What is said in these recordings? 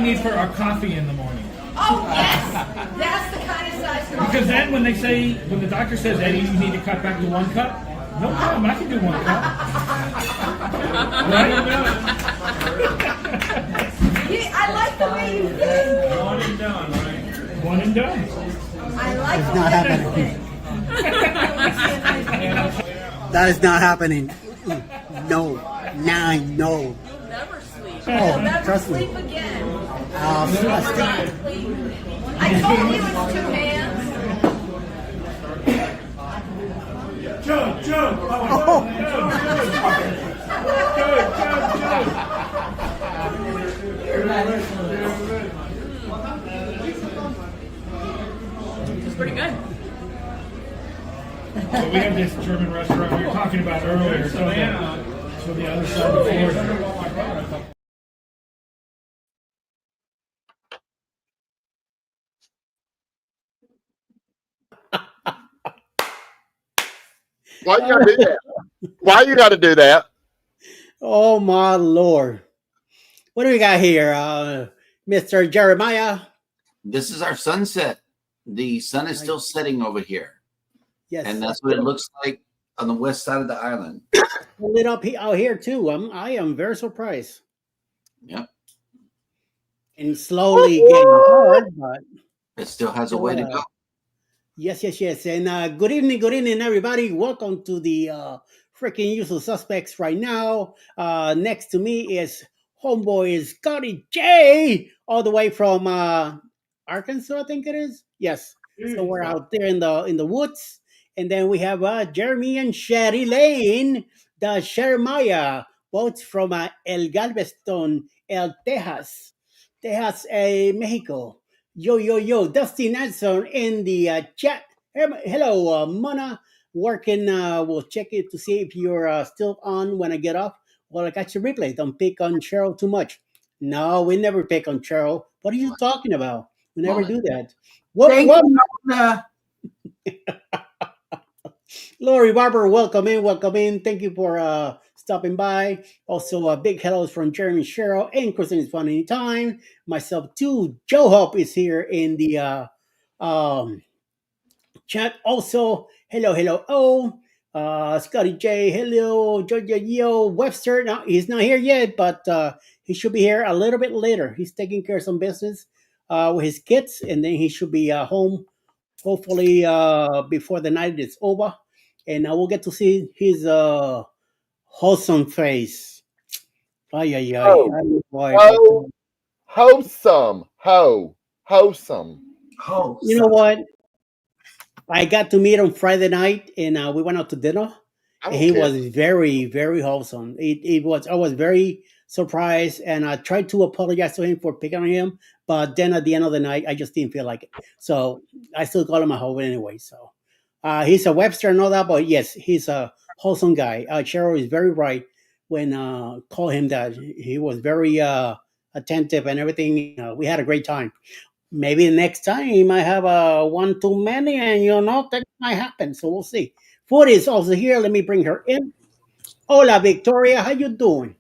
need for our coffee in the morning? Oh, yes! That's the kind of size. Because then when the doctor says, Eddie, you need to cut back to 1 cup, no problem, I can do 1 cup. Right? I like the way you think. One and done, right? One and done. I like It's the not way happening. you think. That is not happening. No. No. You'll never sleep. Oh, Never trust sleep me. again. I I told you it's 2 hands. Joe. Oh. It's pretty good. So we have this German restaurant we were talking about earlier. So the other side of the floor. Why you gotta do that? Why you gotta do that? Oh my Lord. What do we got here? Mr. Jeremiah? This is our sunset. The sun is still setting over here. Yes. And that's what it looks like on the west side of the island. Lit up out here too. I am very surprised. Yep. And slowly getting hard, but It still has a way to go. yes. And good evening, everybody. Welcome to the freaking Usual Suspects right now. Next to me is homeboy Scotty J, all the way from Arkansas, I think it is. Yes. So we're out there in the woods. And then we have Jeremy and Sherry Lane, the Jeremiah, both from El Galveston, Texas, Mexico. Yo, Dusty Nelson in the chat. Hello, Mona. Working, we'll check it to see if you're still on when I get off. Well, I got your replay. Don't pick on Cheryl too much. No, we never pick on Cheryl. What are you talking about? We never do that. What? Lori Barber, welcome in. Thank you for stopping by. Also, a big hello from Jeremy, Cheryl, and Kristen is fun anytime. Myself too. Joe Hope is here in the chat. Also, hello. Scotty J, hello. Georgia Yo, Webster. No, he's not here yet, but he should be here a little bit later. He's taking care of some business with his kids, and then he should be home hopefully before the night is over, and we'll get to see his wholesome face. Ay. Wholesome. Oh, You know what? I got to meet him Friday night, and we went out to dinner. I And don't he care. was very, very wholesome. I was very surprised, and I tried to apologize to him for picking on him, but then at the end of the night, I just didn't feel like it. So I still call him a hoe anyway. So he's a Webster and all that, but yes, he's a wholesome guy. Cheryl is very right when call him that. He was very attentive and everything. We had a great time. Maybe next time he might have one too many, and that might happen. So we'll see. Food is also here. Let me bring her in. Hola, Victoria. How you doing?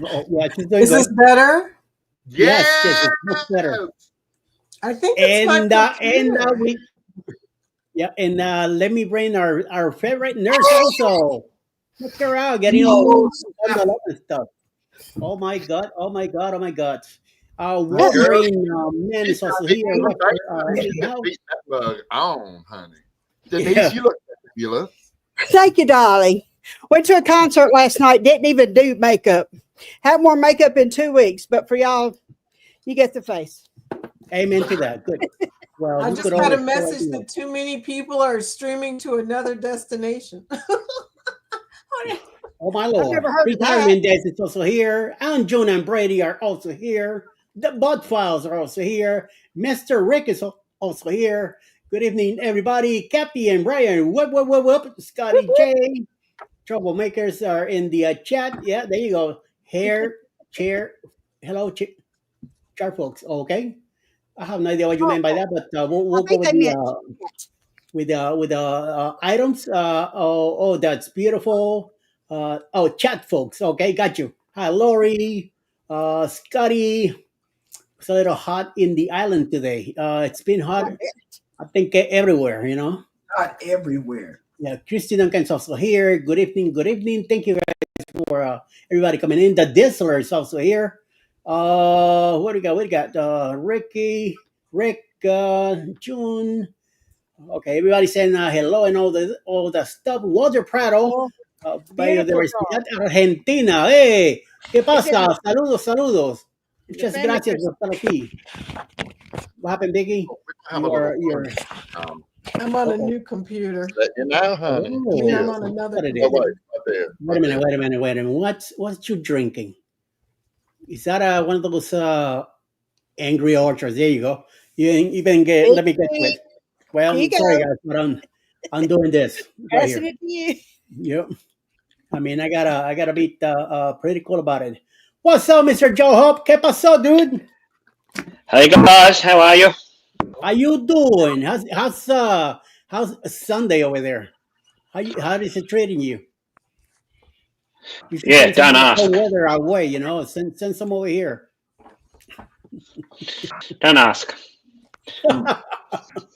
Yeah, she's doing Is good. this better? Yes, it's much better. I think it's my computer. Let me bring our favorite nurse also. Look her out, getting all the love and stuff. Oh my god. Wolverine man is also here. You look beat that bug on, honey. Denise, Yeah. you look fabulous. Thank you, darling. Went to a concert last night. Didn't even do makeup. Had more makeup in 2 weeks, but for y'all, you get the face. Amen to that. Good. Well, I you just could got a always message that too many people are streaming to another destination. Oh my Lord. never heard of that. Retirement Days is also here. And June and Brady are also here. The Bud Files are also here. Mr. Rick is also here. Good evening, everybody. Cappy and Brian. Whoop. Scotty J. Troublemakers are in the chat. Yeah, there you go. Hair, chair. Hello, chair folks. Okay. I have no idea what you meant by that, but we'll go with the items. That's beautiful. Chat folks. Okay, got you. Hi, Lori. Scotty, it's a little hot in the island today. It's been hot, I think, everywhere, you know. Not everywhere. Yeah, Christy Duncan's also here. Good evening, good evening. Thank you guys for everybody coming in. The Dizzler is also here. What do we got? What do we got? Rick, June. Okay, everybody saying hello and all the stuff. Walter Prado, by the Universidad Argentina. Hey, ¿qué pasa? Saludos, saludos. Muchas gracias por estar aquí. What happened, Vicky? Have a little You're fun. I'm on a new computer. Let you know, honey. Oh, I'm on another what it is. Oh, wait, right there. Wait a minute. What's you drinking? Is that one of those angry orchards? There you go. You been get. Let me get to it. Well, Here you sorry go. guys, but I'm doing this right Passing here. it to you. Yep. I mean, I gotta be pretty cool about it. What's up, Mr. Joe Hope? ¿Qué pasó, dude? Hey guys, how are you? How you doing? How's Sunday over there? How is it treating you? You should Yeah, send some don't ask. cold weather our way, you know. Send some over here. Don't ask.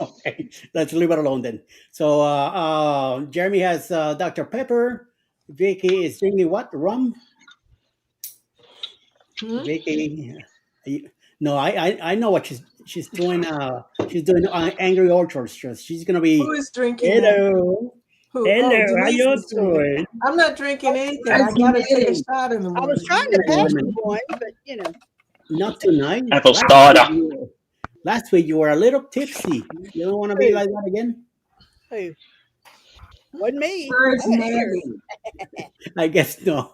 Okay, let's leave it alone then. So Jeremy has Dr. Pepper. Vicky is drinking what? Rum? Vicky, no, I know what she's doing. She's doing Angry Orchards. She's gonna be. Who is drinking that? Hello, Who? hello. Oh, How Denise you is drinking. doing? I'm not drinking anything. I gotta take a shot in the I morning. was trying to pass you one, but you know. Not tonight. Apple Last cider. last week you were a little tipsy. You don't want to be like that again. Who? Wasn't me. Where's I wasn't here. Nanny? I guess no.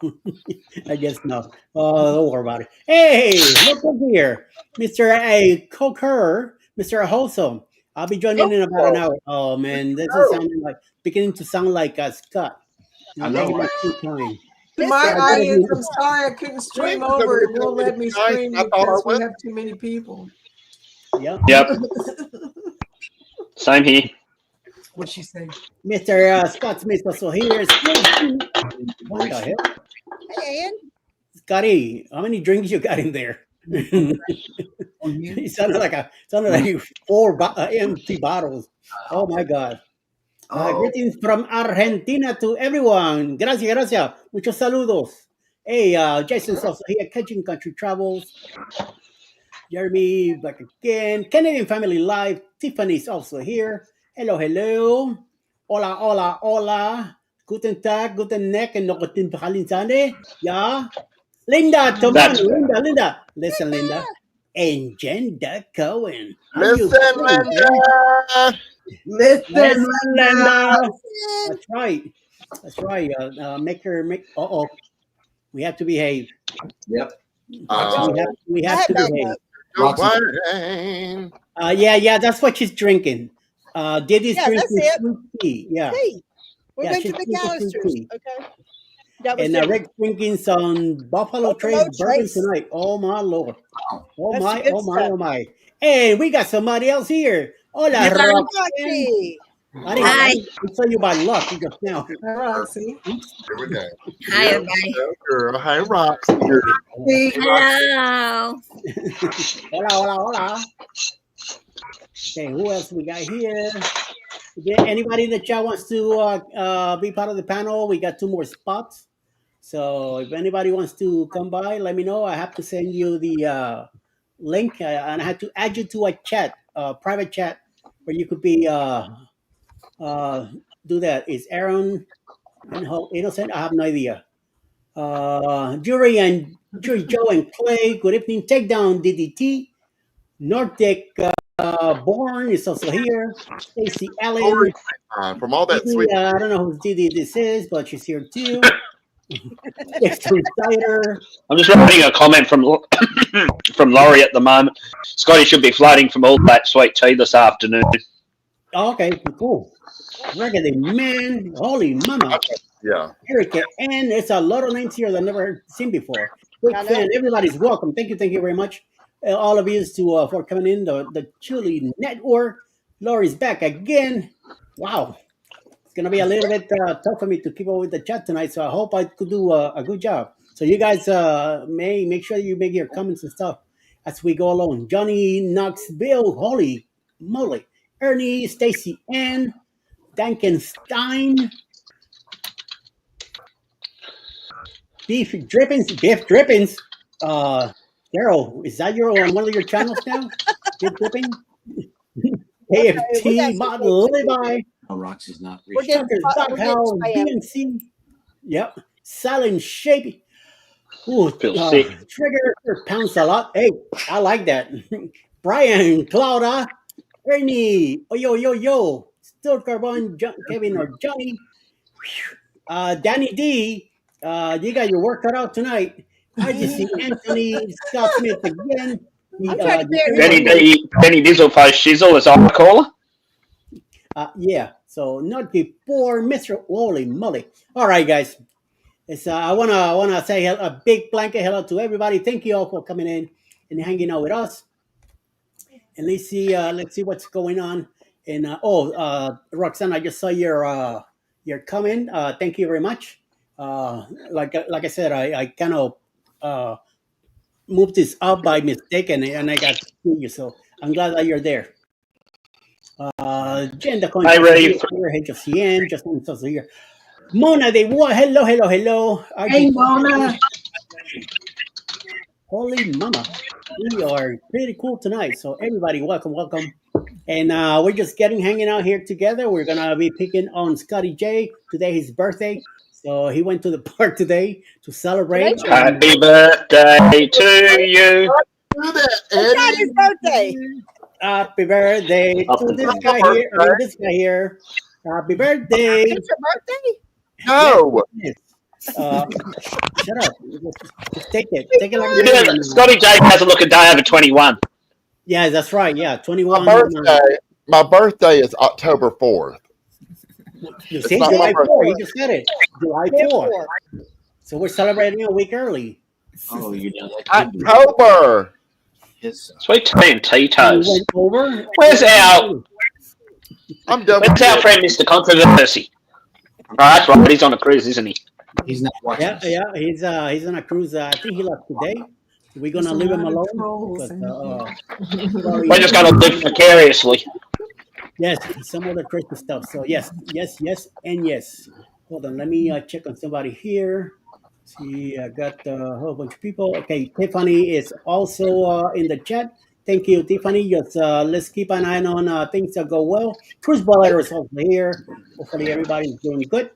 I guess no. Oh, don't worry about it. Hey, look over here, Mr. A. Coker, Mr. Wholesome. I'll be joining in about an hour. Oh man, this is beginning to sound like Scott. I know, taking my right? sweet time. My Yeah, audience, I'm sorry I couldn't stream over. It won't let me stream I thought I because we went. have too many people. Yep. Yep. Same here. What'd she say? Mr. Scott Smith also here. What the hell? Hey, Ann. Scotty, how many drinks you got in there? It sounded like 4 empty bottles. Oh my God. Greetings from Argentina to everyone. Gracias. Muchos saludos. Hey, Jason's also here. Catching Country Travels. Jeremy back again. Canadian Family Live. Tiffany's also here. Hello. Hola. Guten Tag, guten Nacht, and noch guten Palinsane. Yeah. Linda, That's- Linda. Listen, Linda. And Jenda Cohen. How you Listen, doing, Linda. Listen, Linda. That's right. We have to behave. Yep. We have to behave. Wayne. Yeah. That's what she's drinking. Diddy's Yeah, drinking that's it. sweet tea. Yeah. Hey, we Yeah, went she's to drinking McAllister's. tea. Okay. That was And different. Rick's drinking some Buffalo Trace bourbon Trace. tonight. Oh my Lord. Oh That's my. the good Oh my. stuff. Oh my. Hey, we got somebody else here. Hola, Hello, Roxanne. Roxy. I saw you by luck just now. Hi, Roxy. Here we go. Hi, everybody. Go, girl. Hey, Rox. Hello. Hola. Okay, who else we got here? Is there anybody in the chat wants to be part of the panel? We got 2 more spots. So if anybody wants to come by, let me know. I have to send you the link, and I have to add you to a chat, private chat, where you could be do that. Is Aaron and Innocent? I have no idea. Jury Joe and Clay. Good evening. Takedown DDT. Nordic Born is also here. Stacy Allen. From all that Didi, sweet. I don't know who Didi this is, but she's here too. Dexter Cider. I'm just writing a comment from from Laurie at the moment. Scotty should be floating from all that sweet tea this afternoon. Oh, okay, cool. Reggae man. Holy mama. Yeah. Erica Ann. There's a lot of names here that I've never seen before. Big I know. fan. Everybody's welcome. Thank you very much. All of you for coming in. The Chili Network. Laurie's back again. Wow. It's going to be a little bit tough for me to keep up with the chat tonight, so I hope I could do a good job. So you guys may make sure you make your comments and stuff as we go along. Johnny Knoxville, holy moly. Ernie, Stacy Ann, Dankenstein, Beef Drippings. Carol, is that your on one of your channels now? Beef Dripping? AFT, Model Levi, Oh, Roxy's not. We're getting, Tucker's we're getting Doghouse, spam. DNC. Yep. Silent Shape. Ooh, Feels sick. Trigger pounds a lot. Hey, I like that. Brian, Claudia, Ernie, oh yo, Still Carbon, Kevin or Johnny, Danny D. You got your work cut out tonight. I just see Anthony Scott Smith again. I'm trying to figure Benny Dieselface Shizzle, as I call her. Yeah, so not before Mr. Holy moly. All right, guys. It's, I wanna say a big blanket hello to everybody. Thank you all for coming in and hanging out with us. And let's see what's going on. And Roxanne, I just saw your comment. Thank you very much. Like I said, I kind of moved this up by mistake, and I got to see you. So I'm glad that you're there. Jen, the Hi, Ray. HFCN, just also here. Mona de Bois, hello. Hey, Mona. Holy mama, we are pretty cool tonight. So everybody, welcome. And we're just hanging out here together. We're gonna be picking on Scotty J. Today his birthday, so he went to the park today to celebrate. Happy birthday to you. Do that, It's not Eddie. his birthday. Happy birthday to this guy here. Happy birthday. It's your birthday? No. Yes. Shut up. Just take it. Take it like Yeah, Scotty J has a look a day over 21. Yeah, that's right. Yeah, 21. My birthday is October 4th. You see, not July my 4. He just said it. July 4. Four. So we're celebrating a week early. Oh, you know that. October. Sweet tea and We Tito's. went over. Where's our I'm friend, Mr. Controversy? Oh, that's right. He's on a cruise, isn't he? He's not watching. Yeah. He's on a cruise. I think he left today. We're gonna leave him alone. Because, We're just going to live vicariously. yes, some other crazy stuff. So yes, and yes. Hold on, let me check on somebody here. See, I got a whole bunch of people. Okay, Tiffany is also in the chat. Thank you, Tiffany. Just let's keep an eye on things that go well. Cruise Baller is also here. Hopefully, everybody's doing good.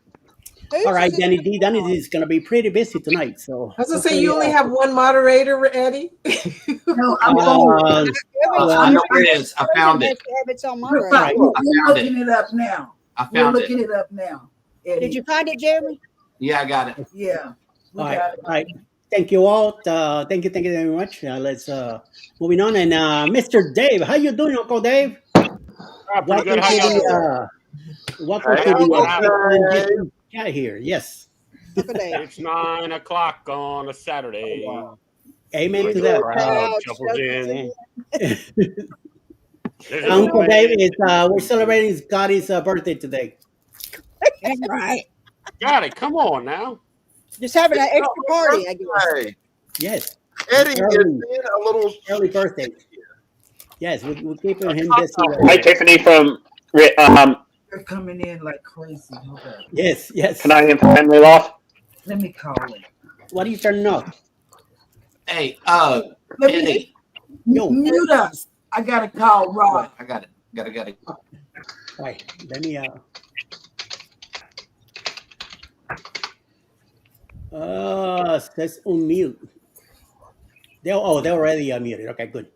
Who's All right, this? Danny D. Danny D is going to be pretty busy tonight. So I was gonna say you only have one moderator, Eddie. No, I'm going. I know where it is. I found it. Have its own We're moderator. looking it up now. I We're found looking it. it up now. Eddie. Did you find it, Jeremy? Yeah, I got it. Yeah. We all got it. right. Thank you all. Thank you very much. Let's moving on. And Mr. Dave, how you doing, Uncle Dave? Pretty good. How y'all doing? Welcome to the chat here. Yes. It's 9 o'clock on a Saturday. Amen to that. Crowd shuffles in. Uncle Dave is we're celebrating Scotty's birthday today. That's right. Got it. Come on now. Just having an extra party, I guess. Hey, Yes. Eddie is Early. being a little Early birthday. Yes, we're keeping him busy. Hey, Tiffany from They're coming in like crazy. Hold on. Yes. Canadian Family Life. Let me call it. What are you turning off? Hey, Let me Eddie. Yo. mute us. I gotta call Rob. I got it. Got it. All right. Let me says unmute. They're already unmuted. Okay, good.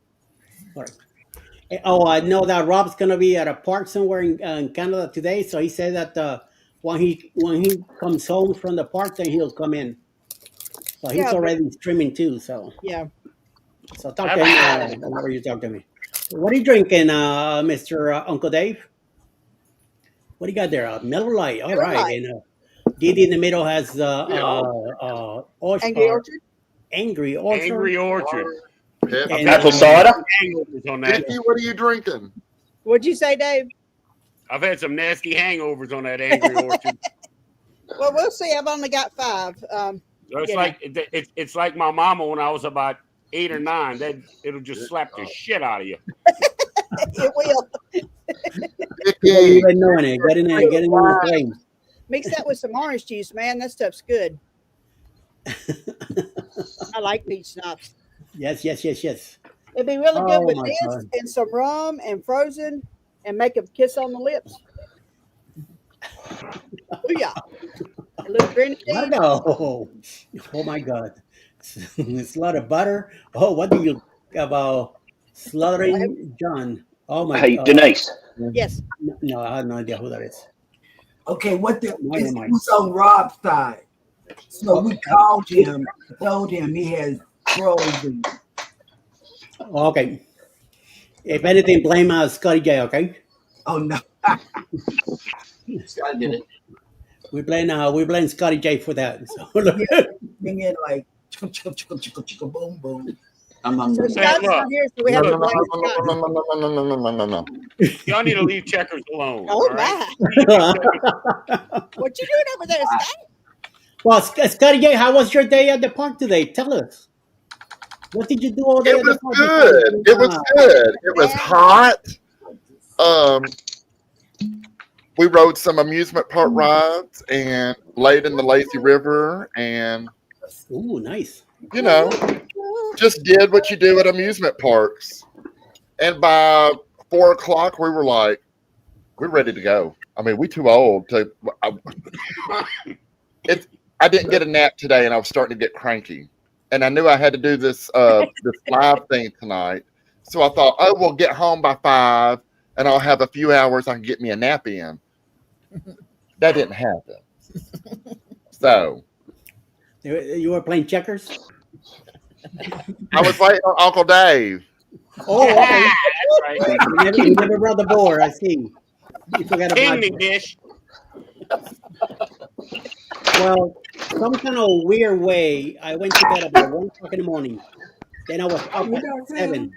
All right. Oh, I know that Rob's gonna be at a park somewhere in Canada today. So he said that when he comes home from the park, then he'll come in. So he's already streaming too. So Yeah. So talk to him whenever you talk to me. What are you drinking, Mr. Uncle Dave? What do you got there? Miller Lite. All Miller right. Lite. And Didi in the middle has Angry Orchard? Angry Orchard. Angry Orchard. And, Apple cider. Hangovers on that. Dickie, what are you drinking? What'd you say, Dave? I've had some nasty hangovers on that Angry Orchard. Well, we'll see. I've only got 5. It's like it's like my mama when I was about 8 or 9. It'll just slap the shit out of you. It will. Before you even knowing it, getting in the flame. Mix that with some orange juice, man. That stuff's good. I like peach schnapps. Yes. It'd be really good Oh, with my this God. and some rum and frozen and make a kiss on the lips. Booyah. A little grenadine. Oh my God. It's a lot of butter. Oh, what do you about slaughtering John? Oh my Hey, God. Denise. Yes. No, I have no idea who that is. Okay, what the Never mind. who's on Rob's side? So we called him, told him he has frozen. Okay. If anything, blame Scotty J, okay? Oh no. Scott did it. We blame Scotty J for that. So, Bring in like chicka boom boom. I'm So hungry. Scott's not here, so we have to blame Scott. No. Y'all need to leave checkers alone. Oh all right? my. What you doing over there, Scott? well, Scotty J, how was your day at the park today? Tell us. What did you do all day It at was the park? good. It was good. It was hot. We rode some amusement park rides and laid in the lazy river and Ooh, nice. you know, just did what you do at amusement parks. And by 4 o'clock, we were like, we're ready to go. I mean, we too old to. I didn't get a nap today, and I was starting to get cranky. And I knew I had to do this this live thing tonight, so I thought, oh, we'll get home by 5, and I'll have a few hours I can get me a nap in. That didn't happen. So You were playing checkers? I was waiting on Uncle Dave. Oh, okay. That's right. You never brought the board. I see. You forgot about Kidney it. dish. Well, some kind of weird way, I went to bed about 1 o'clock in the morning. Then I was up at 7.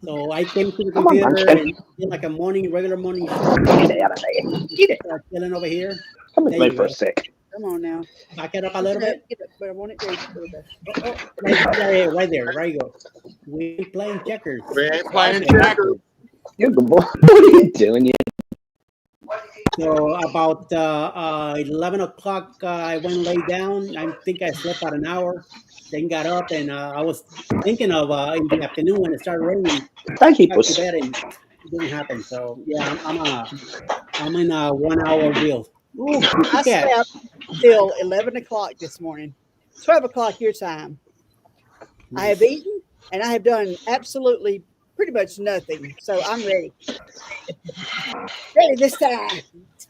So I came to the computer and did like a regular morning show. Get out of there. Get it. Chilling over here. Come with There me you for a go. sec. Come on now. Back it up a little bit. Get it, but I want it raised a little bit. Right there. Right you go. We're playing checkers. We ain't playing checkers. You're good boy. What are you doing? You So about 11 o'clock, I went and laid down. I think I slept about an hour. Then got up and I was thinking of in the afternoon when it started raining. Thank you, Back to puss. bed and it didn't happen. So yeah, I'm in a 1 hour wheel. Ooh, I slept till 11 o'clock this morning. 12 o'clock your time. I have eaten and I have done absolutely pretty much nothing. So I'm ready. Ready this time.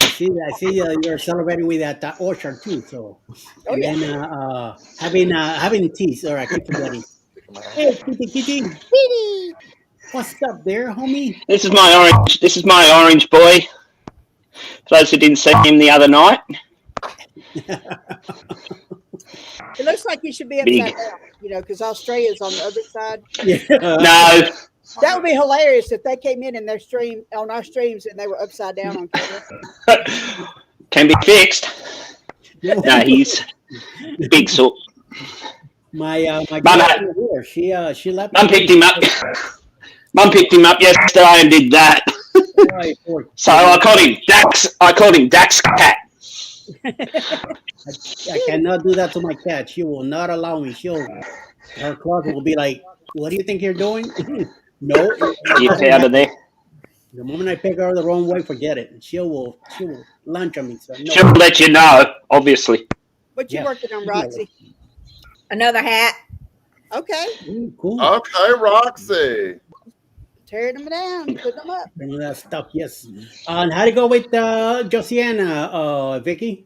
I see you're celebrating with that orchard too. So Oh, and yeah. then having tea. Sorry, I keep forgetting. Hey, Kitty. Kitty. What's up there, homie? This is my orange boy. For those who didn't see him the other night. It looks like you should be Big. upside down, because Australia's on the other side. Yeah. No. That would be hilarious if they came in their stream on our streams and they were upside down on camera. Can be fixed. No, he's big so. My Mum girlfriend here, she left. Mum picked him up. Mum picked him up yesterday and did that. So I called him Dax cat. I cannot do that to my cat. She will not allow me. Her claws will be like, "What do you think you're doing?" No. Get out of there. The moment I pick her the wrong way, forget it. She will lunge on me. So no. She'll let you know, obviously. What you working on, Roxy? Another hat. Okay. Ooh, cool. Okay, Roxy. Tearing them down, putting them up. Some of that stuff, yes. And how to go with Josiana, Vicky?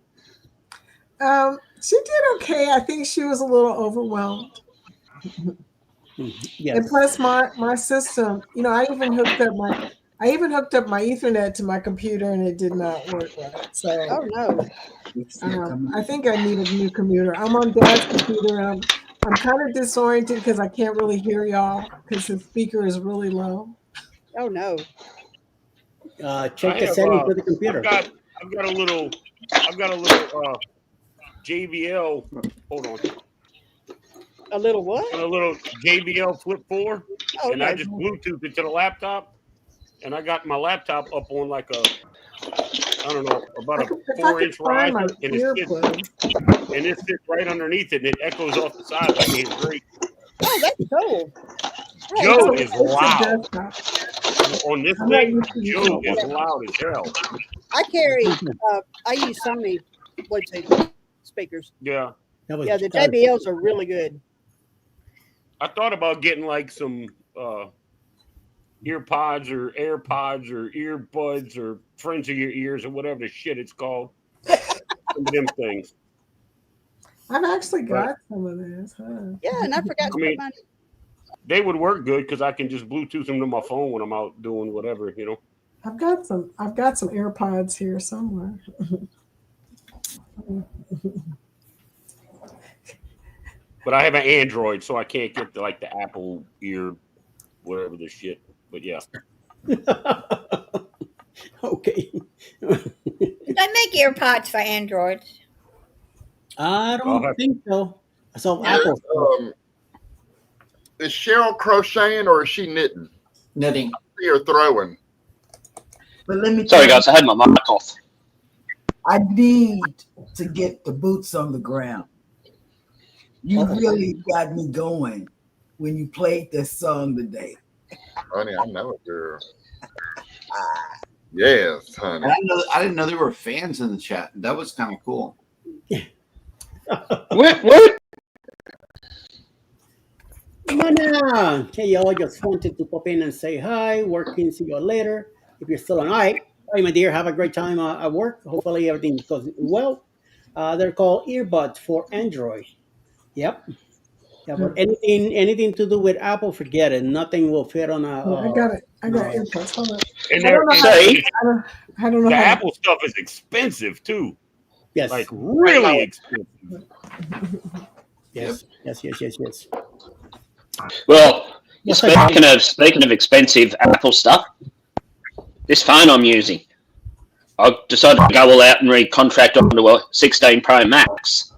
She did okay. I think she was a little overwhelmed. Yes. And plus my system, I even hooked up my Ethernet to my computer and it did not work right. So Oh no. I think I need a new computer. I'm on Dad's computer and I'm kind of disoriented because I can't really hear y'all because the speaker is really low. Oh no. Check the settings for the computer. I've got a little JBL. Hold on. A little what? A little JBL Flip 4, Oh, and I okay. just Bluetooth it to the laptop, and I got my laptop up on like a, I don't know, about a 4-inch riser, and it sits right underneath it, and it echoes off the side. I mean, it's great. Oh, that's cool. Joe is loud. On this thing, Joe is loud as hell. I carry, I use Sony Bluetooth speakers. Yeah. Yeah, the JBLs are really good. I thought about getting like some earpods or AirPods or earbuds or friends of your ears or whatever the shit it's called. Some of them things. I've actually got some of this. Huh? Yeah, and I forgot to put mine. They would work good because I can just Bluetooth them to my phone when I'm out doing whatever, you know. I've got some AirPods here somewhere. But I have an Android, so I can't get the Apple ear, whatever the shit. But yeah. Okay. They make earpods for Android. I don't think so. So Apple. Is Cheryl crocheting or is she knitting? Knitting. I see her throwing. But let me Sorry, guys, I had my mic off. I need to get the boots on the ground. You really got me going when you played this song today. Honey, I know it, girl. Yes, honey. I didn't know there were fans in the chat. That was kind of cool. What? Come on now. Hey, y'all, just wanted to pop in and say hi. Working, see you later. If you're still on, all right. Hey, my dear, have a great time at work. Hopefully everything goes well. They're called earbuds for Android. Yep. Yeah, but anything to do with Apple, forget it. Nothing will fit on a. I got it. I got AirPods. Hold on. And I don't know the how Apple stuff is expensive too. Yes. Like really expensive. Yes. Well, speaking of expensive Apple stuff, this phone I'm using, I decided to go all out and recontract onto a 16 Pro Max.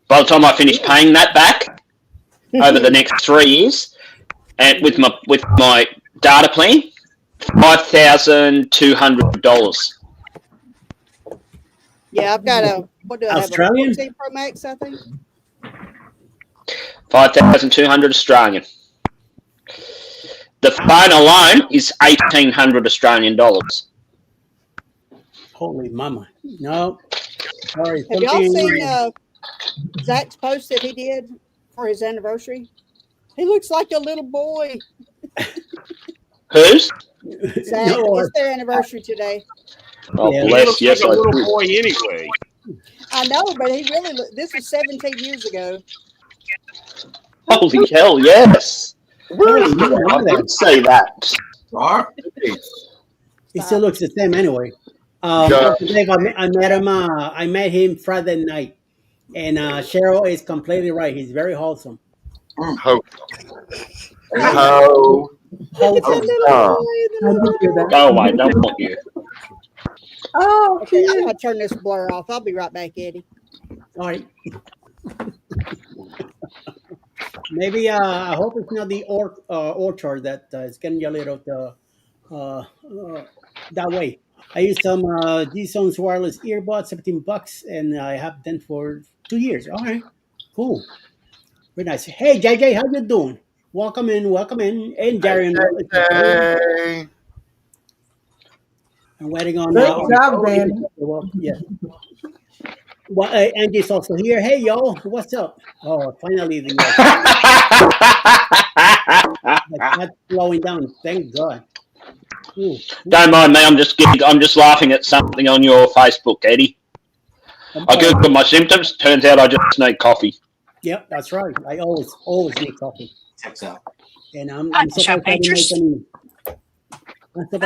By the time I finish paying that back over the next 3 years, and with my data plan, $5,200. Yeah, I've got a, what do I have? Australian? A 14 Pro Max, I think. 5,200 Australian. The phone alone is 1,800 Australian dollars. Holy mama! No, sorry. Have y'all seen Zach's post that he did for his anniversary? He looks like a little boy. Whose? Zach, it's their anniversary today. Oh, Yeah, bless. Yes, like a I little do. boy anyway. I know, but he really this was 17 years ago. Holy hell, yes. I did say that. He still looks the same anyway. Dave, I met him. I met him Friday night, and Cheryl is completely right. He's very wholesome. Ho. Oh, I don't want you. Oh, okay. I'm gonna turn this blur off. I'll be right back, Eddie. All right. Maybe I hope it's not the orchard that is getting you a little that way. I used some G-Sones wireless earbuds, $17, and I have them for 2 years. All right, cool, very nice. Hey, JJ, how you doing? Welcome in, and Darian. Hey. I'm waiting on. Good job, Danny. Yeah. Well, Angie's also here. Hey, y'all, what's up? Oh, finally, that's slowing down. Thank God. Ooh. Don't mind me. I'm just laughing at something on your Facebook, Eddie. I googled my symptoms. Turns out I just need coffee. Yep, that's right. I always need coffee. Checks out. And I'm surprised I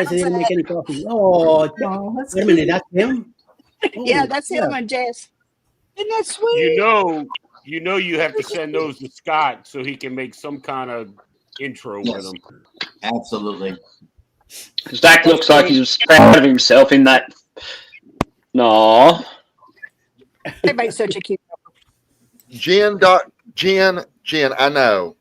didn't make any coffee. Oh, wait a minute, that's him? Yeah, that's him and Jess. Isn't that sweet? You know, you have to send those to Scott so he can make some kind of intro with them. Absolutely. Zach looks like he's proud of himself in that. No. They make such a cute. Jen, I know.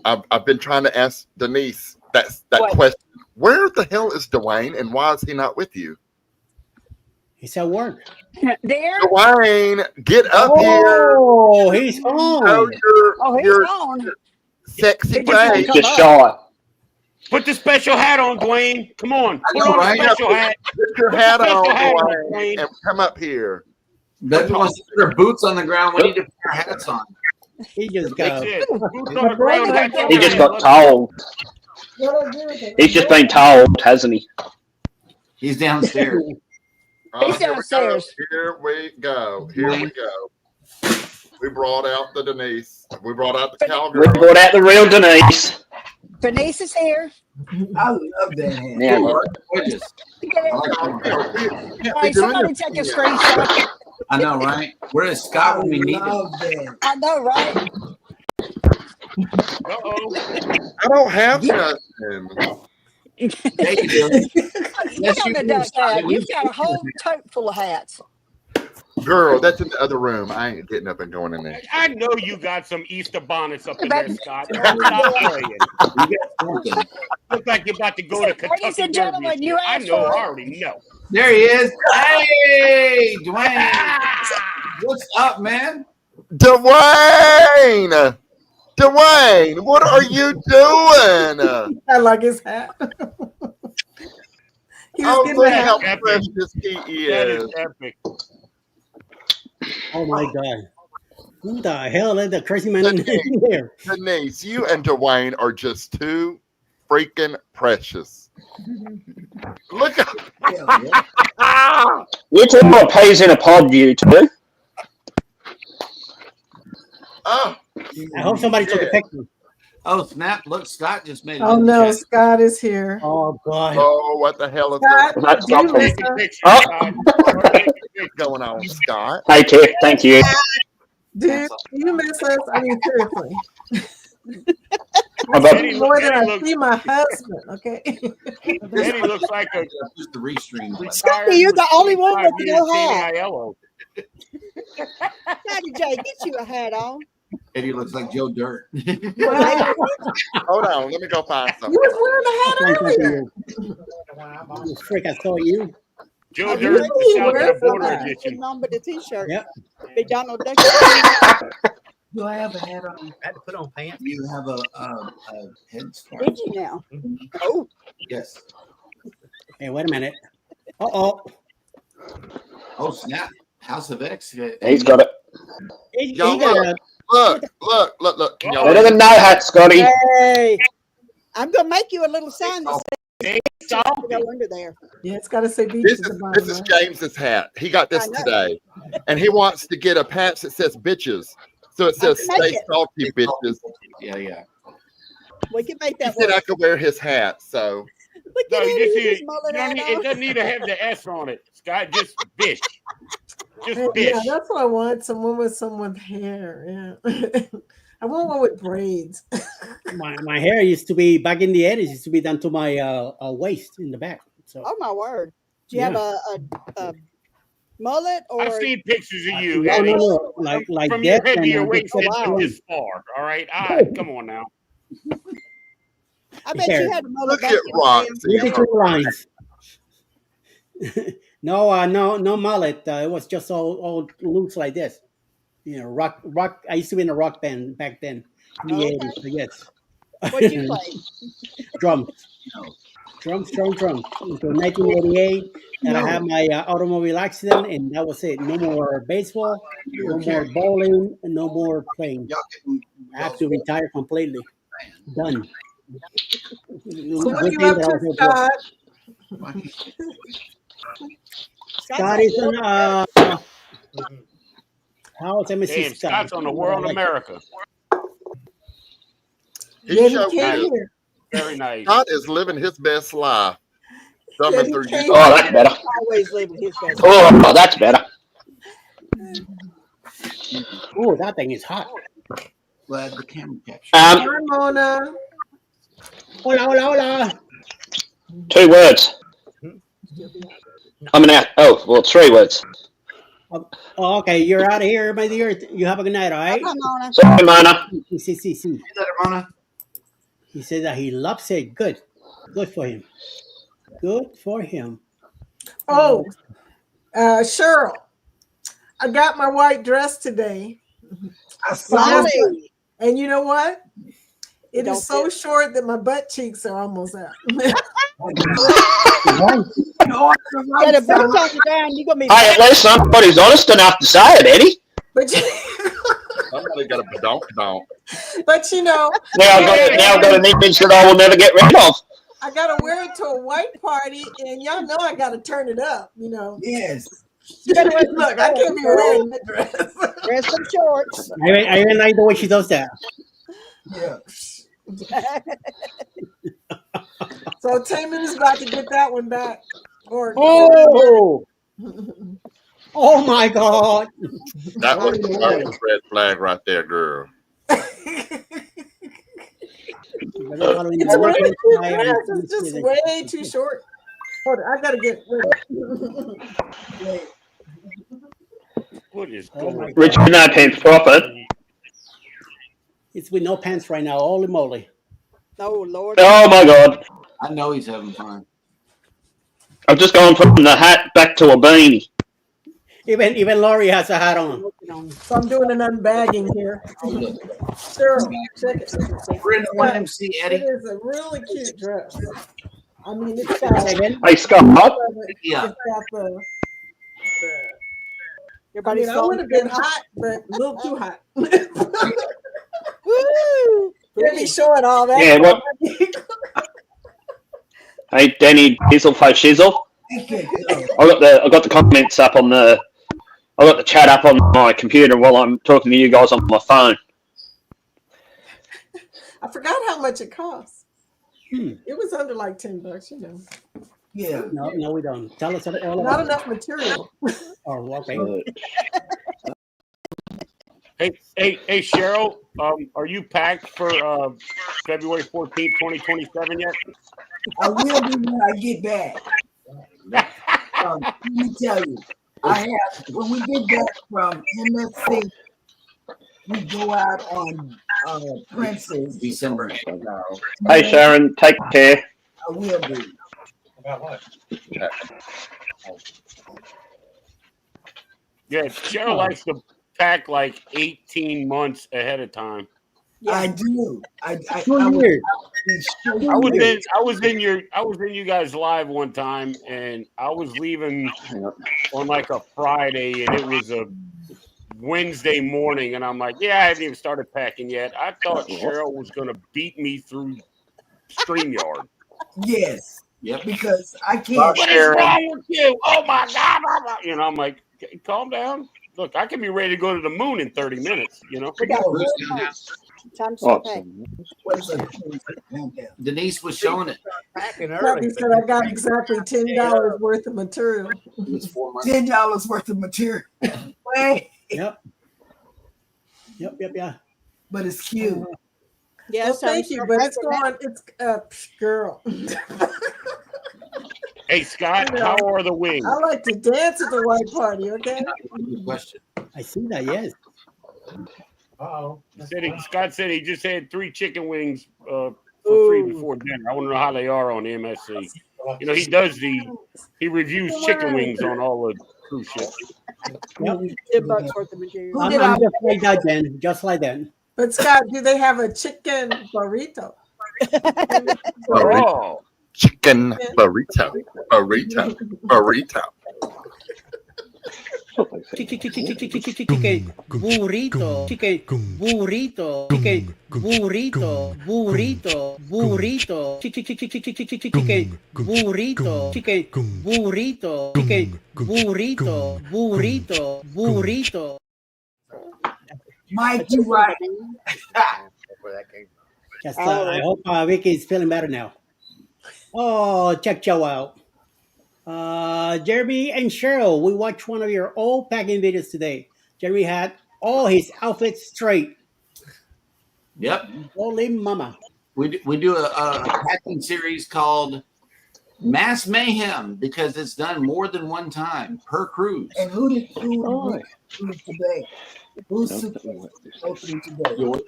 I've been trying to ask Denise that What? question. Where the hell is Dwayne, and why is he not with you? He's at work. There. Dwayne, get up here. Oh, he's Show home. Oh, he's your on. sexy He just won't face. come Just up. shy. Put the special hat on, Dwayne. Come on. Put know, on right? the special hat. Put your Put hat the special on, hat on, Dwayne, Dwayne. and come up here. Becky wants to put her boots on the ground. We need to put our hats on. He just That's got. it. Boots on the ground. Hats on He the just ground. got told. What I do with it? He's just been told, hasn't he? He's downstairs. He's downstairs. Here we go. We brought out the Denise. We brought out the We cowgirl. brought out the real Denise. Denise is here. I love that hat. Now, Gorgeous. Hey, somebody take a screenshot. I know, right? Where is Scott when we need him? love that. I know, right? Uh-oh. I don't have nothing. Yeah, you do. You Yes, got you a do, duck Scott. hat. You've got a whole tote full of hats. Girl, that's in the other room. I ain't getting up and going in there. I know you got some Easter bonnets up in That- there, Scott. Don't stop playing. You got something. Look like you're about to go to Kentucky. Ladies and gentlemen, Derby. you I asked know. for I it. already know. There he is. Hey, Dwayne. What's up, man? Dwayne! Dwayne, what are you doing? I like his hat. He was Oh, getting look the how hat. precious he That is. is epic. Oh my God. Who the hell is the crazy man in there? Denise, you and Dwayne are just too freaking precious. Look at you talk about peas in a pod, you two. oh, I hope somebody took a picture. Oh, snap. Look, Scott just made it. Oh in the no, chat. Scott is here. Oh God. oh, what the hell is Scott, That's do you not miss funny. Taking us? pictures, Oh. Scott. going on, Scott? Hey, Tiff, thank you. Dude, do you miss us? I mean, seriously. How about- Eddie More than I looks- see my husband, okay? Eddie looks like a Just the restream. retired You're the only one with 25 no years hat. CILO. Daddy J, get you a hat on. Eddie looks like Joe Dirt. Hold on, let me go find You something. was wearing the hat earlier. You freak, I saw you. Joe I Dirt, knew the you South were Carolina border somewhere. edition. On with the t-shirt. Yep. Big Donald Duck. Do I have a hat on? I had to put on pants. You have a headscarf. Did you now? Oh, Yes. Hey, wait a minute. Uh-oh. Oh, snap. House of X. He's got it. He Y'all got a- look. Can y'all Better than no hat, Scotty. hey. I'm going to make you a little sign that Hey, says salty. go under there. Yeah, it's got to say beach This at the is bottom. this is right? James's hat. He got this I know. today, and he wants to get a patch that says "bitches," so it says can make "Stay it. salty, bitches." Yeah. We can make He that said I work. could wear his hat, so Look No, at you him. just He need, just mullet you don't need, hat it on. doesn't need to have the S on it, Scott. Just bitch. Just Yeah, bitch. that's what I want. Someone with hair. Yeah. I want one with braids. my hair used to be back in the 80s. Used to be down to my waist in the back. So Oh, my word. Do you have a mullet or? I've seen pictures of you, no, Eddie, no, like from your that. head to and your I waist. just cut it It's short. this far. All right. Come on now. I bet Hair. you had a mullet look back at in the Roxy. Look at two lines. no mullet. It was just all loose like this. You know, rock. I used to be in a rock band back then in the Oh, okay. 80s. So yes. What'd you play? Drums. Until 1988, and I had my automobile accident, and that was it. No more baseball, no more bowling, and no more playing. I have to retire completely. Done. So what are you up to, Scott? Scott is on how let me see Damn, Scott. Scott's on the World America. He Yeah, showed he came good. here. Very nice. Scott is living his best life. Yeah, Thumbing he through came you. Oh, that's better. Always living his best. Oh, that's better. Oh, that thing is hot. Glad the camera capture. Hi, Mona. Hola, hola, hola. 2 words. I'm an out. Oh, well, 3 words. Oh, okay, you're out of here, my dear. You have a good night, all right? Bye, Mona. Sorry, Mona. See. Mona. He said that he loves it. Good for him. Good for him. Oh, Cheryl, I got my white dress today. I saw it. Golly. And you know what? It don't is so fit. short that my butt cheeks are almost out. No, it's the Yeah, right the boots side. on the ground, you're gonna be. Hey, at least somebody's honest enough to say it, Eddie. But Somebody got a badonk. but you know, Now I've got an image that I will never get rid of. I gotta wear it to a white party, and y'all know I gotta turn it up. You know, Yes. look, I can't be wearing that dress. Wear some shorts. I even like the way she does that. Yeah. So Taman is about to get that one back. Or Oh my God. That was a red flag right there, girl. It's just way too short. Hold on, I gotta get rid of What is going on? Richard No Pants Profit. It's with no pants right now. Holy moly. Oh Lord. Oh my God. I know he's having fun. I've just gone from the hat back to a beanie. Even Laurie has a hat on. So I'm doing an unbagging here. Sure, check it. Brenda, want him to see It Eddie? is a really cute dress. I mean, it's got, Hey, Scott. Yeah. it's got the Your I body's mean, I would have been hot, but a little too hot. Woo! Can't be showing all that. Yeah, what? Hey, Danny Dizzle for Shizzle. I got the comments up on the. I got the chat up on my computer while I'm talking to you guys on my phone. I forgot how much it costs. It was under like $10, you know. Yeah. No, we don't. Tell us all Not about enough material. it. Oh, okay. Hey, Cheryl, are you packed for February 14th, 2027 yet? I will be when I get back. Let me tell you, I have when we get back from MSC, we go out on Princess. December. Hey, Sharon, take care. I will be. About what? Yeah, Cheryl likes to pack like 18 months ahead of time. I do. I was in you guys live one time, and I was leaving on like a Friday, and it was a Wednesday morning, and I'm like, yeah, I haven't even started packing yet. I thought Cheryl was gonna beat me through StreamYard. Yes. Yep. Because I can't. What is wrong with you? Oh my God! You know, I'm like, calm down. Look, I can be ready to go to the moon in 30 minutes. You know. Time to pay. Denise was showing it. Probably said I got exactly $10 worth of material. $10 worth of material. Yep. But it's cute. Yes, well, thank you. But it's going. It's girl. Hey Scott, how are the wings? I like to dance at the white party. Okay. Good question. I see that. Yes. Scott said he just had 3 chicken wings for free before dinner. I want to know how they are on the MSC. You know, he reviews chicken wings on all the cruise ships. Yep. $10 worth of material. I'm just like that, Jen. Just like that. But Scott, do they have a chicken burrito? Oh. Chicken burrito. Chicken burrito, chicken burrito, chicken burrito, burrito, chicken burrito, chicken burrito. Mike, you right. Just, I hope Vicky is feeling better now. Oh, check Joe out. Jeremy and Cheryl, we watched one of your old packing videos today. Jeremy had all his outfits straight. Yep. Holy mama. We do a packing series called Mass mayhem because it's done more than one time per cruise. And who did today? Who's opening today?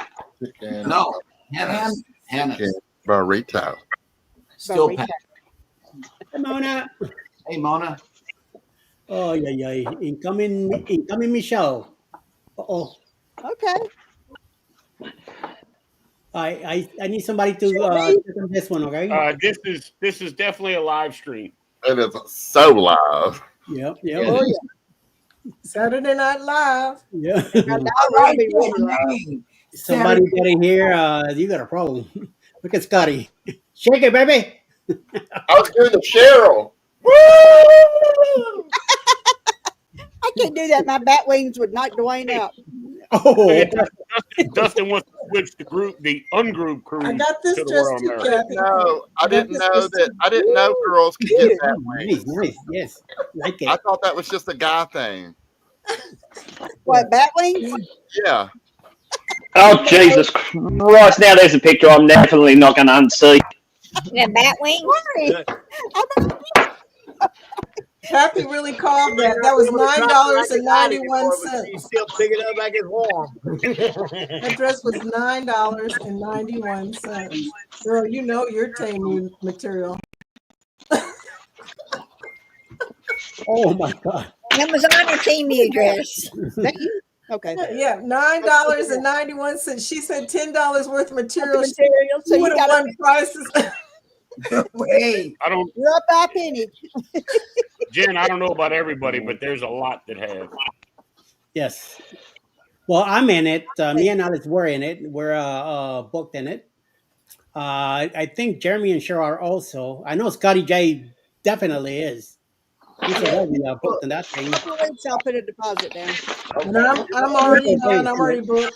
No, Hannah's. Burrito. Still packed. Hey, Mona. Hey, Mona. Oh, yeah. Incoming, Michelle. Uh-oh. Okay. I need somebody to check on this one, okay? This is definitely a live stream. It is so live. Yep. Oh, yeah. Saturday Night Live. Yeah. Right. Somebody getting here, you got a problem. Look at Scotty. Shake it, baby. I was doing the Cheryl. Woo! I can't do that. My bat wings would knock Dwayne out. Oh, Dustin wants to switch the ungrouped cruise. I got this to the just Royal to American. No, I didn't know girls could get that way. nice. Yes. Like I it. thought that was just a guy thing. What, bat wings? Yeah. Oh, Jesus Christ. Now there's a picture I'm definitely not going to unsee. Yeah, bat wings. Kathy really called that. That was $9.91. You still pick it up like it's warm. That dress was $9.91. Girl, you know you're taming material. Oh, my God. Amazon or Team dress. Okay. Yeah, $9.91. She said $10 worth of material. So You would you have got won prices. Wait. I don't. You're up by a penny. Jen, I don't know about everybody, but there's a lot that have. Yes. Well, I'm in it. Me and Alex were in it. We're booked in it. I think Jeremy and Cheryl are also. I know Scotty J definitely is. He's already booked in that thing. I'll put a deposit down. And I'm already on. I'm already booked.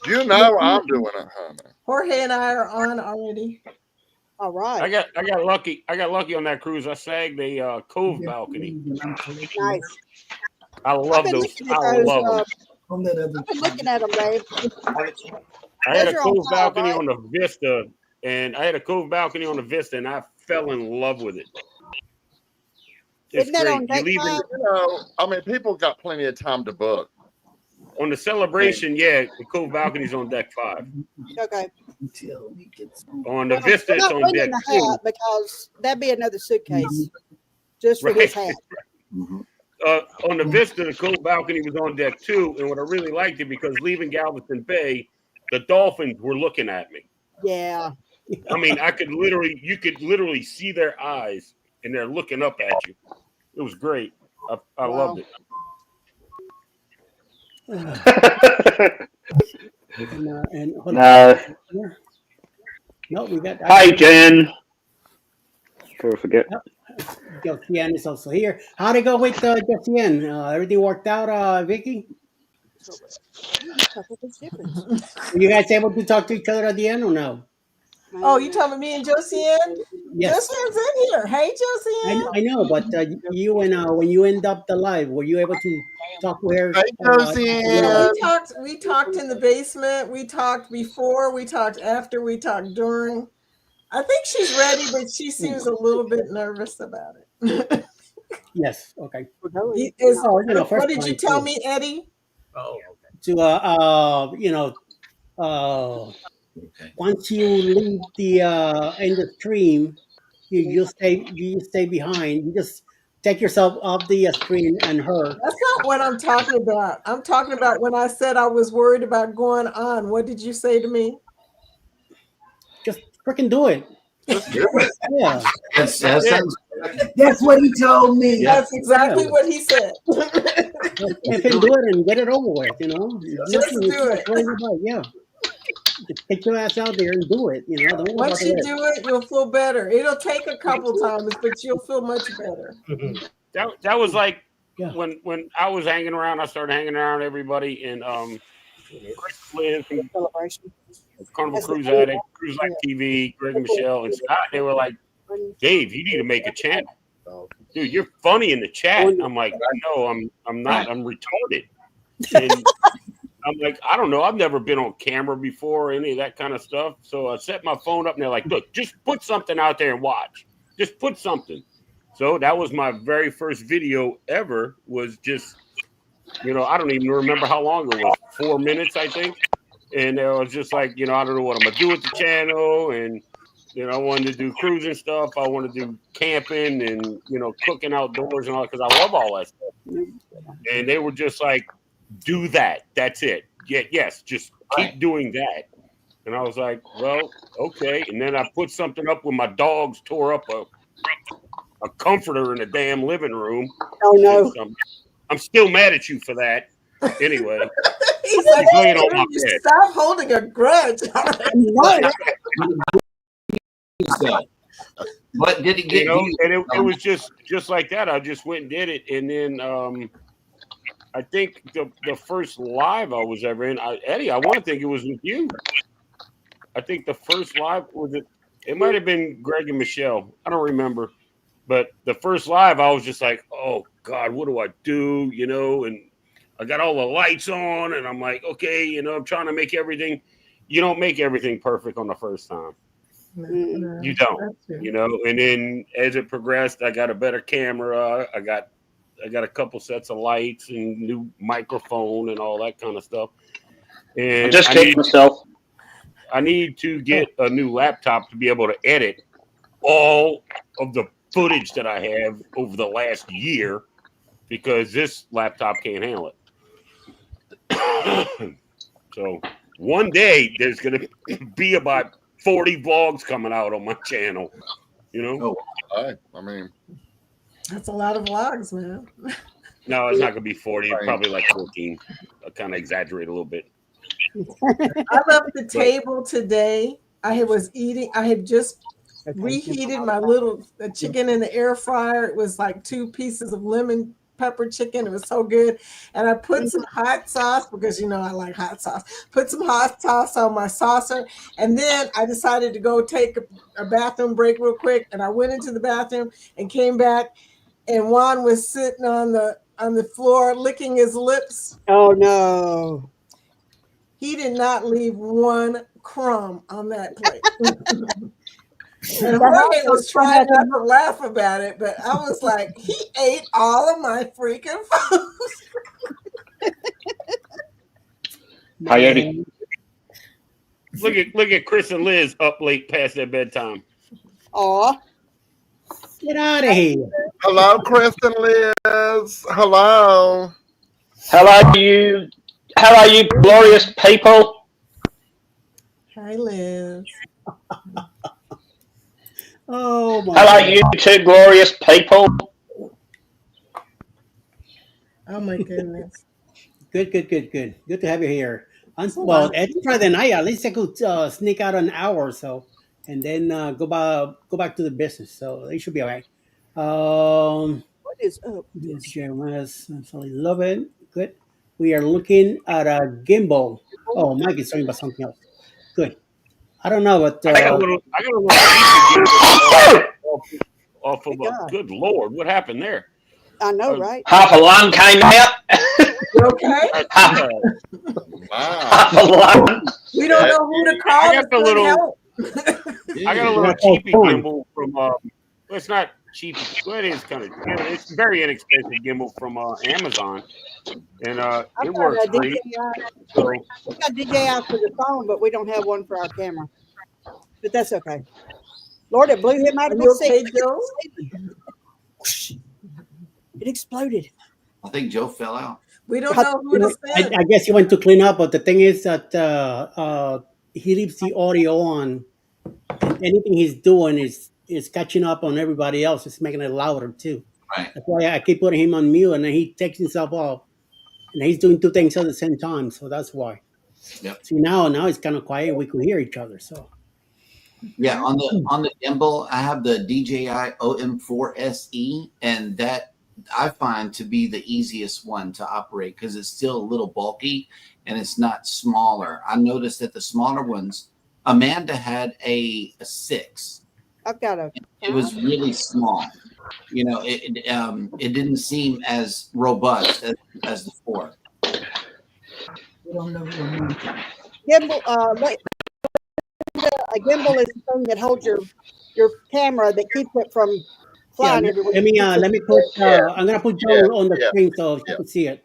You know I'm doing it, honey. Jorge and I are on already. All right. I got lucky. I got lucky on that cruise. I sagged the cove balcony. Nice. I love those. I love them. I've been looking at them, Dave. I had a Those are cove on top, balcony right? on the Vista, and I fell in love with it. It's Isn't that great. on deck You leave five? it You know, I mean, people got plenty of time to book. on the Celebration. Yeah, the cove balcony's on deck 5. Okay. On the Vista, I'm it's not on bringing deck the 2. hat because that'd be another suitcase just for this hat. On the Vista, the cove balcony was on deck 2, and what I really liked it because leaving Galveston Bay, the dolphins were looking at me. Yeah. I mean, you could literally see their eyes, and they're looking up at you. It was great. I loved it. No, we got. Hi, Jen. Before I forget. Josiane is also here. How'd it go with Josiane? Everything worked out, Vicky? Were you guys able to talk to each other at the end or no? Oh, you talking about me and Josiane? Yes. Josiane's in here. Hey, Josiane. I know, but you and when you end up the live, were you able to talk with her? We talked in the basement. We talked before. We talked after. We talked during. I think she's ready, but she seems a little bit nervous about it. Yes. Okay. What did you tell me, Eddie? Oh, to once you leave the end of stream, you stay behind. You just take yourself off the screen and her. That's not what I'm talking about. I'm talking about when I said I was worried about going on. What did you say to me? Just freaking do it. Yeah. That's what he told me. That's exactly what he said. If you do it and get it over with, Just do it. Yeah. Just take your ass out there and do it. Don't Once you do it, you'll feel better. It'll take a couple times, but you'll feel much better. That was like when I was hanging around. I started hanging around everybody, and Chris Flynn from Carnival Cruise Addict, Cruise Life TV, Greg and Michelle, and Scott. They were like, "Dave, you need to make a channel, dude. You're funny in the chat." I'm like, "No, I'm not. I'm retarded." And I'm like, I don't know. I've never been on camera before or any of that kind of stuff. So I set my phone up and they're like, look, just put something out there and watch. Just put something. So that was my very first video ever. Was just, I don't even remember how long it was. 4 minutes, I think. And I was just like, I don't know what I'm gonna do with the channel, and I wanted to do cruising stuff. I want to do camping and cooking outdoors and all, because I love all that stuff. And they were just like, do that. That's it. Yeah, yes, just keep doing that. And I was like, well, okay. And then I put something up when my dogs tore up a comforter in the damn living room. Oh no! I'm still mad at you for that. Anyway, he's like, laying on my bed. Stop holding a grudge. But did it get and it was just like that. I just went and did it, and then I think the first live I was ever in, Eddie, I want to think it was with you. I think the first live it might have been Greg and Michelle. I don't remember, but the first live I was just like, oh God, what do I do? And I got all the lights on, and I'm like, okay, I'm trying to make everything. You don't make everything perfect on the first time. No, you don't, and then as it progressed, I got a better camera. I got a couple sets of lights and new microphone and all that kind of stuff. And just kidding myself. I need to get a new laptop to be able to edit all of the footage that I have over the last year, because this laptop can't handle it. So one day there's going to be about 40 vlogs coming out on my channel, Oh, I mean, that's a lot of vlogs, man. No, it's not going to be 40. It's probably like 14. I kind of exaggerate a little bit. I left the table today. I had just reheated my little chicken in the air fryer. It was like 2 pieces of lemon pepper chicken. It was so good. And I put some hot sauce, because I like hot sauce. Put some hot sauce on my saucer. And then I decided to go take a bathroom break real quick. And I went into the bathroom and came back, and Juan was sitting on the floor licking his lips. Oh no. He did not leave one crumb on that plate. And Jorge was trying not to laugh about it, but I was like, he ate all of my freaking food. Coyote. Look at Chris and Liz up late past their bedtime. Aw. Get out of here. Hello, Chris and Liz. Hello. How are you, glorious people? Hi, Liz. Oh my Hello, you two glorious people. Oh my goodness. Good. Good to have you here. Well, it's Friday night. At least I could sneak out an hour or so, and then go back to the business. So it should be all right. What is up? This Jeremiah's absolutely love it. Good. We are looking at a gimbal. Oh, Mike is talking about something else. Good. I don't know, but I got a little off of good Lord, what happened there? I know, right? Half a lung came out. You okay? Half a lung. We don't know who to call. I got a little cheapy gimbal from it's not cheap. Well, it is kind of. It's very inexpensive gimbal from Amazon, and it works great. So, We got DJI out for the phone, but we don't have one for our camera. But that's okay. Lord, it blew him out of his seat. It exploded. I think Joe fell out. We don't know who to send. I guess he went to clean up, but the thing is that he leaves the audio on. Anything he's doing is catching up on everybody else. It's making it louder too. Right. That's why I keep putting him on mute, and then he takes himself off, and he's doing 2 things at the same time. So that's why. Yep. See, now it's kind of quiet. We could hear each other. So Yeah, on the gimbal, I have the DJI OM4 SE, and that I find to be the easiest one to operate because it's still a little bulky and it's not smaller. I noticed that the smaller ones, Amanda had a 6. I've got a. It was really small. It didn't seem as robust as the 4. We don't know who it is. Gimbal, a gimbal is the thing that holds your your camera that keeps it from Yeah, flying everywhere. let me put. I'm gonna put Joe on the screen so you can see it.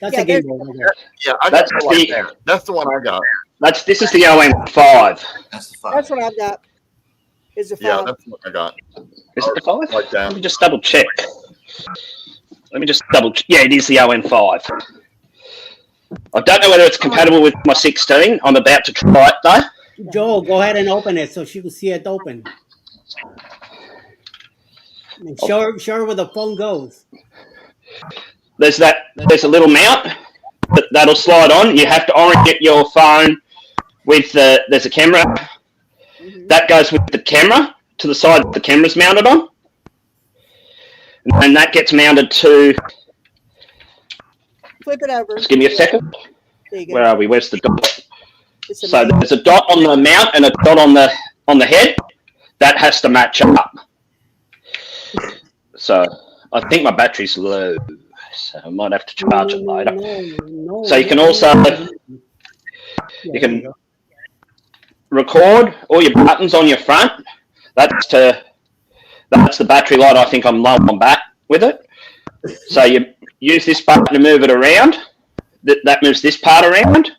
That's Yeah, a gimbal. Right there. Yeah, I got That's one like the that. That's the one I got. this is the OM5. That's the 5. That's what I've got. Is a 5. Yeah, that's what I got. Is it the 5? Like that. Let me just double check. Yeah, it is the OM5. I don't know whether it's compatible with my 16. I'm about to try it though. Joe, go ahead and open it so she can see it open. And show her where the phone goes. There's a little mount that'll slide on. You have to orient your phone with there's a camera that goes with the camera to the side the camera's mounted on, and that gets mounted to. Flip it over. Just give me a second. There you go. Where are we? Where's the dot? It's a So mount. there's a dot on the mount and a dot on the head. That has to match up. So I think my battery's low, so I might have to charge it later. So you can also record all your buttons on your front. That's the battery light. I think I'm low on bat with it. So you use this button to move it around. That moves this part around.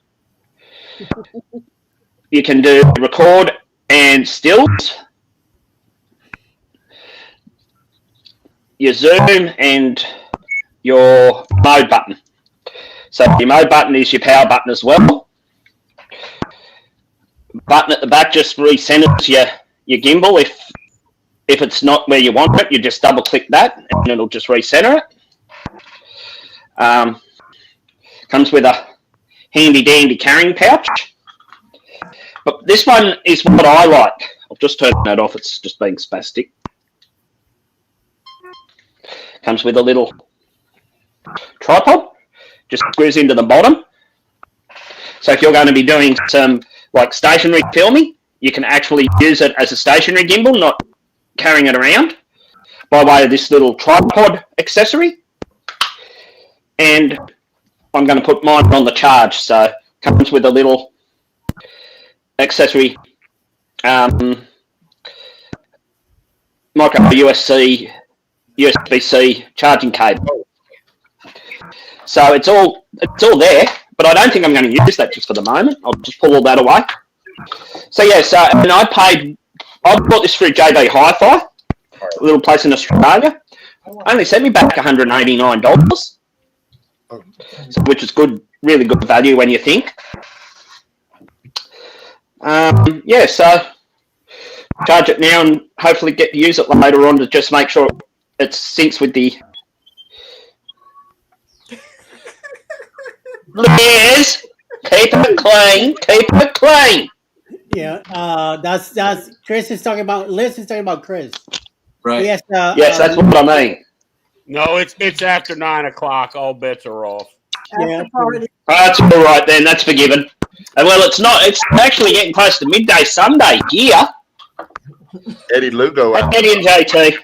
You can do record and stills. Your zoom and your mode button. So your mode button is your power button as well. Button at the back just recenters your gimbal. If it's not where you want it, you just double click that and it'll just recenter it. Comes with a handy dandy carrying pouch. But this one is what I like. I'll just turn that off, it's just being spastic. Comes with a little tripod, just screws into the bottom. So if you're going to be doing some like stationary filming, you can actually use it as a stationary gimbal, not carrying it around, by way of this little tripod accessory. And I'm going to put mine on the charge, so it comes with a little accessory micro USB-C charging cable. So it's all there, but I don't think I'm going to use that just for the moment. I'll just pull all that away. So yeah, and I bought this through JB Hi-Fi, a little place in Australia. Only sent me back $189, which is good, really good value when you think. Yeah, so charge it now and hopefully get to use it later on to just make sure it syncs with the. Liz, keep it clean, keep it clean. Yeah, that's Chris is talking about. Liz is talking about Chris. Right. Yes, yes, that's what I mean. No, it's after 9 o'clock. All bets are off. Yeah. That's all right then. That's forgiven. Well, it's not. It's actually getting close to midday Sunday here. Eddie Lugo out. Eddie and JT.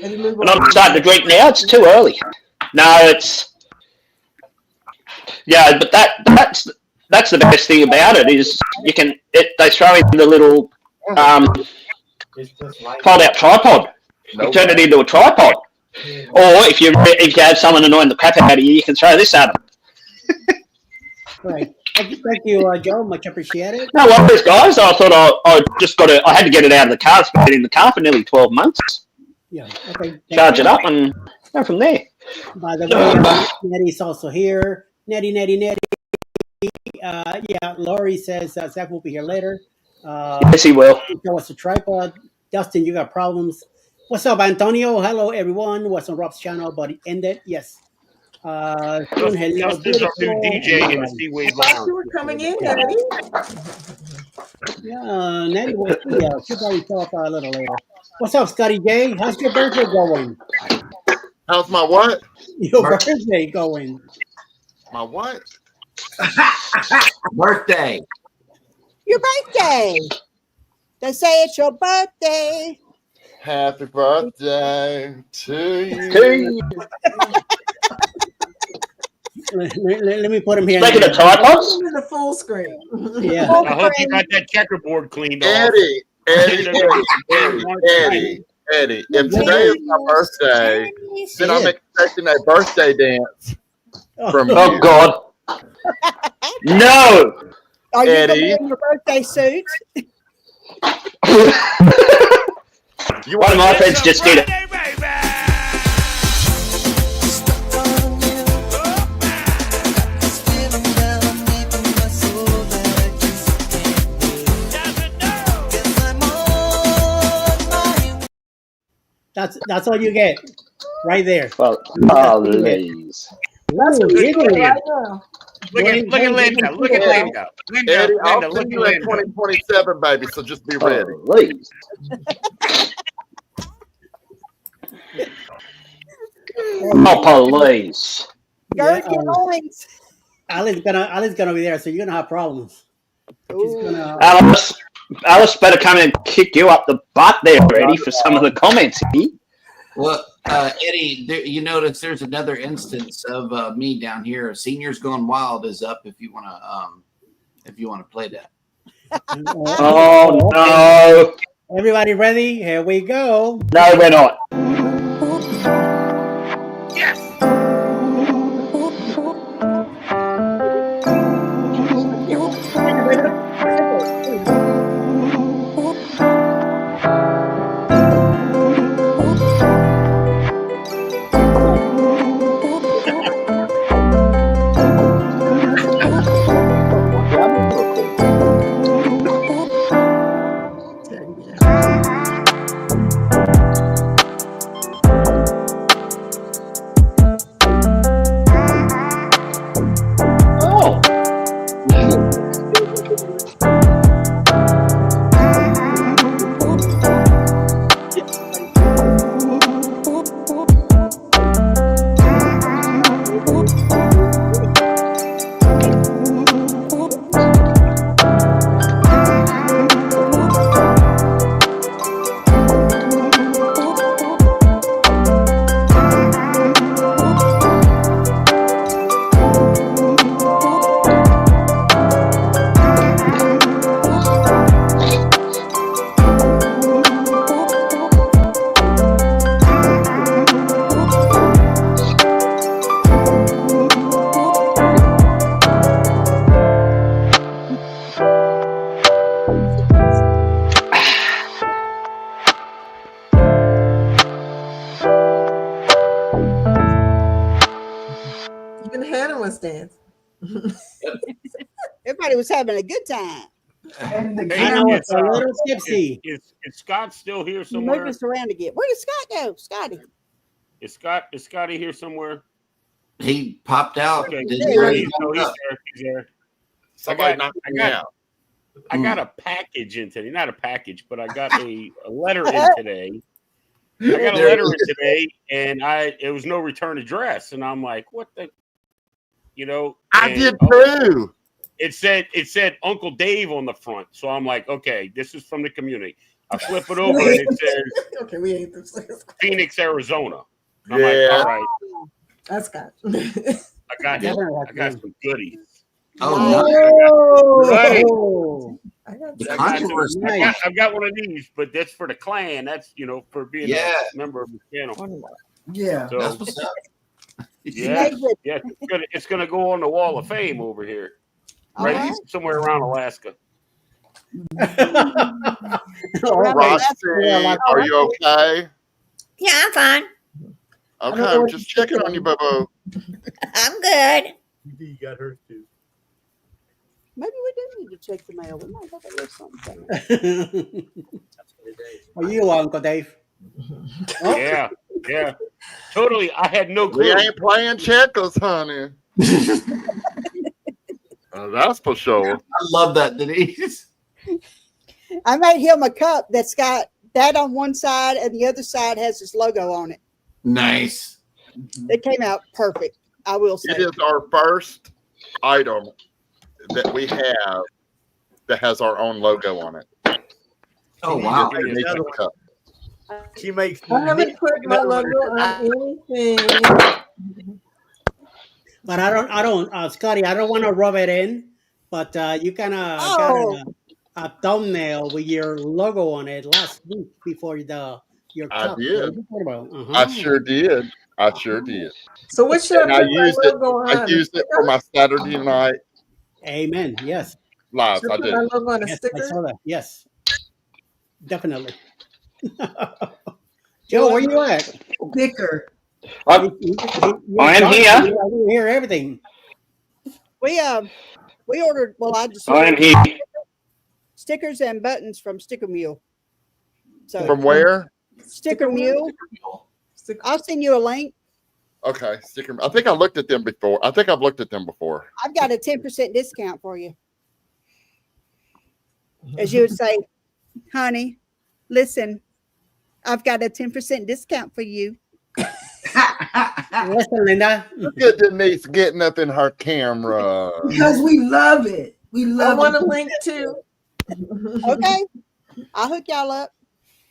And I'm starting to drink now. It's too early. No, it's. Yeah, but that's the best thing about it is you can. They throw in the little fold-out tripod. You turn it into a tripod. Or if you have someone annoying the crap out of you, you can throw this at them. Right. Thank you, Joe. Much appreciated. No worries, guys. I thought I had to get it out of the car. It's been in the car for nearly 12 months. Yeah. Okay. Charge it up and go from there. By the way, Nettie's also here. Nettie. Yeah, Laurie says Zach will be here later. Yes, he will. Show us a tripod. Dustin, you got problems. What's up, Antonio? Hello, everyone. What's on Rob's channel? But it ended. Yes. Hello. Justin's our new DJ in the Seaweed I thought Lounge. you were coming in, Eddie. Yeah, Nettie will she'll probably show up a little later. What's up, Scotty J? How's your birthday going? How's my what? Your birthday going? My what? Birthday. Your birthday. They say it's your birthday. Happy birthday to you. Let me put him here. Making a tripod? The full screen. Yeah. I hope you got that checkerboard cleaned off. Eddie, Eddie, if today is my birthday, then I'm expecting a birthday dance from Oh you. God. No. Are you going to be Eddie. in your birthday suit? One of my friends just did it. That's all you get, right there. Well, please. That's what Ooh, we're doing Eddie. right now. Look at Linda. Look at Linda. Eddie, I'll Linda, see look you at in Linda. 2027, baby. So just be ready. Please. Oh, please. Gird your loins. Ali's gonna be there, so you're gonna have problems. She's gonna. Alice better come and kick you up the butt there, Eddie, for some of the comments. Well, Eddie, you notice there's another instance of me down here. Seniors Gone Wild is up if you want to play that. Oh no! Everybody ready? Here we go. No, we're not. Even Hannah was dancing. Everybody was having a good time. And the Hey, I know camera. it's a little tipsy. Is Scott still here You somewhere? moved us around again. Where did Scott go? Scotty. Is Scotty here somewhere? He popped out. Okay. Did There he he He's there. He's there. Somebody knocked me out. I got a package in today. Not a package, but I got a letter in today. I got a letter in today, and it was no return address, and I'm like, what the, I did too. It said Uncle Dave on the front, so I'm like, okay, this is from the community. I flip it over, and it says Okay, we ate this. Phoenix, Arizona. I'm Yeah. like, all right, That's good. I got some goodies. Oh, Right. Oh, I got the some. controversy. I've got one of these, but that's for the clan. That's for being a member of the channel. Yeah. So, That's what's up. yeah, it's gonna go on the Wall of Fame over here, right somewhere around Alaska. Roxy, are you okay? Yeah, I'm fine. Okay, I'm just checking on you, Bubba. I'm good. You got hers too. Maybe we do need to check the mail. We might have a little something. Are you Uncle Dave? Yeah, totally. I had no clue. We ain't playing checkers, honey. That's for sure. I love that, Denise. I made him a cup that's got that on one side and the other side has his logo on it. Nice. It came out perfect. I will say. It is our first item that we have that has our own logo on it. Oh wow! She makes. I haven't put my logo on anything. But I don't, Scotty. I don't want to rub it in, but you kind of gotta a thumbnail with your logo on it last week before your I cup. did. Uh-huh. I sure did. I sure did. So what should And I I put my used it. logo on? I used it for my Saturday night Amen. Yes. lives. Should I I put did. my logo on a Yes, I sticker? saw that. Yes. Definitely. Joe, where you at? Sticker. I am here. I didn't hear everything. We ordered. Well, I just I am ordered here. stickers and buttons from Sticker Mule. So From where? Sticker Mule. I'll send you a link. Okay, sticker. I think I looked at them before. I think I've looked at them before. I've got a 10% discount for you. As you would say, honey, listen, I've got a 10% discount for you. Listen, Linda. Look at Denise getting up in her camera. Because we love it. We I love want it. a link too. Okay. I'll hook y'all up.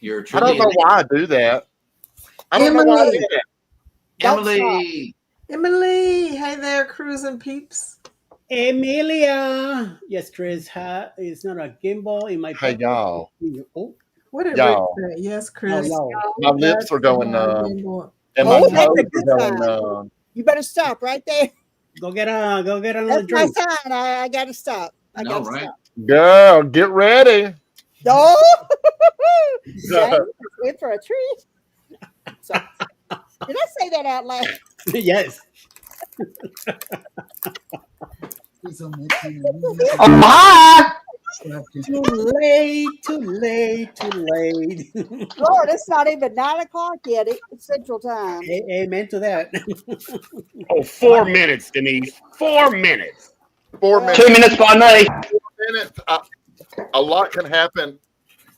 You're I don't know trending. why I do that. I don't know why I do that. Don't Emily. Emily, hey there, cruising peeps. Emilia. Yes, Chris. It's not a gimbal in my Hey, pocket. y'all. Oh, What did Y'all. Rick say? Yes, Chris. y'all. My lips are going numb. And my Oh, that's a toes good are going sign. numb. You better stop right there. Go get another That's my drink. sign. I got to stop. I No, got to right? stop. Girl, get ready. Oh, James is in for a treat. So, did I say that out loud? Yes. Oh, hi. Too late, too late, too late. Lord, it's not even 9 o'clock yet. It's Central Time. Amen to that. Oh, 4 minutes, Denise. 4 minutes. 4 minutes. 2 minutes by me. 4 minutes. A lot can happen.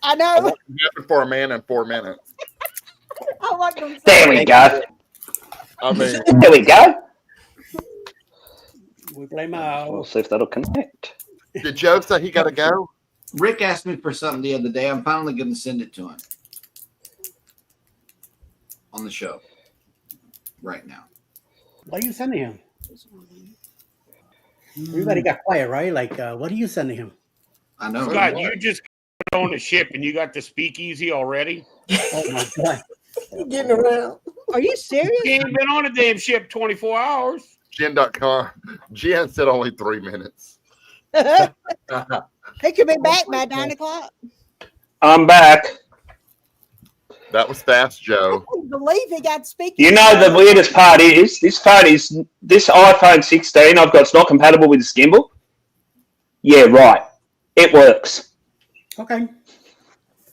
I A know. lot can happen for a man in 4 minutes. I want them to There we go. I mean, There we go. We play We'll mouse. see if that'll connect. did Joe say he got to go? Rick asked me for something the other day. I'm finally going to send it to him on the show right now. What are you sending him? Everybody got quiet, right? Like, what are you sending him? I know. Scott, you just got on the ship and you got the speakeasy already? Oh my God. Getting around. Are you serious? You ain't been on a damn ship 24 hours. Jen.com. Jen said only 3 minutes. He could be back by 9 o'clock. I'm back. That was fast, I Joe. couldn't believe he got speaking. You know the weirdest part is this iPhone 16 I've got. It's not compatible with this gimbal. Yeah, right. It works. Okay.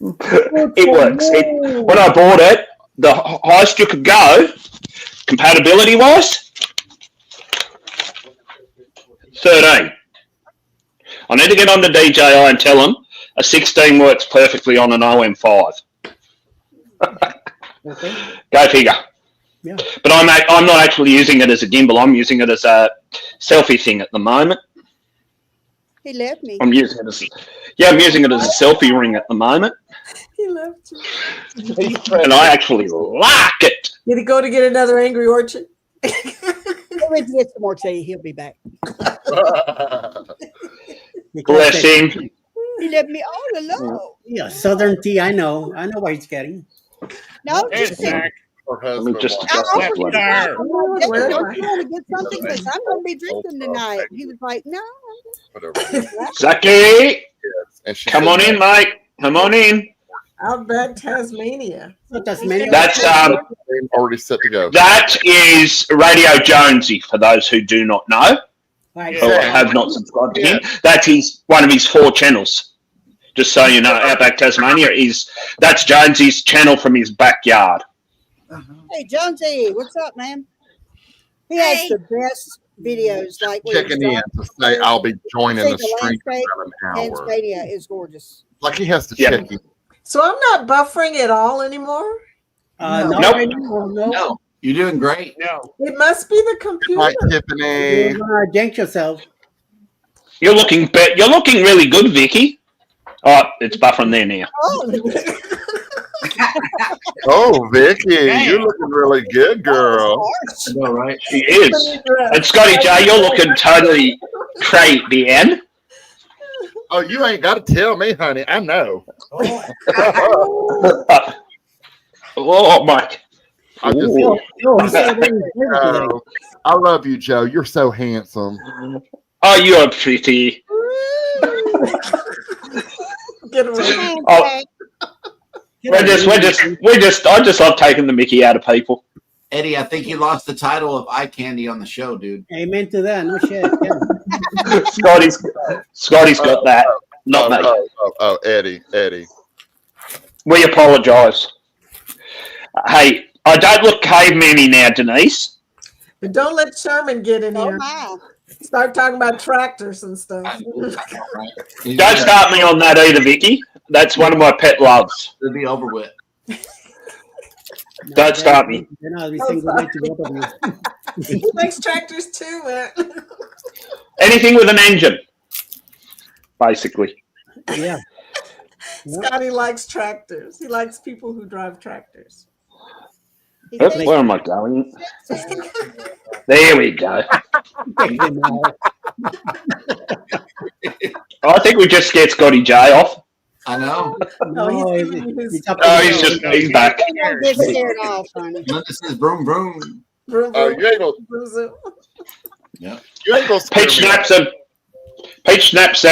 It works. When I bought it, the highest you could go, compatibility wise, 13. I need to get on to DJI and tell them a 16 works perfectly on an OM5. Okay. Go figure. Yeah. But I'm not actually using it as a gimbal. I'm using it as a selfie thing at the moment. He left me. I'm using it as a selfie ring at the moment, He left you. and I actually like it. Did he go to get another Angry Orchard? He'll get some more tea. He'll be back. Bless him. He left me all alone. Yeah, Southern tea. I know what he's getting. No, Hey, just Zach. Her Let me husband just wants- adjust this one. There. don't you want to get something? Because I'm going to be drinking tonight. He was like, no. whatever. Zaki, And she come said, on in, mate. Come on in. Outback Tasmania. So Tasmania. That's "I'm already set to go. that is Radio Jonesy. For those who do not know Right. or have not subscribed to him, that is one of his 4 channels. Just so you know, Outback Tasmania that's Jonesy's channel from his backyard. Hey, Jonesy, what's up, man? He has the best videos. Like when Checking he's in to say I'll be joining See the stream in landscape. about an hour. Tasmania is gorgeous. Like he has to Yeah. check in. So I'm not buffering at all anymore. No, Nope. no. No, you're doing great. No. It must be the computer. Hi, Tiffany. You're gonna jinx yourself. You're looking really good, Vicky. Oh, it's buffering there now. Oh, Oh, Vicky, Damn. you're looking really good, girl. I know, right? She is. And Scotty J, you're looking totally great, Dan. Oh, you ain't got to tell me, honey. I know. Oh, Mike. I just. Ooh. I love you, Joe. You're so handsome. Oh, you are pretty. Get away. Oh, I just love taking the Mickey out of people. Eddie, I think you lost the title of eye candy on the show, dude. Amen to that. No shit. Yeah. Scotty's got that. Not me. Oh, Eddie. We apologise. Hey, I don't look caveman-y now, Denise. But don't let Sherman get in here. My. Start talking about tractors and stuff. Don't start me on that either, Vicky. That's one of my pet loves. It'll be over with. Don't start me. They're not saying goodnight to both of you. He likes tractors too, man. Anything with an engine, basically. Yeah. Scotty likes tractors. He likes people who drive tractors. Where am I going? There we go. I think we just scared Scotty J off. I know. He's back. Get scared off, honey. Linda says broom broom. Oh, you ain't gonna. Yeah. You ain't gonna. Peach Snaps and Peach Schnapps.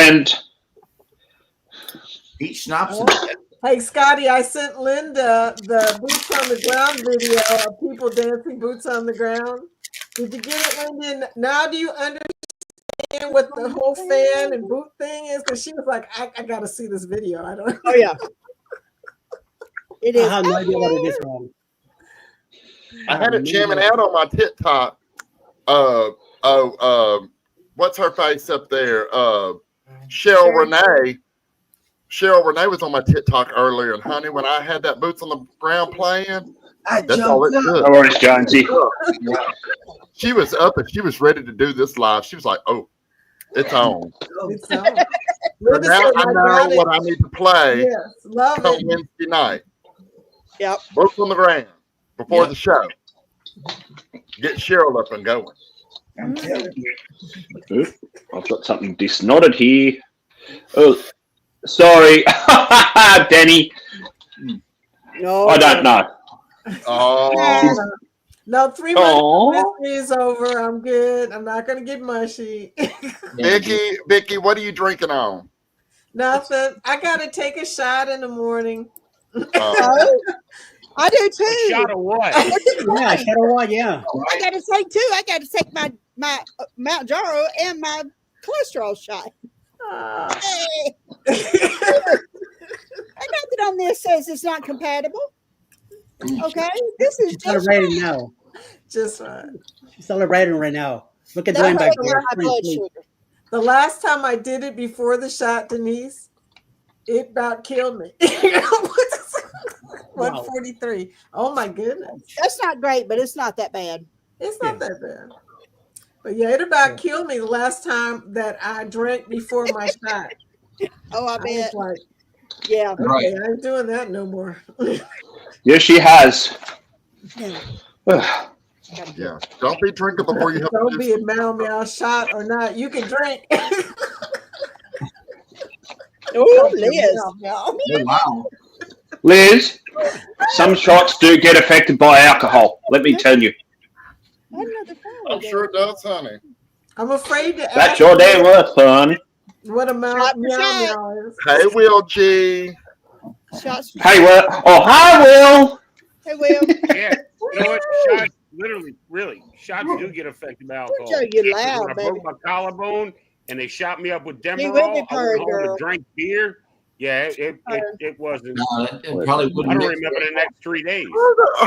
Hey, Scotty, I sent Linda the boots on the ground video of people dancing boots on the ground. Did you get it, Linda? Now do you understand what the whole fan and boot thing is? Because she was like, I got to see this video. I don't know. Oh, yeah. It is. I have no idea what it is, man. I had it jamming out on my TikTok. What's her face up there? Cheryl Renee. Cheryl Renee was on my TikTok earlier, and honey, when I had that boots on the ground playing, that's all it took. No worries, Jonesy. She was up and she was ready to do this live. She was like, "Oh, it's on." It's on. So now I know what I need to play. Yes, love come it. Wednesday night. Yep. Boots on the ground before the show. Get Cheryl up and going. I'm telling you. I've got something disnodded here. Oh, sorry, Danny. No. I don't know. Oh. No, 3 months mystery is over. I'm good. I'm not going to get mushy. Vicky, what are you drinking on? Nothing. I got to take a shot in the morning. I do too. A shot of what? Yeah, shot of what? Yeah. I got to say too. I got to take my Mount Jaro and my cholesterol shot. Hey. Nothing on this says it's not compatible. Okay, this is just Celebrating now. Just right. She's celebrating right now. Look at Dwayne back there. The last time I did it before the shot, Denise, it about killed me. 143. Oh my goodness. That's not great, but it's not that bad. It's not that bad. But yeah, it about killed me the last time that I drank before my shot. Oh, I bet. Like, yeah. Okay, Right. I ain't doing that no more. Yes, she has. Yeah. Don't be drinking before you have Don't to be a meow shot or not. You can drink. Oh, Liz. Oh, wow. Liz, some shots do get affected by alcohol. Let me tell you. I'm sure it does, honey. I'm afraid to That's ask your damn worth, son. what a meow is. Hey, Will G. Shots. Hey, Will. Oh, hi, Will. Hey, Will. Yeah, you know what? Shots, literally, really, shots do get affected by alcohol. Joe, you loud, When I baby. broke my collarbone and they shot me up with will be Demerol, I purred, went home girl. and drank beer. Yeah, it wasn't. No, it probably I wouldn't. don't remember the next 3 days.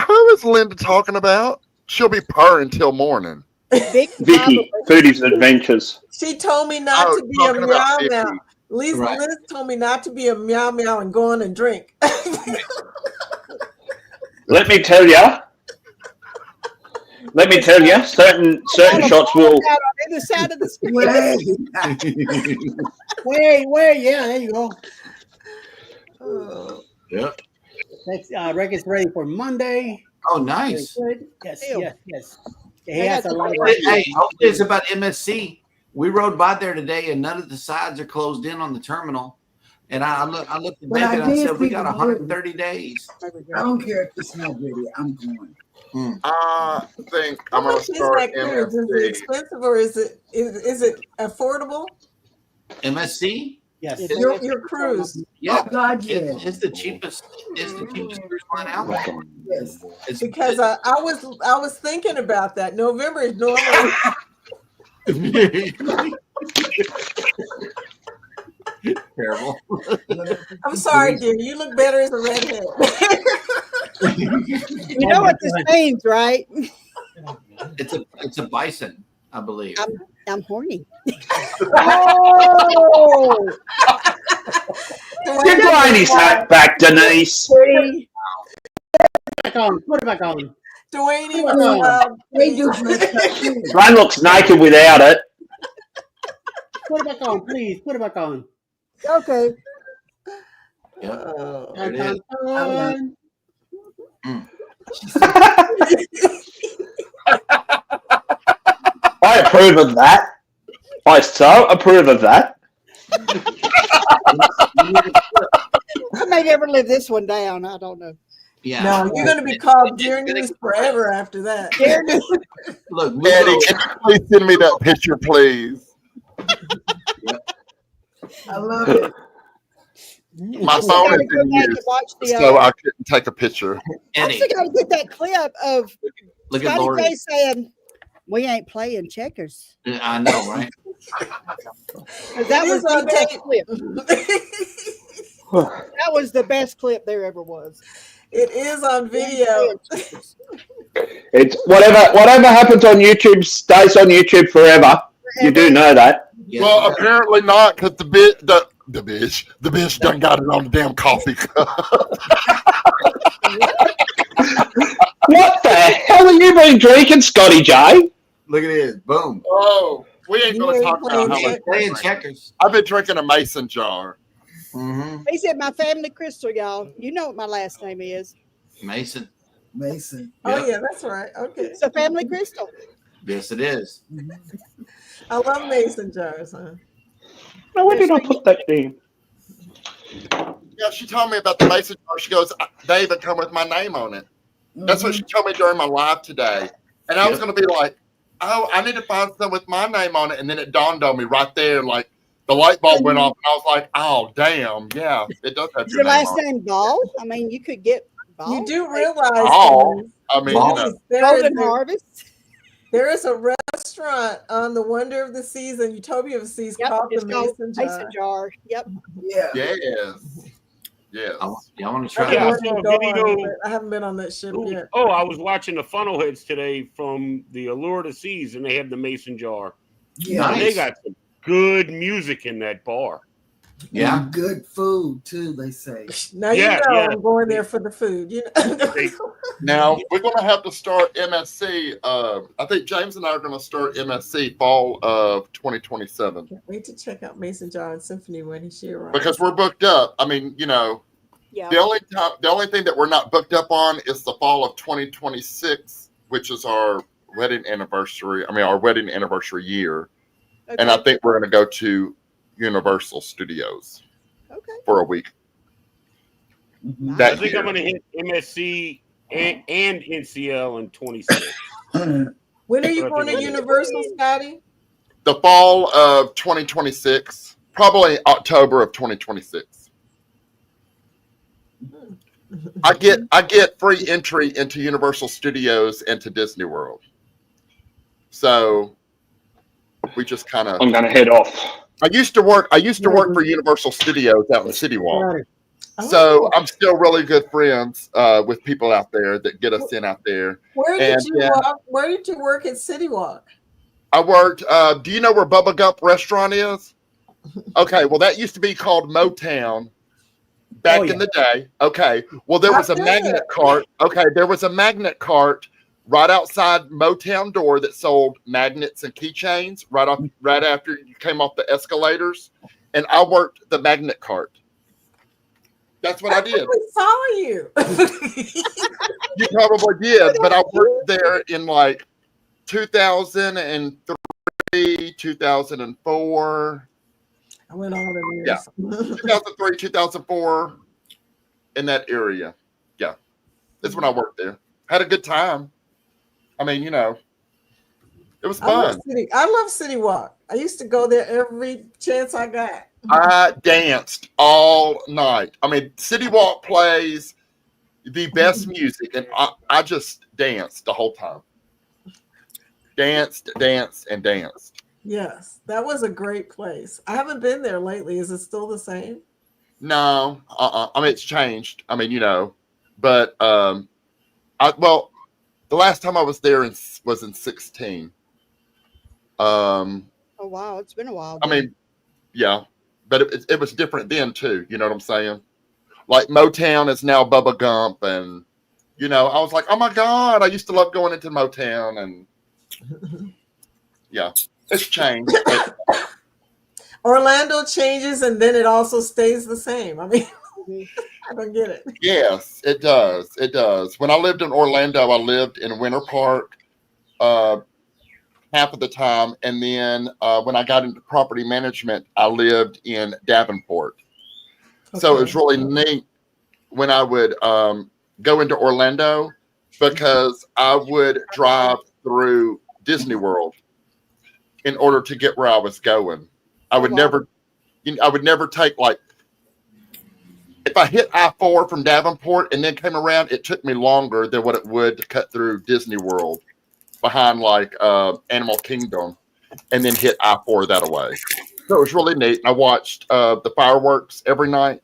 Who is Linda talking about? She'll be purring until morning. Vicky, Foodie's Adventures. She told me not to be a talking about meow. Vicky. Liz Right. told me not to be a meow and go on and drink. Let me tell you. Certain shots will. Out on either side of the screen. Wait, yeah, there you go. Yeah. Next record's ready for Monday. Oh, nice. Good. Yes. He I has got a lot of Hey, hopefully it's about MSC. We rode by there today, and none of the sides are closed in on the terminal. And I looked at But I David and I did said, we see got the 130 days. I don't care if it's not ready. I'm going. I think How I'm going much to is start that cruise? Is it MSC. expensive or is it affordable? MSC? Yes. Your cruise. Yeah. Oh, God, yes. It's the cheapest. It's the cheapest cruise line out there. Yes. It's, Because I was thinking about that. November is normally terrible. I'm sorry, dear. You look better as a redhead. You know what this means, right? It's a bison, I believe. I'm horny. Oh! Get Granny's hat back, Denise. Put it back on. Put it back on. Dwayne Put it back on. They do dress up too. Granny looks naked without it. Put it back on, please. Put it back on. Okay. Yep. Oh, There it is. I approve of that. I so approve of that. I may never live this one down. I don't know. Yeah. no, you're going to be called Dear News forever after that. Dear News. Look, Eddie, can you please send me that picture, please? I love it. My phone is in use, so I couldn't take a picture. I Eddie, still got to get that clip of look at Scotty Lori. J saying, "We ain't playing checkers." I know, right? 'Cause that was the best clip. That was the best clip there ever was. It is on video. It's whatever happens on YouTube stays on YouTube forever. You do know that. Yes, Well, sir. apparently not, because the bitch done got it on the damn coffee cup. What the hell have you been drinking, Scotty J? Look at this. Boom. Oh, we ain't going to talk about how much. Playing checkers. I've been drinking a mason jar. Mm-hmm. He said, "My family crystal, y'all. You know what my last name is. Mason. Mason. Oh, Yep. yeah, that's right. Okay. It's a family crystal." Yes, it is. I love mason jars, huh? Now, where did I put that thing? Yeah, she told me about the mason jar. She goes, they even come with my name on it. That's what she told me during my live today. And I was going to be like, oh, I need to find some with my name on it. And then it dawned on me right there, like the light bulb went off. And I was like, oh, damn. Yeah, it does have Is your your name last on it. name Ball? I mean, you could get Ball. You do realize Oh, I mean, you know. Golden Harvest. There is a restaurant on the Wonder of the Seas and Utopia of the Seas called it's the called Mason Jar. Mason Jar. Yep. Yeah. Yes. Yes. Y'all want to try Yeah, I that? saw a video. I haven't been on that ship yet. Oh, I was watching the Funnelheads today from the Allure of the Seas, and they have the Mason Jar. Yeah. And they got some good music in that bar. Yeah. And good food too, they say. Now you Yeah, know yeah. I'm going there for the food. You know? Now we're going to have to start MSC. I think James and I are going to start MSC fall of 2027 Can't wait to check out Mason Jar and Symphony when she arrives. because we're booked up. I mean, you know, Yeah. the only thing that we're not booked up on is the fall of 2026, which is our wedding anniversary. I mean, our wedding anniversary year, Okay. and I think we're going to go to Universal Studios for a week. That I think year. I'm going to hit MSC and NCL in 26. When are you going to Universal, Scotty? The fall of 2026, probably October of 2026. I get free entry into Universal Studios and to Disney World. So we just kind of. I'm going to head off. I used to work for Universal Studios out in the City Walk. So I'm still really good friends with people out there that get us in out there. Where did you work at City Walk? I worked. Do you know where Bubba Gump Restaurant is? Okay, well that used to be called Motown back in the day. Okay, well there was a magnet cart. Okay, there was a magnet cart right outside Motown door that sold magnets and keychains right after you came off the escalators, and I worked the magnet cart. That's what I did. I saw you. You probably did, but I worked there in like 2003, 2004. I went all the Yeah. years. 2003, 2004, in that area. Yeah. That's when I worked there. Had a good time. I mean, you know, it was fun. I love City Walk. I used to go there every chance I got. I danced all night. I mean, City Walk plays the best music, and I just danced the whole time. Danced, and danced. Yes, that was a great place. I haven't been there lately. Is it still the same? No, I mean, it's changed. I mean, you know, but the last time I was there was in 16. Oh wow, it's been a while. I mean, yeah, but it was different then too. You know what I'm saying? Like Motown is now Bubba Gump, and you know, I was like, oh my god, I used to love going into Motown, and yeah, it's changed. Orlando changes, and then it also stays the same. I mean, I don't get it. Yes, it does. It does. When I lived in Orlando, I lived in Winter Park half of the time, and then when I got into property management, I lived in Davenport. Okay. So it was really neat when I would go into Orlando, because I would drive through Disney World in order to get where I was going. I would never take, like, if I hit I-4 from Davenport and then came around, it took me longer than what it would to cut through Disney World behind like Animal Kingdom and then hit I-4 that way. So it was really neat. I watched the fireworks every night.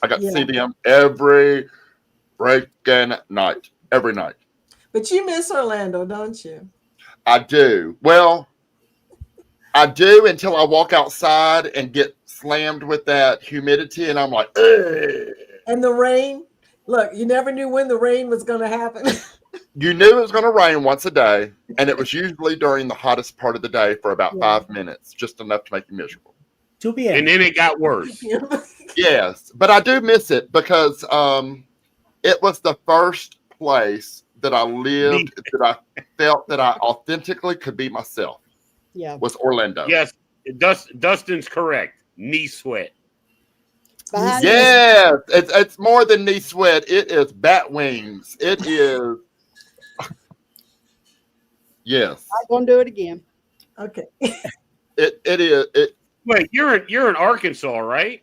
I got to see them every freaking night, every night. But you miss Orlando, don't you? I do. Well, I do until I walk outside and get slammed with that humidity, and I'm like, ugh. And the rain. Look, you never knew when the rain was going to happen. You knew it was going to rain once a day, and it was usually during the hottest part of the day for about 5 minutes, just enough to make you miserable. And then it got worse. Yes, but I do miss it because it was the first place that I lived that I felt that I authentically could be myself. Yeah, was Orlando. Yes, Dustin's correct. Knee sweat. Yes, it's more than knee sweat. It is bat wings. It is. Yes. I'm gonna do it again. Okay. It is. Wait, you're in Arkansas, right?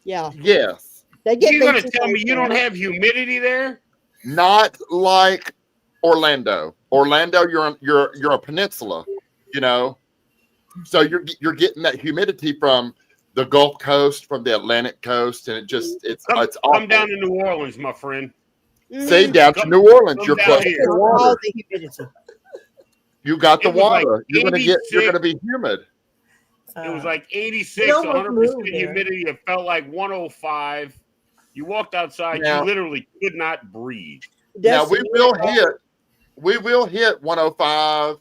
Yeah. Yes. You're gonna tell me you don't have humidity there? Not like Orlando. Orlando, you're a peninsula, you know, so you're getting that humidity from the Gulf Coast, from the Atlantic Coast, and it's come down to New Orleans, my friend. See, down to New Orleans, you're close to the water. All the humidity. You got the water. Like you're gonna be humid. It was like 86, 100% humidity. It felt like 105. You walked outside, you literally could not breathe. Now we will hit 105,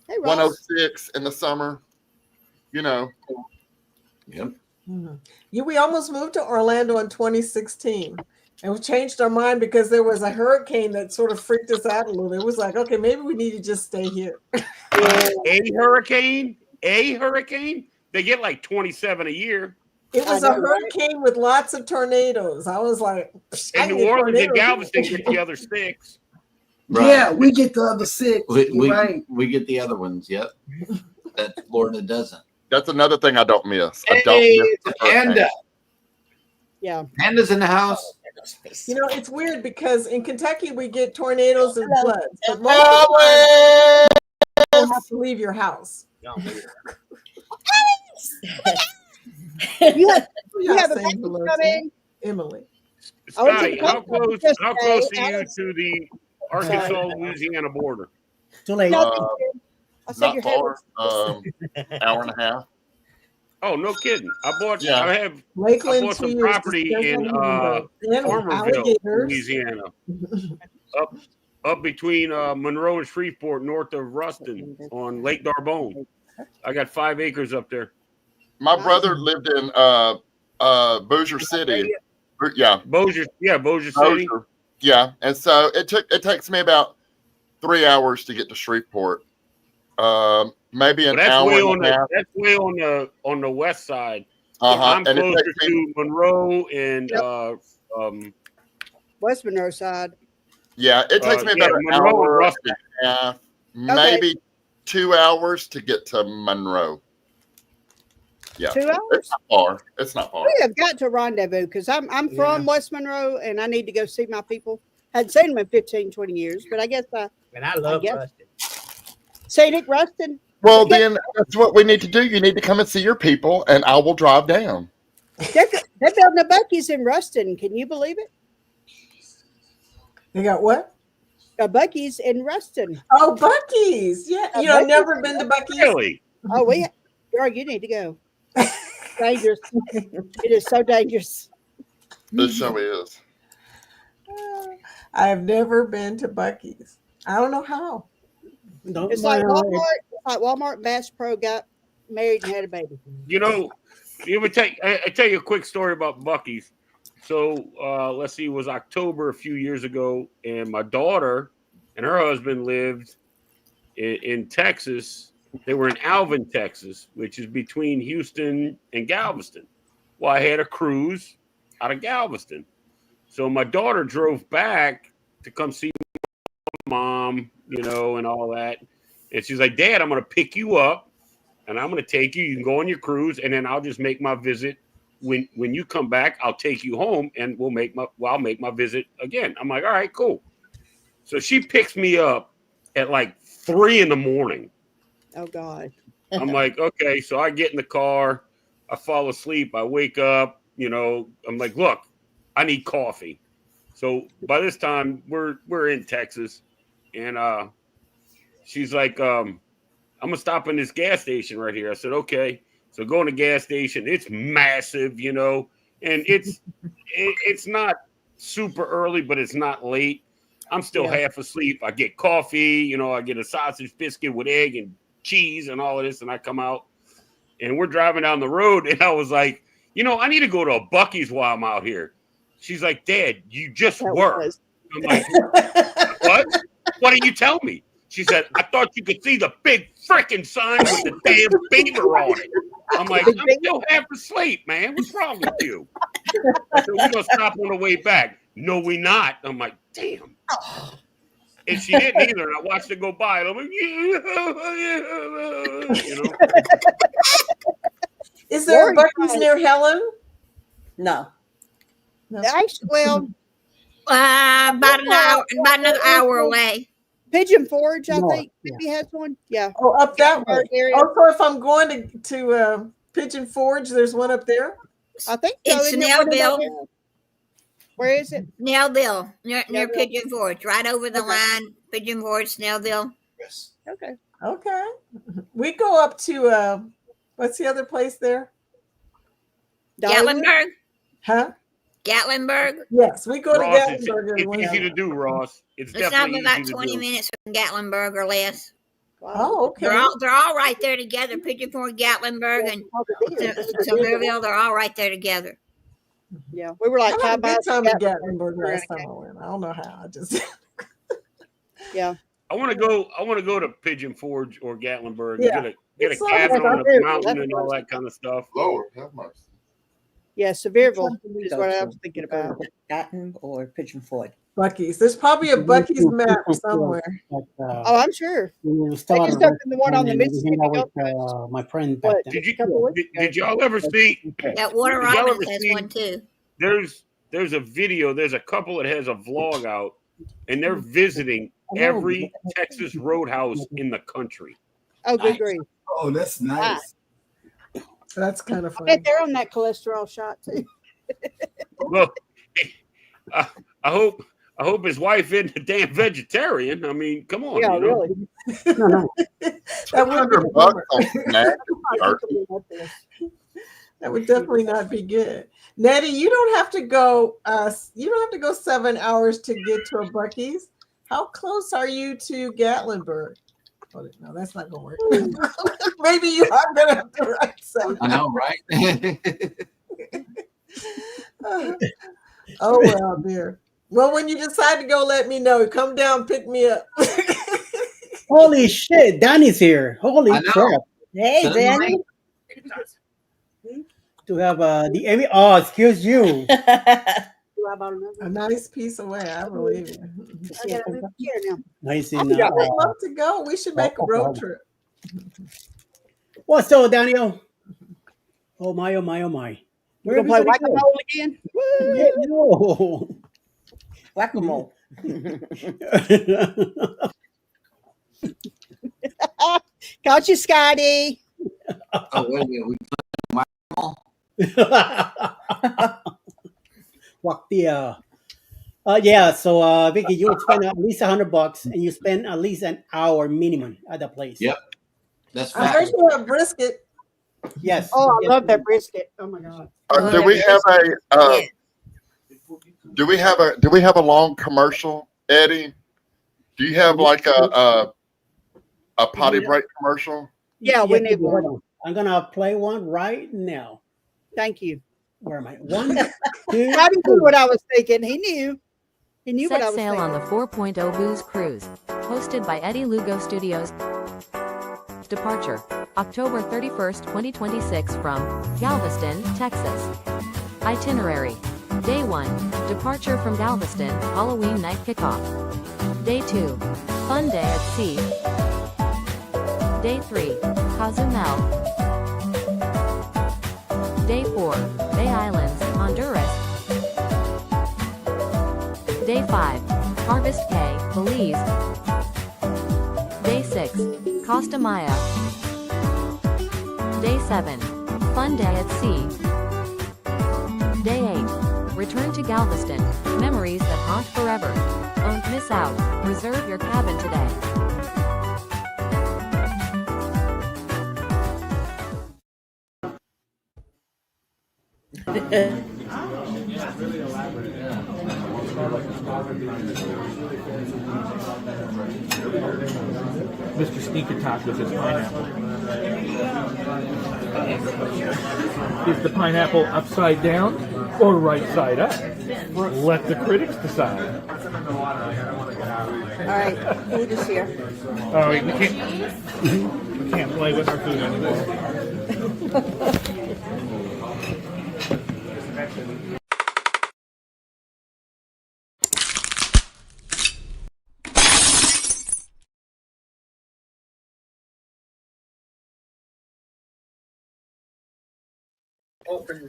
106 in the summer. You know. Yep. Mm-hmm. We almost moved to Orlando in 2016. And we changed our mind because there was a hurricane that sort of freaked us out a little. It was like, okay, maybe we need to just stay here. A hurricane? They get like 27 a year. It was a hurricane with lots of tornadoes. I was like, and New Orleans and Galveston get the other 6. Right. Yeah, we get the other 6. We get the other ones. Yep. That Florida doesn't. That's another thing I don't miss. I don't miss the panda. Yeah. Panda's in the house. You know, it's weird because in Kentucky we get tornadoes and floods, but most of the time you don't have to leave your house. You have a package coming, Emily. Scotty, how close are you to the Arkansas-Louisiana border? Too late. Not far. Hour and a half. Oh, no kidding! I bought some property in Farmerville, Louisiana, up between Monroe and Shreveport, north of Ruston, on Lake Darbone. I got 5 acres up there. My brother lived in Bossier City. Yeah, Bossier City. Yeah, and so it takes me about 3 hours to get to Shreveport. Maybe an Well, that's hour way and on a half. that's way on the west side. Uh-huh. I'm And it closer takes me, to Monroe and West Monroe side. yeah, it takes me about an Monroe and hour Ruston. and a half, maybe 2 hours to get to Monroe. Yeah, 2 hours. it's not far. It's not far. We have got to rendezvous because I'm from West Monroe and I need to go see my people. Hadn't seen them in 15, 20 years, but I guess And I love Rustin. Scenic Rustin. Well, then that's what we need to do. You need to come and see your people, and I will drive down. They're building a Buc-ee's in Ruston. Can you believe it? They got what? A Buc-ee's in Ruston. Oh, Buc-ee's. Yeah. You know, I've never been to Buc-ee's. Really? Oh, girl, you need to go. Dangerous. It is so dangerous. It so is. I have never been to Buc-ee's. I don't know how. It's like Walmart. It's like Walmart and Bass Pro got married and had a baby. You know, I tell you a quick story about Buc-ee's. So let's see, it was October a few years ago, and my daughter and her husband lived in Texas. They were in Alvin, Texas, which is between Houston and Galveston. Well, I had a cruise out of Galveston. So my daughter drove back to come see my mom, you know, and all that. And she's like, Dad, I'm going to pick you up and I'm going to take you. You can go on your cruise, and then I'll just make my visit. When you come back, I'll take you home and I'll make my visit again. I'm like, all right, cool. So she picks me up at like 3 a.m. Oh, God. I'm like, okay. So I get in the car. I fall asleep. I wake up, you know, I'm like, look, I need coffee. So by this time we're in Texas, and she's like, I'm gonna stop in this gas station right here. I said, okay. So go in the gas station. It's massive, you know, and it's not super early, but it's not late. I'm still half asleep. I get coffee, you know, I get a sausage biscuit with egg and cheese and all of this, and I come out and we're driving down the road, and I was like, you know, I need to go to a Buc-ee's while I'm out here. She's like, Dad, you just were. I'm like, what? What did you tell me? She said, I thought you could see the big freaking sign with the damn beaver on it. I'm like, I'm still half asleep, man. What's wrong with you? I said, we're going to stop on the way back. No, we not. I'm like, damn. And she didn't either. And I watched it go by. And I'm like, you know. Is there a Buc-ee's near Helen? No. Actually, well, about another hour away. Pigeon Forge, I think, maybe has one. Yeah. Oh, up that way. Area. Also, if I'm going to Pigeon Forge, there's one up there. I think so. It's Isn't there one Snellville. there? Where is it? Snellville, near Pigeon Forge, right over the line. Pigeon Forge, Snellville. Yes. Okay. Okay. We go up to what's the other place there? Gatlinburg. Huh? Gatlinburg. Yes, we go to Ross, Gatlinburg. it's easy to do, Ross. It's It's not definitely about easy 20 to do. minutes from Gatlinburg or less. Oh, okay. They're all right there together. Pigeon Forge, Gatlinburg, and Somerville. They're all right there together. Yeah, we were like I had a 5 good miles time from in Gatlinburg last time I went. I don't know how. I just Yeah. I want to go to Pigeon Forge or Gatlinburg. Yeah. And get a It's like cabin that. on the That's mountain and what all I that kind of stuff. Lord, have mercy. Yeah, Sevierville is what I was thinking about. Gatton or Pigeon Forge. Buc-ee's. There's probably a Buc-ee's map somewhere. Oh, I'm sure. When we They started, just opened the one on the we hang Mississippi out Gulf with Coast. my friend back What? then. Did y'all ever see? That Water Did y'all Robins ever has see- one too. There's a video. There's a couple that has a vlog out, and they're visiting every Texas roadhouse in the country. Oh, good Nice. grief. Oh, that's nice. That's kind of I funny. bet they're on that cholesterol shot too. Well, I hope his wife isn't a damn vegetarian. I mean, come on. Yeah, you know? really. That would be a $200 bummer. on snacks. That would definitely not be good. Nettie, you don't have to go. You don't have to go 7 hours to get to a Buc-ee's. How close are you to Gatlinburg? Oh, no, that's not going to work. Maybe you are going to have to ride 7 I know, right? Oh, well, dear. Well, when you decide to go, let me know. Come down, pick me up. Holy shit, Danny's here. Holy I know. crap. Hey, Send him the Danny. link. To have the Emmy. Oh, excuse you. A nice piece away. I believe you. I gotta move here now. Nice I in would love to go. We should make a road Oklahoma. trip. What's up, Daniel? Oh my, oh my, oh my. We're gonna play whack-a-mole again. Yeah, no. Whack-a-mole. Got you, Scotty. Oh, wait a minute. We Walk the yeah, so Vicky, you would spend at least $100 and you spend at least an hour minimum at the place. Yep. That's I heard fact. you have brisket. Yes. Oh, I yes. love that brisket. Oh my god. Do we have a do we have a long commercial, Eddie? Do you have like a potty break commercial? Yeah, we need hold one. on. I'm gonna play one right now. Thank you. Where am I? 1, 2. Scotty knew what I was thinking. He knew. He knew what I Set was sail thinking. on the 4.0 Booze Cruise, hosted by Eddie Lugo Studios. Departure, October 31st, 2026 from Galveston, Texas. Itinerary, Day 1, departure from Galveston, Halloween night kickoff. Day 2, fun day at sea. Day 3, Cozumel. Day 4, Bay Islands, Honduras. Day 5, Harvest Cay, Belize. Day 6, Costa Maya. Day 7, fun day at sea. Day 8, return to Galveston, memories that haunt forever. Don't miss out, reserve your cabin today. Mr. Sneak Attack with his pineapple. Is the pineapple upside down or right side up? Let the critics decide. All right, food is here. Oh, we can't play with our food anymore.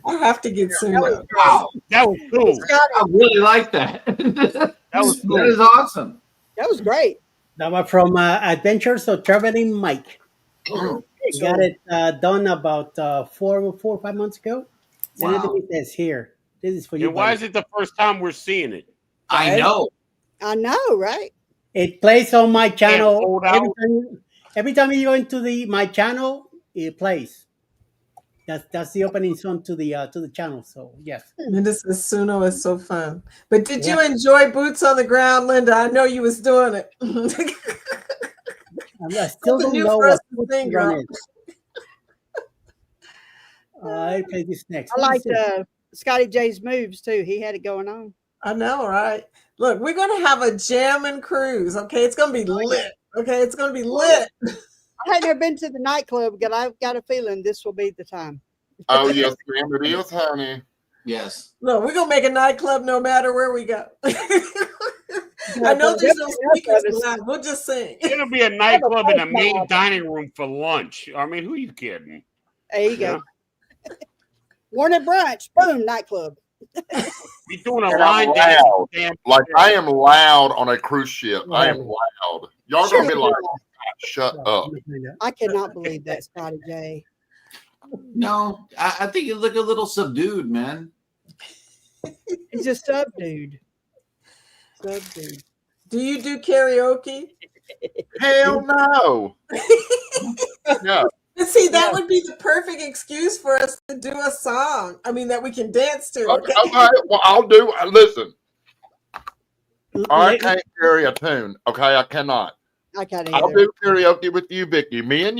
I have to get soon. Wow. That was cool. I really like that. That was cool. That is awesome. That was great. That was from Adventures of Traveling Mike. He got it done about 4 or 5 months ago. Send it to me. Says here. This is for you. And why buddy. is it the first time we're seeing it? I know. I know, right? It plays on my channel hold out. every time you go into my channel. It plays. That's the opening song to the channel. So yes. And this is Suno is so fun. But did you enjoy Boots on the Ground, Linda? I know you was doing it. I still don't know what run is. I play this next. I liked Scotty J's moves too. He had it going on. I know, right? Look, we're gonna have a jamming cruise. Okay, it's gonna be lit. Okay, it's gonna be lit. I had never been to the nightclub, but I've got a feeling this will be the time. Oh yes, ma'am, it is, honey. Yes. Look, we're gonna make a nightclub no matter where we go. I know there's no speakers tonight. We'll just sing. It'll be a nightclub in the main dining room for lunch. I mean, who are you kidding? There you go. Morning brunch, boom, nightclub. Be doing a And line I'm dance. loud. Like I am loud on a cruise ship. I am loud. Y'all Sure gonna be you like, are. shut up. I cannot believe that, Scotty J. No, I think you look a little subdued, man. He's just subdued. Subdued. Do you do karaoke? Hell no. No. And see, that would be the perfect excuse for us to do a song. I mean, that we can dance to. Okay, well, I'll do. Listen, I can't carry a tune. Okay, I cannot. I can't I'll either. do karaoke with you, Vicky. Me and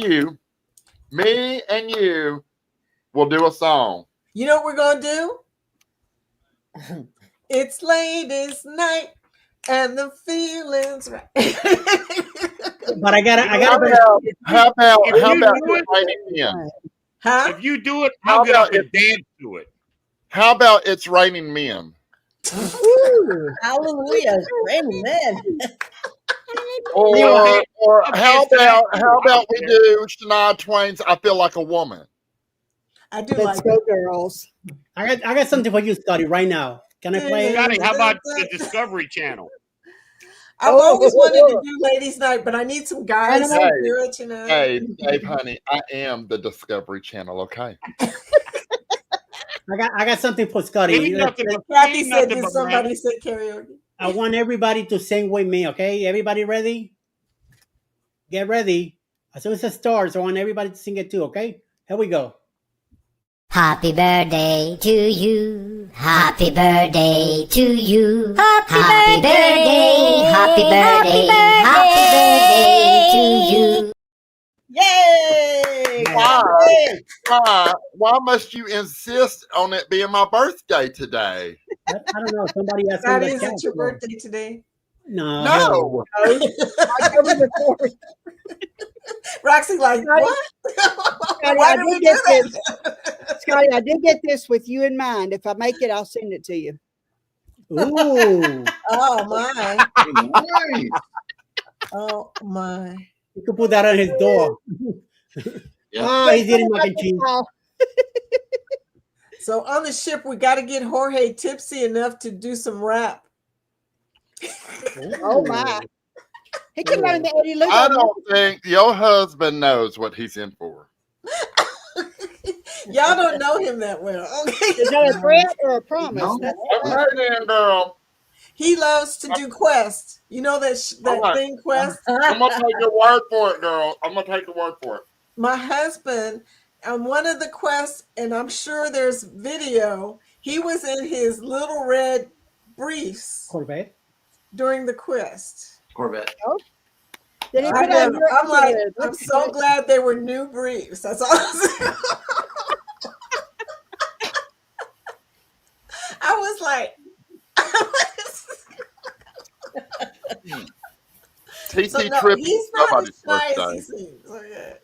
you will do a song. You know what we're gonna do? It's ladies' night and the feelings right. But I gotta. How about If you do it's it, raining men? Huh? if you do it, How I'll get about up and dance to it. How about it's raining men? Ooh. Hallelujah. Amen. Or how dance to that about too. we do Shania Twain's "I Feel Like a Woman"? I do Let's like go, it. girls. I got something for you, Scotty, right now. Can I play it? Scotty, how about the Discovery Channel? I've always wanted to do ladies' night, but I need some guys Hey, spirit, you know. hey, Dave, honey, I am the Discovery Channel. Okay. I got something for Scotty. Ain't nothing but, Kathy ain't said, nothing did but somebody money. say karaoke? I want everybody to sing with me, okay? Everybody ready? Get ready. As soon as it starts, I want everybody to sing it too, okay? Here we go. Happy birthday to you. Happy birthday to you. Happy birthday. Happy birthday. Happy birthday to you. Yay! Why must you insist on it being my birthday today? I don't know. Somebody asked me Scotty, that is it your count. birthday today? No. No. October the 4th. Roxy, like, what? Scotty, Why I did did we get do this. that? Scotty, I did get this with you in mind. If I make it, I'll send it to you. Ooh. Oh, my. Nice. Oh, my. You could put that on his door. Yep. Oh, he's eating mac and cheese. So on the ship, we got to get Jorge tipsy enough to do some rap. Oh, my. He can learn the Eddie Lugo. I don't think your husband knows what he's in for. Y'all don't know him that well. Okay. Is that a threat or a promise? No. That's Okay, then, girl. He loves to do quests. You know that that All right. thing quest? I'm gonna take your word for it, girl. I'm gonna take your word for it. My husband, on one of the quests, and I'm sure there's video, he was in his little red briefs Corvette. during the quest. Corvette. Oh. Did he I put on know. your I'm like, episode? I'm so glad they were new briefs. That's all I'm saying. I was like, TT so no, Trip he's is not somebody's as shy as birthday. he seems. So yeah.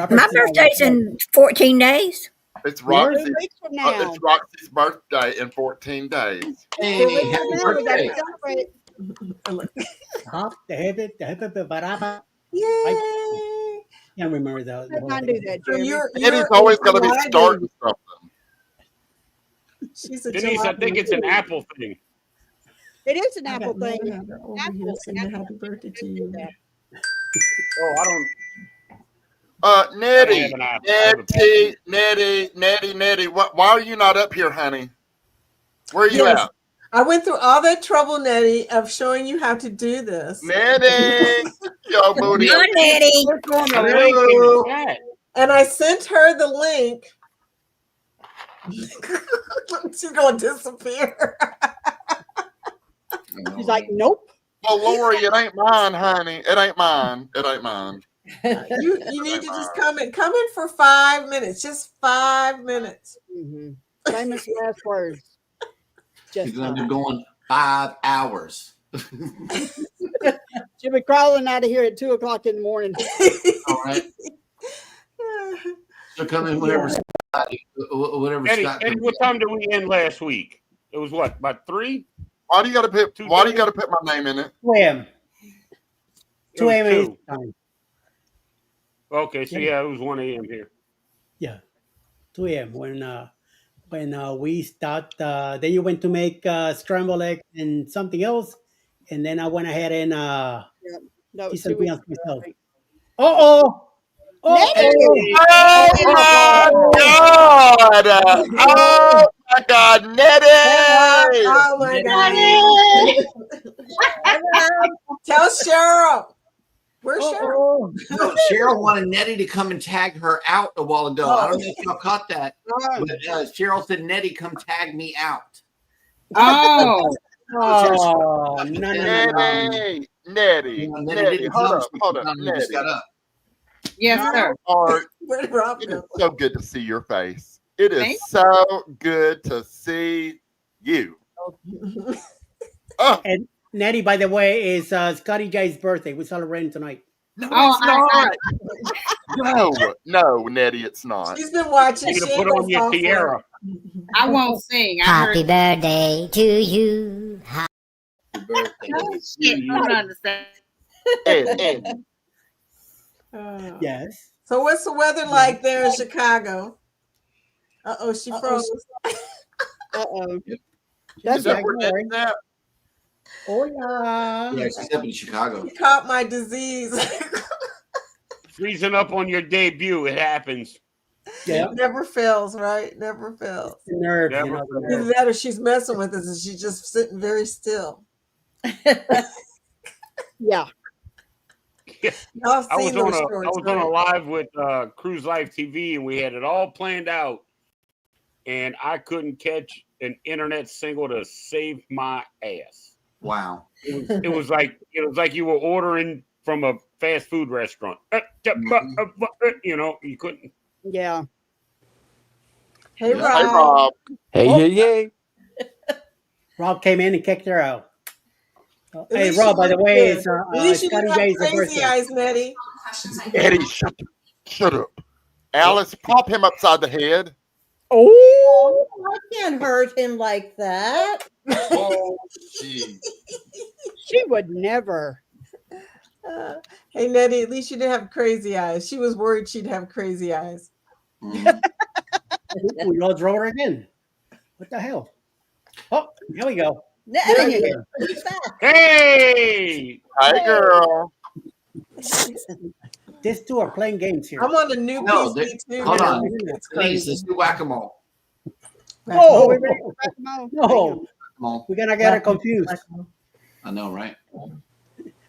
My birthday's in 14 days. It's 2 Roxy's. weeks from now. It's Roxy's birthday in 14 days. 2 Hey, weeks happy from now, we got to birthday. celebrate. Hop, the baraba. Yay! Can't remember that. Let's not do that, So Jeremy. Eddie's always going to be July starting baby. something. She's a Denise, July I think it's an Apple thing. It is an I Apple got thing. Nana over here singing happy birthday to you. Oh, I don't. Nettie, have an Apple. I have a Nettie. Why are you not up here, honey? Where are you Yes. at? I went through all that trouble, Nettie, of showing you how to do this. Nettie, yo, booty. No, Nettie. Click on the Hello. link in the chat. And I sent her the link. She's going to disappear. She's like, nope. Well, Lori, it ain't mine, honey. It ain't mine. It ain't mine. You need to just come in for 5 minutes. Just 5 minutes. Mm-hmm. Famous last words. She's going to be going 5 hours. She'll be crawling out of here at 2 o'clock in the morning. All right. She'll come in whenever whatever Eddie, Scott Eddie, comes what in. time did we end last week? It was what, about 3? Why do you got to put? Why do you got to put my name in it? 2 a.m. 2 a.m. It was is 2. time. Okay, so yeah, it was 1 a.m. here. Yeah, 2 a.m. when we start. Then you went to make scrambled egg and something else, and then I went ahead and That did was 2 something weeks else ago, I myself. think. Oh. Nettie! Oh my God! Oh my God, Nettie! Oh my God. Tell Cheryl. Where's Cheryl? No, Cheryl wanted Nettie to come and tag her out a while ago. I don't know if y'all caught that. Oh. But Cheryl said, Nettie, come tag me out. Oh. Oh, no. Nettie, Nettie didn't come. hold up, She just got up. Yes, sir. Art, Where did Rob it is go? so good to see your face. It is Thank so good to see you. Oh, And Nettie, by the way, is Scotty J's birthday. We're celebrating tonight. No, Oh, it's not. No, Nettie, it's not. She's been watching. You She to put ain't on your gonna fall for it. tiara. I won't sing. I Happy heard. birthday to you. Birthday. Shit, I don't understand. Ed. Yes. So what's the weather like there in Chicago? Uh-oh, she froze. Uh-oh. That's Is that right. where Nettie's at? Hola. Yeah, she's up in Chicago. She caught my disease. Freezing up on your debut. It happens. Yeah. Never fails, right? Never fails. The nerves, Never you know, the fails. Either nerves. that or she's messing with us and she's just sitting very still. Yeah. Y'all I was seen those on shorts, a right? live with Cruise Life TV, and we had it all planned out, and I couldn't catch an internet signal to save my ass. Wow. It was like you were ordering from a fast food restaurant. You know, you couldn't. Yeah. Hey, Yeah. Rob. Hey, Rob. Hey. Rob came in and kicked her out. At Hey, least Rob, you by the didn't way, win. it's At least you Scotty didn't have J's crazy birthday. eyes, Nettie. Eddie, shut up. Alice, pop him upside the head. Oh, I can't hurt him like that. Oh, gee. She would never. Hey, Nettie, at least you didn't have crazy eyes. She was worried she'd have crazy eyes. Mm. We lost roller again. What the hell? Oh, here we go. Nettie, Yeah. look at that. Hey, Hey, girl. These two are playing games here. I'm on a new No, PC too. hold now. on. It's Please, crazy. let's do whack-a-mole. Oh, we ready for basketball? No, Whack-a-mole. we're gonna get her confused. I know, right?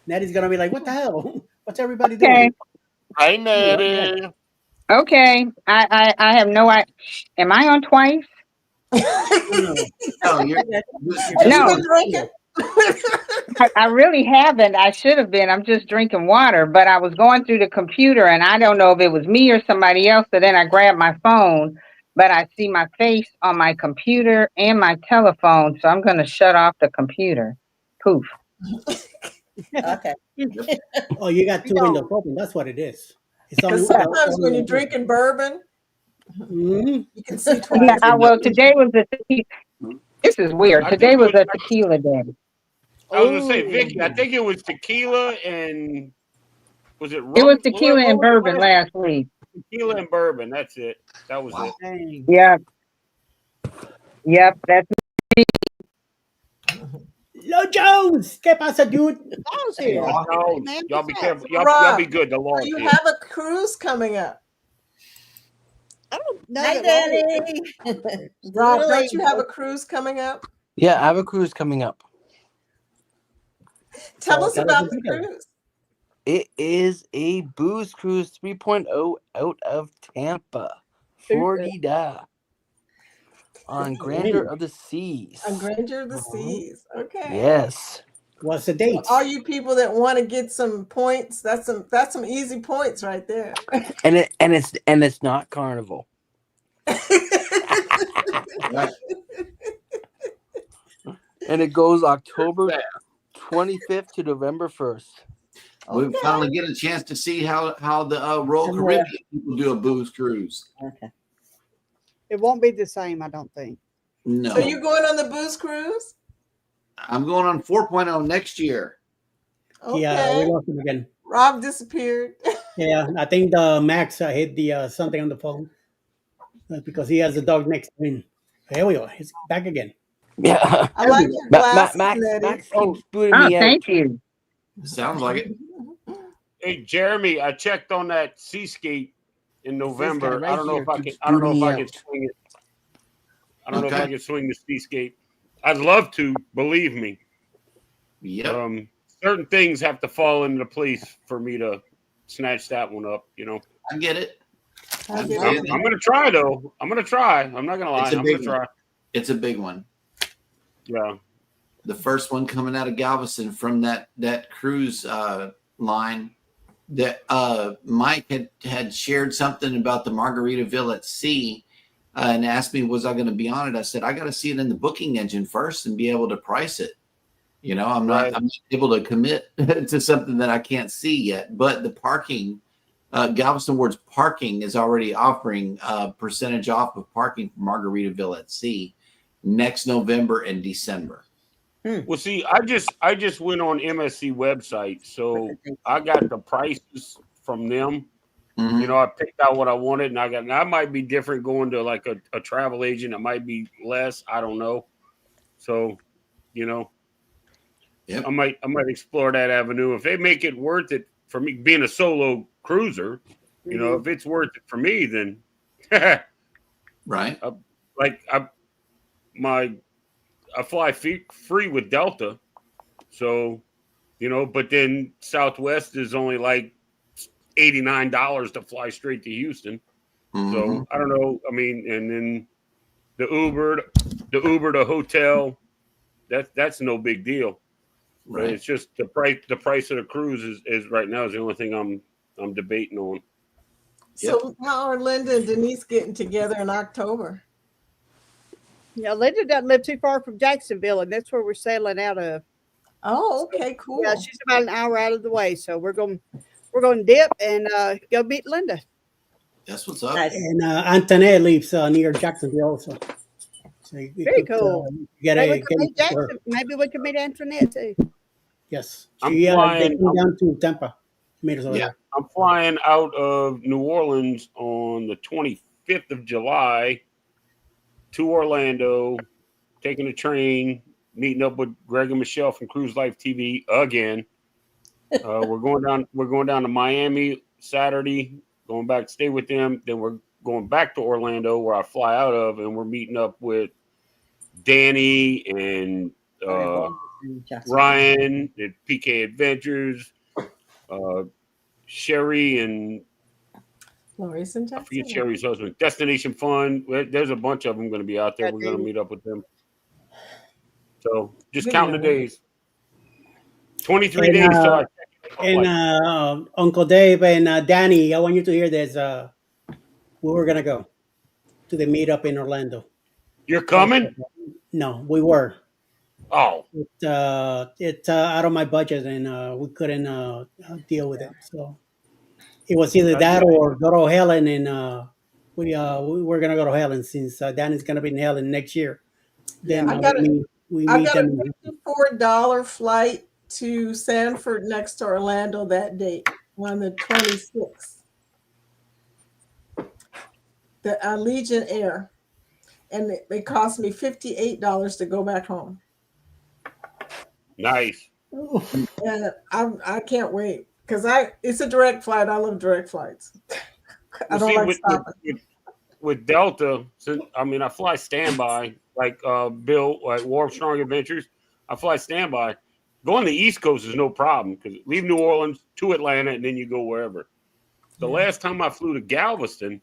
Nettie's gonna be like, "What the hell? What's everybody Okay. doing?" Hey, Nettie. Okay. I have no idea. Am I on twice? No, you're No. been drinking? I really haven't. I should have been. I'm just drinking water, but I was going through the computer and I don't know if it was me or somebody else. So then I grabbed my phone, but I see my face on my computer and my telephone. So I'm going to shut off the computer. Poof. Okay. Oh, you got two windows open. That's what it is. It's only Because sometimes when you're drinking bourbon, Mhm. you can see Yeah, twice. well, today was a this is weird. I Today think was it was a tequila day. I was gonna say, Vicky. I think it was tequila and was it rum? It was tequila What and was it bourbon last week. Tequila and bourbon. That's it. That was it. Dang. Yep. Yep. That's Lo Jones, ¿qué pasa, dude? Paul's here. No, Man, y'all be what's careful. up? Y'all be good. The law So is you here. have a cruise coming up. I don't know. Hi, that Danny. Rob, Really? don't you have a cruise coming up? Yeah, I have a cruise coming up. Tell So us tell us about what the you do. cruise. It is a Booze Cruise 3.0 out of Tampa, Florida, on Grandeur of the Seas. On Grandeur of the Seas. Okay. Yes. What's the date? All you people that want to get some points, that's some easy points right there. And it's not Carnival. And it goes October 25th to November 1st. We finally get a chance to see how the Royal Caribbean people do a booze cruise. Okay. It won't be the same, I don't think. No, So you going on the booze cruise? I'm going on 4.0 next year. Okay. Yeah, we lost him again. Rob disappeared. Yeah, I think the Max hit the something on the phone because he has a dog next to him. Here we go. He's back again. Yeah. I like your glasses, Max Nettie. keeps booting oh, me out. thank you. Sounds like it. Hey, Jeremy, I checked on that seascape in November. right I don't know here if I keeps can. I don't know if booting I me can out. swing it. I don't know if Okay. I can swing the seascape. I'd love to. Believe me. Yep. Certain things have to fall into place for me to snatch that one up. You know. I get it. I get I'm it. gonna try though. I'm gonna try. I'm not gonna lie. It's a I'm big gonna try. one. It's a big one. Yeah. The first one coming out of Galveston from that cruise line that Mike had shared something about the Margaritaville at sea and asked me, was I going to be on it? I said, I got to see it in the booking engine first and be able to price it. You know, I'm Right. not able to commit to something that I can't see yet. But the parking, Galveston Ward's parking is already offering a percentage off of parking for Margaritaville at Sea next November and December. Well, see, I just went on MSC website, so I got the prices from them. Mhm. You know, I picked out what I wanted, and I might be different going to like a travel agent. It might be less. I don't know. So, you know, Yep. I might explore that avenue if they make it worth it for me being a solo cruiser. You know, if it's worth it for me, then Right. I fly free with Delta, so you know. But then Southwest is only like $89 to fly straight to Houston. Mhm. So I don't know. I mean, and then the Uber to hotel, that's no big deal. But Right. it's just the price of the cruise is right now is the only thing I'm debating on. So how are Linda and Denise getting together in October? Yeah, Linda doesn't live too far from Jacksonville, and that's where we're sailing out of. Oh, okay, cool. Yeah, she's about an hour out of the way, so we're going to dip and go meet Linda. That's what's up. And Antoinette lives near Jacksonville also. So you Very could, cool. get Maybe a, we could get meet a tour. Jackson. Maybe we could meet Antoinette too. Yes. I'm They flying. came down to Tampa. Meet us over Yeah. there. I'm flying out of New Orleans on the 25th of July to Orlando, taking a train, meeting up with Greg and Michelle from Cruise Life TV again. We're going down to Miami Saturday, going back to stay with them. Then we're going back to Orlando where I fly out of, and we're meeting up with Danny and Ryan at PK Adventures, Sherry and Maurice and I Jackson. forget Sherry's husband. Destination Fun. There's a bunch of them going to be out there. We're going to meet up with them. So just counting the days. 23 days till I. And Uncle Dave and Danny, I want you to hear this. We were gonna go to the meetup in Orlando. You're coming? No, we were. Oh. It's out of my budget, and we couldn't deal with it. So it was either that or go to Helen, and we were gonna go to Helen since Danny's gonna be in Helen next year. Then I got we I meet got them. a $54 flight to Sanford next to Orlando that date on the 26th. The Allegiant Air, and it cost me $58 to go back home. Nice. And I can't wait because it's a direct flight. I love direct flights. I don't like stopping. With Delta, since I fly standby like Bill at Warp Strong Adventures. I fly standby. Going to the East Coast is no problem because leave New Orleans to Atlanta and then you go wherever. The last time I flew to Galveston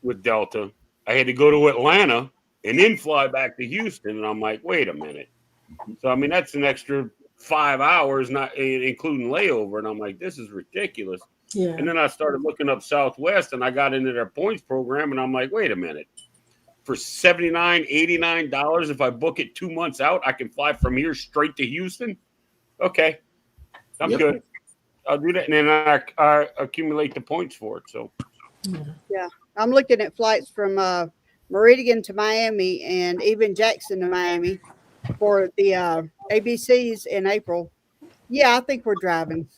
with Delta, I had to go to Atlanta and then fly back to Houston, and I'm like, wait a minute. So that's an extra 5 hours, not including layover, and I'm like, this is ridiculous. Yeah. And then I started looking up Southwest, and I got into their points program, and I'm like, wait a minute. For $79, $89, if I book it 2 months out, I can fly from here straight to Houston? Okay. I'm good. I'll do that, and then I accumulate the points for it. So, yeah. I'm looking at flights from Meridian to Miami and even Jackson to Miami for the ABCs in April. Yeah, I think we're driving.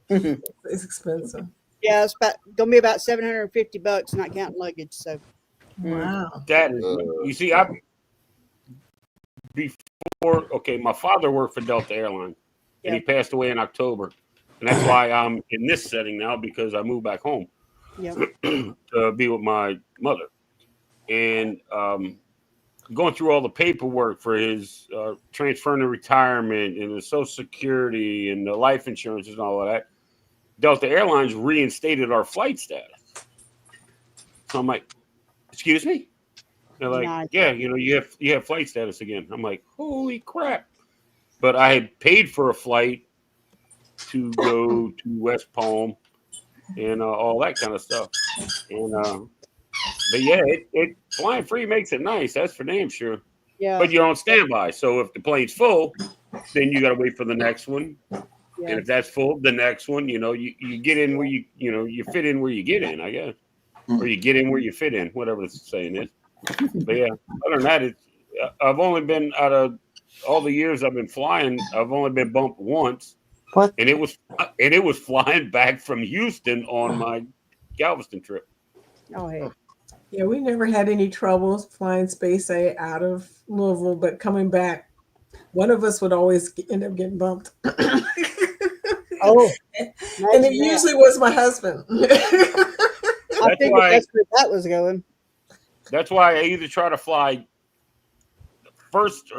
It's expensive. Yeah, it's gonna be about $750, not counting luggage. So, wow. That is, you see, my father worked for Delta Airlines, and he passed away in October, and that's why I'm in this setting now because I moved back home to be with my mother, and going through all the paperwork for his transferring to retirement and the Social Security and the life insurance and all of that. Delta Airlines reinstated our flight status. So I'm like, excuse me? They're like, yeah, you have flight status again. I'm like, holy crap. But I had paid for a flight to go to West Palm and all that kind of stuff. And but yeah, it flying free makes it nice. That's for damn sure. Yeah. but you're on standby. So if the plane's full, then you got to wait for the next one. Yeah. And if that's full, the next one, you get in where you fit in where you get in, I guess, or you get in where you fit in, whatever the saying is. But yeah, other than that, I've only been out of all the years I've been flying, I've only been bumped once. What? And it was flying back from Houston on my Galveston trip. Oh, hey. Yeah, we never had any troubles flying Space A out of Louisville, but coming back, one of us would always end up getting bumped. Oh, and it usually was my husband. I figured that's where that was going. That's why I either try to fly first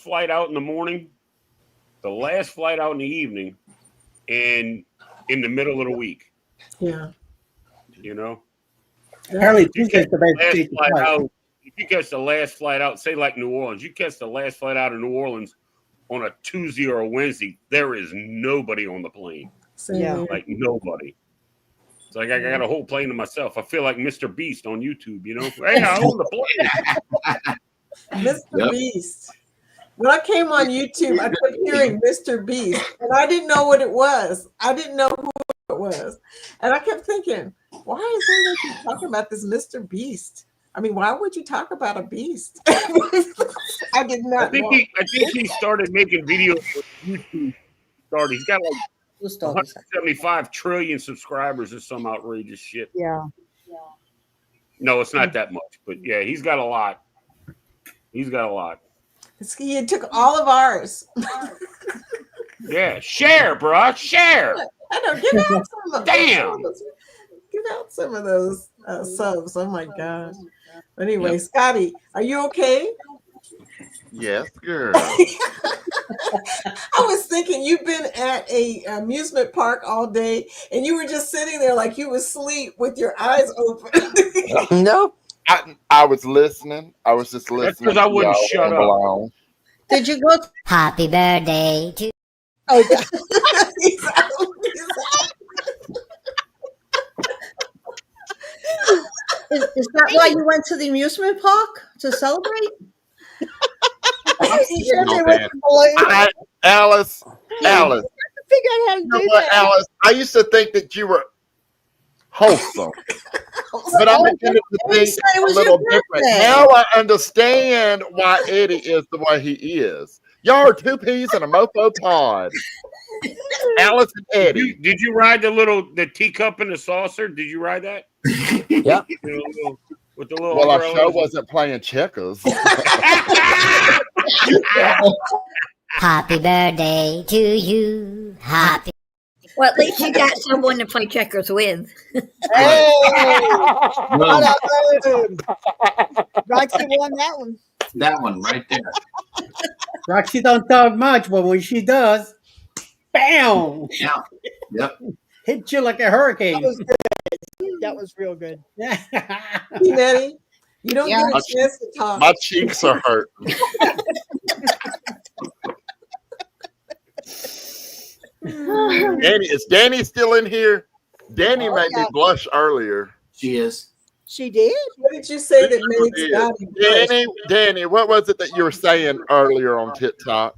flight out in the morning, the last flight out in the evening, and in the middle of the week. Yeah. Apparently, If you Tuesday's the best day to flight fly. out, if you catch the last flight out, say like New Orleans, you catch the last flight out of New Orleans on a Tuesday or a Wednesday, there is nobody on the plane. Yeah. Like nobody. It's like I got a whole plane to myself. I feel like Mr. Beast on YouTube, Hey, I own the plane. Mr. Beast. When I came on YouTube, I kept hearing Mr. Beast, and I didn't know what it was. I didn't know who it was. And I kept thinking, why is everybody talking about this Mr. Beast? I mean, why would you talk about a beast? I did not know. I think he started making videos for YouTube. He's got like 175 trillion subscribers or some outrageous shit. Yeah. No, it's not that much, but yeah, he's got a lot. He took all of ours. Yeah, share, bro, share. I know. Give out some of Damn. Give out some of those subs. Oh my gosh. Anyway, Scotty, are you okay? Yes, girl. I was thinking you've been at a amusement park all day, and you were just sitting there like you were asleep with your eyes open. Nope. I was listening. I was just listening. That's because I wouldn't shut up. Did you go? Happy birthday to. Oh, God. Is that why you went to the amusement park to celebrate? Alice. Figure out how to do that. Alice, I used to think that you were wholesome, but I'm beginning to think a little different. Now I understand why Eddie is the way he is. Y'all are two peas in a mofo pod. Alice and Eddie. Did you ride the teacup and the saucer? Did you ride that? Yeah. With the little Well, I umbrella? sure wasn't playing checkers. Happy birthday to you. Happy. Well, at least you got someone to play checkers with. Hey! Roxy won that one. That one right there. Roxy don't talk much, but when she does, bam! Yeah. Yep. Hit you like a hurricane. That was good. That was real good. Nettie, you don't get a chance to talk. My cheeks are hurt. Is Danny still in here? Danny made me blush earlier. She is. She did? What did you say that made Scotty blush? Danny, what was it that you were saying earlier on TikTok?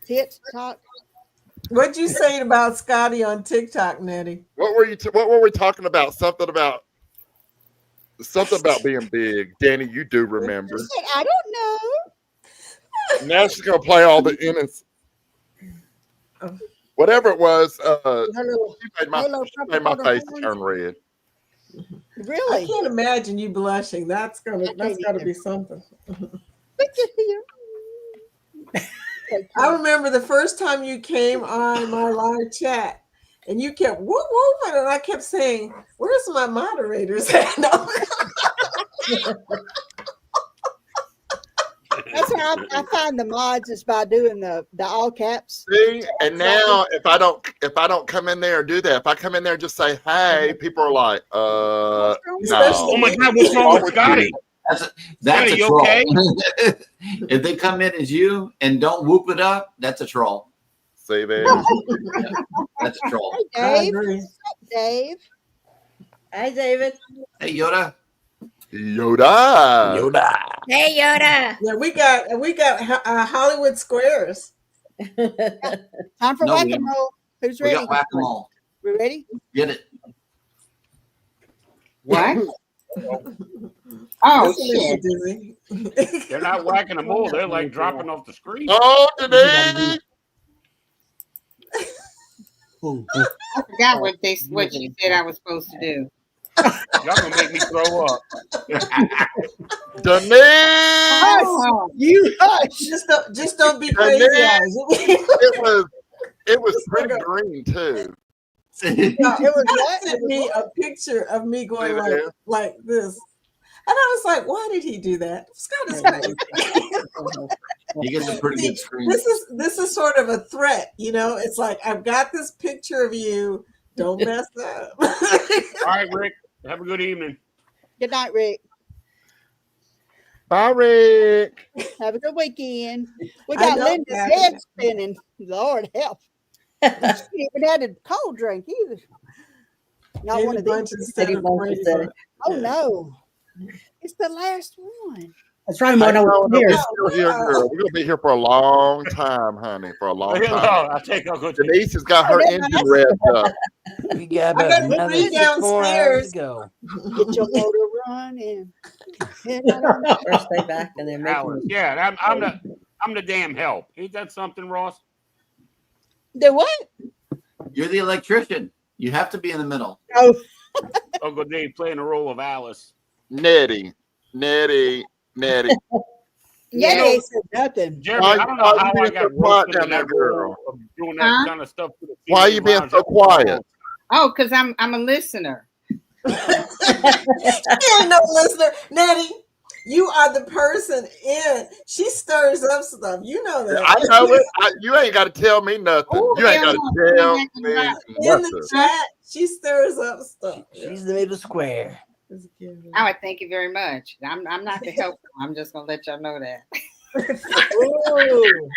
TikTok. What'd you say about Scotty on TikTok, Nettie? What were we talking about? Something about being big. Danny, you do remember. I don't know. Now she's gonna play all the innocent. Whatever it was, she made my face turn red. Really? I can't imagine you blushing. That's gotta be something. I remember the first time you came on my live chat and you kept whoop whooping, and I kept saying, "Where's my moderators at?" That's how I find the mods is by doing the all caps. See, and now if I don't come in there and do that, if I come in there and just say, "Hey," people are like, no. Oh my God, what's wrong with Scotty? That's a you troll. okay? If they come in as you and don't whoop it up, that's a troll. See there? That's a troll. Hey, Dave. Dave. Hi, David. Hey, Yoda. Yoda. Hey, Yoda. Yeah, we got Hollywood Squares. Time for No, we whack-a-mole. Who's We ready? got whack-a-mole. We ready? Get it. What? Oh, This makes shit. you dizzy. They're not whacking them all. They're like dropping off the screen. Oh, Denise. I forgot what she said I was supposed to do. Y'all gonna make me throw up. Denise. Oh, You hush. Just don't be crazy eyes. It was pretty green too. It was what? sent me a picture of me going Leave it like this. And I was like, why did he do that? Scott is crazy. You get a pretty good screen. This is sort of a threat, you know? It's like, I've got this picture of you. Don't mess up. All right, Rick. Have a good evening. Good night, Rick. Bye, Rick. Have a good weekend. We I got know, Linda's Patty. head spinning. Lord help. She even had a cold drink either. Not Maybe one of Bunch these. instead of Brady Bunch. Oh no. It's the last one. That's right, Mona. We're still here, girl. We're gonna be here for a long time, honey. For a long Here, time. I think I'll go. Denise has got her engine revved up. We got I about got another three 6 more hours downstairs. to go. Get your motor running. Or stay back and they're making Alice. Yeah, I'm the damn help. Ain't that something, Ross? The what? You're the electrician. You have to be in the middle. Oh, Uncle Dave playing the role of Alice. Nettie. yeah, know, they said nothing. Jeremy, I don't know how I got roped into that girl. role of doing that kind of stuff. To the Why are you being so quiet? Oh, because I'm a listener. You ain't no listener. Nettie, you are the person in. She stirs up stuff. You know that. I know it. You ain't got to tell me nothing. Ooh, You ain't got hell to no. tell me In nothing. the chat, she stirs up stuff. She's the middle square. I would thank you very much. I'm not the help. I'm just gonna let y'all know that. Ooh.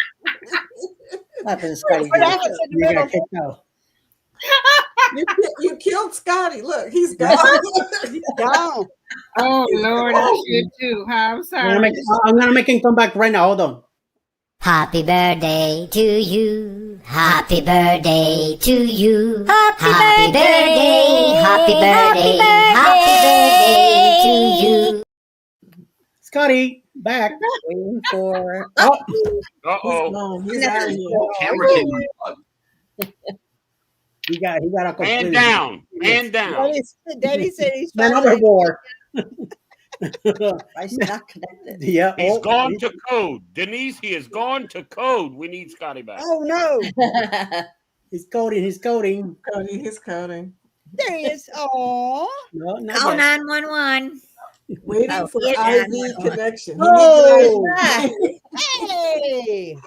What happened, Scotty? What happens in the You're middle? gonna kick out. You killed Scotty. Look, he's gone. He's gone. Oh Lord, I should too. Huh? I'm sorry. I'm gonna make him come back right now. Hold on. Happy birthday to you. Happy birthday to you. Happy birthday. Happy birthday. Happy birthday to you. Scotty, back. Waiting for. He's Uh-oh. gone. He's out of here. Camera came unplugged. He got a complete. Man down. Man down. Daddy said he's Man finally- overboard. I not connected. Yeah. He's gone to code. Denise, he has gone to code. We need Scotty back. Oh no. He's coding. He's coding. He's coding. There he is. Oh. No, not Call yet. 911. Waiting Oh, for yes, IV I- connection. He Oh. needs Hey.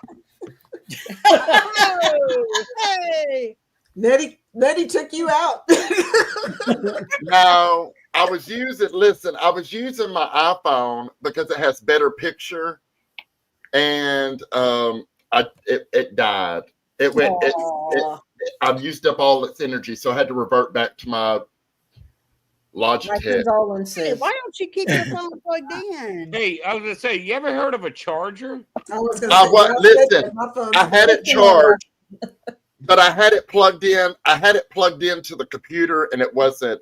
Oh. Hey. Nettie took you out. No, I was using my iPhone because it has better picture, and it died. It went. I've used up all its energy, so I had to revert back to my Logitech. Hey, why don't you keep your phone plugged in? Hey, I was gonna say, you ever heard of a charger? Listen, I had it charged, but I had it plugged in. I had it plugged into the computer, and it wasn't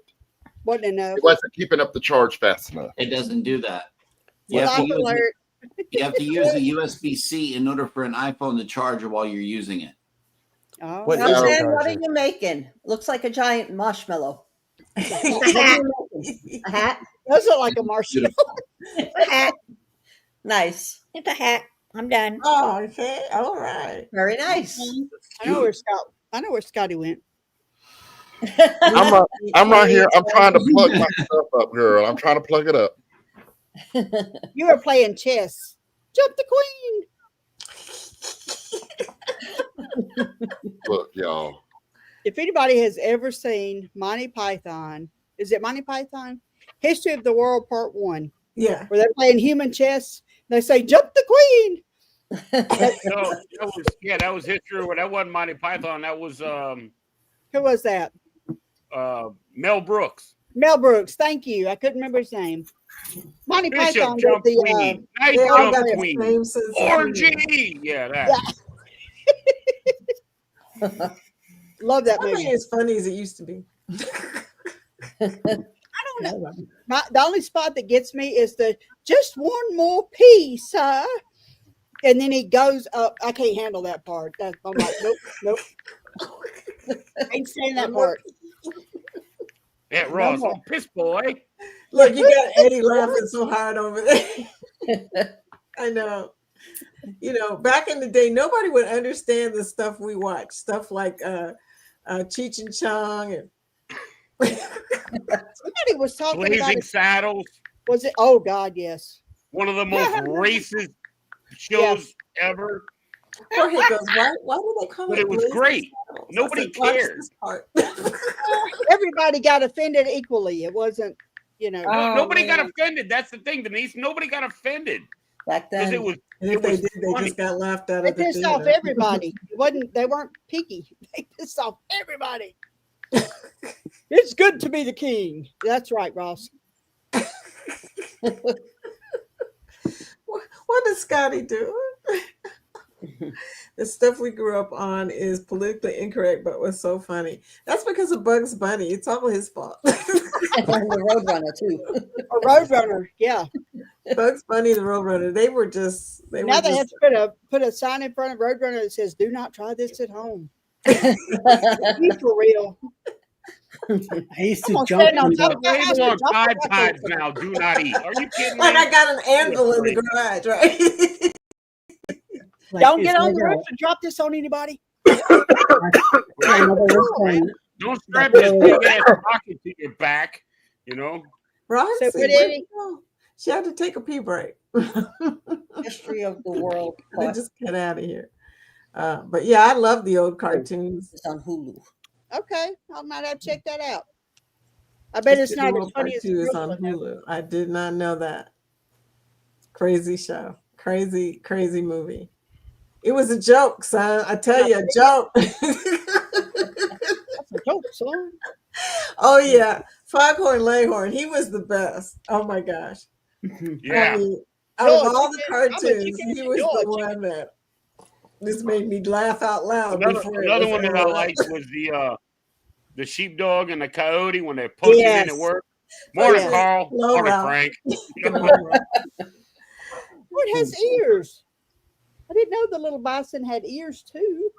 keeping up the charge fast enough. It doesn't do that. You Well, have, to I'm use, alert. you have to use a USB-C in order for an iPhone to charge while you're using it. Oh. What are you making? Looks like a giant marshmallow. A hat? Does look like a marshmallow. A hat. Nice. It's a hat. I'm done. Oh, okay. All right. Very nice. I know where Scotty went. I'm right here. I'm trying to plug my stuff up, girl. I'm trying to plug it up. You were playing chess. Jump the queen. Look, y'all. If anybody has ever seen Monty Python, is it Monty Python? History of the World Part 1. Yeah. Where they're playing human chess. They say, jump the queen. That was history. That wasn't Monty Python. That was Who was that? Mel Brooks. Mel Brooks. Thank you. I couldn't remember his name. Monty Bishop Python did jump the queen. Knight They all jump got the queen. same sense of humor. Orgy. Yeah, that. Love that I movie. think it's funny as it used to be. I don't know. The only spot that gets me is the just one more piece, huh? And then he goes up. I can't handle that part. I'm like, nope. I ain't saying that part. Yeah, Ross. Oh, piss boy. Look, you got Eddie laughing so hard over there. I know. You know, back in the day, nobody would understand the stuff we watched. Stuff like Cheech and Chong and Somebody was talking about Blazing it. Saddles. Was it? Oh God, yes. One of the most racist shows ever. Jorge goes, why do they call But it? it was Blazing great. Saddles? Nobody I said, watch cared. this part. Everybody got offended equally. It wasn't, you know. Nobody got offended. That's the thing, Denise. Nobody got offended. Back Because then. it was. And It if they was did, they funny. just got laughed out They of the pissed off theater. everybody. They weren't picky. They pissed off everybody. It's good to be the king. That's right, Ross. What is Scotty doing? The stuff we grew up on is politically incorrect, but was so funny. That's because of Bugs Bunny. It's all his fault. And the Roadrunner too. A Roadrunner, yeah. Bugs Bunny, the Roadrunner. They were just. Now they have to put a sign in front of Roadrunner that says, "Do not try this at home." Be for real. I used to I'm jump standing on on top of my house Label and on jump Tide right Pods over. now. Do not eat. Are you kidding me? Like I got an anvil in the garage, right? Don't get on the roof and drop this on anybody. Don't strap this big ass rocket to your back. You know. Roxy, So, where'd Eddie- you go? She had to take a pee break. History of the world. They just get out of here. But yeah, I love the old cartoons. It's on Hulu. Okay, I might have to check that out. I bet it's not as World War funny as II is the on real one. Hulu. I did not know that. Crazy show. Crazy movie. It was a joke, son. I tell you, a joke. That's a joke, son. Oh yeah, Foghorn Leghorn. He was the best. Oh my gosh. Yeah. I mean, out of George, all the you can't- I'm a cartoons, chicken he was George. the one that just made me laugh out loud. Another it was one that I over. liked was the sheepdog and the coyote when they're punching in at work. Morning, Yes. Carl. Hello, Morning, Ralph. Frank. Oh, it has ears. I didn't know the little bison had ears too.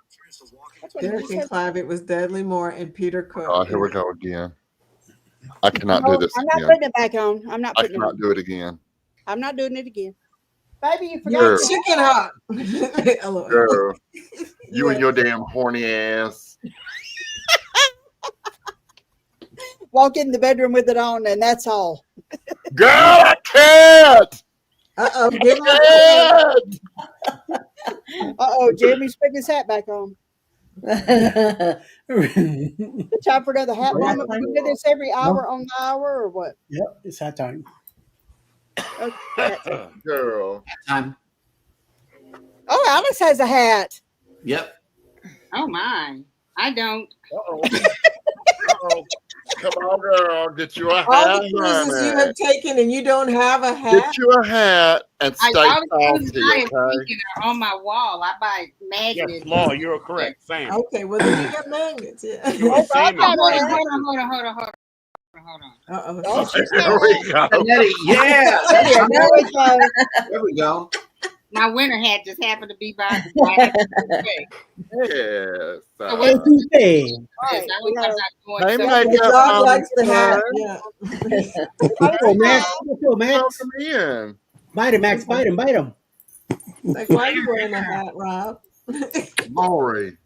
That's what Derek and Clive. It was Dudley Moore and Peter Cook. Oh, here we go again. I cannot do this I'm not again. putting it back on. I'm not I putting it cannot on. do it again. I'm not doing it again. Baby, you You're forgot. a chicken hawk. Hello. Girl, you and your damn horny ass. Walk in the bedroom with it on, and that's all. Girl, I can't. Uh-oh, give him a Uh-oh, Jeremy's putting his hat back on. The time for another hat moment. We do this every hour on the hour, or what? Yep, it's that time. Okay. Girl. Time. Oh, Alice has a hat. Yep. Oh my. I don't. Uh-oh. Uh-oh. Come on, girl. Get you a hat. All the cruises you honey. have taken and you don't have a hat. Get you a hat and stay all the cruises salty, I am okay? thinking are on my wall. I buy Yes, magnets. Law, you're correct. Sam. Okay, well then you got magnets. Yeah. You and Sam Hold are on, right. hold on. Uh-oh. Oh, she's There we go. Eddie, yeah. there we go. There we go. My winter hat just happened to be by the Yes. So what- Hey, I was about to Hey, go my The God, dog likes the hat. sir. Yeah. oh, Max. Oh, Max. Come in. Bite him, Max. Bite him. Bite him. Like, why are you wearing a hat, Rob? Lori.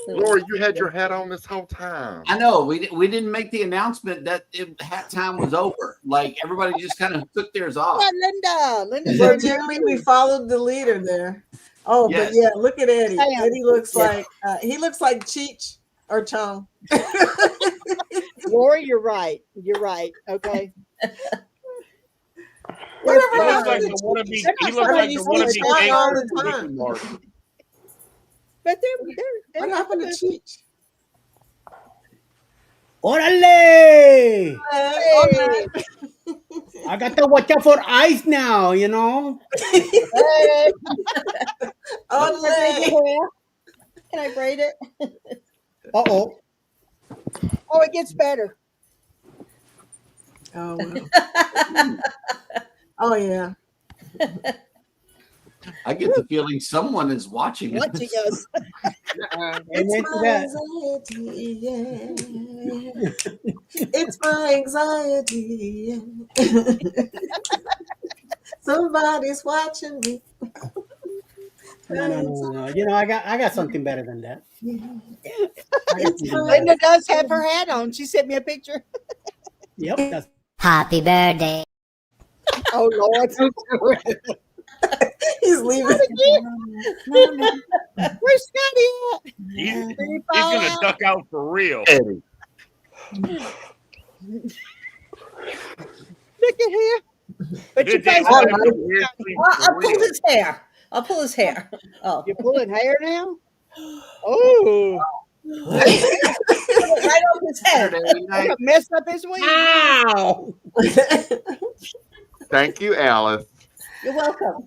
Lori, you had your hat on this whole time. I know we didn't make the announcement that hat time was over. Like everybody just kind of took theirs off. Yeah, Linda. So Jeremy, we followed the leader there. Oh, Yes. but yeah, look at Eddie. Sam. Eddie looks Yeah. like he looks like Cheech or Chong. Lori, you're right. You're right. Okay. Whatever He looks happened like to the wannabe. Cheech? He looks like the You see wannabe Chong all the gangster time. Ricky Martin. But they're What happened to Cheech? Orale! Okay. I got to watch out for eyes now, you know. Hey, Oh, Can I braid it? Uh-oh. oh, it gets better. oh, wow. Oh, yeah. I get the feeling someone is watching Watching us. us. It's Amen to my that. anxiety, yeah. It's my anxiety, yeah. Somebody's watching me. No. You know, I got something better than that. I got something better. Linda does have her hat on. She sent me a picture. Yep, that's Happy birthday. Oh, Lord. He's leaving. Where's Scotty at? He's Did he he's fall gonna out? duck out for real. Eddie. Look at here. But you Did they guys all are have the weird thing I'll for pull real? his hair. I'll pull his hair. Oh. You're pulling hair now? Oh. Right off his head. Saturday night. Mess up his week. Ow. Thank you, Alice. You're welcome.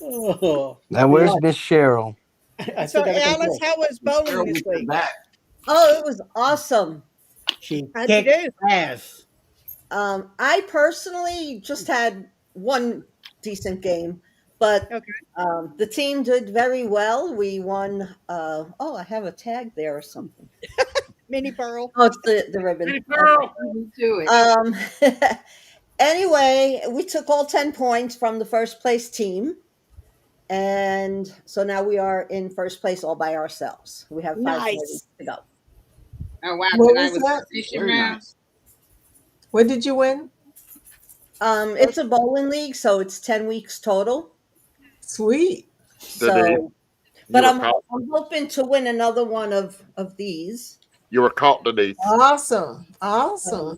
oh. Now, where's Miss Cheryl? I So, still got Alice, control. how was bowling this Carol, week? back. Oh, it was awesome. She How'd you kicked do? ass. I personally just had one decent game, but Okay. the team did very well. We won. Oh, I have a tag there or something. Mini Pearl. Oh, it's the ribbon. Hey, girl. Do it. Anyway, we took all 10 points from the first place team. And so now we are in first place all by ourselves. We have 5 more Nice. weeks to go. Oh wow! What Tonight was was that? fishing Very round. nice. What did you win? It's a bowling league, so it's 10 weeks total. Sweet. So, but You were I'm caught. hoping to win another one of these. You were caught, Denise. Awesome. Awesome.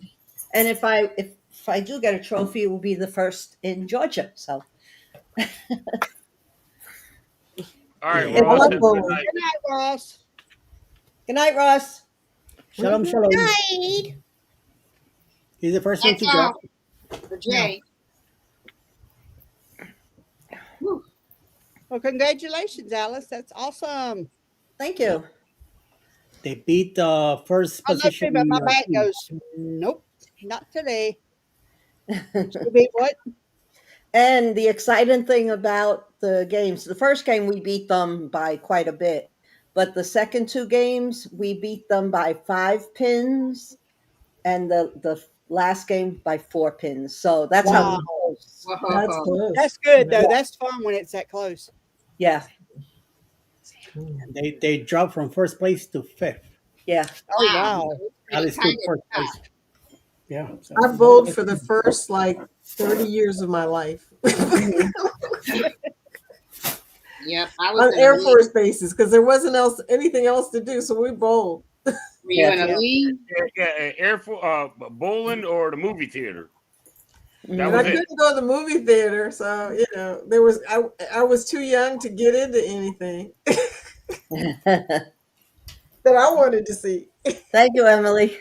And if I do get a trophy, it will be the first in Georgia. So All right, Yeah. Ross. I Have a love good night. Good night, Ross. good night, Ross. Shalom, shalom. Night. He's the first one That's to drop. all for Jay. Well, congratulations, Alice. That's awesome. Thank you. They beat the first I love you, position. but my back team. goes, nope, not today. You beat what? And the exciting thing about the games, the first game we beat them by quite a bit, but the second 2 games we beat them by 5 pins, and the last game by 4 pins. So that's Wow. how close. That's close. That's good, though. That's fun when it's that close. Yeah, They dropped from first place to 5th. yeah. Oh, wow. Alice took first place. Yeah. So. I bowled for the first 30 years of my life Yep, I was on in Air a league. Force bases because there wasn't anything else to do. So we bowled. Were you in a league? Air bowling or the movie theater. That And was I it. couldn't go to the movie theater, so I was too young to get into anything that I wanted to see. Thank you, Emily.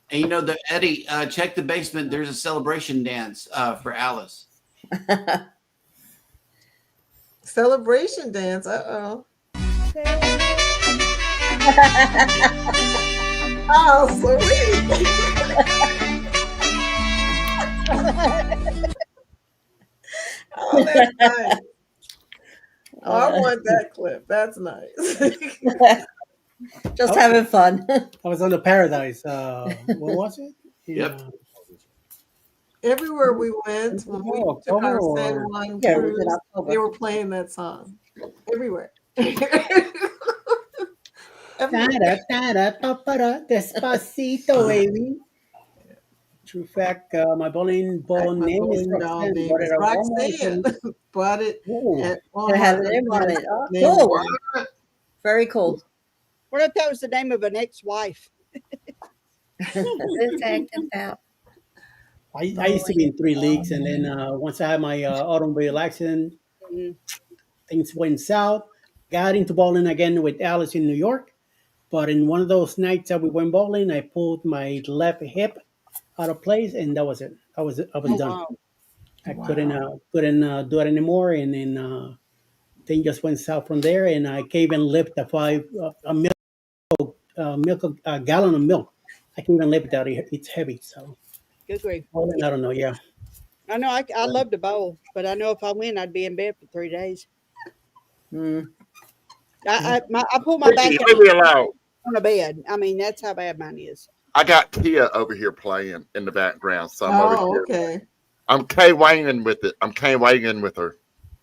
And Eddie, check the basement. There's a celebration dance for Alice. Celebration dance. Uh-oh. Oh, sweet. Oh, that's nice. Oh, I want that clip. That's nice. Just having fun. I was on the Paradise. What was it? Yep. Everywhere we went, when we took our San Juan Yeah, it was in cruise, October. they were playing that song. Everywhere. Despacito, baby. True fact, my bowling ball name is Roxanne. Roxanne. Roxanne bought it. At It had a name on it. Oh, cool. Very cool. What if that was the name of an ex-wife? I used to be in 3 leagues, and then once I had my automobile accident, things went south. Got into bowling again with Alice in New York, But in one of those nights that we went bowling, I pulled my left hip out of place, and that was it. I was done. Wow. I couldn't do it anymore, and then thing just went south from there. And I can't even lift a gallon of milk. I can't even lift that. It's heavy. So Good grief. I don't know. Yeah. I know I love to bowl, but I know if I win, I'd be in bed for 3 days. I pull my back Ricky, leave me alone. on the bed. I mean, that's how bad mine is. I got Tia over here playing in the background, so I'm over here. Okay. I'm K Wanging with it. I'm K Wanging with her.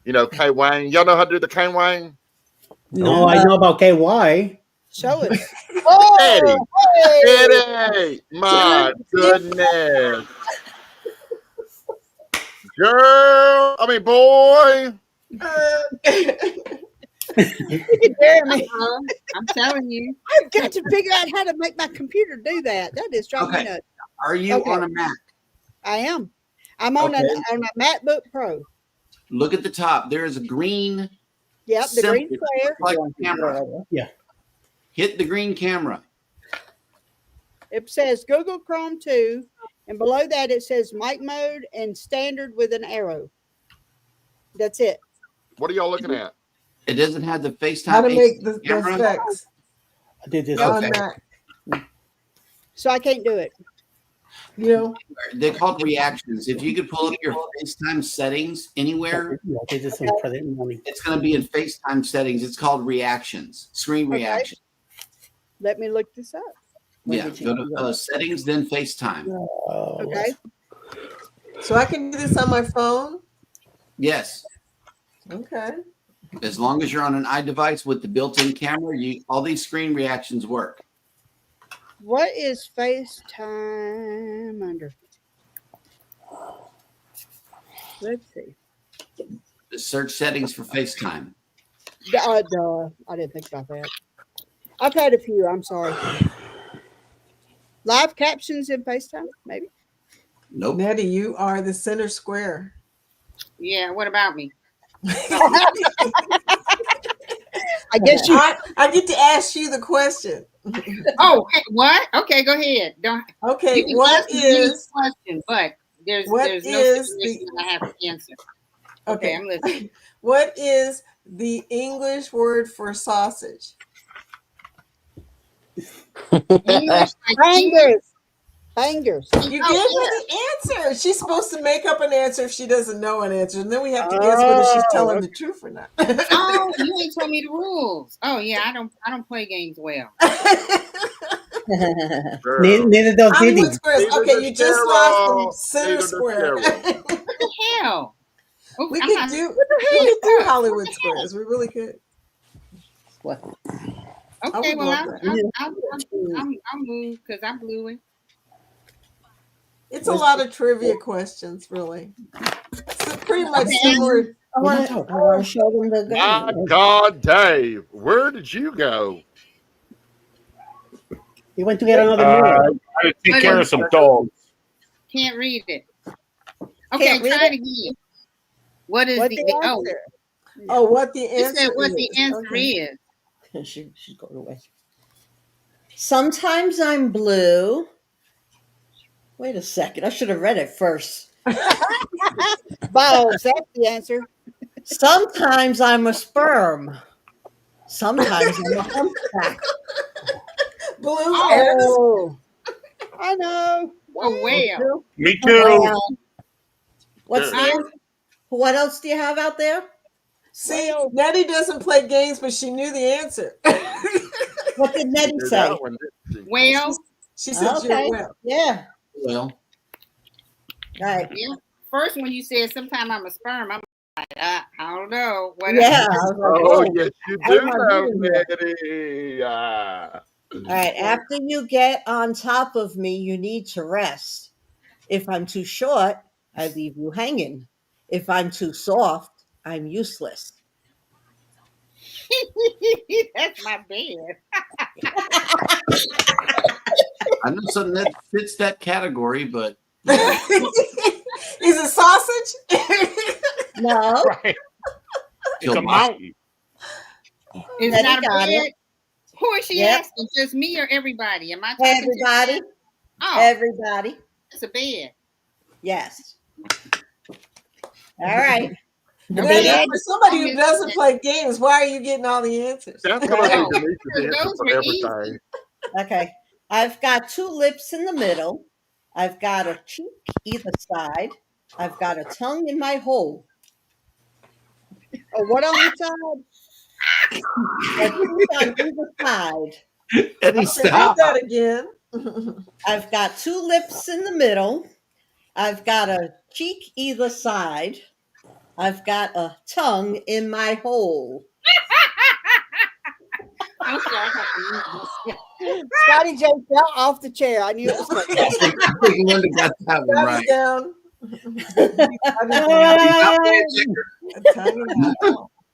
You know K Wang. Y'all know how to do the K Wang? No, I know about KY. Show us. Eddie, Oh, Eddie, my goodness, girl. I mean, boy. Jeremy, I'm telling you. I've got to figure out how to make my computer do that. That is driving me Okay. nuts. Are you Okay. on a Mac? I am. I'm on Okay. a MacBook Pro. Look at the top. There is a green. Yep, the green symbol, square. like a camera. Yeah. Hit the green camera. It says Google Chrome 2, and below that it says mic mode and standard with an arrow. That's it. What are y'all looking at? It doesn't have the FaceTime. How to make HD the camera. effects I did this. on Okay. that. So I can't do it. You know, They're called reactions. If you could pull up your FaceTime settings anywhere, Yeah, I did this on Friday morning. it's going to be in FaceTime settings. It's called reactions, screen Okay. reaction. Let me look this up. Yeah, go to settings, then FaceTime. Okay. so I can do this on my phone. Yes, Okay. as long as you're on an iDevice with the built-in camera, all these screen reactions work. What is FaceTime under? Let's see. The search settings for FaceTime. I didn't think about that. I've had a few. I'm sorry. Live captions in FaceTime, maybe. Nope. Nettie, you are the center square. Yeah, what about me? I guess you. I get to ask you the question. Oh, hey, what? Okay, go ahead. Don't. Okay, You can what ask me any is question, but there's what no is situation I have to answer. okay? I'm listening. What is the English word for sausage? English, like Bangers. Bangers. You gave her the answer. She's supposed to make up an answer if she doesn't know an answer, and then we have to guess whether she's telling the truth or not. Oh, you ain't told me the rules. Oh yeah, I don't play games well. Neither does Diddy. Hollywood Squares. Okay, you just lost the center square. What the hell? Oh, We I'm could not- do what the we hell? could do Hollywood Squares. We really could. What? Okay, would well love I'll move because I blew it. It's a lot of trivia questions, really. It's pretty much similar. I want to show them the My game. God, Dave, where did you go? He went to get another mirror. I had to take care of some dogs. Can't read it. Okay, read try it? it again. What is What the the oh? answer? Oh, what the It answer said what is. the answer Okay. is. She's going away. Sometimes I'm blue. Wait a second. I should have read it first. Balls. That's the answer. Sometimes I'm a sperm. Sometimes I'm a humpback. Blue Oh, I know. Oh well. Me too. Well, what's Yeah. the what else do you have out there? See, Nettie doesn't play games, but she knew the answer. What did Nettie Did say? that one, didn't she? Well, She said Okay. you're well. Yeah. Well, Right. yeah. First, when you said sometime I'm a sperm, I'm like, I don't know. What Yeah. I was like, Oh, oh. yes, you I do don't know, know. Nettie. All right. After you get on top of me, you need to rest. If I'm too short, I leave you hanging. If I'm too soft, I'm useless. That's my bed. I know something that fits that category, but Is it sausage? No. Right. It's a mountain. It's Nettie not a got bed. it. Who is she Yep. asking? Just me or everybody? Am I talking Everybody. to Oh, Everybody. it's a bed. Yes. All right. The Yeah, bed. for somebody who doesn't play games, why are you getting all the answers? That's Right. gonna be Denise's answer Those for were easy. everything. Okay. I've got 2 lips in the middle. I've got a cheek either side. I've got a tongue in my hole. Oh, what on each side? A tooth on either side. Eddie, Read stop. that again. I've got 2 lips in the middle. I've got a cheek either side. I've got a tongue in my hole. I'm sorry, I have to use this. Scotty J fell off the chair. I knew it was coming. I think Linda got that one That right. down.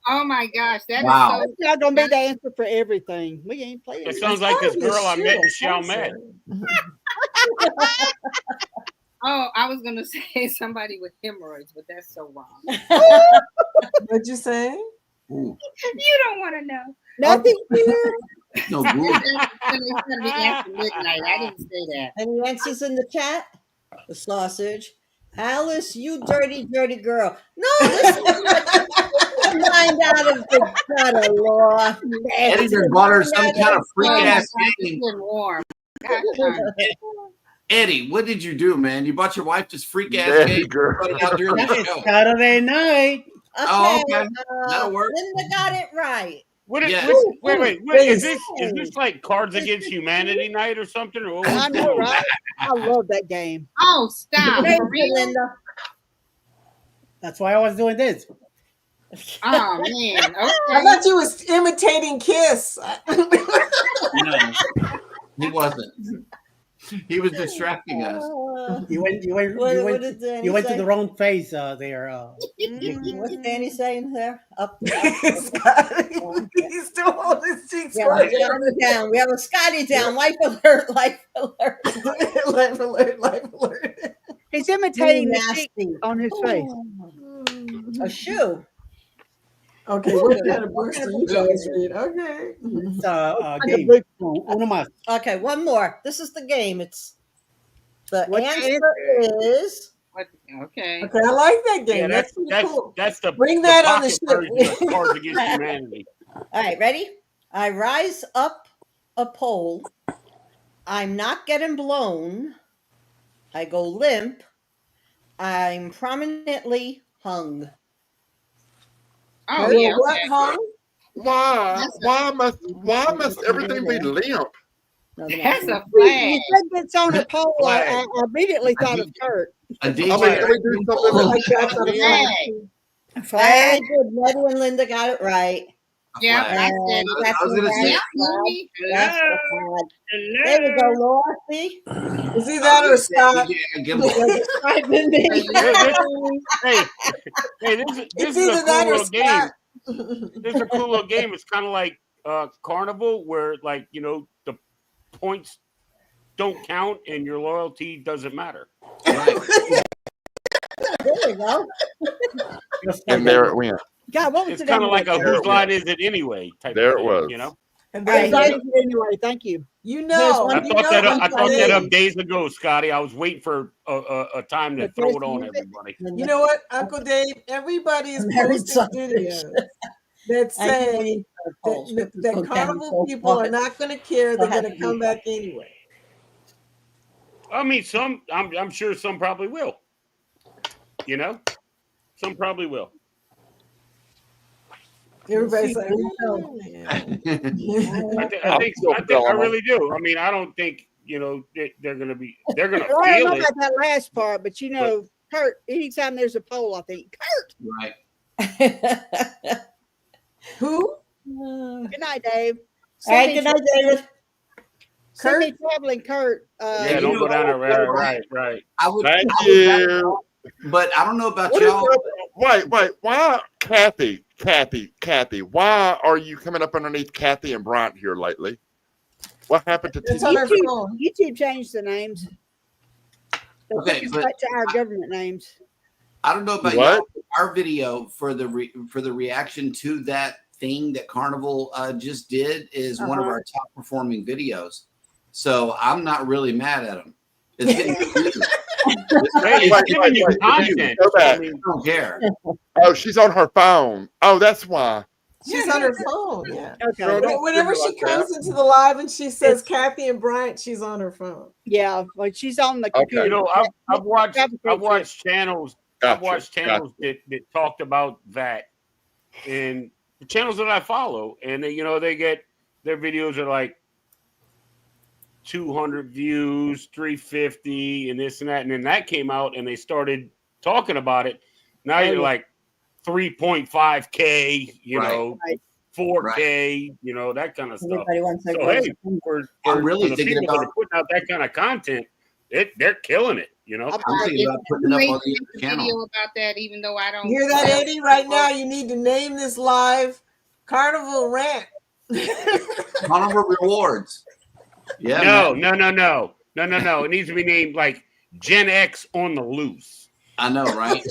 Oh my gosh, that is Wow. That's not gonna be the answer for everything. We ain't playing. It sounds like this girl I met in Chalmette. Oh, I was gonna say somebody with hemorrhoids, but that's so wrong. What'd you say? Ooh, You don't want to know. Nothing. no It's good. gonna be after midnight. I didn't say that. Any answers in the chat? The sausage. Alice, you dirty, dirty girl. No, this is a mind out of the gutter, Laura. Eddie just bought her some kind of freak ass game. It's been warm. God darn it. Eddie, what did you do, man? You bought your wife this freak ass Yeah, game girl. out during the It's show. Saturday night. Oh, okay. That'll work. Linda got it right. What is, Yes. wait, is this like Cards Against Humanity night or something? Or what was I know, going on? right? I love that game. Oh, stop. Thank For you, real? Linda. That's why I was doing this. Oh man. I Okay. thought you was imitating Kiss. No, he wasn't. He was distracting us. You went What did Danny you went say? to the wrong phase there. What's Danny saying there? Up. Scotty, he's still on his cheeks. Yeah, Scotty down. We have a Scotty down. Life alert. Life alert. Life alert, life alert. He's imitating the Nasty. cheek on his face. A shoe. Okay, what kind of books do you guys read? Okay. It's Like a game. book. Uno más. Okay, one more. This is the game. It's the What's the answer is What? Okay. Okay, I like that game. Yeah, that's pretty cool. that's the Bring the that on the pocket version ship. of Cards Against Humanity. all right. Ready? I rise up a pole. I'm not getting blown. I go limp. I'm prominently hung. Oh Hey, yeah. what, Okay. hung? Why must everything be limp? No, the That's next a You flag. said it's on a pole. I Flag. immediately thought of Kurt. A I DJ. mean, can we do something Like that's a Flag. flag. Very good. Nettie and Linda got it right. Yeah, flag. I said And it. that's I was the gonna say- flag. That's the flag. There you go, Laura. See? Is he that or Scott? DJ Gimbal. You're describing me. Hey, this It's is a either cool that or little game. Scott. This is a cool little game. It's kind of like Carnival, where like the points don't count and your loyalty doesn't matter. Right. There you go. And there it went. God, what was It's the kind of name like a There it whose line is it anyway type There of it thing, was. you know. And All right, then Everybody, anyway, thank you. you know, I you thought know that Uncle I thought that up Dave. days ago, Scotty. I was waiting for a time to throw it on everybody. You know what, Uncle Dave? Everybody is Married posting sausage. videos that say that carnival people are not going to care. They're going to come back anyway. I mean, I'm sure some probably will. Some probably will. Everybody's like, I really do. I mean, I don't think they're gonna be. They're gonna Well, I don't feel know it. about that last part, but Kurt, anytime there's a poll, I think, Kurt. Right. Who? Good night, Dave. All right, good night, David. Send me traveling, Kurt. Yeah, don't go down there. Right. I would. Thank I would you. but I don't know about What is y'all. Wait. Why, Kathy? Why are you coming up underneath Kathy and Bryant here lately? What happened to It's on her TV? phone. YouTube changed the names. They Okay, took us but- back to our government names. I don't know about What? y'all. Our video for the reaction to that thing that Carnival just did is one of our top performing videos. So I'm not really mad at them. It's getting Content. Go back. I don't care. Oh, she's on her phone. Oh, that's why. She's on her phone. Yeah. Okay. Girl, don't Whenever feel she like comes that. into the live and she says Kathy and Bryant, she's on her phone. Yeah, like she's on the computer. You know, I've watched channels. I've Gotcha, watched channels that talked about that, and the channels that I follow, and they, you know, they get their videos are like 200 views, 350, and this and that, and then that came out, and they started talking about it. Now you're like 3.5K, you know, 4K, you know, that kind of stuff. Everybody wants their So girls. hey, I'm really for the thinking people that about are putting out that kind of content, they're killing it, you know. I'm thinking about putting up on the channel. Video about that, even though I don't You hear that, Eddie? Right now, you need to name this live Carnival Rant. Carnival Rewards. Yeah. No. It needs to be named like Gen X on the loose. I know, right?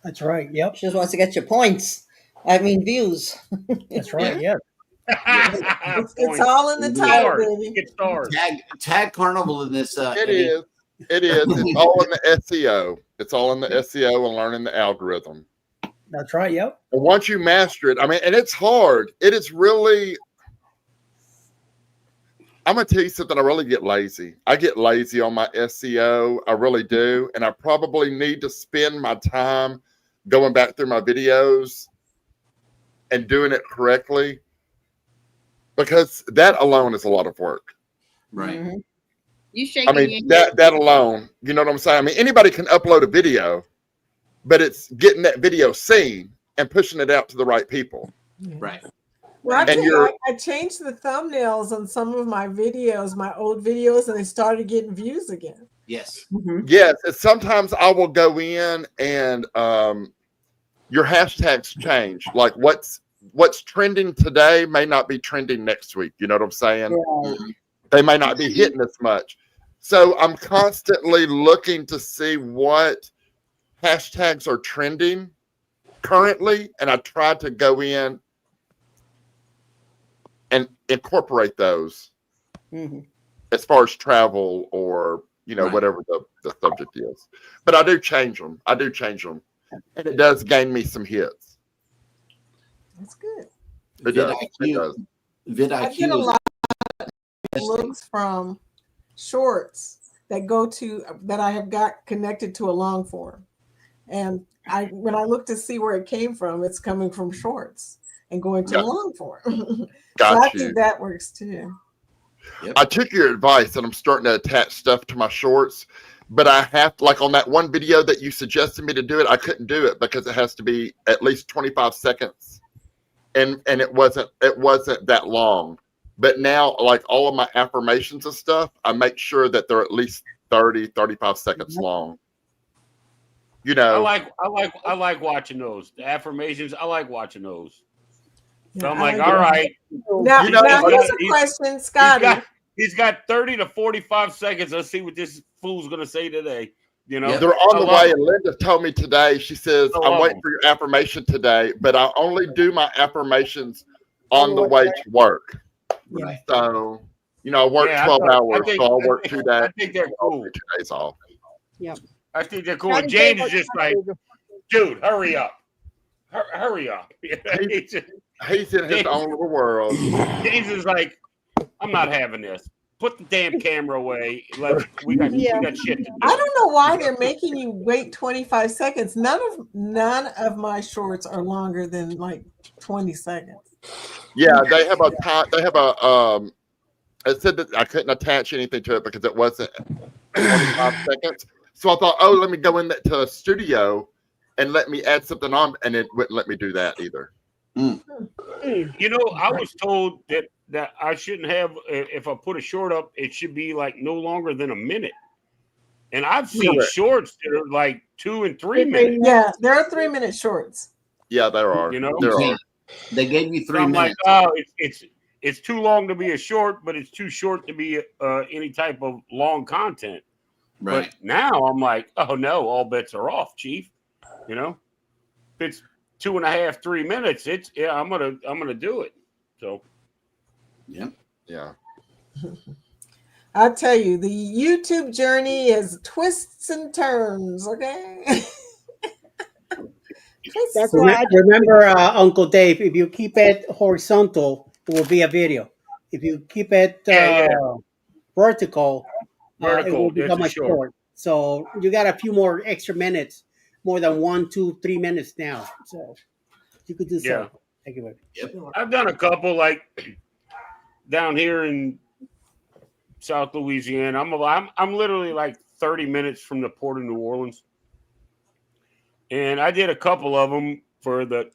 That's right. Yep. She just wants to get your points. I mean, views. That's right. Yeah. It's all in the title, baby. Tag Carnival in this. It is. It's all in the SEO. It's all in the SEO and learning the algorithm. That's right. Yep. And once you master it, I mean, and it's hard. It is really. I'm gonna tell you something. I really get lazy. I get lazy on my SEO. I really do, and I probably need to spend my time going back through my videos and doing it correctly, because that alone is a lot of work. Right. Mm-hmm. You shaking I mean, that alone, you know what I'm saying? I mean, anybody can upload a video, but it's getting that video seen and pushing it out to the right people. Right. Well, And I changed the thumbnails on some of my videos, my old videos, and they started getting views again. Yes. Yes, and sometimes I will go in and your hashtags change. Like what's trending today may not be trending next week. You know what I'm saying? Right. They may not be hitting as much. So I'm constantly looking to see what hashtags are trending currently, and I try to go in and incorporate those as far as travel or, you know, whatever the subject is. But I do change them. And it does gain me some hits. That's good. It does. I get a lot of looks from shorts that I have got connected to a long form. And when I look to see where it came from, it's coming from shorts and going to long form. So I think that works too. I took your advice and I'm starting to attach stuff to my shorts, but I have to, like on that one video that you suggested me to do it, I couldn't do it because it has to be at least 25 seconds. And it wasn't that long. But now, like all of my affirmations and stuff, I make sure that they're at least 30, 35 seconds long. You know, I like watching those. The affirmations, I like watching those. So I'm I like, like all it. right. Now here's a question, Scotty. He's got 30 to 45 seconds. Let's see what this fool's gonna say today. You know, they're on the way. And Linda told me today, she says, I'm waiting for your affirmation today, but I only do my affirmations on the way to work. Right. So, you know, I work 12 hours, so I'll work 2 days. I think they're cool. 2 days off. Yep. I think they're cool. And James is just like, dude, hurry up. Hurry up. He's in his own little world. James is like, I'm not having this. Put the damn camera away. We got shit to do. I don't know why they're making you wait 25 seconds. None of my shorts are longer than like 20 seconds. Yeah, they have a time. They have a. It said that I couldn't attach anything to it because it wasn't 25 seconds. So I thought, let me go to a studio and let me add something on, and it wouldn't let me do that either. You know, I was told that I shouldn't have. If I put a short up, it should be like no longer than a minute. And I've seen shorts that are like 2 and 3 minutes. Yeah, there are 3-minute shorts. Yeah, there are. You know, there are. They gave you 3 I'm minutes. like, it's too long to be a short, but it's too short to be any type of long content. But now I'm like, oh no, all bets are off, Chief. You know, if it's 2.5, 3 minutes, I'm gonna do it. So yeah. I'll tell you, the YouTube journey has twists and turns. Okay. That's why I Remember, Uncle Dave, if you keep it horizontal, it will be a video. If you keep it vertical, it will it's become a a short. short. So you got a few more extra minutes, more than 1, 2, 3 minutes now. So you could do so. Yeah. Thank you. I've done a couple like down here in South Louisiana. I'm literally like 30 minutes from the port of New Orleans, and I did a couple of them for the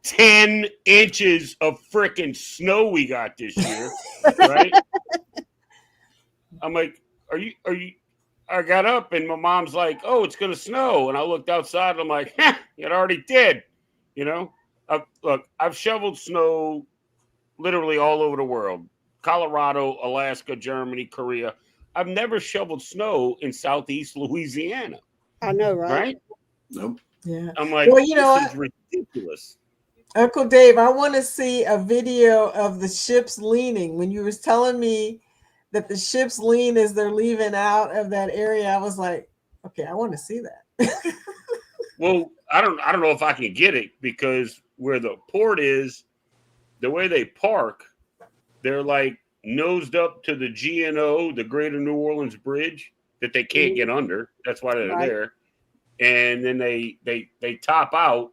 10 inches of freaking snow we got this year, right? I'm like, are you? I got up and my mom's like, "Oh, it's gonna snow," and I looked outside and I'm like, "It already did," you know. I've shoveled snow literally all over the world: Colorado, Alaska, Germany, Korea. I've never shoveled snow in Southeast Louisiana. I know, right? Right? Nope. Yeah. I'm like, well, you know, this is ridiculous. Uncle Dave, I want to see a video of the ships leaning. When you was telling me that the ships lean as they're leaving out of that area, I was like, okay, I want to see that. Well, I don't know if I can get it because where the port is, the way they park, they're like nosed up to the GNO, the Greater New Orleans Bridge, that they can't get under. That's why they're there. And then they top out,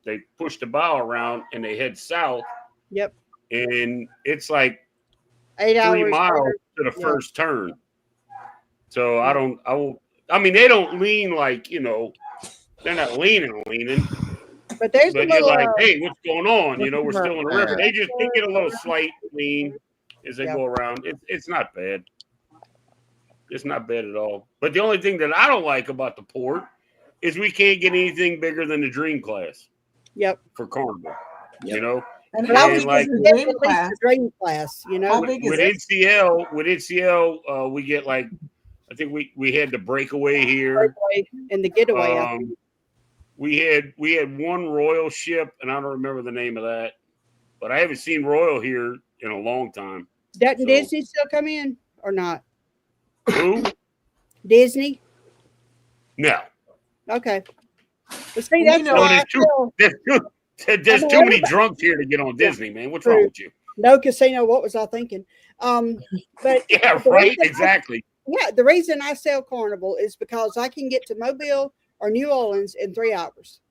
they push the bow around and they head south. Yep. And it's like 8 3 hours miles later. to the first turn. So I mean, they don't lean like, you know, they're not leaning. But there's a But little, you're like, hey, what's going on? You know, we're what's still in the river. They get a little slight lean as they go around. It's not bad. It's not bad at all. But the only thing that I don't like about the port is we can't get anything bigger than the Dream class. Yep. For Carnival, you know. And how big like is the Dream class? Dream class, you know. How big is with it? NCL, we get like, I think we had the breakaway here and the getaway. I think. We had one Royal ship, and I don't remember the name of that, but I haven't seen Royal here in a long time. Doesn't Disney still come in or not? Who? Disney? No. Okay. But see, that's why there's too many drunks here to get on Disney, man. What's wrong with you? No casino. What was I thinking? But yeah, right. Exactly. The reason I sell Carnival is because I can get to Mobile or New Orleans in 3 hours.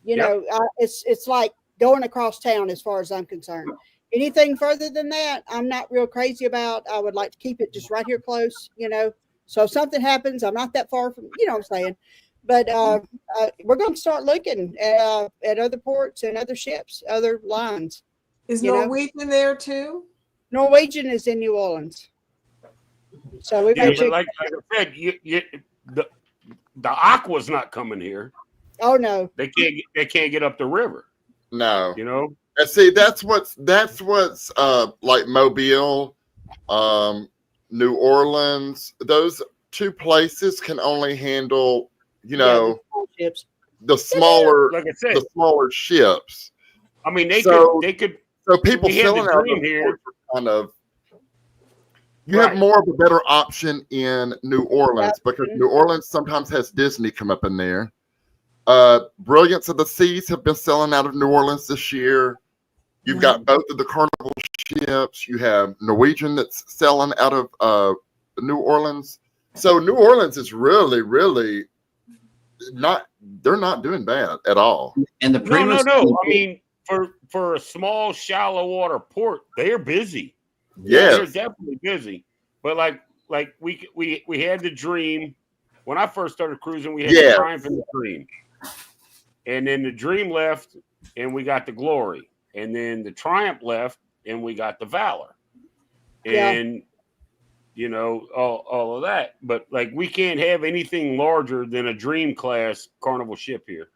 You know, it's like going across town as far as I'm concerned. Anything further than that, I'm not real crazy about. I would like to keep it just right here close, you know. So if something happens, I'm not that far from, you know what I'm saying. But we're going to start looking at other ports and other ships, other lines. Is Norwegian there too? Norwegian is in New Orleans. So we're but like I said, the Aqua's not coming here. Oh no, they can't get up the river. No, you know. And see, that's what's like Mobile, New Orleans. Those two places can only handle, you know, the smaller, like I said, the smaller ships. I mean, they could. So people selling out of here kind of. You have more of a better option in New Orleans because New Orleans sometimes has Disney come up in there. Brilliance of the Seas have been selling out of New Orleans this year. You've got both of the Carnival ships. You have Norwegian that's selling out of New Orleans. So New Orleans is really, really they're not doing bad at all. And the no. I mean, for a small, shallow water port, they're busy. Yes. They're definitely busy. But like we had the Dream. When I first started cruising, we had the Triumph and the Dream. And then the Dream left and we got the Glory. And then the Triumph left and we got the Valor. And you know, all of that. But like we can't have anything larger than a Dream class Carnival ship here.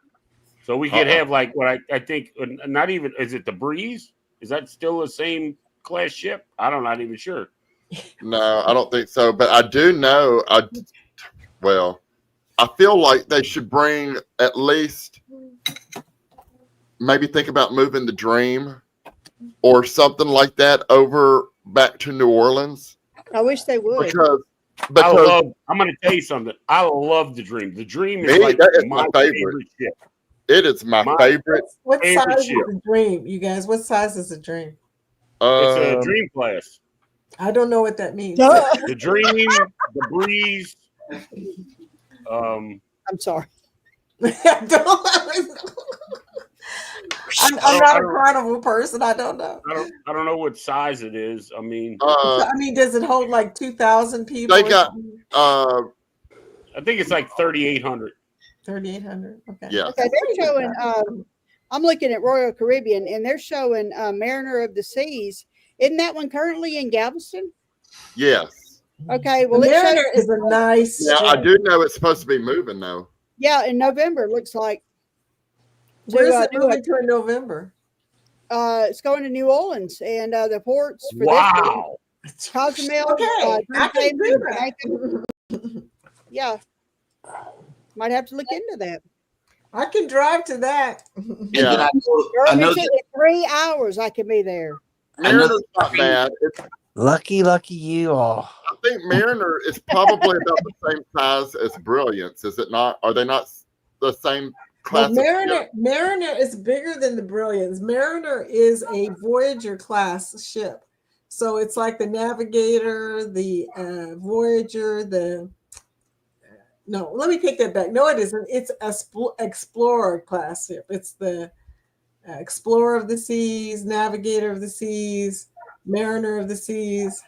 So we could have like what I think not even is it the Breeze? Is that still the same class ship? I'm not even sure. No, I don't think so. But I do know. I feel like they should bring at least maybe think about moving the Dream or something like that over back to New Orleans? I wish they would. Because I'm going to tell you something. I love the Dream. The Dream is Me, like that is my my favorite. favorite ship. it is my favorite. What favorite size is ship. the Dream, you guys? What size is the Dream? It's a Dream class. I don't know what that means. The Dream, the Breeze. I'm sorry. I'm not a carnival person. I don't know. I don't know what size it is. I mean, does it hold like 2,000 people? They got I think it's like 3,800. 3,800. Okay. Yeah. Okay, they're showing. I'm looking at Royal Caribbean, and they're showing Mariner of the Seas. Isn't that one currently in Galveston? Yes. Okay, well, Mariner is a nice. Yeah, I do know it's supposed to be moving though. Yeah, in November, it looks like. Where's it moving to in November? It's going to New Orleans, and the ports for Wow. this one, Cozumel. Okay, I can do that. Yeah, might have to look into that. I can drive to that. Yeah. I know in 3 hours, I can be there. Mariner's not bad. Lucky you all. I think Mariner is probably about the same size as Brilliance, is it not? Are they not the same class? Mariner is bigger than the Brilliance. Mariner is a Voyager class ship. So it's like the Navigator, the Voyager, no, let me take that back. No, it isn't. It's a Explorer class ship. It's the Explorer of the Seas, Navigator of the Seas, Mariner of the Seas.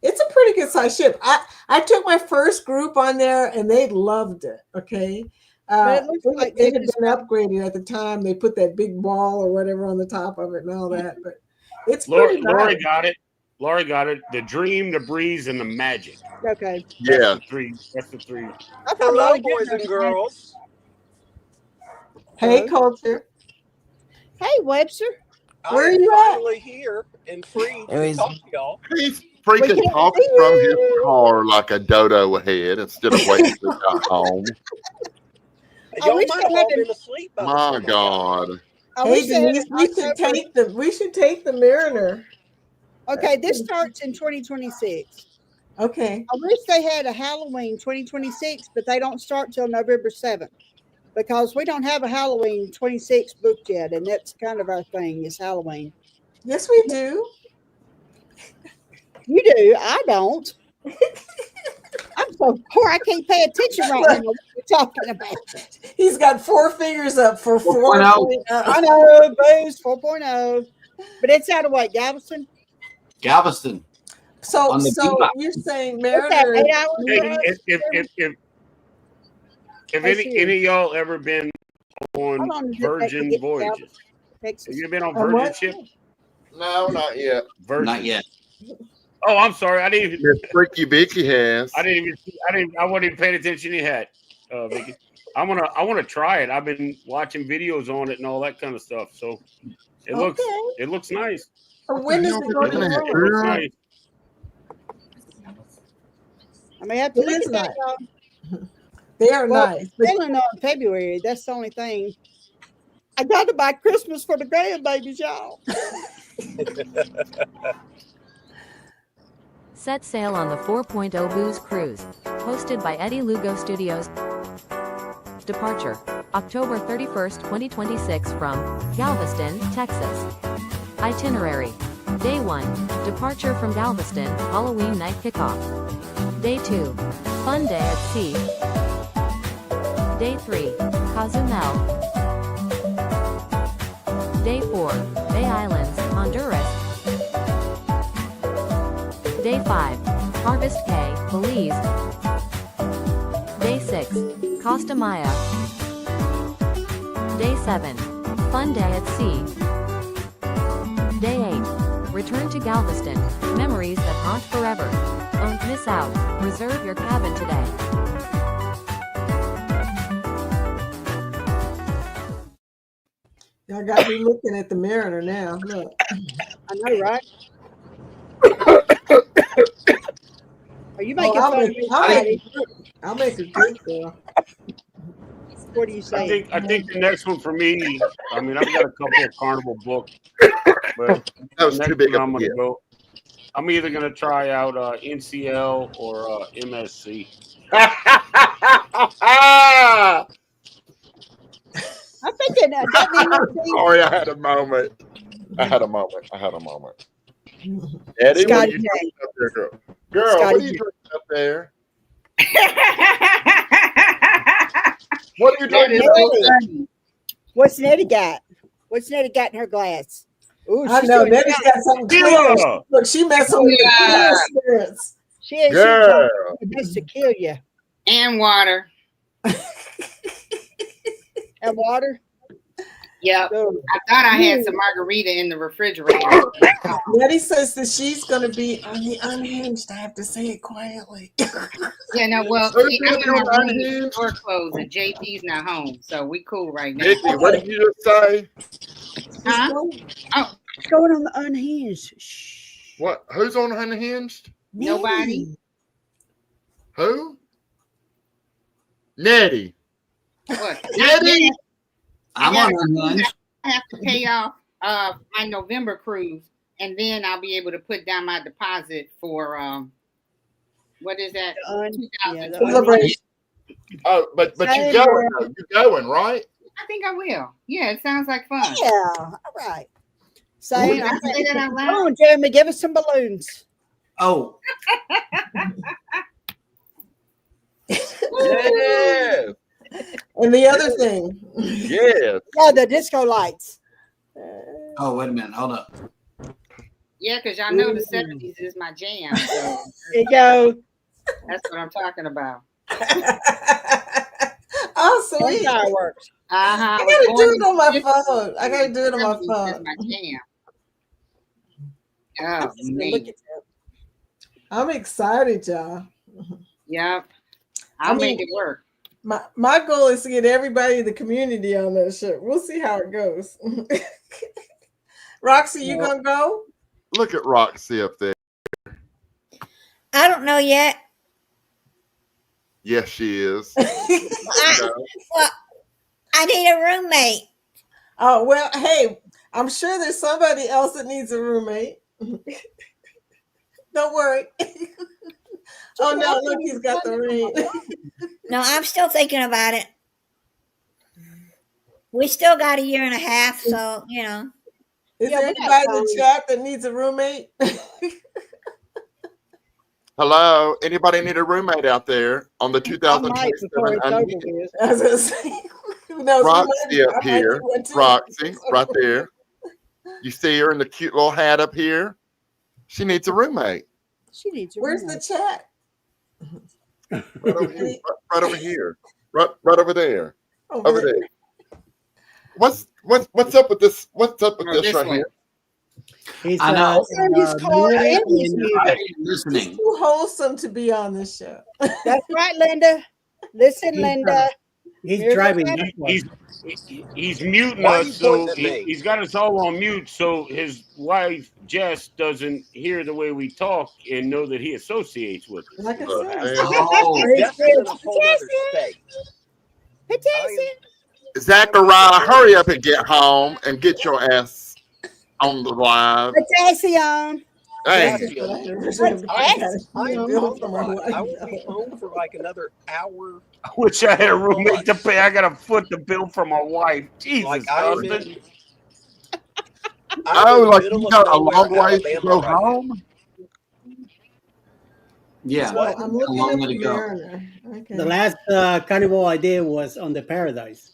It's a pretty good size ship. I took my first group on there and they loved it. Okay. But it looks like it had been upgraded at the time. They put that big ball or whatever on the top of it and all that. But it's pretty Lori nice. got it. Lori got it. The Dream, the Breeze, and the Magic. Okay. Yeah. That's the three. Hello, boys and girls. Hey, Culture. Hey, Webster. Where are I'm you at? finally here and free to Anyways. talk to y'all. He's freaking talking from his car like a dodo ahead instead of waiting till he got home. Y'all wish might they have all had been asleep by the My time I got God. I Hey, wish they had Denise, October- we should take the Mariner. Okay, this starts in 2026. Okay. I wish they had a Halloween 2026, but they don't start till November 7th because we don't have a Halloween 26 booked yet, and that's kind of our thing is Halloween. Yes, we do. You do. I don't. I'm so poor. I can't pay attention right now what you're talking about. He's got 4 fingers up for 4.0. 4.0. I know, booze 4.0. But it's out of what, Galveston? Galveston. So On the Bebop. you're saying What's that, Mariner? 8 hours? Hey, for us? if Hey, any Siri. of y'all ever been on Hold on, just a second, Virgin get voyages? Galveston, Texas. Have you been on On Virgin what? ship? No, not yet. Virgin. Not yet. Oh, I'm sorry. I didn't even. Miss Freaky Vicky has. I wasn't even paying attention. You had, Vicky. I want to try it. I've been watching videos on it and all that kind of stuff. So it looks nice. When does it go to It looks New nice. I may have to It look is at that. nice. They are Well, nice. it's selling on February. That's the only thing. I got to buy Christmas for the grandbabies, y'all. Set sail on the 4.0 Booze Cruise, hosted by Eddie Lugo Studios. Departure, October 31st, 2026 from Galveston, Texas. Itinerary, Day 1, departure from Galveston, Halloween night kickoff. Day 2, fun day at sea. Day 3, Cozumel. Day 4, Bay Islands, Honduras. Day 5, Harvest Cay, Belize. Day 6, Costa Maya. Day 7, fun day at sea. Day 8, return to Galveston, memories that haunt forever. Don't miss out, reserve your cabin today. Y'all got me looking at the Mariner now. Look. I know, right? Are you making I'll fun of make, me, I'll Patty? make, I'll make a good girl. What do you say? I think the next one for me. I mean, I've got a couple of Carnival books, but That was the too next big one of I'm a gonna hit. go. I'm either gonna try out NCL or MSC. I'm thinking that Sorry, I had a moment. Eddie, what are Scotty you J. doing up there, girl? Girl, Scotty what are you J. doing up there? What are you That doing is up so there? funny. What's Nettie got? What's Nettie got in her glass? Ooh, I she's know doing Nettie's got something clear. Tequila. Look, she messing with the clear Yeah. spirits. She ain't Girl. trying that's to kill you. And water. And water. Yep. So, I thought I had some margarita in the refrigerator. Nettie says that she's going to be on the Unhinged. I have to say it quietly. Yeah, no, well, Who's see, I'm gonna in be my on room with the Unhinged? door closed and JP's not home, so we cool right now. Nikki, what did you just say? Huh? Oh, what's going on the Unhinged? Shh. What? Who's on Unhinged? nobody. Nettie. Who? Nettie. What? Nettie. I'm on Unhinged. I have to pay off my November cruise, and then I'll be able to put down my deposit for what is that? Yeah, the 2020. Oh, but you Same going? here. Though. You going, right? I think I will. Yeah, it sounds like fun. Yeah, all right. Same. Did I say that out Come loud? on, Jeremy, give us some balloons. Oh, Yes. And the other thing. Yes. Yeah, the disco lights. oh, wait a minute. Hold up. Yeah, because y'all know the 70s is my jam. So There you go. that's what I'm talking about. Oh, sweet. Fireworks. Uh-huh. I gotta do it on my phone. I gotta do it on my Is phone. my jam. Oh, Look man. at that. I'm excited, y'all. Yep. I I'll mean, make it work. my goal is to get everybody in the community on that shit. We'll see how it goes. Roxy, you gonna go? Look at Roxy up there. I don't know yet. Yes, she is. Well, I need a roommate. Oh well, hey, I'm sure there's somebody else that needs a roommate. Don't worry. Oh no, look, he's got the ring. No, I'm still thinking about it. We still got a year and a half, so you know. Is Yeah, there we got anybody in the chat that needs a roommate? Hello. Anybody need a roommate out there on the I might before 2027 it's over Unhinged? with. I was gonna say, who knows? Roxy up I might here. do one too. Roxy, right there. You see her in the cute little hat up here? She needs a roommate. She needs a Where's roommate. the chat? Right over here. Right over here. Right over there. Over there. What's up with this? What's up with Oh, this this right way. here? He's I know. Andy's called Andy's music. It's Listening. too wholesome to be on this show. That's right, Linda. Listen, Linda. He's Here's driving the- that one. He's muting Why are us, you so pointing at me? he's got us all on mute, so his wife Jess doesn't hear the way we talk and know that he associates with us. Like I said. Oh, Jess is in a whole other state. Zachariah, hurry up and get home and get your ass on the live. Potassium. Hey, I will be home for like another hour. I wish I had a roommate to pay. I got to foot the bill for my wife. Jesus, Like I'm Dustin. in, oh, like you got a long way to go home? yeah. So I'm looking How long up would the it go? Mariner. Okay. The last carnival I did was on the Paradise,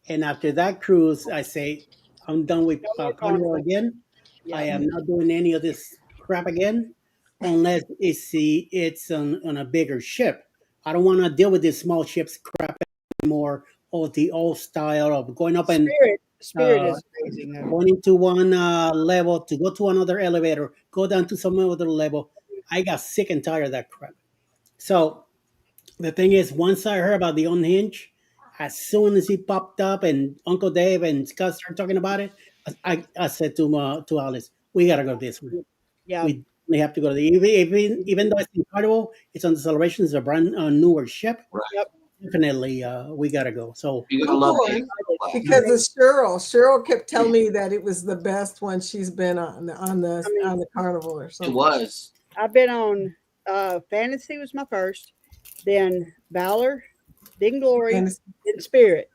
and after that cruise, I say I'm done with carnival again. Yeah. I am not doing any of this crap again, unless it's on a bigger ship. I don't want to deal with this small ships crap anymore, or the old style of going up and Spirit is amazing. Though. going into one level to go to another elevator, go down to some other level. I got sick and tired of that crap. So the thing is, once I heard about the Unhinged, as soon as he popped up and Uncle Dave and Scott started talking about it, I said to Alice, we gotta go this one. Yeah. We have to go to the even though it's in Carnival, it's on the Celebration. It's a brand newer ship. Right. Yep. definitely we gotta go. So You're I'm gonna love going the because of Cheryl. Cheryl kept telling me that it was the best one she's been on the carnival or something. It was. I've been on Fantasy was my first, then Valor, then Glory, Fantasy. then Spirit.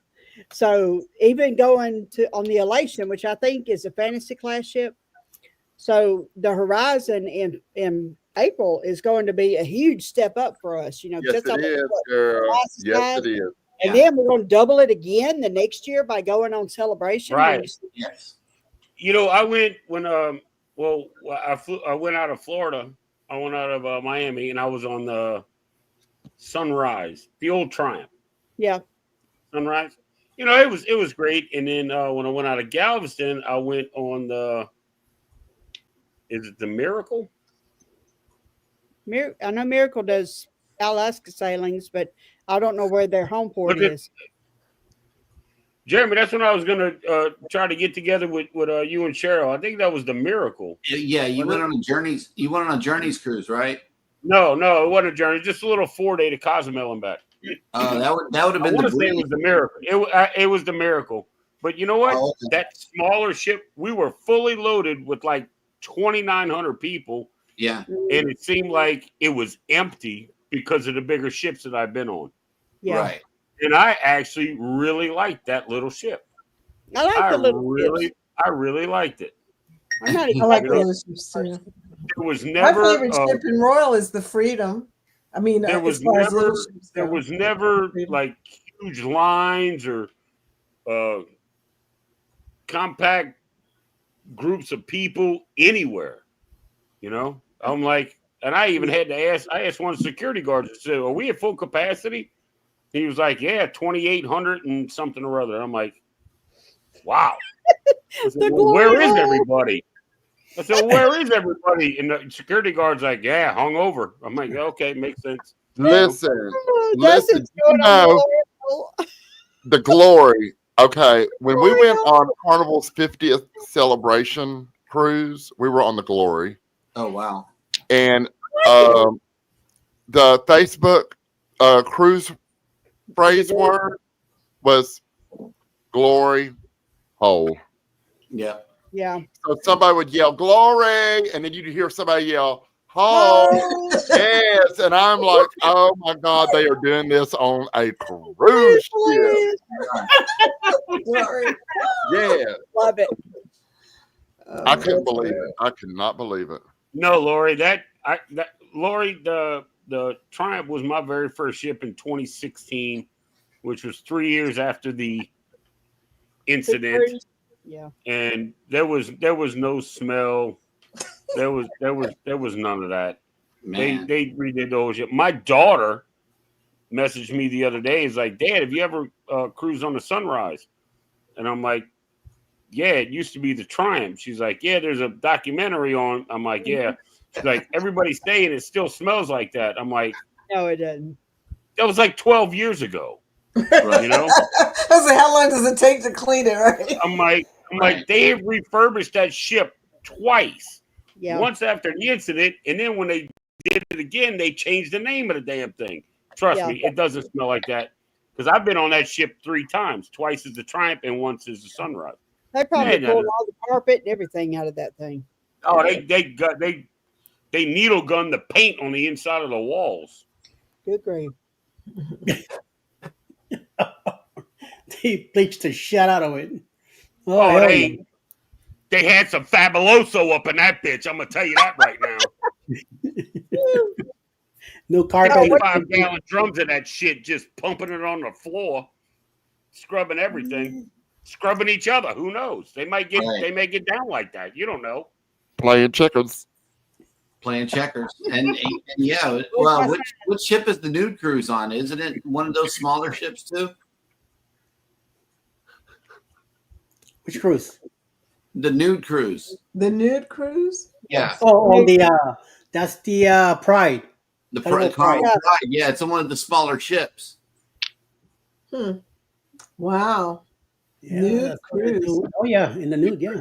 So even going to on the Elation, which I think is a fantasy class ship. So the Horizon in April is going to be a huge step up for us, you know. Yes, That's it is, girl. twice as Yes, high. it is. And then we're going to double it again the next year by going on Celebration. Right. Yes. You know, I went when I went out of Florida. I went out of Miami, and I was on the Sunrise, the old Triumph. Yeah. Sunrise. You know, it was great. And then when I went out of Galveston, I went on is it the Miracle? I know Miracle does Alaska sailings, but I don't know where their home port is. Jeremy, that's when I was gonna try to get together with you and Cheryl. I think that was the Miracle. Yeah, you went on a Journeys. You went on a Journeys cruise, right? No, it wasn't a journey. Just a little 4-day to Cozumel and back. That would have been. I want to say it was the Miracle. It was the Miracle. But you know what? Oh, okay. That smaller ship, we were fully loaded with like 2,900 people. Yeah, and it seemed like it was empty because of the bigger ships that I've been on. Yeah. Right. And I actually really liked that little ship. I like the little ships. I really liked it. I'm not even I like the little ships too. There was never My favorite ship in Royal is the Freedom. I mean, there was as far as never little ships there go. was never like huge lines or compact groups of people anywhere. You know, I'm like, and I even had to ask. I asked one of the security guards. I said, "Are we at full capacity?" He was like, "Yeah, 2,800 and something or other." I'm like, "Wow." I said, well, where is everybody? I said, "Where is everybody?" And the security guard's like, "Yeah, hungover." I'm like, "Okay, makes sense." Listen, listen. You know the glory. Okay, when we went on Carnival's 50th celebration cruise, we were on the Glory. Oh wow! And the Facebook cruise phrase word was glory hole. Yeah. Yeah. So somebody would yell glory, and then you'd hear somebody yell hole. Yes, and I'm like, oh my God, they are doing this on a cruise ship. Yeah, love it. I couldn't believe it. I could not believe it. No, Lori, Lori, the Triumph was my very first ship in 2016, which was 3 years after the incident. Yeah. And there was no smell. There was none of that. Man. They redid the whole ship. My daughter messaged me the other day. Is like, "Dad, have you ever cruised on the Sunrise?" And I'm like, "Yeah, it used to be the Triumph." She's like, "Yeah, there's a documentary on." I'm like, "Yeah." She's like, "Everybody's saying it still smells like that." I'm like, No, it doesn't. that was like 12 years ago. Right. You know? I was like, how long does it take to clean it, right? I'm like, they have refurbished that ship twice. Yeah. Once after the incident, and then when they did it again, they changed the name of the damn thing. Trust me, it doesn't smell like that. Because I've been on that ship 3 times. Twice as the Triumph and once as the Sunrise. They probably Man, pulled all the carpet and everything out of that thing. Oh, they needle gunned the paint on the inside of the walls. Good grief. They bleached the shit out of it. Oh, hell they had some Fabuloso up in that bitch. I'm gonna tell you that right now. no carpet. 5-gallon drums of that shit, just pumping it on the floor, scrubbing everything, scrubbing each other. Who knows? They may get down like that. You don't know. Playing checkers. Playing checkers. And yeah, well, which ship is the nude cruise on? Isn't it one of those smaller ships too? Which cruise? The nude cruise. The nude cruise? Yeah. Oh, on that's the Pride. The Pride. Pride. Yeah, it's on one of the smaller ships. Wow. Yeah, Nude cruise. Oh yeah, in the nude, yeah.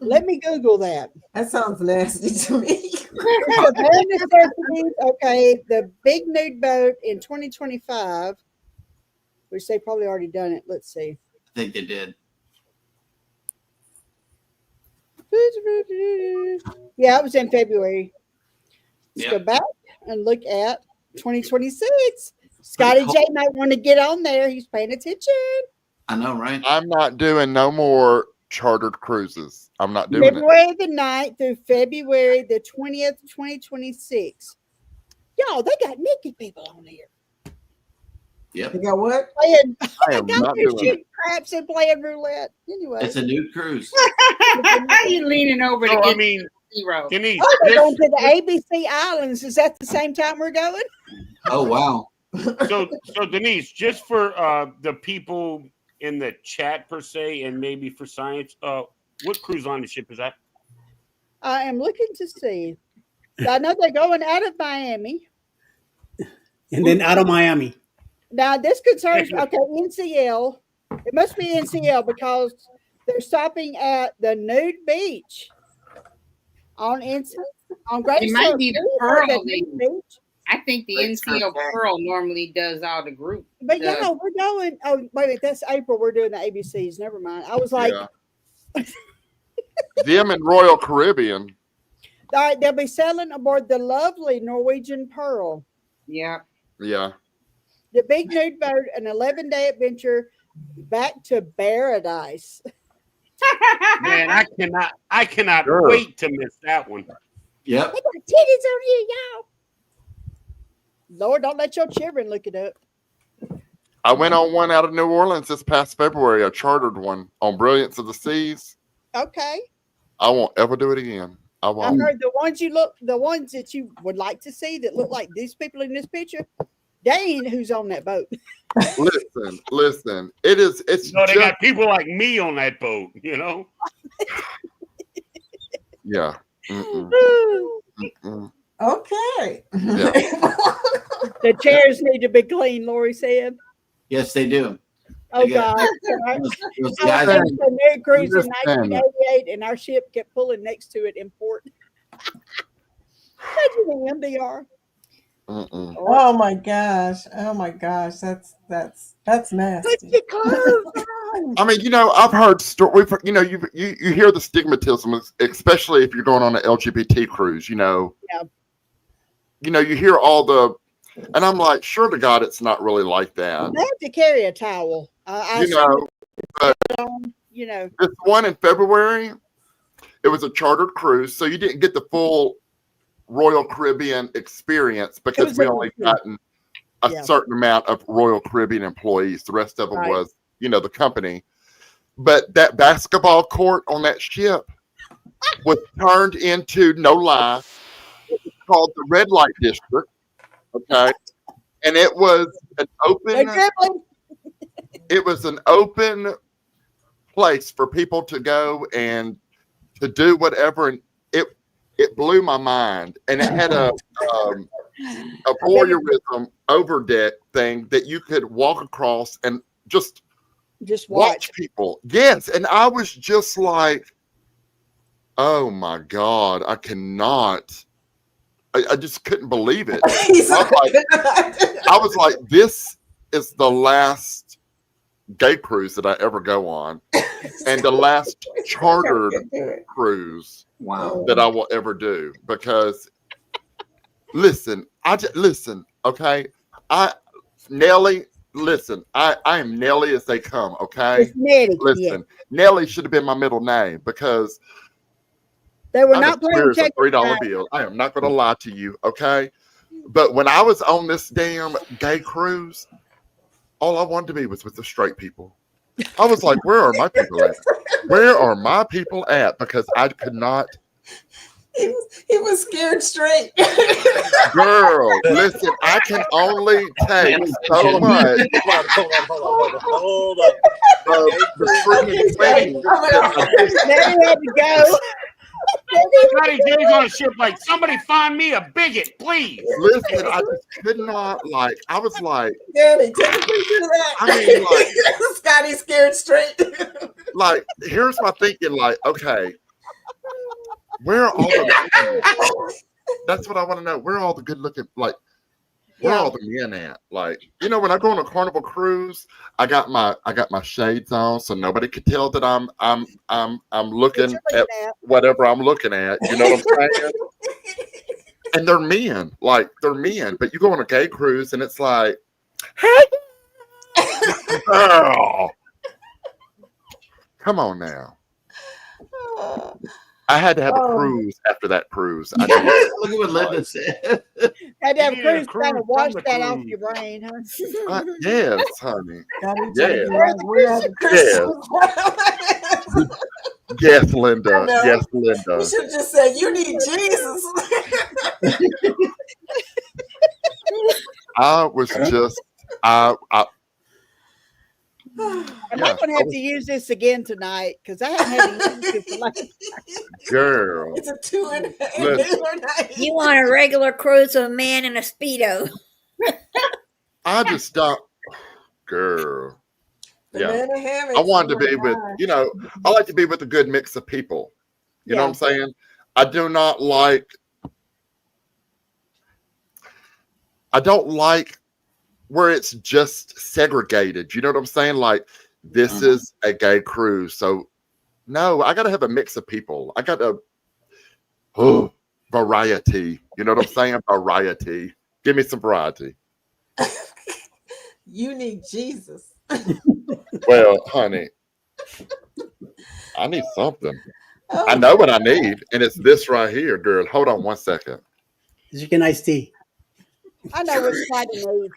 Let me Google that. That sounds nasty to me. The big nude boat in 2025 which they probably already done it. Let's see. I think they did. Yeah, it was in February. Let's Yep. go back and look at 2026. Scotty J might want to get on there. He's paying attention. I know, right? I'm not doing no more chartered cruises. I'm not doing it. February the 9th through February the 20th, 2026. Y'all, they got Mickey people on here. Yep. You got what? Playing, I am got not there doing shooting craps and playing roulette. Anyway. It's a new cruise. You leaning over to So, get I mean, zero. Denise, Oh, we're this, going to the ABC Islands. Is that the same time we're going? Oh wow. so Denise, just for the people in the chat per se, and maybe for science, what cruise line ship is that? I am looking to see. I know they're going out of Miami. And then out of Miami. Now, this concerns, okay, NCL. It must be NCL because they're stopping at the Nude Beach on Great It might Surf be the Beach, or Pearl. Nude Beach. I think the NCO Pearl normally does all the group. But yeah, we're going. Oh, wait a minute, that's April. We're doing the ABCs. Never mind. I was like, Yeah. Them and Royal Caribbean. all right, they'll be sailing aboard the lovely Norwegian Pearl. Yeah. Yeah. The Big Nude Boat, an 11-day adventure back to paradise. Man, I cannot Sure. wait to miss that one. Yep. They got titties on here, y'all. Lord, don't let your children look it up. I went on one out of New Orleans this past February, a chartered one on Brilliance of the Seas. Okay. I won't ever do it again. I I won't. heard the ones that you would like to see that look like these people in this picture, they ain't who's on that boat. Listen. It's No, they just, got people like me on that boat, you know? yeah. Mm-mm. Mm-mm. Okay. Yeah. The chairs need to be clean, Lori said. Yes, they do. Oh, They got- God. Those I guys was are- on a new cruise in Understand it. 1988, and our ship kept pulling next to it in port. Imagine the MDR. Mm-mm. Oh my gosh. Oh my gosh. That's nasty. I mean, I've heard stories. You hear the stigmatism, especially if you're going on an LGBT cruise. Yeah. You hear all the, and I'm like, sure to God, it's not really like that. They have to carry a towel. But this one in February, it was a chartered cruise, so you didn't get the full Royal Caribbean experience because we only gotten a certain amount of Royal Caribbean employees. The rest of them was, the company. But that basketball court on that ship was turned into, no lie, it was called the Red Light District. Okay. And it was an open place for people to go and to do whatever. And it blew my mind. And it had a voyeurism overdeck thing that you could walk across and just watch people. Yes. And I was just like, oh my God, I cannot. I just couldn't believe it. I was like, this is the last gay cruise that I ever go on, and the last chartered cruise that I will ever do. Because, listen, okay? Nelly, listen, I am Nelly as they come, okay? Listen, Nelly should have been my middle name because they were not playing a checkers. $3 bill. I am not going to lie to you, okay? But when I was on this damn gay cruise, all I wanted to be was with the straight people. I was like, where are my people at? Where are my people at? Because I could not. He was scared straight. Girl, listen, I can only take so much. Hold on. They had to go. Scotty J's on a ship like, somebody find me a bigot, please. Listen, I just could not, I was like, Danny, take a picture of that. I mean, Scotty scared straight. Here's my thinking, okay, where are all the, that's what I want to know. Where are all the good looking, Where are all the men at? Like, you know, when I go on a Carnival cruise, I got my shades on so nobody could tell that I'm looking at whatever I'm looking at. You know what I'm saying? And they're men, but you go on a gay cruise and it's like, hey, girl, come on now. I had to have a cruise after that cruise. Look at what Linda said. Had to have a cruise kind of wash that off your brain, huh? Yes, honey. Yes. Yes, Linda. Yes, Linda. You should just say, you need Jesus. I was just, Am I going to have to use this again tonight? Because I haven't had to use this last girl. It's a 2 and You want a regular cruise with a man in a Speedo. I just stopped, girl. Yeah. I wanted to be with, you know, I like to be with a good mix of people. You know what I'm saying? I don't like where it's just segregated. You know what I'm saying? Like, this is a gay cruise. So, no, I got to have a mix of people. I got to, variety. You know what I'm saying? Variety. Give me some variety. You need Jesus. Well, honey, I need something. I know what I need, and it's this right here, girl. Hold on 1 second. Drink a nice tea. I know what it's like to need.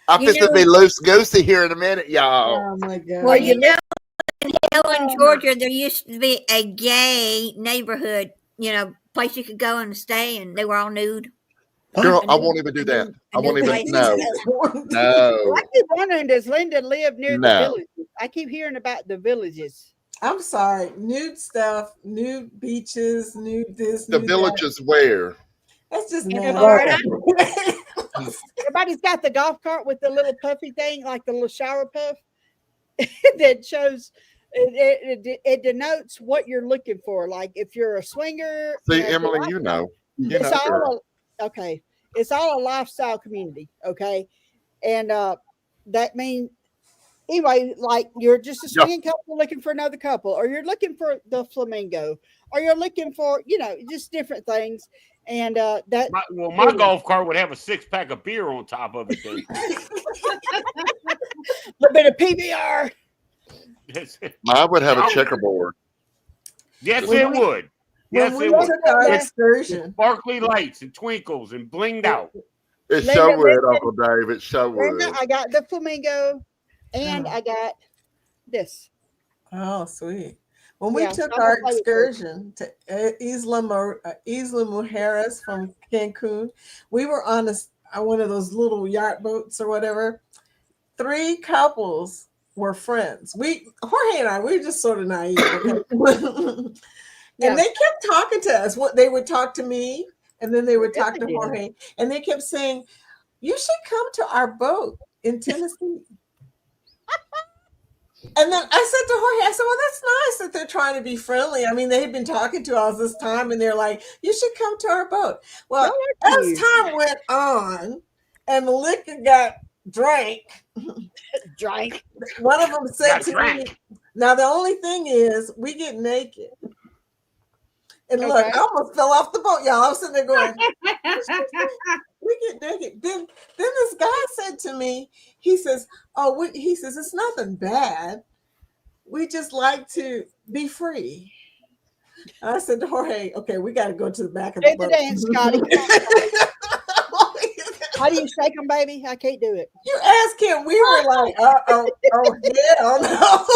I'm supposed to be loose goosey here in a minute, y'all. Oh my God. Well, you know, in Helen, Georgia, there used to be a gay neighborhood, you know, place you could go and stay, and they were all nude. Girl, I won't even do that. I won't even. No. Well, I keep wondering, does Linda live near the No. villages? I keep hearing about the villages. I'm sorry. Nude stuff, nude beaches, nude this, The nude villages where? That's just In nasty. Florida. Everybody's got the golf cart with the little puffy thing, like the little shower puff that shows. It denotes what you're looking for. Like if you're a swinger. See, Emily, you know. You It's know, all girl. okay. It's all a lifestyle community. Okay. And that means anyway, like you're just a swinging couple looking for another couple, or you're looking for the flamingo, or you're looking for, you know, just different things. And that my golf cart would have a 6-pack of beer on top of it. Then. A little bit of PBR. Mine would have a checkerboard. Yes, it would. Yes, it would. Took our excursion. Sparkly lights and twinkles and blinged out. It Linda, sure would, Linda, Uncle Dave. It sure would. Brenda, I got the flamingo, and I got this. Oh, sweet. When we Yeah, took I'm our gonna play with excursion to Isla Mujeres from Cancun, we were on one of those little yacht boats or whatever. 3 couples were friends. Jorge and I, we were just sort of naive. Okay? And they kept talking to us. They would talk to me, and then they would talk to Jorge, and they kept saying, "You should come to our boat in Tennessee." And then I said to Jorge, I said, "Well, that's nice that they're trying to be friendly. I mean, they had been talking to us this time, and they're like, you should come to our boat." Well, as time went on, and the liquor got drank. One of them said to me, "Now the only thing is, we get naked." And look, I almost fell off the boat, y'all. I was sitting there going, "We get naked." Then this guy said to me, he says, he says, "It's nothing bad. We just like to be free." And I said to Jorge, "Okay, we got to go to the back of the boat." Dance, Scotty. How do you shake them, baby? I can't do it. You ask him. We were like, oh, hell no.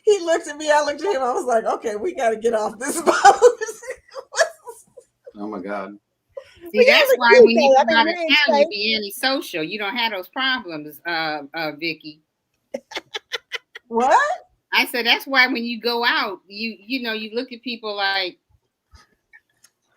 He looked at me. I looked at him. I was like, "Okay, we got to get off this boat." Oh my God. See, that's why when you come out of town, you be antisocial. You don't have those problems, Vicky. What? I said that's why when you go out, you know, you look at people like,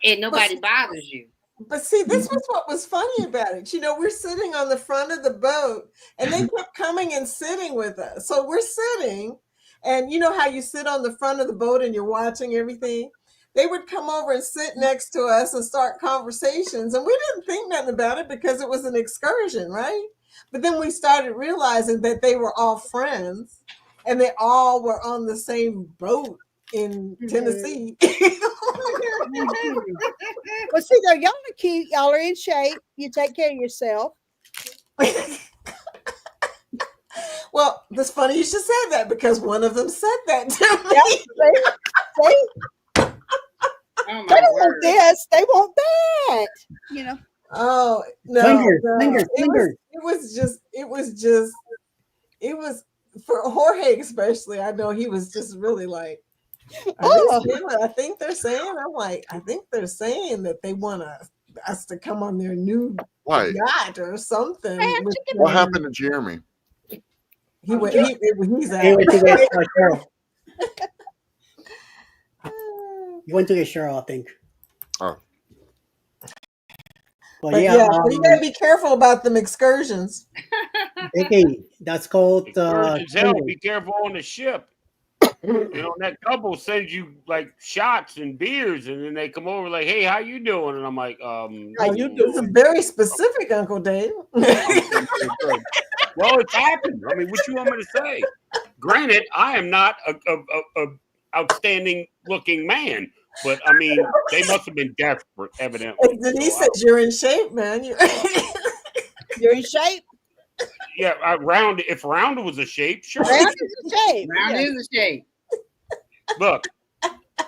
and nobody bothers you. But see, this was what was funny about it. You know, we're sitting on the front of the boat, and they kept coming and sitting with us. So we're sitting, And you know how you sit on the front of the boat and you're watching everything? They would come over and sit next to us and start conversations. And we didn't think nothing about it because it was an excursion, right? But then we started realizing that they were all friends and they all were on the same boat in Tennessee. Well, see, though, y'all are cute. Y'all are in shape. You take care of yourself. Well, that's funny you should say that because one of them said that to me. Yep, see? Oh They don't want this. They want that. You know. Oh no, Fingers, no. fingers, fingers. It was for Jorge especially. I know he was just really like, are they saying what I think they're saying? I'm like, I think they're saying that they want us to come on their new yacht or something. What happened to Jeremy? He's out. He went to get Cheryl. He went to get Cheryl, I think. Oh. But yeah, you gotta be careful about them excursions. Okay, that's called Hell, be careful on the ship. You know, that couple sends you like shots and beers, and then they come over like, "Hey, how you doing?" And I'm like, How you doing? This is very specific, Uncle Dave. Well, it's happened. I mean, what you want me to say? Granted, I am not a outstanding looking man, but I mean, they must have been desperate, evidently. Denise says you're in shape, man. You're in shape. Yeah, if round was a shape, sure. Round is a shape. Round is a shape. Look,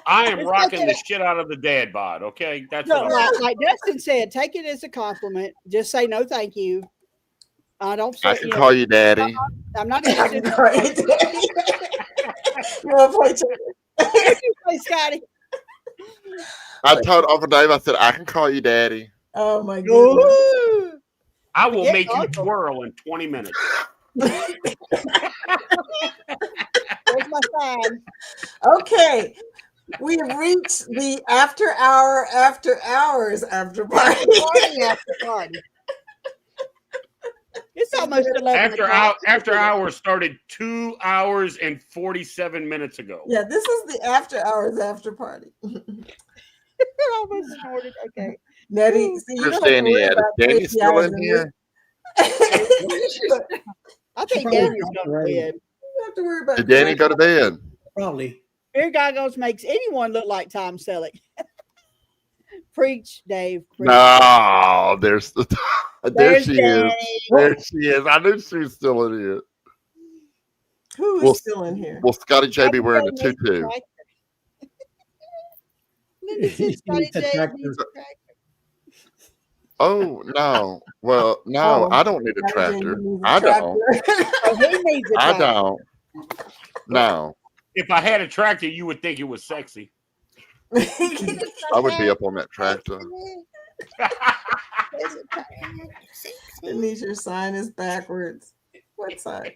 I am rocking the shit out of the dad bod. Okay, that's No, what I'm like Dustin said, take it as a compliment. Just say no, thank you. I don't. I can call you daddy. I'm not interested. You want to play play Scotty? I told Uncle Dave, I said, I can call you daddy. Oh my goodness. I will make you twirl in 20 minutes. Where's my sign? Okay. We've reached the after hours after party. After party. It's almost 11 After hours started 2 hours and 47 minutes ago. Yeah, this is the after hours after party. almost snorted. Okay. Nettie, see, you Where's don't have to Danny worry at? about Is Danny crazy still hours in a here? I think Danny's going to bed. You don't have to worry about Did Danny go to bed? Probably. Beer goggles makes anyone look like Tom Selleck. Preach, Dave. Preach. No, there she Danny. is. There she is. I knew she was still in here. Who is still in here? Will Scotty J be wearing a tutu? Oh no! Well, no, I don't need a tractor. I don't. I don't. No. If I had a tractor, you would think it was sexy. I would be up on that tractor. Denise, your sign is backwards. What sign?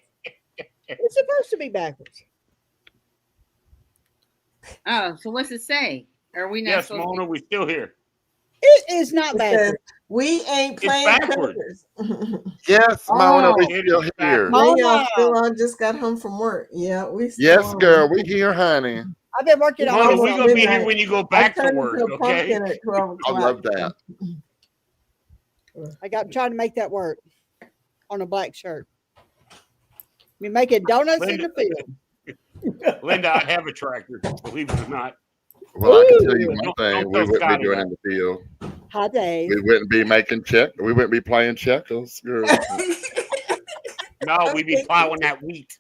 It's supposed to be backwards. Oh, so what's it say? Are we not? Yes, Mona, we're still here. It is not backwards. We ain't It's playing backwards. Yes, Mona, we still here. Y'all still on, just got home from work. Yeah, we still Yes, on. girl, we here, honey. I've been working on Mona, this we're all gonna be midnight. here when you go back to work. Okay. At 12 I love that. I'm trying to make that work on a black shirt. We making donuts in the field. Linda, I have a tractor, believe it or not. Well, I can tell you one Don't thing: we tell wouldn't Scotty be doing that. in the field. Hi, Dave. We wouldn't be making check. We wouldn't be playing checkers, girl. No, we'd be plowing that wheat.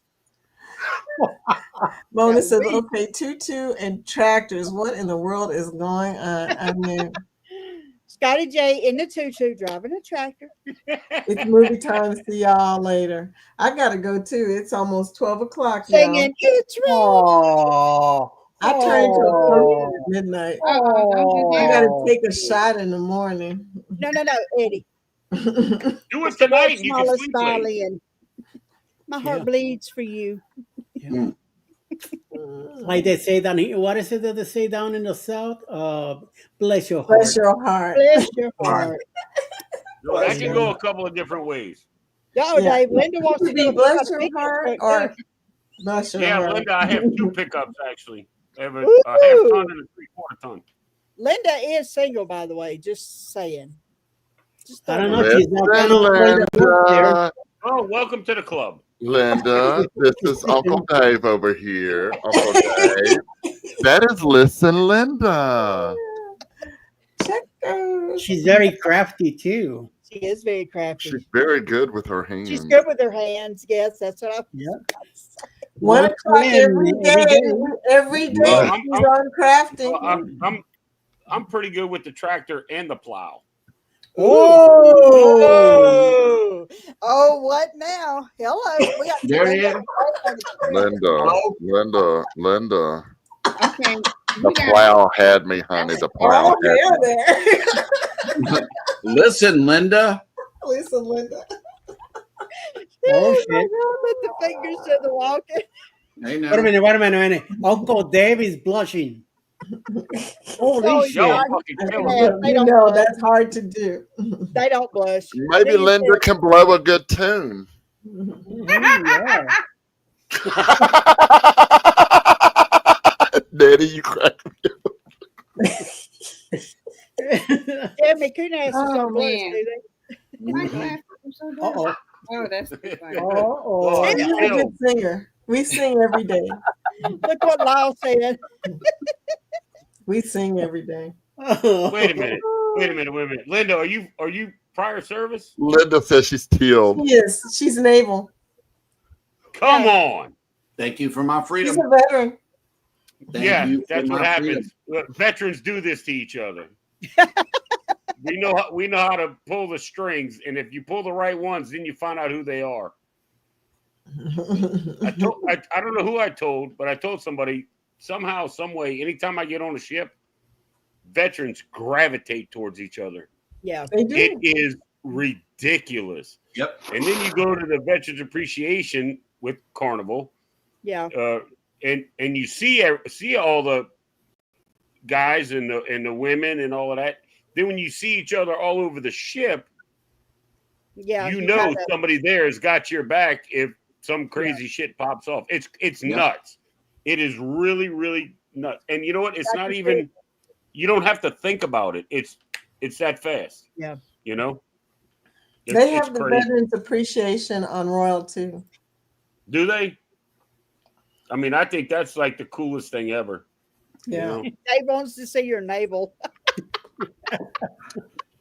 Mona says, okay, tutu and tractors. What in the world is going on? I mean, Scotty J in the tutu driving a tractor. it's movie time. See y'all later. I gotta go too. It's almost 12 o'clock. Singing, it's real. I turned into a pumpkin at midnight. Oh. I gotta take a shot in the morning. No, Eddie. Do it tonight and you can Smallest sleep late. violin. My heart bleeds for you. Like they say down here, what is it that they say down in the South? Bless your heart. Bless your heart. Bless your heart. No, that can go a couple of different ways. Yo, Dave, Linda wants to be know bless your heart or Bless your Yeah, heart. Linda, I have 2 pickups actually. I have a half ton and a 3/4 ton. Linda is single, by the way. Just saying. Just I don't know. Listen, She's not kind of way that works there. Linda. Oh, welcome to the club. Linda, this is Uncle Dave over here. Uncle Dave. That is Listen, Linda. She's very crafty too. She is very crafty. She's very good with her hands. She's good with her hands. Yes, that's what I. Yeah. 1 o'clock every day. Every day Well, she's on crafting. I'm pretty good with the tractor and the plow. Oh, oh, what now? Hello. We got There he is. Linda. Okay. The plow had me, honey. The plow had me. Listen, Linda. Listen, Linda. Oh shit! Let the fingers do the walking. Hey, now. Wait a minute. Uncle Dave is blushing. Holy shit! You know that's hard to do. They don't blush. Maybe Linda can blow a good tune. Yeah. Daddy, you crack me up. Jeremy Kunas don't blush, man. do they? My glasses are so dark. Uh-oh. Oh, that's too funny. Oh, you're a good singer. We sing every day. Look what Lyle said. We sing every day. Wait a minute. Linda, are you prior service? Linda says she's killed. She is. She's naval. Come on. Thank you for my freedom. She's a veteran. Yeah, you for that's what my happens. Veterans do this to each other. we know how to pull the strings, and if you pull the right ones, then you find out who they are. I don't know who I told, but I told somebody somehow, some way. Anytime I get on a ship, veterans gravitate towards each other. Yeah, they do. It is ridiculous. Yep. And then you go to the Veterans Appreciation with Carnival. Yeah. And you see all the guys and the women and all of that. Then when you see each other all over the ship, yeah, you know somebody there has got your back if some crazy shit pops off. It's nuts. It is really, really nuts. And you know what? It's not even. You don't have to think about it. It's that fast. Yeah. You know. They have the Veterans Appreciation on Royal too. Do they? I mean, I think that's like the coolest thing ever. Yeah. You know? Dave wants to see your navel.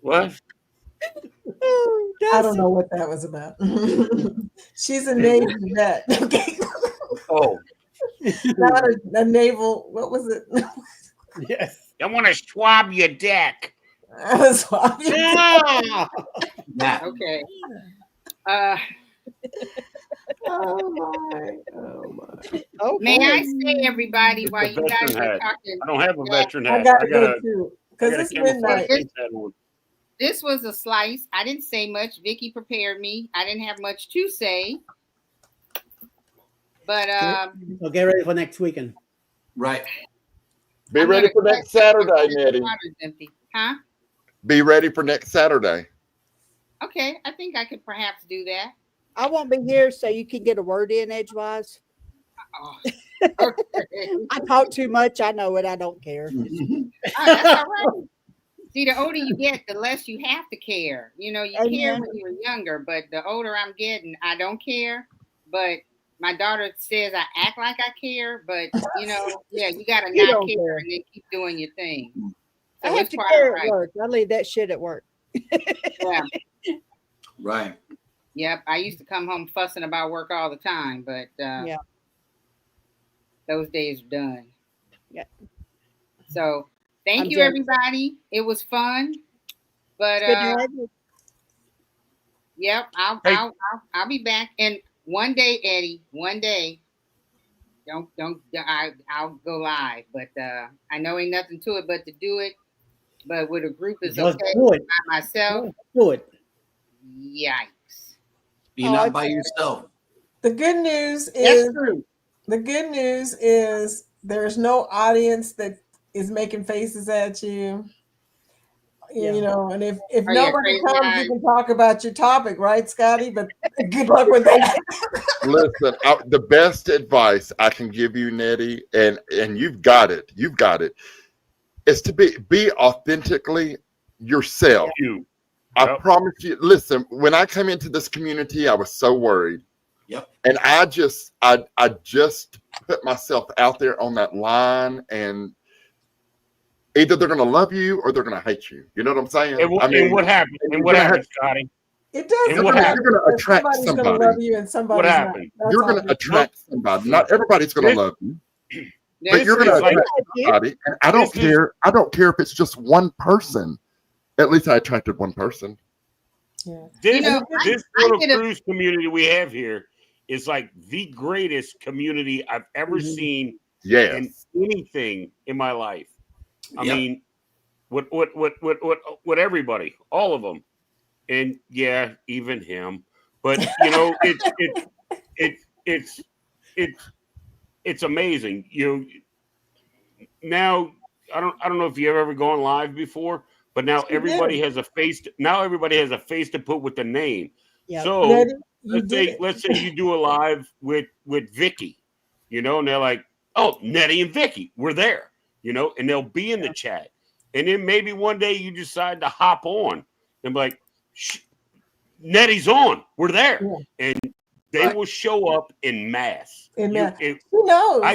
What? Oh, I don't know what that was about. She's a Navy vet. Okay. Oh. Not a naval. What was it? Yes. I want to swab your deck. Swab your Nah. Okay. Oh my. Oh, May boy. I say, everybody, while It's a you guys veteran are hat. talking, I don't have a veteran hat. I gotta go too. Because it's midnight. This was a slice. I didn't say much. Vicky prepared me. I didn't have much to say. But So get ready for next weekend. Right. Be ready for next Saturday, Nettie. Huh? Be ready for next Saturday. Okay, I think I could perhaps do that. I won't be here, so you can get a word in edgewise. Oh. I talk too much. I know it. I don't care. Oh, that's all right. See, the older you get, the less you have to care. You know, you care when you were younger, but the older I'm getting, I don't care. But my daughter says I act like I care, but you know, yeah, you gotta You not don't care care. and then keep doing your thing. So I have it's to quite care all at work. I leave that shit at work. Yeah. Right. Yep. I used to come home fussing about work all the time, but Yeah. those days are done. Yeah. So thank I'm you, jealous. everybody. It was fun. But Good to have you. yep, I'll be back. And one day, Eddie, one day, I'll go live. But I know ain't nothing to it but to do it. But with a group is Just okay. do it. By myself, Do it. yikes. You're not by yourself. The good news That's is true. there's no audience that is making faces at you. you know, and if Oh, yeah, nobody crazy comes, eyes. you can talk about your topic, right, Scotty? But good luck with that. Listen, the best advice I can give you, Nettie, and you've got it, is to be authentically yourself. I promise you. Listen, when I came into this community, I was so worried. Yep. And I just put myself out there on that line, and either they're going to love you or they're going to hate you. You know what I'm saying? And what happened? And what happened, Scotty? It does. And what happened? You're going to attract Somebody's going to somebody. love you, and somebody's not. happened? That's You're all. going to attract somebody. Not everybody's going to love you. But you're going to like- attract somebody, and I don't care. I don't care if it's just one person. At least I attracted one person. This I little did a- cruise community we have here is like the greatest community I've ever seen in anything in my life. I mean, with everybody, all of them, and yeah, even him. But you know, it's amazing. You now I don't know if you've ever gone live before, but now everybody has a face. Now everybody has a face to put with the name. Yep. So Nettie, let's say you do a live with Vicky, you know, and they're like, oh, Nettie and Vicky, we're there, you know, and they'll be in the chat, and then maybe one day you decide to hop on and be like, Nettie's on, we're there, and they will show up in mass. Who knows? I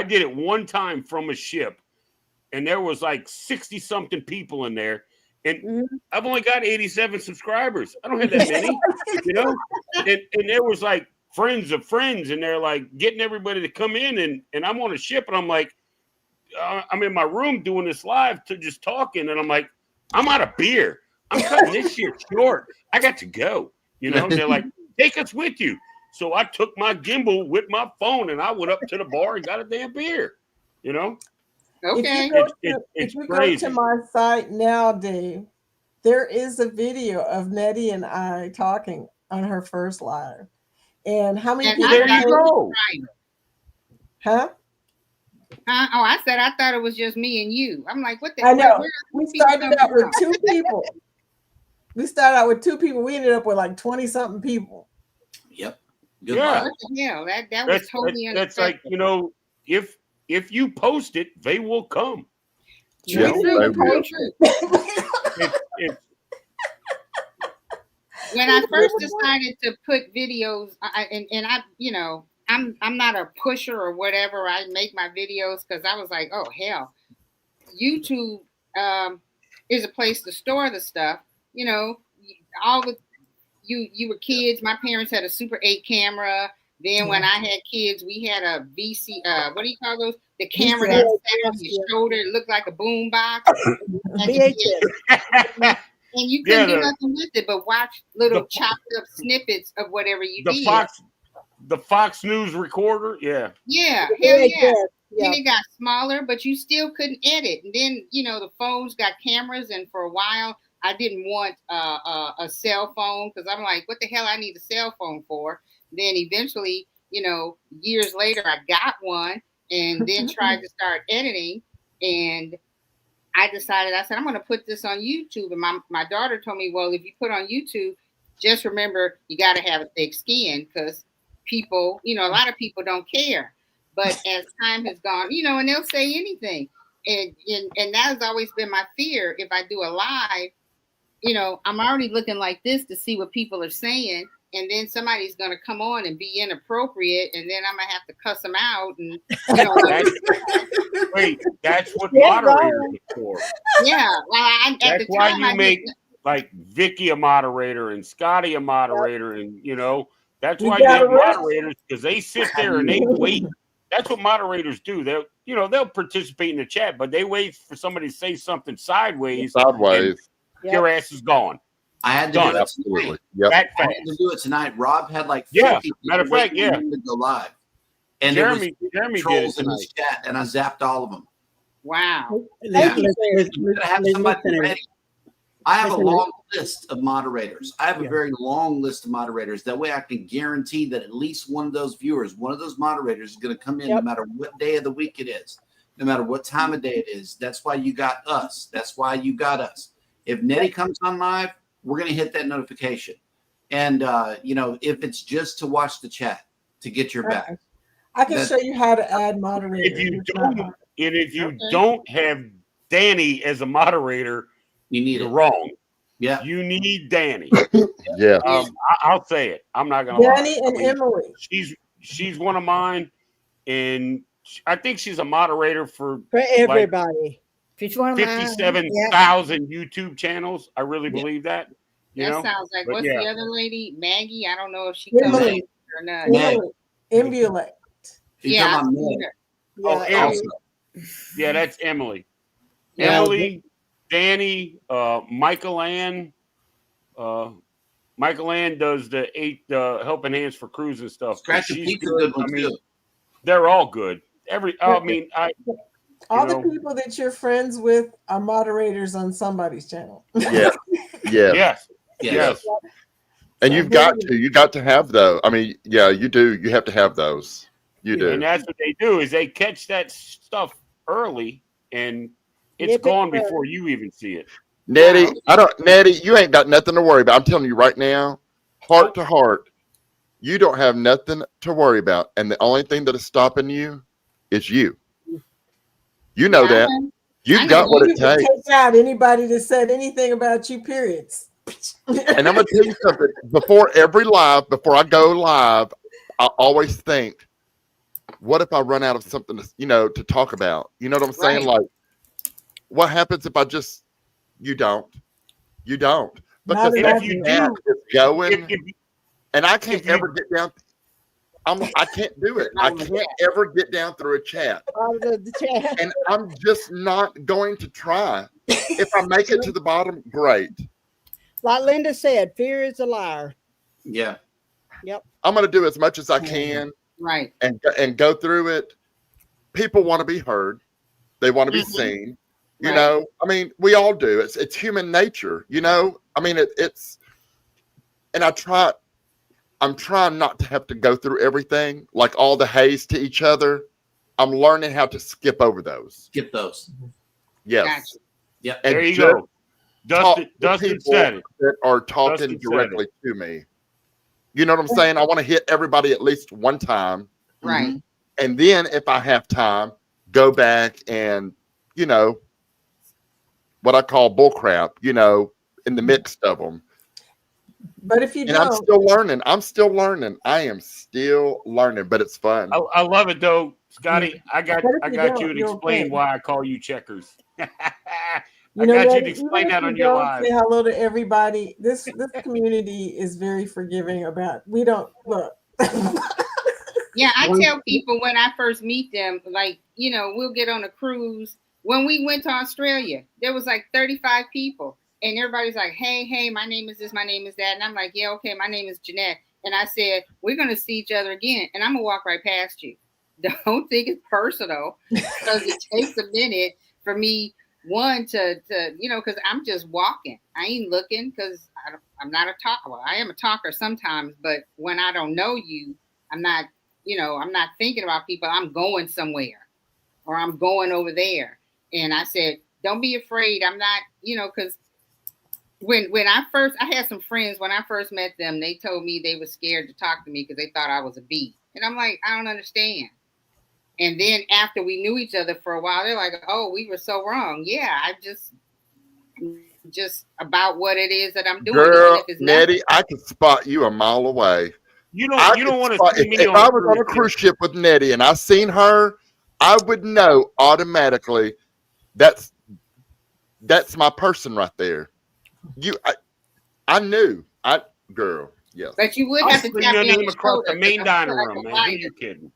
did it one time from a ship, and there was like 60 something people in there, and I've only got 87 subscribers. I don't have that many, you know. And there was like friends of friends, and they're like getting everybody to come in, and I'm on a ship, and I'm like, I'm in my room doing this live to just talking, and I'm like, I'm out of beer. I'm cutting this shit short. I got to go, you know. And they're like, take us with you. So I took my gimbal with my phone, and I went up to the bar and got a damn beer, you know. Okay. If you go crazy. to my site now, Dave, there is a video of Nettie and I talking on her first live. And how many And people? There you go. Huh? Oh, I said I thought it was just me and you. I'm like, what the? I know. where We are these people started out with coming 2 people. We started out with 2 people. We ended up with like 20 something people. Yep. from? What the hell? That was totally that's like, you know, if you post it, they will come. True, You know? true, true. When I first decided to put videos, and I, you know, I'm not a pusher or whatever. I make my videos because I was like, oh hell, YouTube is a place to store the stuff. You know, all the you were kids. My parents had a Super 8 camera. Then when I had kids, we had a VC. What do you call those? The camera that sat on your shoulder. It looked like a boom box. And you couldn't do nothing with it but watch little chopped up snippets of whatever you did. The Fox News recorder, yeah. Yeah, hell yeah. Then it got smaller, but you still couldn't edit. And then, you know, the phones got cameras, and for a while, I didn't want a cell phone because I'm like, what the hell I need a cell phone for? Then eventually, you know, years later, I got one and then tried to start editing, and I decided, I said, I'm going to put this on YouTube. And my daughter told me, well, if you put on YouTube, just remember, you got to have a thick skin because people, you know, a lot of people don't care. But as time has gone, you know, and they'll say anything. And that has always been my fear. If I do a live, you know, I'm already looking like this to see what people are saying. And then somebody's going to come on and be inappropriate. And then I'm going to have to cuss them out. And, you know, wait, that's what moderators are for. Yeah. Well, that's why you make like Vicky a moderator and Scotty a moderator. And, you know, that's why you have moderators, because they sit there and they wait. That's what moderators do. They'll, you know, they'll participate in the chat, but they wait for somebody to say something sideways. Your ass is gone. I had to do it. Absolutely. Yep. I had to do it tonight. Rob had like 50 matter of fact, to go live. And Jeremy there was did trolls it in his chat, and I zapped all of them. Wow. Yeah. You gotta have somebody ready. I have a long list of moderators. I have a very long list of moderators. That way I can guarantee that at least one of those viewers, one of those moderators is going to come in no matter what day of the week it is, no matter what time of day it is. That's why you got us. That's why you got us. If Nettie comes on live, we're going to hit that notification. And, if it's just to watch the chat to get your back. I can show you how to add moderators. If you don't have Danny as a moderator, you're wrong. Yeah. You need Danny. Yeah. I'll say it. I'm not going to lie. Danny and Emily. She's one of mine. And I think she's a moderator for everybody. She's one of mine. 57,000 YouTube channels. I really believe that. Sounds like what's the other lady? Maggie. I don't know if she comes in or not. Emulate. Yeah. Yeah, that's Emily. Yeah. Emily, Danny, Michael Ann. Michael Ann does the helping hands for crews and stuff. Scratch and Pete's a good one too. They're all good. All the people that you're friends with are moderators on somebody's channel. Yeah. Yes. And you got to have those. I mean, yeah, you do. You have to have those. You do. And that's what they do is they catch that stuff early and it's gone before you even see it. Nettie, you ain't got nothing to worry about. I'm telling you right now, heart to heart, you don't have nothing to worry about. And the only thing that is stopping you is you. You know that. You've got what it takes. Take out anybody that said anything about you, periods. And I'm going to tell you something. Before I go live, I always think, what if I run out of something to talk about? You know what I'm saying? Right. Like, what happens if I just, you don't. Because if you do, it's going, and I can't ever get down. I can't do it. I can't ever get down through a chat. And I'm just not going to try. If I make it to the bottom, great. Like Linda said, fear is a liar. Yeah. Yep. I'm going to do as much as I can. Right. And go through it. People want to be heard. They want to be seen. You know, I mean, we all do. It's human nature, I mean, it's, and I'm trying not to have to go through everything, like all the haze to each other. I'm learning how to skip over those. Skip those. Yes. Gotcha. Yeah. And There you go. Dustin said it. That are talking directly to me. You know what I'm saying? I want to hit everybody at least one time. Right. And then if I have time, go back and, what I call bullcrap, in the midst of them. But if you don't, I'm still learning. I am still learning, but it's fun. I love it though, Scotty. I got you to explain why I call you Checkers. I got you to explain that on your live. Say hello to everybody. This community is very forgiving about. We don't look. Yeah, I tell people when I first meet them, like, we'll get on a cruise. When we went to Australia, there was like 35 people. And everybody's like, hey, my name is this, my name is that. And I'm like, yeah, okay, my name is Jeanette. And I said, we're going to see each other again. And I'm going to walk right past you. Don't think it's personal because it takes a minute for me, to because I'm just walking. I ain't looking because I'm not a talker. Well, I am a talker sometimes, but when I don't know you, I'm not thinking about people. I'm going somewhere or I'm going over there. And I said, don't be afraid. I'm not, because when I had some friends, when I first met them, they told me they were scared to talk to me because they thought I was a bee. And I'm like, I don't understand. And then after we knew each other for a while, they're like, oh, we were so wrong. Yeah, I just about what it is that I'm doing. Girl, Nettie, I could spot you a mile away. You don't want to see me if I was on a cruise ship with Nettie and I seen her, I would know automatically that's my person right there. I knew. Girl, yes. But you would have to tap me on the across shoulder. the main dining room, man. Who are you kidding?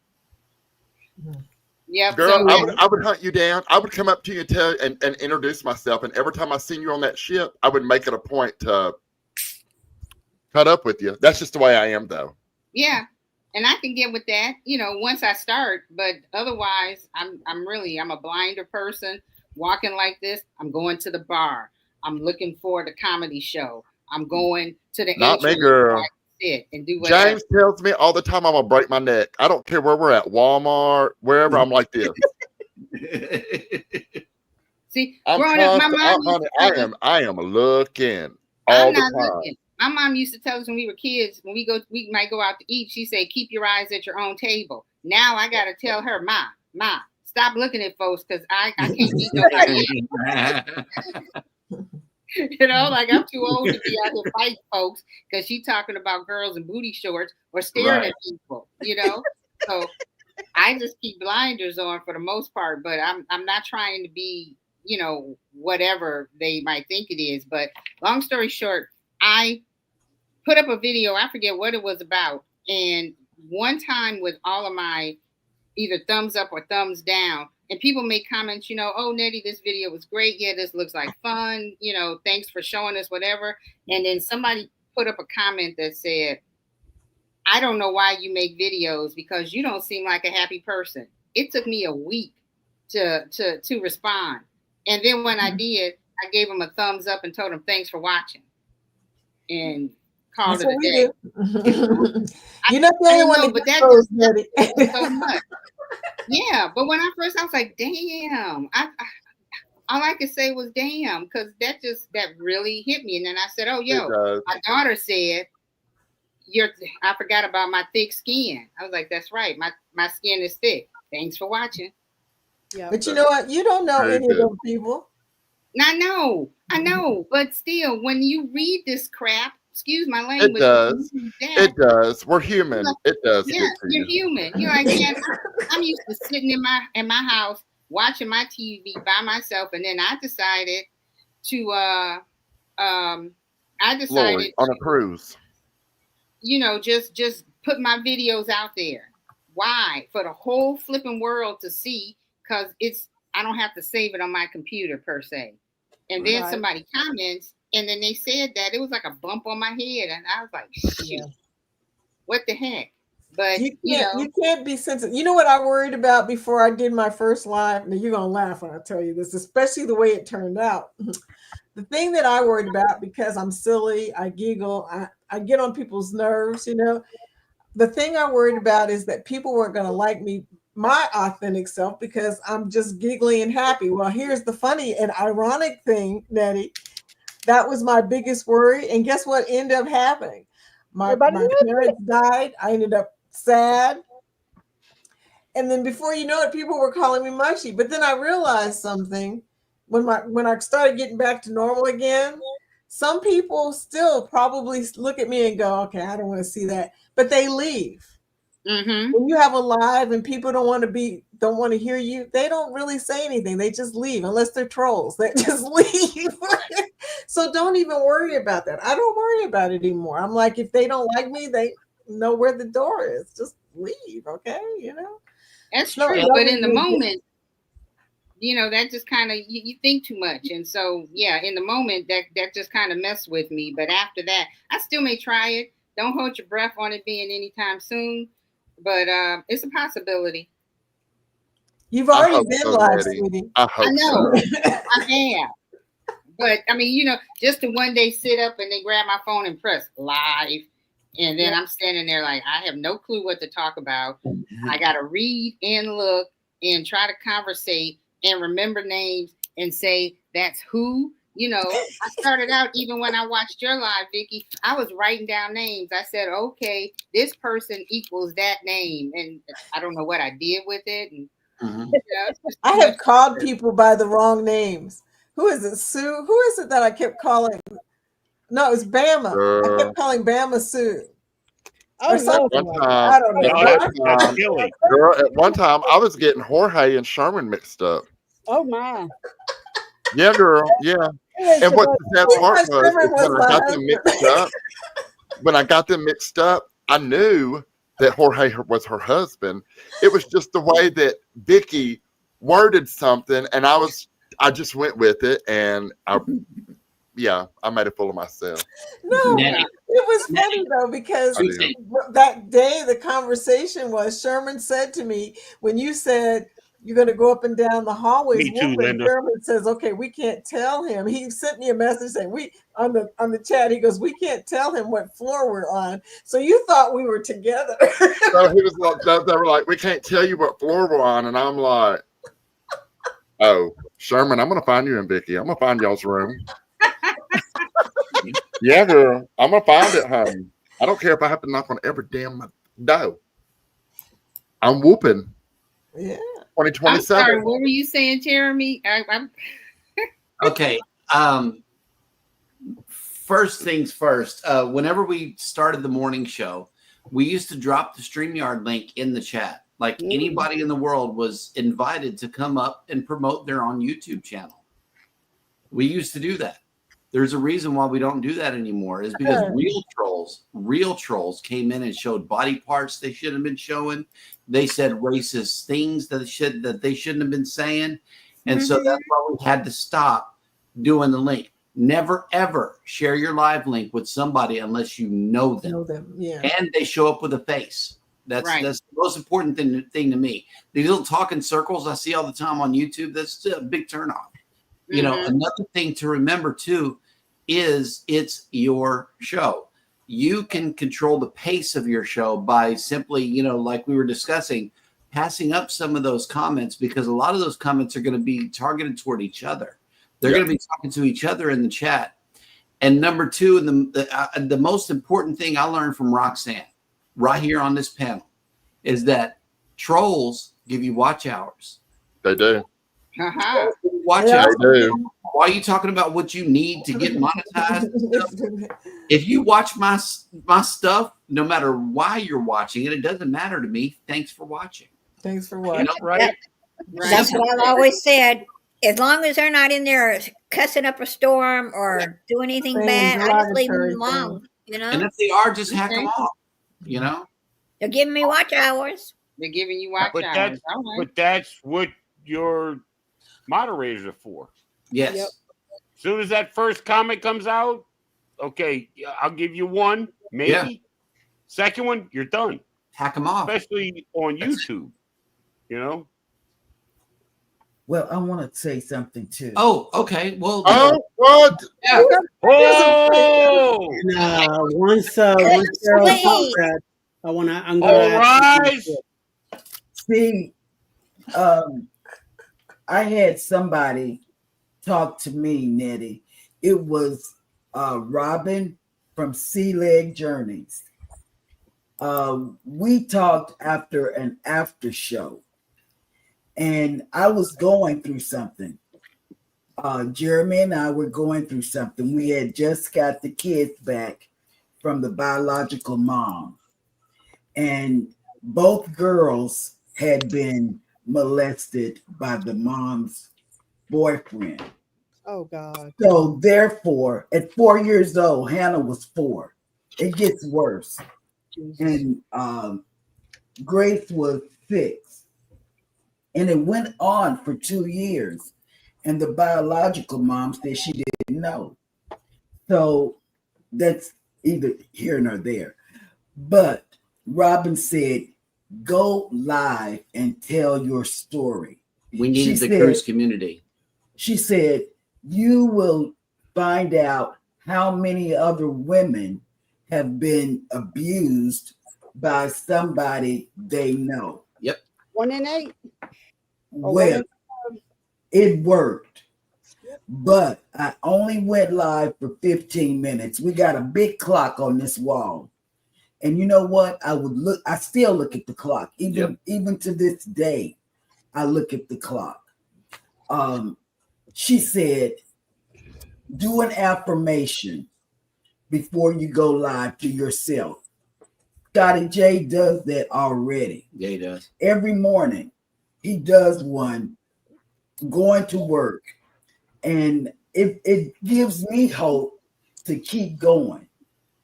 Yep. Girl, I would hunt you down. I would come up to you and introduce myself. And every time I seen you on that ship, I would make it a point to cut up with you. That's just the way I am, though. Yeah. And I can get with that, once I start. But otherwise, I'm a blinder person. Walking like this, I'm going to the bar. I'm looking for the comedy show. I'm going to the Not me, girl. Sit and do whatever. James tells me all the time I'm gonna break my neck. I don't care where we're at, Walmart, wherever. I'm like this. See, See, I'm growing up, my constant. mom used to tell us, I am looking I'm all the not time. looking. My mom used to tell us when we were kids, when we might go out to eat, she said, keep your eyes at your own table. Now I got to tell her, Ma, stop looking at folks because I can't beat nobody. Like I'm too old to be out here fighting folks because she's talking about girls in booty shorts or staring at people, So I just keep blinders on for the most part, but I'm not trying to be, whatever they might think it is. But long story short, I put up a video, I forget what it was about. And one time with all of my either thumbs up or thumbs down, and people make comments, oh, Nettie, this video was great. Yeah, this looks like fun. Thanks for showing us whatever. And then somebody put up a comment that said, I don't know why you make videos because you don't seem like a happy person. It took me a week to respond. And then when I did, I gave them a thumbs up and told them thanks for watching. And called it a day. You're not the only one, but that just so much. Yeah, but when I was like, damn. All I could say was damn, because that really hit me. And then I said, oh, my daughter said, I forgot about my thick skin. I was like, that's right. My skin is thick. Thanks for watching. Yeah. But you know what? You don't know any of those people. I know. But still, when you read this crap, excuse my language. It does. We're human. It does. Yeah, you're human. You're like, man, I'm used to sitting in my house watching my TV by myself, and then I decided to Lord, on a cruise. Just put my videos out there. Why? For the whole flipping world to see, because I don't have to save it on my computer per se. And then somebody comments, and then they said that it was like a bump on my head, and I was like, shoot, what the heck? But you can't be sensitive. You know what I worried about before I did my first live? Now you're gonna laugh when I tell you this, especially the way it turned out. The thing that I worried about, because I'm silly, I giggle, I get on people's nerves, The thing I worried about is that people weren't gonna like me, my authentic self, because I'm just giggly and happy. Well, here's the funny and ironic thing, Nettie. That was my biggest worry. And guess what ended up happening? My parents died. I ended up sad. And then before you know it, people were calling me mushy. But then I realized something. When I started getting back to normal again, some people still probably look at me and go, okay, I don't want to see that. But they leave. Mm-hmm. When you have a live and people don't want to hear you, they don't really say anything. They just leave, unless they're trolls. They just leave. So don't even worry about that. I don't worry about it anymore. I'm like, if they don't like me, they know where the door is. Just leave, okay? That's true. But in the moment, that just kind of, you think too much. And so, yeah, in the moment, that just kind of messed with me. But after that, I still may try it. Don't hold your breath on it being anytime soon. But it's a possibility. You've already been live, sweetie. I know. I have. But, I mean, just to one day sit up and then grab my phone and press live. And then I'm standing there like, I have no clue what to talk about. I got to read and look and try to conversate and remember names and say, that's who. I started out, even when I watched your live, Vicki, I was writing down names. I said, okay, this person equals that name. And I don't know what I did with it. And I have called people by the wrong names. Who is it, Sue? Who is it that I kept calling? No, it was Bama. I kept calling Bama Sue. Or something like that. I don't know. Girl, at one time, I was getting Jorge and Sherman mixed up. Oh, my. Yeah, girl. Yeah. And what the sad part was when I got them mixed up, I knew that Jorge was her husband. It was just the way that Vicki worded something, and I just went with it, and I made a fool of myself. No, it was funny though, because that day the conversation was, Sherman said to me, when you said you're going to go up and down the hallways, Me too, Linda. Sherman says, okay, we can't tell him. He sent me a message saying, on the chat, he goes, we can't tell him what floor we're on. So you thought we were together. So he was like, they were like, we can't tell you what floor we're on, and I'm like, Oh, Sherman, I'm gonna find you and Vicky. I'm gonna find y'all's room. Yeah, girl. I'm gonna find it, honey. I don't care if I have to knock on every damn door. I'm whooping. Yeah. 2027. I'm sorry, what were you saying, Jeremy? I'm Okay. First things first. Whenever we started the morning show, we used to drop the StreamYard link in the chat. Like anybody in the world was invited to come up and promote their own YouTube channel. We used to do that. There's a reason why we don't do that anymore, is because real trolls came in and showed body parts they shouldn't have been showing. They said racist things that they shouldn't have been saying. And so that's why we had to stop doing the link. Never ever share your live link with somebody unless you know them. Yeah. And they show up with a face. That's the most important thing to me. These little talking circles I see all the time on YouTube, that's a big turnoff. You know, another thing to remember too is it's your show. You can control the pace of your show by simply, you know, like we were discussing, passing up some of those comments, because a lot of those comments are going to be targeted toward each other. They're going to be talking to each other in the chat. And number two, and the most important thing I learned from Roxanne right here on this panel is that trolls give you watch hours. They do. Watch hours. Why are you talking about what you need to get monetized? If you watch my stuff, no matter why you're watching it, it doesn't matter to me. Thanks for watching. Thanks for watching. Right? That's what I've always said. As long as they're not in there cussing up a storm or doing anything bad, I just leave them alone. You know. And if they are, just hack them off. You know. They're giving me watch hours. They're giving you watch hours. But that's what your moderators are for. Yes. Yep. As soon as that first comment comes out, okay, I'll give you one, maybe. Yeah. Second one, you're done. Hack them off. Especially on YouTube, you know? Well, I want to say something too. Oh, okay. Well, what? Yeah. Oh! Once Carol talks that, I'm gonna rise. See, I had somebody talk to me, Nettie. It was Robin from Sea Leg Journeys. We talked after an after show, and I was going through something. Jeremy and I were going through something. We had just got the kids back from the biological mom, and both girls had been molested by the mom's boyfriend. Oh, God. So therefore, at 4 years old, Hannah was 4. It gets worse. And Grace was 6. And it went on for 2 years. And the biological mom said she didn't know. So that's either here nor there. But Robin said, go live and tell your story. We needed the cruise community. She said, you will find out how many other women have been abused by somebody they know. Yep. 1 in 8. Well, it worked. But I only went live for 15 minutes. We got a big clock on this wall. And you know what? I still look at the clock. Even to this day, I look at the clock. She said, do an affirmation before you go live to yourself. Scotty J does that already. Yeah, he does. Every morning, he does one going to work. And it gives me hope to keep going.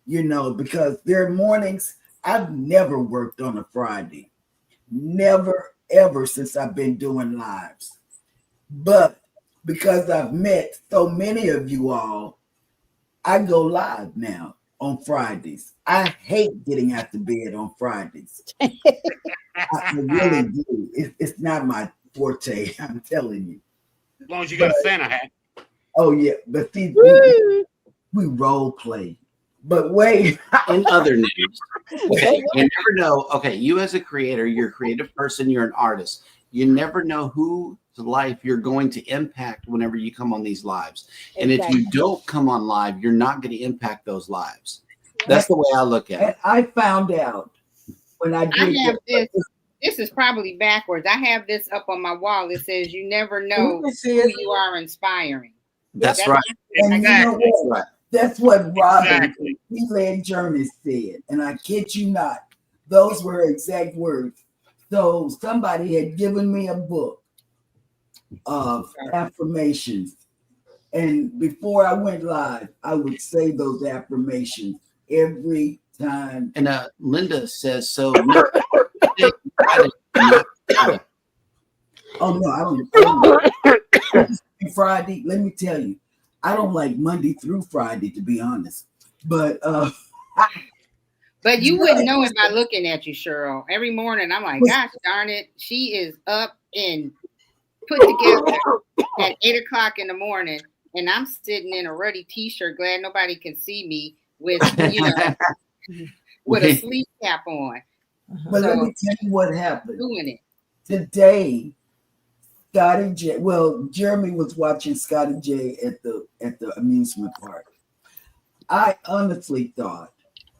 You know, because there are mornings I've never worked on a Friday. Never, ever since I've been doing lives. But because I've met so many of you all, I go live now on Fridays. I hate getting out of bed on Fridays. I really do. It's not my forte, I'm telling you. As long as you got a Santa hat. Oh, yeah. But see, we role play. But wait. In other news, you never know. Okay, you as a creator, you're a creative person, you're an artist. You never know who life you're going to impact whenever you come on these lives. And if you don't come on live, you're not going to impact those lives. That's the way I look at it. And I found out when I did have this. This is probably backwards. I have this up on my wall. It says, "You never know who you are inspiring." That's right. And you know what? That's what Robin, he led Jeremy said. And I kid you not, those were exact words. So somebody had given me a book of affirmations. And before I went live, I would say those affirmations every time. And Linda says so. Oh no, I don't. Friday, let me tell you, I don't like Monday through Friday, to be honest. But But you wouldn't know it by looking at you, Cheryl. Every morning, I'm like, gosh darn it, she is up and put together at 8:00 in the morning, and I'm sitting in a ruddy T-shirt, glad nobody can see me with, with a sleeve cap on. But let me tell you what happened. Doing it today. Scotty J. Well, Jeremy was watching Scotty J at the amusement park. I honestly thought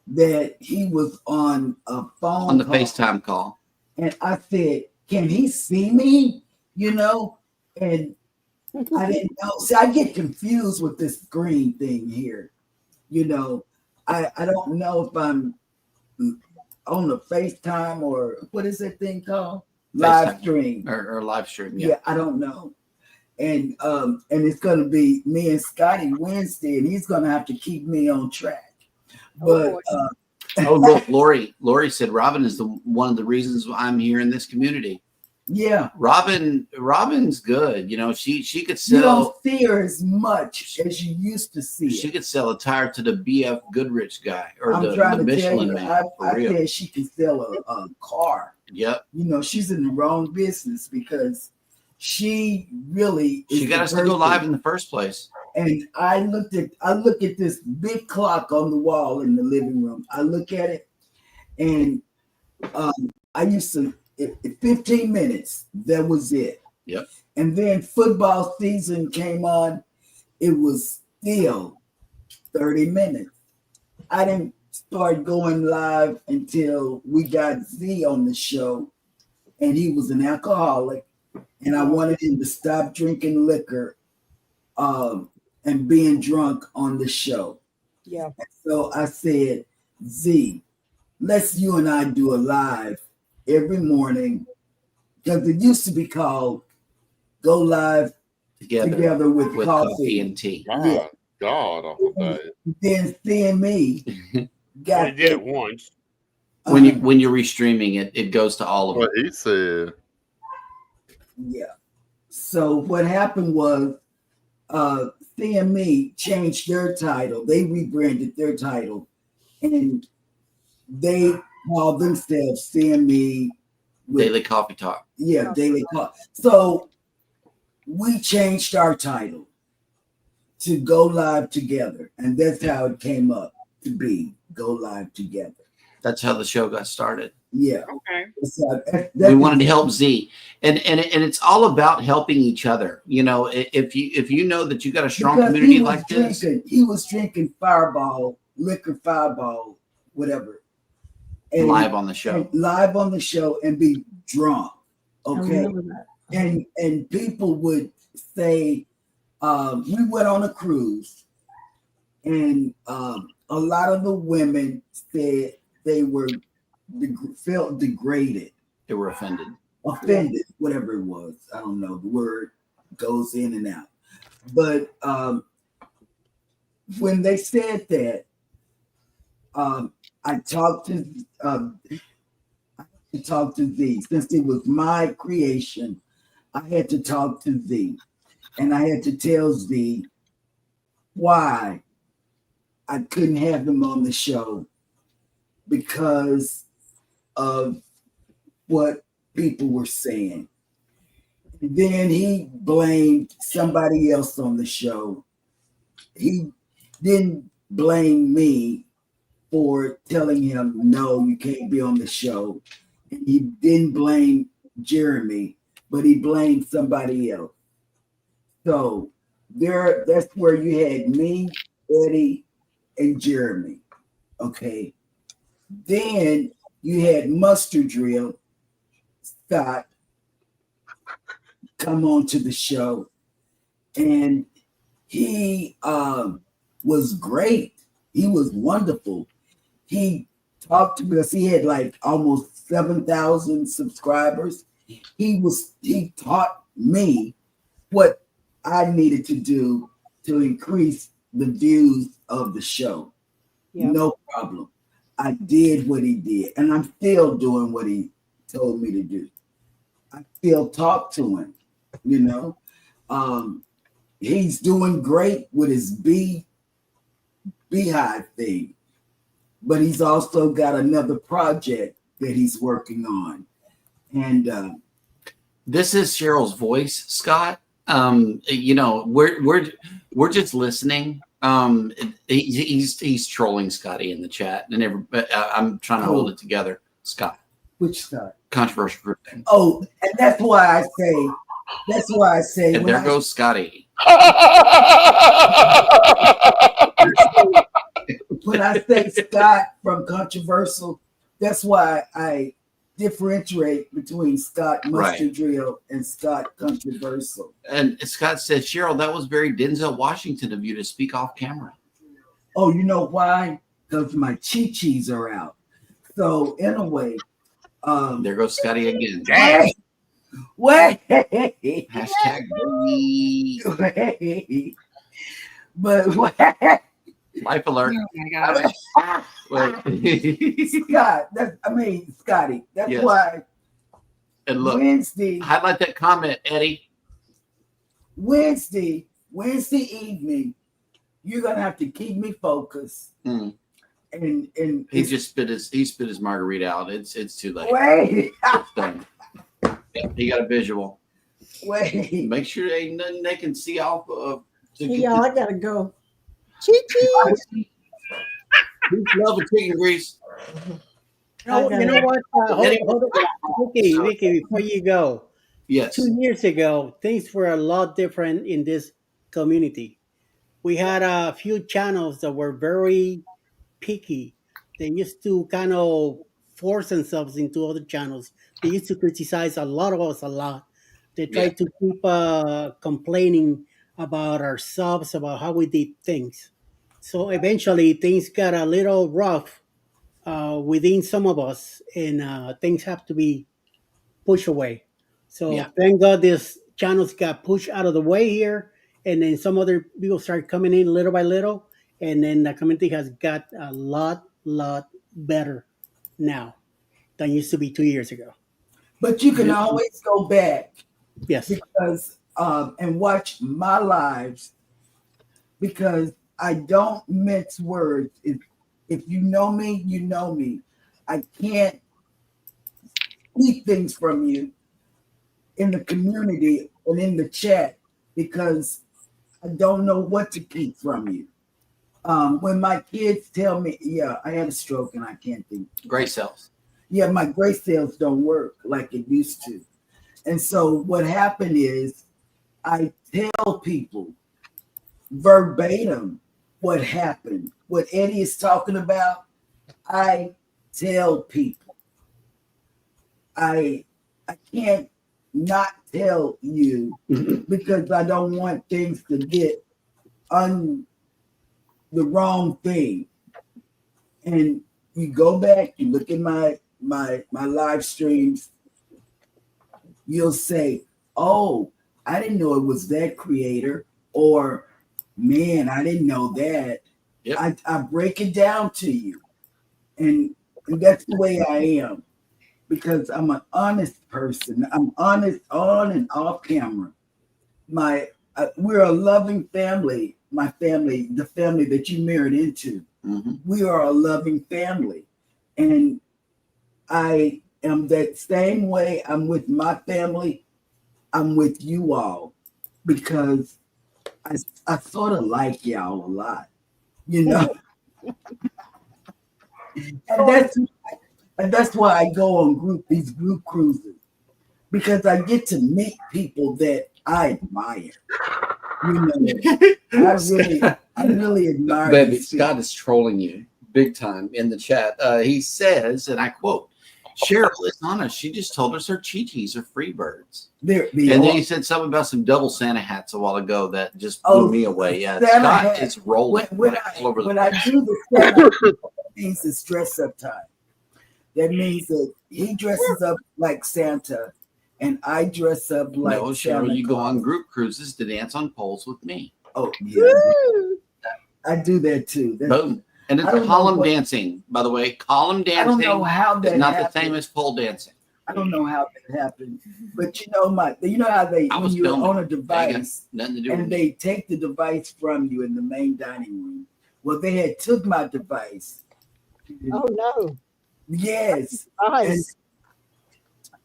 that he was on a phone on the call, FaceTime call, and I said, "Can he see me?" And I didn't know. See, I get confused with this screen thing here. I don't know if I'm on the FaceTime or what is that thing called? Live stream or live stream. Yeah, I don't know. And it's gonna be me and Scotty Wednesday, and he's gonna have to keep me on track. But look, Lori said Robin is one of the reasons I'm here in this community. Yeah, Robin's good. She could sell. You don't see her as much as you used to see. She could sell a tire to the BF Goodrich guy or I'm the trying to Michelin tell you, man. I said she can sell a car. Yep. She's in the wrong business because she really is. She got us to go live in the first place. And I look at this big clock on the wall in the living room. I look at it, and I used to 15 minutes. That was it. Yep. And then football season came on. It was still 30 minutes. I didn't start going live until we got Z on the show, and he was an alcoholic, and I wanted him to stop drinking liquor and being drunk on the show. Yeah. So I said, Z, let's you and I do a live every morning, because it used to be called Go Live Together with Coffee and Tea. Yeah. God, off of that. Then seeing me I did it once. When you're restreaming it, it goes to all of what he said. Yeah. So what happened was CME changed their title. They rebranded their title, and they called themselves CME Daily Coffee Talk. Yeah, Daily Coffee. So we changed our title to Go Live Together, and that's how it came up to be Go Live Together. That's how the show got started. Yeah. Okay. We wanted to help Z, and it's all about helping each other. If you know that you got a strong Because community like this, he was drinking liquor Fireball, whatever, and live on the show, and be drunk. Okay, remember that. And people would say, we went on a cruise, and a lot of the women said they felt degraded. They were offended, whatever it was. I don't know. The word goes in and out. But when they said that, I talked to Z. Since it was my creation, I had to talk to Z, and I had to tell Z why I couldn't have him on the show, because of what people were saying. Then he blamed somebody else on the show. He didn't blame me for telling him, no, you can't be on the show. He didn't blame Jeremy, but he blamed somebody else. So that's where you had me, Eddie, and Jeremy. Okay. Then you had Mustard Drill, Scott, come on to the show. And he was great. He was wonderful. He talked to us. He had like almost 7,000 subscribers. He taught me what I needed to do to increase the views of the show. Yep. No problem. I did what he did, and I'm still doing what he told me to do. I still talk to him, you know. He's doing great with his beehive thing, but he's also got another project that he's working on. And this is Cheryl's voice, Scott. You know, we're just listening. He's trolling Scotty in the chat, and I'm trying to hold it together. Scott, which Scott? Controversial group thing. Oh, and that's why I say. And there goes Scotty. When I say Scott from Controversial, that's why I differentiate between Scott Mustard Drill and Scott Controversial. And Scott says, Cheryl, that was very Denzel Washington of you to speak off camera. Oh, you know why? Because my chi-chis are out. So anyway, there goes Scotty again. Wait. Hashtag bully. But what? Life alert. Oh my gosh. Scott, Scotty. That's why. And look, Wednesday. Highlight that comment, Eddie. Wednesday evening, you're gonna have to keep me focused. And he just spit his margarita out. It's too late. Wait. It's done. He got a visual. Wait. Make sure there ain't nothing they can see off of. Yeah, I gotta go. Chi-chi. Love of chicken grease. You know what? Hold on. Vicky, before you go. Yes. 2 years ago, things were a lot different in this community. We had a few channels that were very picky. They used to kind of force themselves into other channels. They used to criticize a lot of us a lot. They tried to keep complaining about our subs, about how we did things. So eventually things got a little rough within some of us, and things have to be pushed away. So thank God this channels got pushed out of the way here, and then some other people started coming in little by little, and then the community has got a lot better now than used to be 2 years ago. But you can always go back. Yes. Because and watch my lives, because I don't mince words. If you know me, you know me. I can't keep things from you in the community and in the chat because I don't know what to keep from you. When my kids tell me, I had a stroke and I can't think. Gray cells. Yeah, my gray cells don't work like it used to. And so what happened is I tell people verbatim what happened. What Eddie is talking about, I tell people. I can't not tell you because I don't want things to get the wrong thing. And you go back, you look at my live streams, you'll say, oh, I didn't know it was that creator, or man, I didn't know that. Yep. I break it down to you. And that's the way I am, because I'm an honest person. I'm honest on and off camera. We're a loving family. My family, the family that you married into, we are a loving family. And I am that same way. I'm with my family. I'm with you all because I sort of like y'all a lot, you know. and that's why I go on these group cruises, because I get to meet people that I admire. You know, I really admire. Baby, Scott is trolling you big time in the chat. He says, and I quote, Cheryl is honest. She just told us her Chi-Chis are free birds. And then he said something about some double Santa hats a while ago that just blew me away. Yeah, Scott is rolling when all over the when I place. do the Santa, that means it's dress up time. That means that he dresses up like Santa, and I dress up like No, Santa Cheryl, you go Claus. on group cruises to dance on poles with me. Oh, yeah. I do that too. Boom. And it's I don't know column what- dancing, by the way. Column dancing I don't know how that is not happened. the same as pole dancing. I don't know how that happened, but you know how they I when was you're filming. on a They got device nothing to do with and me. they take the device from you in the main dining room. Well, they had took my device. Oh no. Yes. Nice.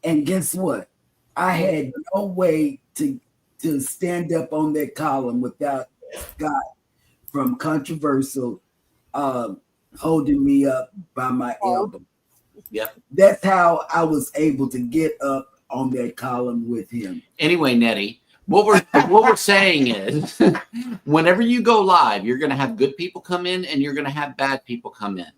And guess what? I had no way to stand up on that column without Scott from Controversial holding me up by my elbow. Yep. That's how I was able to get up on that column with him. Anyway, Nettie, what we're saying is, whenever you go live, you're going to have good people come in and you're going to have bad people come in.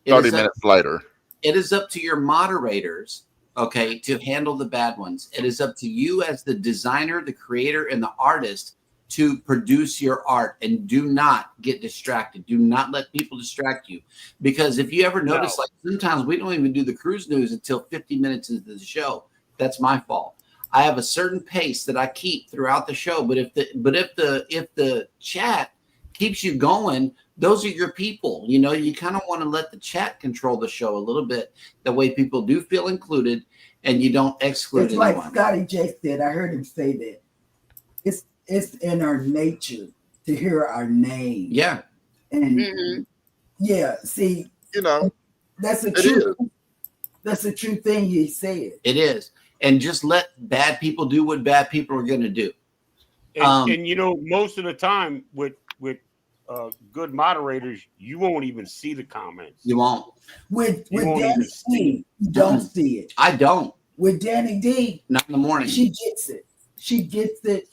30 minutes later. It is up to your moderators, okay, to handle the bad ones. It is up to you as the designer, the creator, and the artist to produce your art, and do not get distracted. Do not let people distract you. Because if you ever notice, like sometimes we don't even do the cruise news until 50 minutes into the show. That's my fault. I have a certain pace that I keep throughout the show. But if the chat keeps you going, those are your people. You know, you kind of want to let the chat control the show a little bit. That way people do feel included and you don't exclude It's like anyone. Scotty J said. I heard him say that. It's in our nature to hear our name. Yeah. And yeah, see, you know, that's a it true. is. That's a true thing he said. It is. And just let bad people do what bad people are going to do. And you know, most of the time with good moderators, you won't even see the comments. You won't. With won't Danny even see D, you don't see it. I don't. With Danny D, not in the morning. She gets it. She gets it.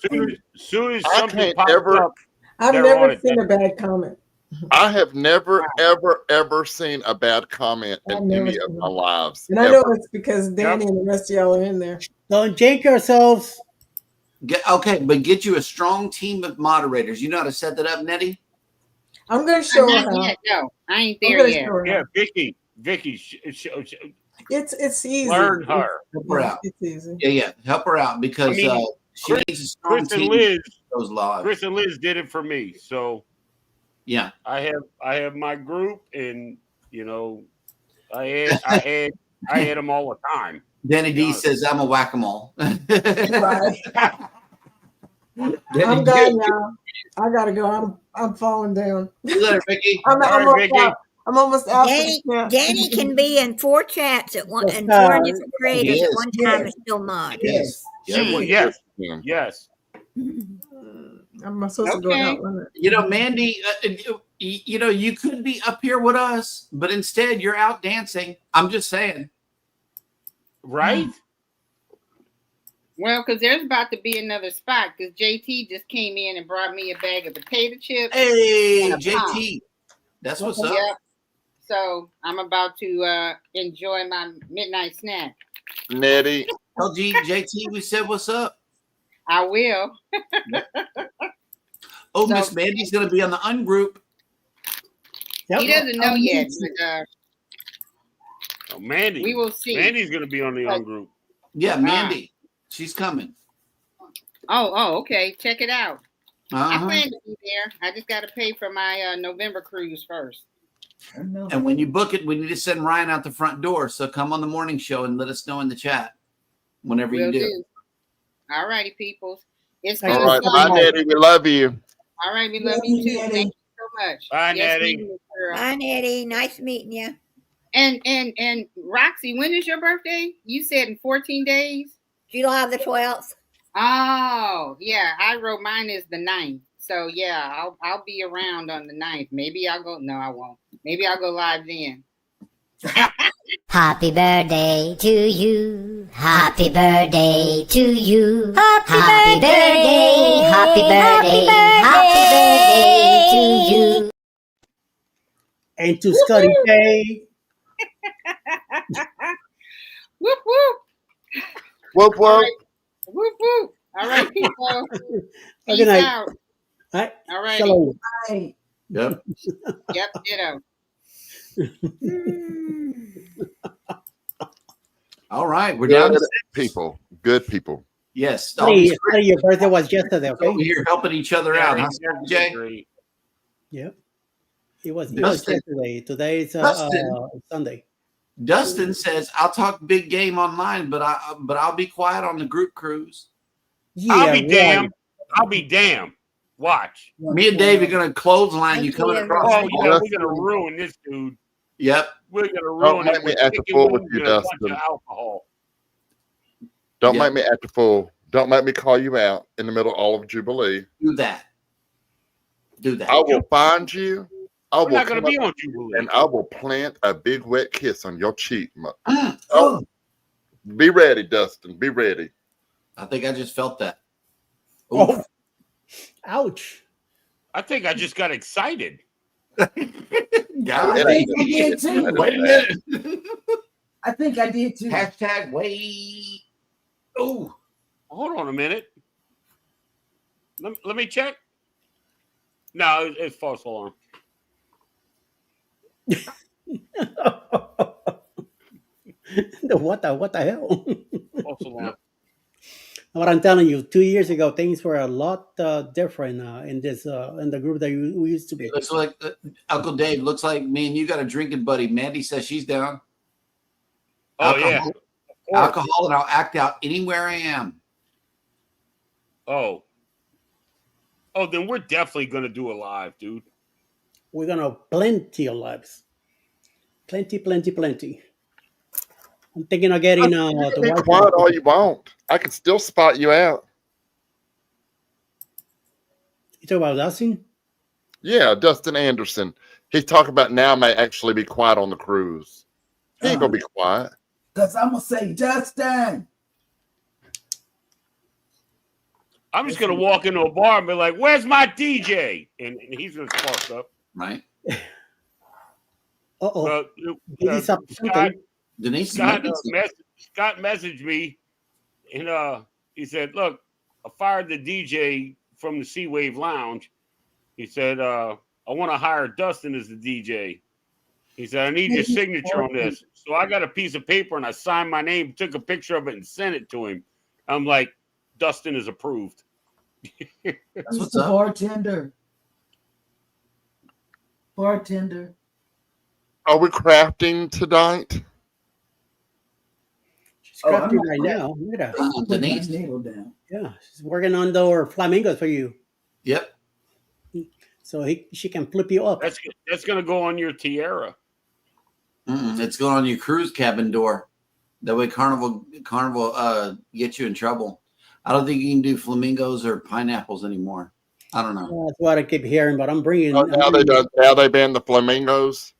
Soon as I something can't pops ever- up, I've they're on never it. seen a bad comment. I have never, ever seen a bad comment I've in never any of seen my lives. And I know ever. it's because Danny and the rest of y'all are in there. Don't jinx yourselves. But get you a strong team of moderators. You know how to set that up, Nettie? I'm going to show her Not how. yet, no, I ain't I'm there gonna yet. show her Yeah, how. Vicky, It's easy. learn her. Help her out. It's easy. Yeah. Help her out because I mean, she needs a strong Chris and team. Liz, Goes live. Chris and Liz did it for me. So yeah, I have my group, and you know, I add them all the time. Danny D says I'm a whack-a-mole. Right. I'm gone now. I gotta go. I'm falling down. See you later, Vicky. I'm All right, almost Vicky. out. I'm almost out. Danny can be in 4 chats at one and 4 different creators He at is. one time and still mod. Yes. Yes. I'm supposed to go Okay. out on it. You know, Mandy, you know, you could be up here with us, but instead you're out dancing. I'm just saying. Right? Well, because there's about to be another spot because JT just came in and brought me a bag of potato chips. Hey, and a JT. pop. That's what's up. Yep. So I'm about to enjoy my midnight snack. Nettie. Tell JT we said what's up. I will. Oh, So- Miss Mandy's going to be on the ungroup. He doesn't know yet, but Oh, Mandy. we will see. Mandy's going to be on the on group. Yeah, Mandy. She's coming. Oh, okay. Check it out. I Uh-huh. plan to be there. I just got to pay for my November cruise first. And when you book it, we need to send Ryan out the front door. So come on the morning show and let us know in the chat whenever Will you do. do. All righty, peoples. It's All been right. fun. Bye, Nettie. We love you. All right, we love you too. Thank you so much. Bye, Nettie. meeting you, girl. Bye, Nettie. Nice meeting you. And Roxy, when is your birthday? You said in 14 days. July the 12th. Oh, yeah. I wrote mine is the 9th. So yeah, I'll be around on the 9th. Maybe I'll go. No, I won't. Maybe I'll go live then. Happy birthday to you. Happy birthday to you. Happy birthday. Happy birthday. Happy birthday to you. And to Scotty K. Whoop whoop. Whoop whoop. Whoop whoop. All right, people. Good Peace night. out. All right. All right. Shalom. Yep. Yep, ditto. All right, we're down to Good people. Good people. yes. Scotty, your birthday was yesterday, okay? Over here helping each other out, huh, Jay? Yep. It was Dustin. yesterday. Today is Dustin. Sunday. Dustin says, "I'll talk big game online, but I'll be quiet on the group cruise." I'll be damned. I'll be damned. Watch. Me and Dave are gonna clothesline you coming across. Oh the yeah, hall. we're gonna ruin this dude. Yep. We're gonna Don't ruin make it me with act a chicken fool with wings you, and a bunch Dustin. of alcohol. Don't Yeah. make me act a fool. Don't make me call you out in the middle of all of Jubilee. Do that. Do that. I will find you. I We're will not gonna come be up on Jubilee. and I will plant a big wet kiss on your cheek. Oh, be ready, Dustin. Be ready. I think I just felt that. Oh, ouch! I think I just got excited. I think I did too. Wait a minute. I think I did too. Hashtag wait. Oh, Hold on a minute. Let me check. No, it's false alarm. What the hell? False alarm. What I'm telling you, 2 years ago, things were a lot different in this in the group that we used to be. it looks like Uncle Dave. Looks like me and you got a drinking buddy. Mandy says she's down. Oh yeah. Alcohol, and I'll act out anywhere I am. Oh, then we're definitely gonna do a live, dude. We're gonna plenty of lives, plenty. I'm thinking of getting Be the quiet all you want. I can still spot you out. You talk about Dustin? Yeah, Dustin Anderson. He's talking about now may actually be quiet on the cruise. He ain't gonna be quiet. Because I'm going to say, Dustin. I'm just gonna walk into a bar and be like, "Where's my DJ?" And he's gonna spark up. Right. Uh-oh. Scott, Denise, Scott messaged me, and he said, "Look, I fired the DJ from the Sea Wave Lounge." He said, "I want to hire Dustin as the DJ." He said, "I need your signature on this." So I got a piece of paper and I signed my name, took a picture of it, and sent it to him. I'm like, "Dustin is approved." That's what's up. Bartender. Are we crafting tonight? She's crafting right now. Look at that. Denise. Down. Yeah, she's working on the flamingos for you. Yep. So she can flip you up. That's gonna go on your tiara. It's going on your cruise cabin door. That way, Carnival gets you in trouble. I don't think you can do flamingos or pineapples anymore. I don't know. That's what I keep hearing, but I'm bringing. Now they banned the flamingos.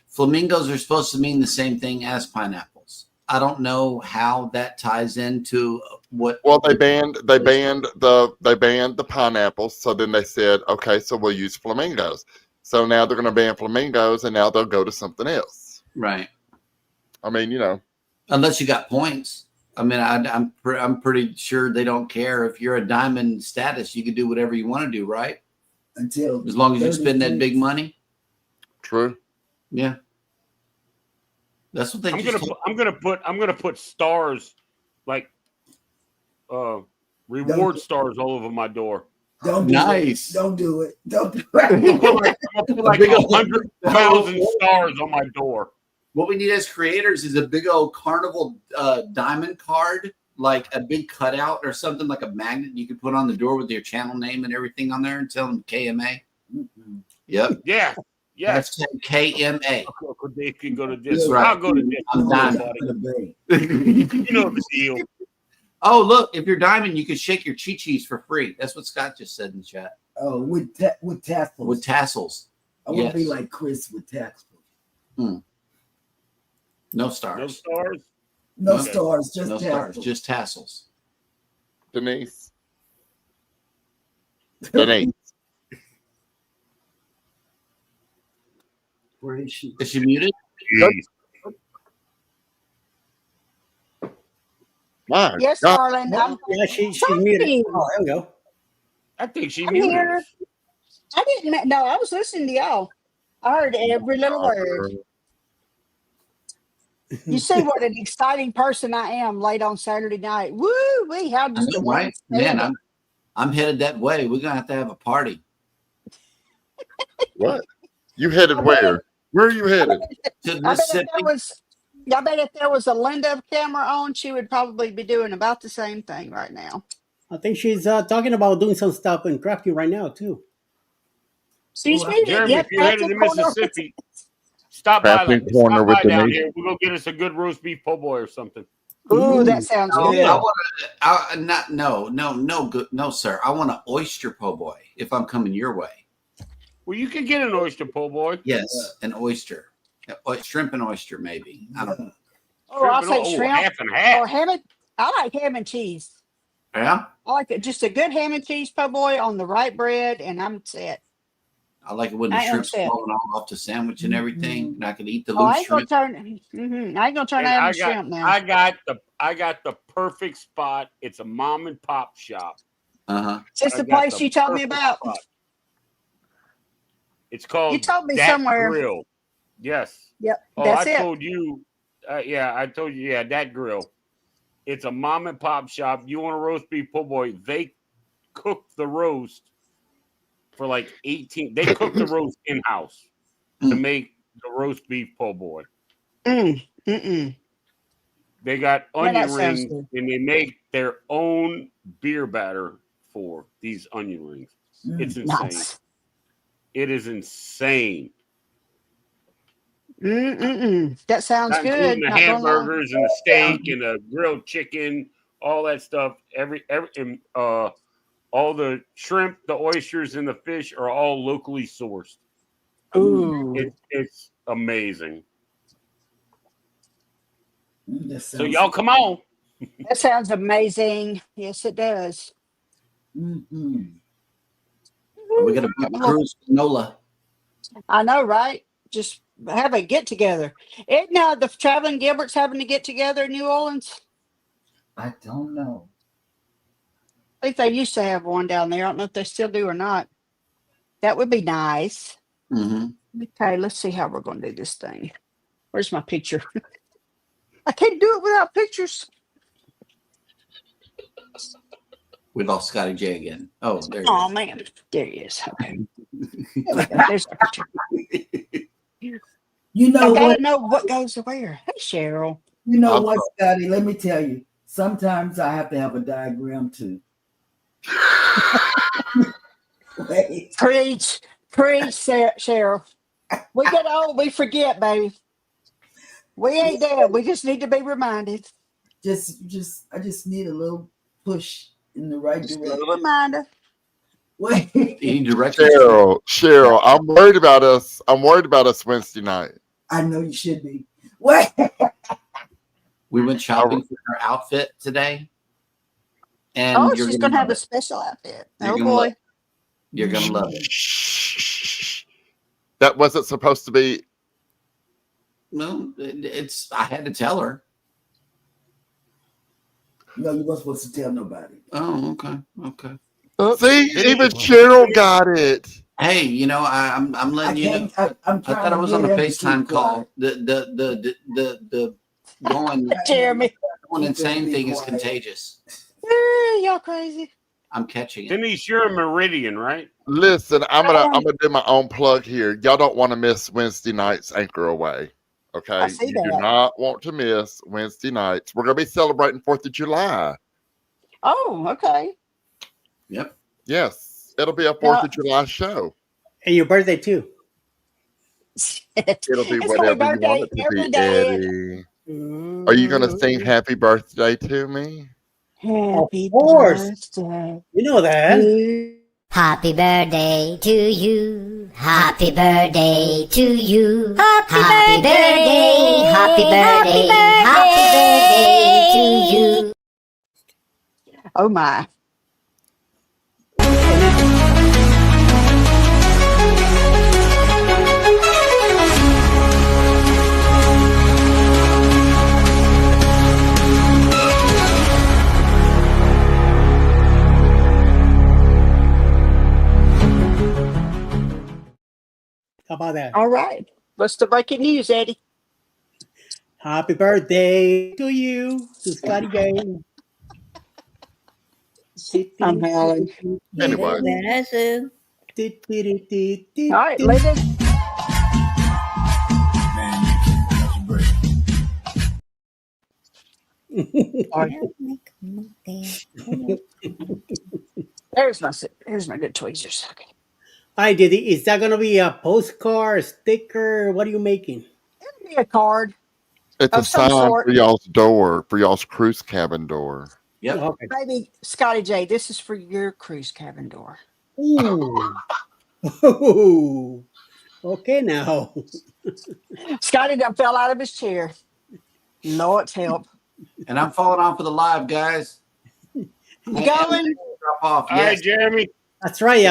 Flamingos are supposed to mean the same thing as pineapples. I don't know how that ties into what. Well, they banned the pineapples. So then they said, okay, so we'll use flamingos. So now they're going to ban flamingos, and now they'll go to something else. Right. I mean, unless you got points. I mean, I'm pretty sure they don't care if you're a diamond status. You can do whatever you want to do, right? Until as long as you spend that big money. True. Yeah. That's what they. I'm gonna put stars, like reward stars all over my door. Don't do nice. It. Don't do it. Don't do I'm it. gonna put like 100,000 stars on my door. What we need as creators is a big old Carnival diamond card, like a big cutout or something, like a magnet you could put on the door with your channel name and everything on there, and tell them KMA. Yep. Yeah. Yes. That's KMA. They can go to this. Right. I'll go to this. I'm diamond. You know the deal. Oh, look! If you're diamond, you can shake your chi-chis for free. That's what Scott just said in the chat. Oh, with tassels. With tassels. I want to be like Chris with tassels. No stars. No stars. No stars, just no tassels. stars, just tassels. Denise. Denise. Where is she? Is she muted? My Yes, God. darling. Yeah, she's muted. Oh, there we go. I think she I'm muted here. us. I didn't. No, I was listening to y'all. I heard every little word. You see what an exciting person I am late on Saturday night. Woo wee! How just the Right? Man, I'm headed that way. We're gonna have to have a party. What? You headed where? Where are you headed? To I bet Mississippi. if there was a Linda camera on, she would probably be doing about the same thing right now. I think she's talking about doing some stuff in Crafty right now too. She's muted. Jeremy, Yep, if you're headed to Mississippi, stop Crafting by, corner with down Denise. here. We'll go get us a good roast beef po' boy or something. Ooh, that sounds No, good. No, sir. I want an oyster po' boy if I'm coming your way. Well, you can get an oyster po' boy. Yes, an oyster. Shrimp and oyster, maybe. I don't know. Oh, I'll say shrimp half and half. or ham and. I like ham and cheese. Yeah? I like it. Just a good ham and cheese po' boy on the right bread, and I'm set. I like it when the I am shrimp's set. falling all off the sandwich and everything, and I can eat the Oh, I loose ain't gonna shrimp. turn. I ain't gonna turn And out shrimp now. I got the perfect spot. It's a mom and pop shop. Uh-huh. Is this I the got place the you told me perfect about? spot. It's called You told me Dat somewhere. Grill. Yes. Yep, Oh, that's I it. told you. I told you. Yeah, Dat Grill. It's a mom and pop shop. You want a roast beef po' boy? They cook the roast for like 18. They cook the roast in house to make the roast beef po' boy. Mm-mm. They got Man, that onion sounds rings good. and they make their own beer batter for these onion rings. It's insane. Nice. It is insane. That sounds Not good. including the Not gonna lie. hamburgers and the steak and the grilled chicken, all that stuff. All the shrimp, the oysters, and the fish are all locally sourced. Ooh. It's amazing. So So y'all come on. That sounds amazing. Yes, it does. Mm-hmm. We got a big cruise canola. I know, right? Just have a get together. Isn't the traveling Gilberts having to get together in New Orleans? I don't know. I think they used to have one down there. I don't know if they still do or not. That would be nice. Mm-hmm. Okay, let's see how we're going to do this thing. Where's my picture? I can't do it without pictures. We lost Scotty J again. Oh, there he Oh is. man, there he is. Okay, there we go. There's our picture. You know I gotta what? know what goes where. Hey, Cheryl. You know what, Scotty? Let me tell you. Sometimes I have to have a diagram too. Wait. Preach, Cheryl. We get old, we forget, baby. We ain't dead. We just need to be reminded. I just need a little push in the right Just a direction. little reminder. Wait. Cheryl, I'm worried about us. I'm worried about us Wednesday night. I know you should be. Wait. We went shopping for her outfit today. And She's gonna have a special outfit. You're Oh gonna boy. You're gonna love it. That wasn't supposed to be. No, I had to tell her. No, you weren't supposed to tell nobody. Oh, okay. See, even Cheryl got it. Hey, I'm letting you know. I thought I was on a FaceTime call. The going Jeremy. going insane thing is contagious. Y'all crazy. I'm catching it. Denise, you're a Meridian, right? Listen, I'm gonna do my own plug here. Y'all don't want to miss Wednesday night's Anchor Away. Okay. I see You that. do not want to miss Wednesday nights. We're gonna be celebrating 4th of July. Oh, okay. Yep. Yes. It'll be a 4th of July show. And your birthday too. It'll be It's whatever my you want it birthday to every be, day. Eddie. Are you gonna sing happy birthday to me? Happy Of course. birthday. You know that. Happy birthday to you. Happy birthday to you. Happy birthday. Happy birthday. Happy birthday. Oh my. How about that? All right. What's the breaking news, Eddie? Happy birthday to you, to Scotty J. I'm howling. Anyway. All right, Linda. Here's my good tweezers. Okay. Hi, Diddy. Is that gonna be a postcard, sticker? What are you making? It'll be a card. It's a Of some sign sort. for y'all's door, for y'all's cruise cabin door. Yep. Okay. Maybe Scotty J, this is for your cruise cabin door. Ooh. Ooh. Okay, now. Scotty done fell out of his chair. Lord's help. And I'm falling off of the live, guys. Going. Drop off. All right, Jeremy. That's right.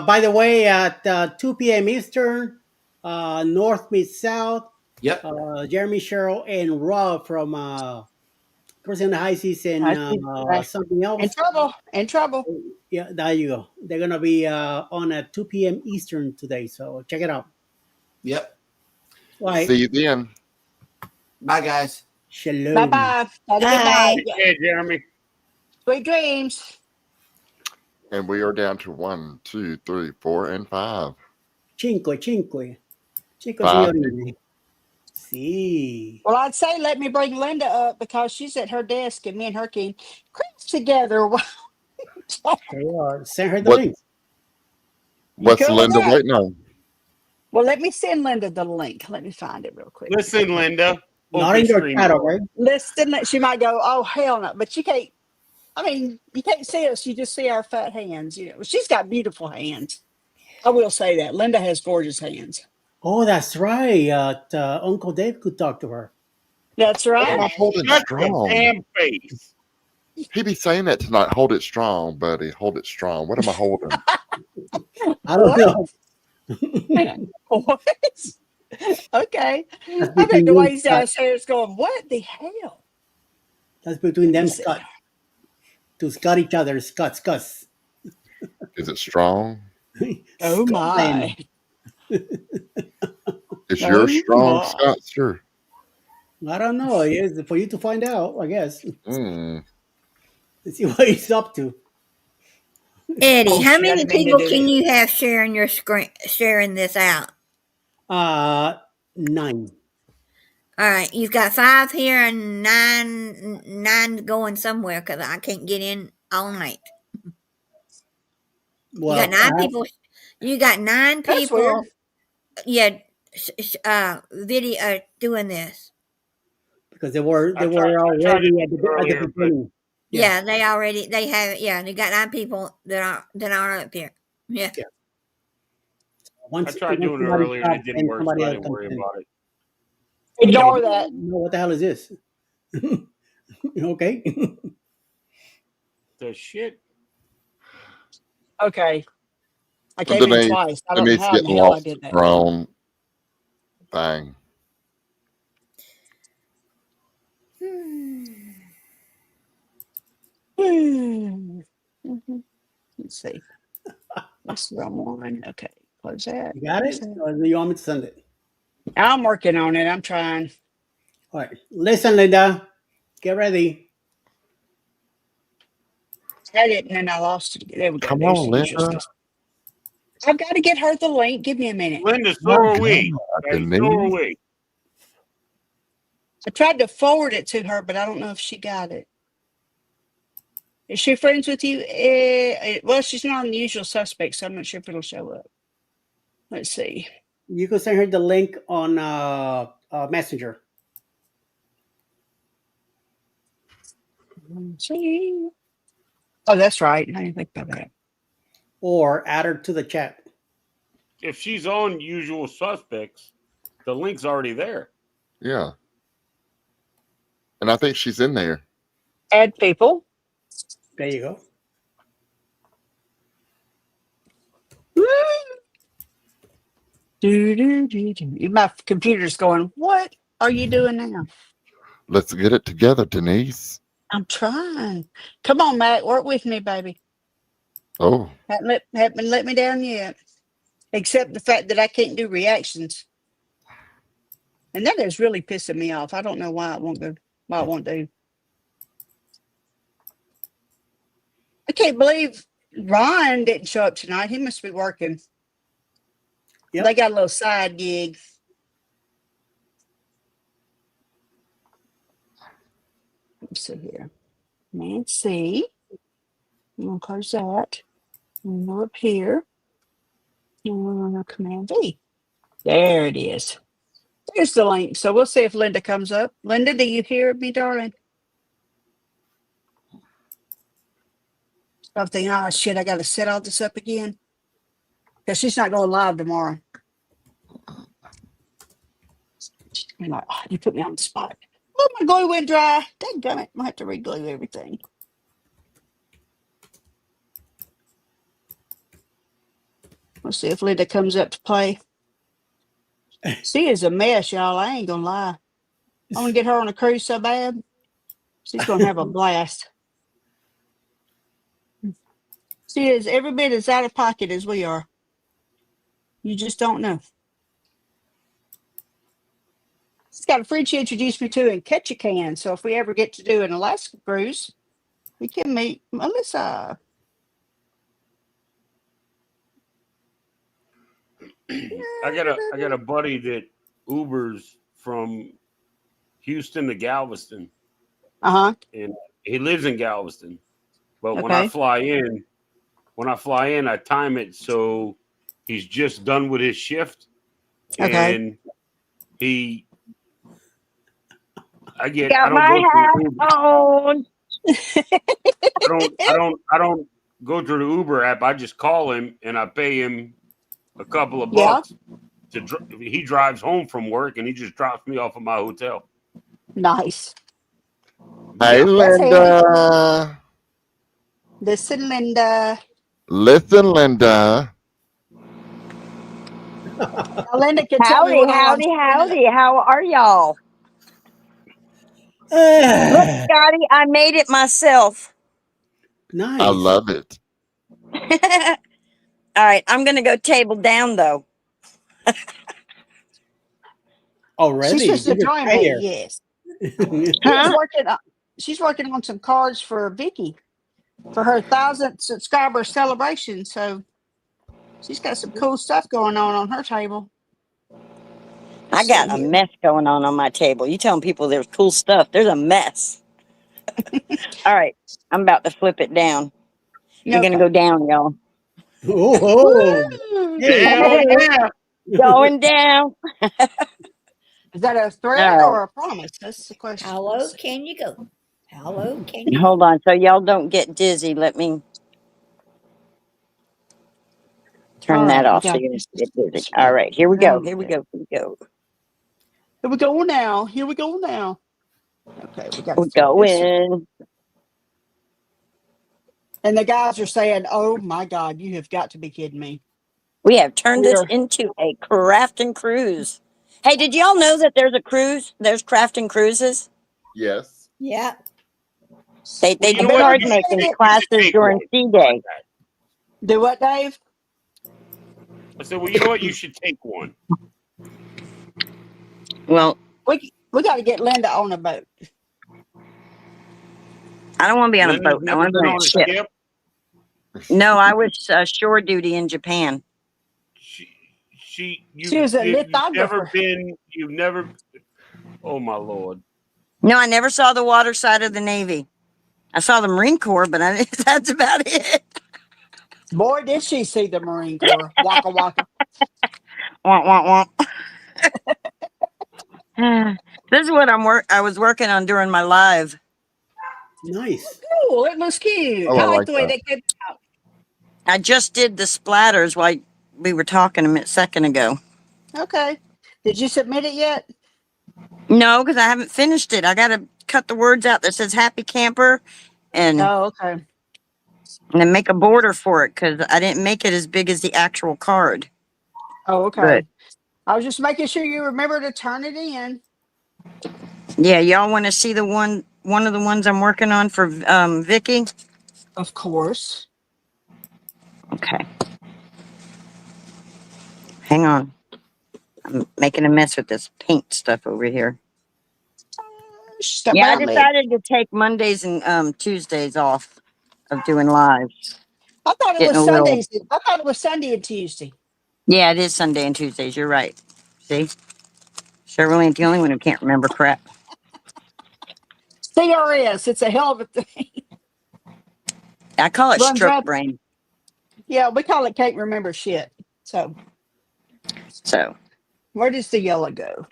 By the way, at 2 p.m. Eastern, North meets South. Yep. Jeremy, Cheryl, and Rob from Cruising the High Seas and something else. In trouble. Yeah, there you go. They're gonna be on at 2 p.m. Eastern today, so check it out. Yep. Right. See you then. Bye, guys. Shalom. Bye bye. Have a good night. Hey, Jeremy. Sweet dreams. And we are down to 1, 2, 3, 4, and 5. Cinque. Five. See. Well, I'd say let me bring Linda up because she's at her desk and me and her can cruise together. Send her the What- link. What's cool with Linda that? waiting on? Well, let me send Linda the link. Let me find it real quick. Listen, Linda. Not in your Open chat, stream. right? Listen, she might go, oh, hell no. But you can't, I mean, you can't see us. You just see our fat hands. You know, she's got beautiful hands. I will say that. Linda has gorgeous hands. Oh, that's right. Uncle Dave could talk to her. That's What am I right. holding Shut your strong? damn face. He be saying that tonight. Hold it strong, buddy. Hold it strong. What am I holding? I don't know. What? Okay. That's I think between the you way and he's Scott. downstairs going, what the hell? That's between them, Let's see. Scott. To Scott each other, Scott. Is it strong? Oh my. Is yours Oh, strong, my. Scott? Sure. I don't know. It's for you to find out, I guess. Mm. Let's see what he's up to. Eddie, Oh, how shit, I many didn't mean to people do can that. you have sharing your screen, sharing this out? 9. All right, you've got 5 here and nine going somewhere because I can't get in all night. Well, you got 9 people. You got 9 That's people. weird. Yeah, video doing this. because they were I tried already it at the earlier, but beginning. Yeah, they have it. Yeah, they got 9 people that are up here. Yeah. Yeah. I tried doing it earlier and it didn't work, so I didn't worry about it. Ignore that. No, what the hell is this? Okay. The shit. Okay. I Well, came in twice. I don't know Denise how in the getting hell I lost did in that. her own thing. Let's see. That's the wrong one. Okay. Close that. You got Close it? that. Or do you want me to send it? I'm working on it. I'm trying. All right. Listen, Linda. Get ready. I had it and then I lost it. There we go. Come There's on, the usual Linda. stuff. I've got to get her the link. Give me a minute. Linda, so are we. Okay, Denise. so are we. I tried to forward it to her, but I don't know if she got it. Is she friends with you? Well, she's not on the usual suspects, so I'm not sure if it'll show up. Let's see. You can send her the link on Messenger. See. Oh, that's right. I didn't think about that. Or add her to the chat. If she's on usual suspects, the link's already there. Yeah. And I think she's in there. Add people. There you go. My computer's going, what are you doing now? Let's get it together, Denise. I'm trying. Come on, Matt, work with me, baby. Oh, Haven't let me down yet. Except the fact that I can't do reactions. And that is really pissing me off. I don't know why it won't go, why it won't do. I can't believe Ron didn't show up tonight. He must be working. Yep. They got a little side gig. Let's see here. Nancy. I'm going to close that. And go up here. And we're going to Command V. There it is. There's the link. So we'll see if Linda comes up. Linda, do you hear me, darling? I'm thinking, oh, shit, I got to set all this up again. Because she's not going live tomorrow. I'm like, oh, you put me on the spot. Oh, my glue went dry. Dadgummit. I have to re-glue everything. Let's see if Linda comes up to play. She is a mess, y'all. I ain't going to lie. I want to get her on a cruise so bad. She's going to have a blast. She is every bit as out of pocket as we are. You just don't know. She's got a friend she introduced me to in Ketchikan. So if we ever get to do an Alaska cruise, we can meet Melissa. I got a buddy that Ubers from Houston to Galveston. And he lives in Galveston. But when I fly in, I time it so he's just done with his shift. And I don't go through the Uber app. I just call him and I pay him a couple of bucks. He drives home from work and he just drops me off at my hotel. Nice. Hey, Linda. Listen, Linda. Listen, Linda. Linda can tell me Howdy. How are y'all? Look, Scotty, I made it myself. Nice. I love it. All right, I'm going to go table down, though. Already? She's just enjoying me, yes. Huh? She's working on some cards for Vicky for her 1,000th subscriber celebration. So she's got some cool stuff going on her table. I got a mess going on my table. You telling people there's cool stuff. There's a mess. All right, I'm about to flip it down. You're going to go down, y'all. Oh, Going down. Is that a threat or a promise? That's the question. How low can you go? How low can you Hold on, so y'all don't get dizzy. Let me turn that off so you don't get dizzy. All right, here we go. Here we go. Here we go now. Okay, We're going. And the guys are saying, "Oh my God, you have got to be kidding me." We have turned this into a crafting cruise. Hey, did y'all know that there's a cruise? There's crafting cruises. Yes. Yeah. They do card making classes during Sea Day. Do what, Dave? I said, well, you know what? You should take one. Well, we got to get Linda on a boat. I don't want to be on a boat. I want to be on a ship. No, I was shore duty in Japan. She was a lithographer. You've never. Oh my Lord. No, I never saw the water side of the Navy. I saw the Marine Corps, but that's about it. Boy, did she see the Marine Corps. Waka waka. Womp, womp, womp. This is what I was working on during my live. Nice. Cool. It looks cute. Oh, I I like like the way that. they came out. I just did the splatters while we were talking a second ago. Okay. Did you submit it yet? No, because I haven't finished it. I got to cut the words out that says happy camper. And okay. And then make a border for it because I didn't make it as big as the actual card. Oh, okay. But I was just making sure you remember to turn it in. yeah, y'all want to see the one of the ones I'm working on for Vicky? Of course. Okay. Hang on. I'm making a mess with this paint stuff over here. Step Yeah, I out, Lee. decided to take Mondays and Tuesdays off of doing lives. I thought it Getting was a little. Sundays. I thought it was Sunday and Tuesday. Yeah, it is Sunday and Tuesdays. You're right. See? Cheryl ain't the only one who can't remember crap. CRS. It's a hell of a thing. I call it Runs stroke right. brain. Yeah, we call it can't remember shit. So where does the yellow go?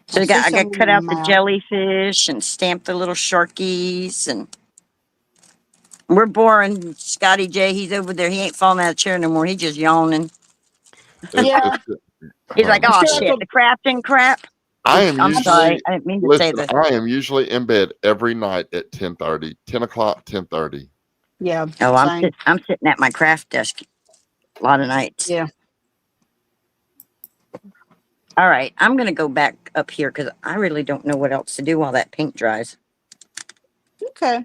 So I I see got some cut out the mouth. jellyfish and stamped the little sharkies, and we're boring. Scotty J, he's over there. He ain't falling out of the chair no more. He's just yawning. Yeah. He's like, I'm oh sure shit, the crafting crap. I am I'm sorry, usually I didn't mean to say listen. that. I am usually in bed every night at 10:30, 10 o'clock, 10:30. Yeah. Oh, Same. I'm sitting at my craft desk a lot of nights. Yeah. All right, I'm gonna go back up here because I really don't know what else to do while that paint dries. Okay.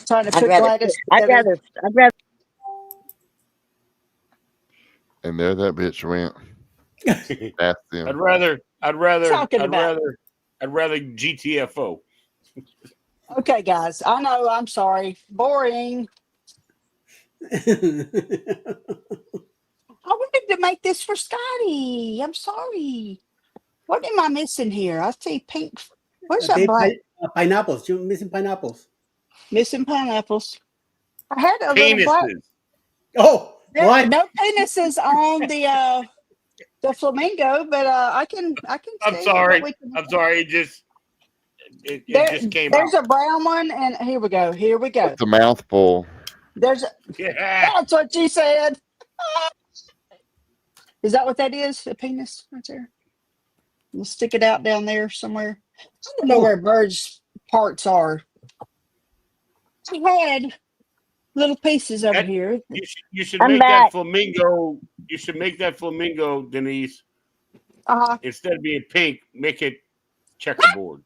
Trying to I'd put rather. Gladys together. I'd rather. And there that bitch went. That's them. I'd rather Talking about. GTFO. Okay, guys. I know. I'm sorry. Boring. I wanted to make this for Scotty. I'm sorry. What am I missing here? I see pink. Where's that black? Pineapples. You're missing pineapples. Missing pineapples. I had a little black. Penises. Oh, what? No penises on the flamingo, but I can. I'm see sorry. what we can- I'm sorry. It just came There's out. a brown one, and here we go. Here we go. It's a mouthful. There's a, Yeah. that's what she said. Is that what that is? A penis right there? We'll stick it out down there somewhere. I don't know where birds' parts are. I had little pieces over here. You should I'm make back. that flamingo. You should make that flamingo, Denise. Instead of being pink, make it checkerboard.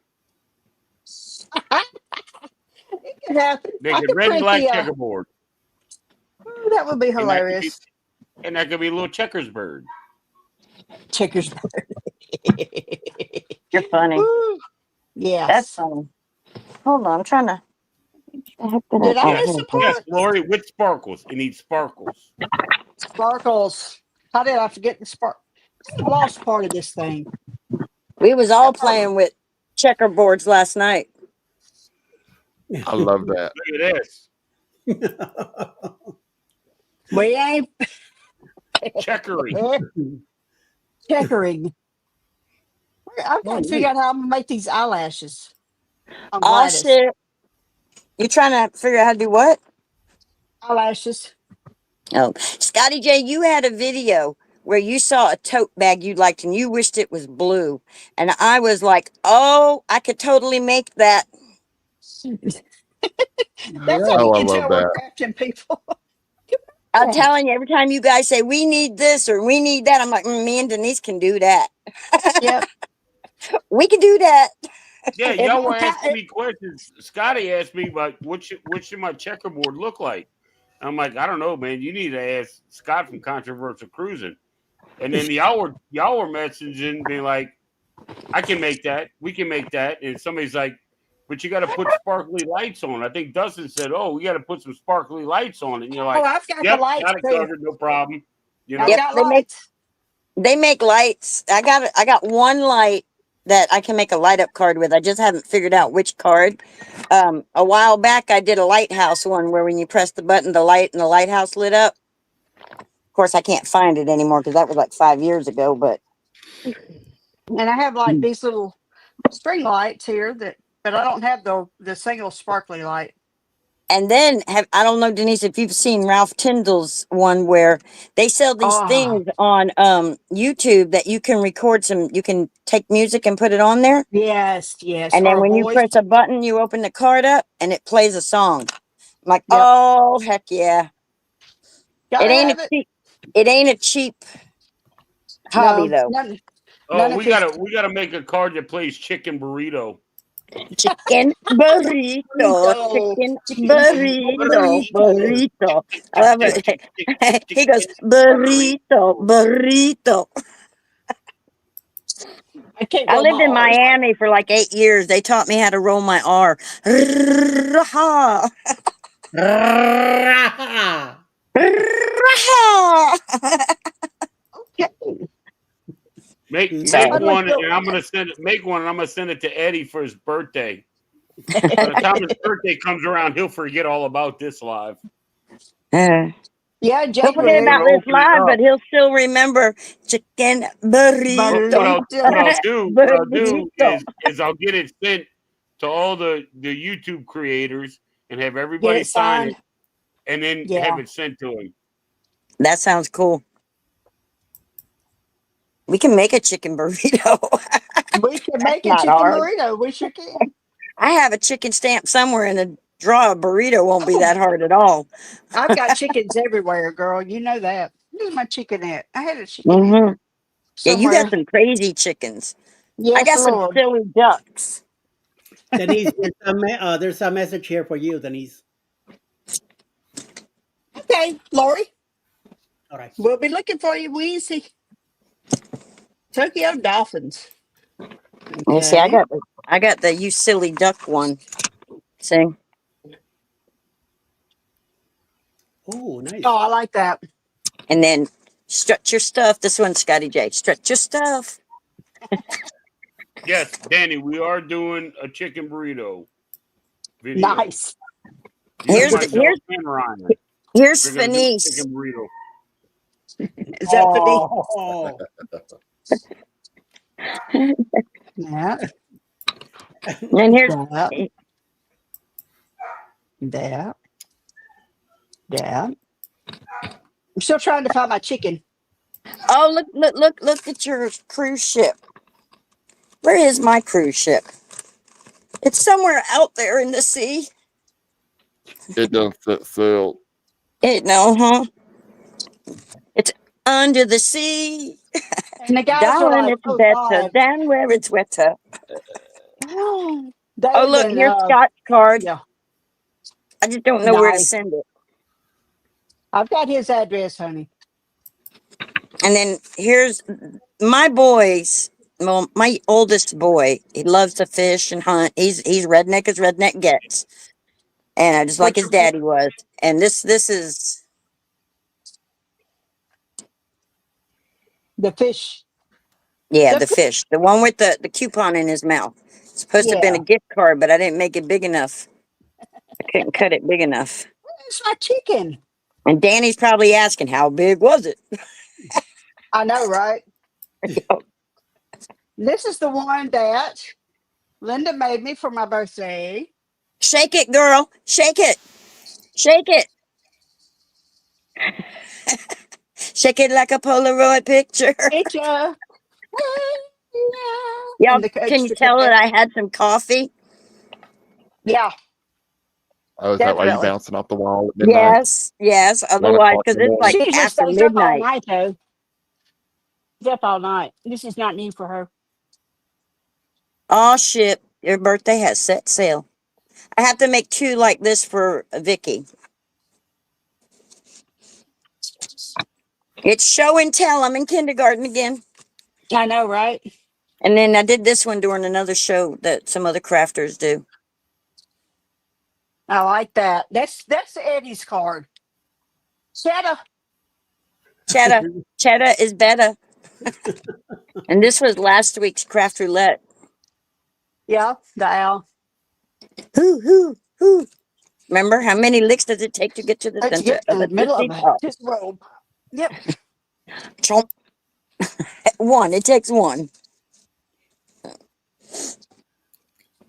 It could happen. Make I it could red and print black the, checkerboard. that would be hilarious. And that could be a little checkers bird. Checkers bird. You're funny. Yes. That's funny. Hold on, I'm trying to. Did I miss a part? Yes, Lori, with sparkles. It needs sparkles. Sparkles. How did I forget the spark? I lost part of this thing. We was all playing with checkerboards last night. I love that. Look at this. We ain't Checkering. checkering. I've got to figure out how I'm gonna make these eyelashes. I'm Oh Gladys. shit! You trying to figure out how to do what? Eyelashes. Oh, Scotty J, you had a video where you saw a tote bag you liked and you wished it was blue, and I was like, "Oh, I could totally make that." That's Oh, how you I can love tell we're that. crafting people. I'm telling you, every time you guys say we need this or we need that, I'm like, me and Denise can do that. Yep. We can do that. Yeah, If y'all I'm were ti- asking me questions. Scotty asked me about what should my checkerboard look like. I'm like, I don't know, man. You need to ask Scott from Controversial Cruising. And then y'all were messaging me like, I can make that. We can make that. And somebody's like, but you got to put sparkly lights on. I think Dustin said, "Oh, we got to put some sparkly lights on." And you're like, Oh, I've got "Yep, the lights got it too. covered, no problem." You know, I've got lights. They make lights. I got one light that I can make a light up card with. I just haven't figured out which card. A while back, I did a lighthouse one where when you press the button, the light and the lighthouse lit up. Of course, I can't find it anymore because that was like 5 years ago. But And I have like these little string lights here but I don't have the single sparkly light. And then I don't know, Denise, if you've seen Ralph Tyndall's one where they sell these things on YouTube that you can record you can take music and put it on there. Yes, yes. And then Or when you voice. press a button, you open the card up and it plays a song. I'm like, Yep. oh heck yeah. Gotta have it. It ain't a cheap hobby No, though. none we of his gotta make a card that plays chicken burrito. Chicken burrito, chicken burrito. I love it. He goes, burrito. I lived in Miami for like 8 years. They taught me how to roll my R. Make one, and I'm gonna send it. Make one, and I'm gonna send it to Eddie for his birthday. By the time his birthday comes around, he'll forget all about this live. Yeah, He'll forget about this live, but he'll still remember chicken burrito. What I'll do is I'll get it sent to all the YouTube creators and have everybody sign it, and then have it sent to him. That sounds cool. We can make a chicken burrito. We can make a chicken burrito. We sure can. I have a chicken stamp somewhere in the drawer. A burrito won't be that hard at all. I've got chickens everywhere, girl. You know that. Where's my chicken at? I had a chicken. Yeah, you got some crazy chickens. Yes, I got some Lord. silly ducks. Denise, there's a message here for you, Denise. Okay, Lori. All right. We'll be looking for you, Weezy. Tokyo Dolphins. You see, I got the you silly duck one. See? Oh, nice. Oh, I like that. And then stretch your stuff. This one's Scotty J. Stretch your stuff. Yes, Danny, we are doing a chicken burrito video. Nice. Here's Fenice. Chicken burrito. Is that Fenice? Yeah. And here's that. I'm still trying to find my chicken. Oh, look at your cruise ship. Where is my cruise ship? It's somewhere out there in the sea. It doesn't sail. Huh? It's under the sea. And the guys are Darling, like, it's oh, better God. than where it's wetter. Oh, look, here's Scott's card. Yeah. I just don't know where to send it. I've got his address, honey. And then here's my boys. Well, my oldest boy, he loves to fish and hunt. He's redneck as redneck gets. And just like his daddy was. And this is the fish. Yeah, the fish. The one with the coupon in his mouth. It's supposed to have been a gift card, but I didn't make it big enough. I couldn't cut it big enough. It's my chicken. And Danny's probably asking, how big was it? I know, right? This is the one that Linda made me for my birthday. Shake it, girl. Shake it. Shake it. Shake it like a Polaroid picture. Y'all, can you tell that I had some coffee? Yeah. Oh, is that why you bouncing off the wall at midnight? Yes. Otherwise, because it's like She after stays up all midnight. night, though. She's up all night. This is not new for her. Oh, shit. Your birthday has set sail. I have to make 2 like this for Vicky. It's show and tell. I'm in kindergarten again. I know, right? And then I did this one during another show that some other crafters do. I like that. That's Eddie's card. Cheddar is better. And this was last week's craft roulette. Yeah, the owl. Who? Remember, how many licks does it take to get to the Let's center get to of the the middle of Tootsie Pop? this robe. Yep. Chomp. 1. It takes 1.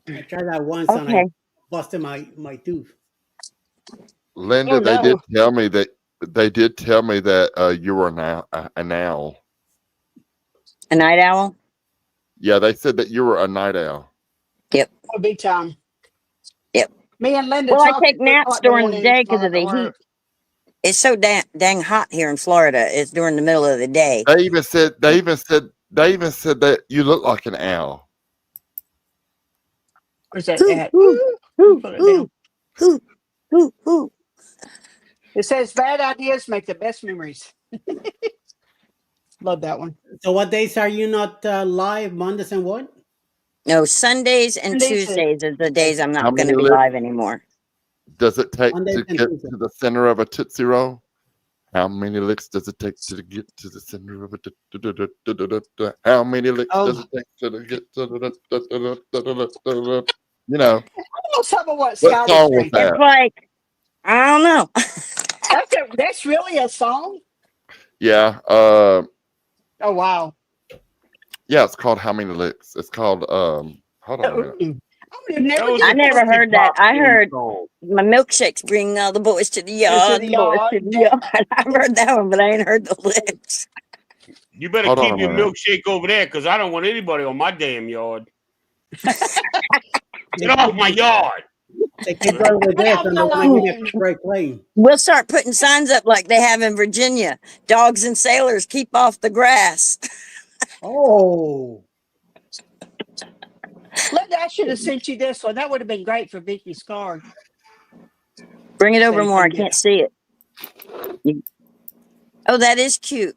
I tried that once and I busted my tooth. Linda, Oh, they no. did tell me that you were an owl. A night owl? Yeah, they said that you were a night owl. Yep. Oh, big time. Yep. Me and Linda Well, I talked take naps like the during the morning day because while of at the heat. work. It's so dang hot here in Florida. It's during the middle of the day. They even said that you look like an owl. Where's that at? Put it down. It says bad ideas make the best memories. Love that one. So what days are you not live? Mondays and what? No, Sundays and Mondays and- Tuesdays are the days I'm How not going to many be lips live anymore. does it take Mondays to and get Tuesdays. to the center of a Tootsie Roll? How many licks does it take to get to the center of a How many licks does it take to get to the you know? Oh, some of what What Scotty's song was drinking. It's that? like, I don't know. That's really a song? Yeah, Oh, wow. yeah, it's called How Many Licks. It's called hold on a minute. I never heard that. I heard my milkshakes bring all the boys to the yard. the The boys to the yard. I've heard that one, but I ain't heard the lyrics. You better Hold on keep a your minute. milkshake over there because I don't want anybody on my damn yard. Get off my yard. They keep going with this and they want to give me a quick break playing. We'll start putting signs up like they have in Virginia. Dogs and sailors, keep off the grass. Oh. Linda, I should have sent you this one. That would have been great for Vicky's card. Bring it over you more. I can get can't see it. Oh, that is cute.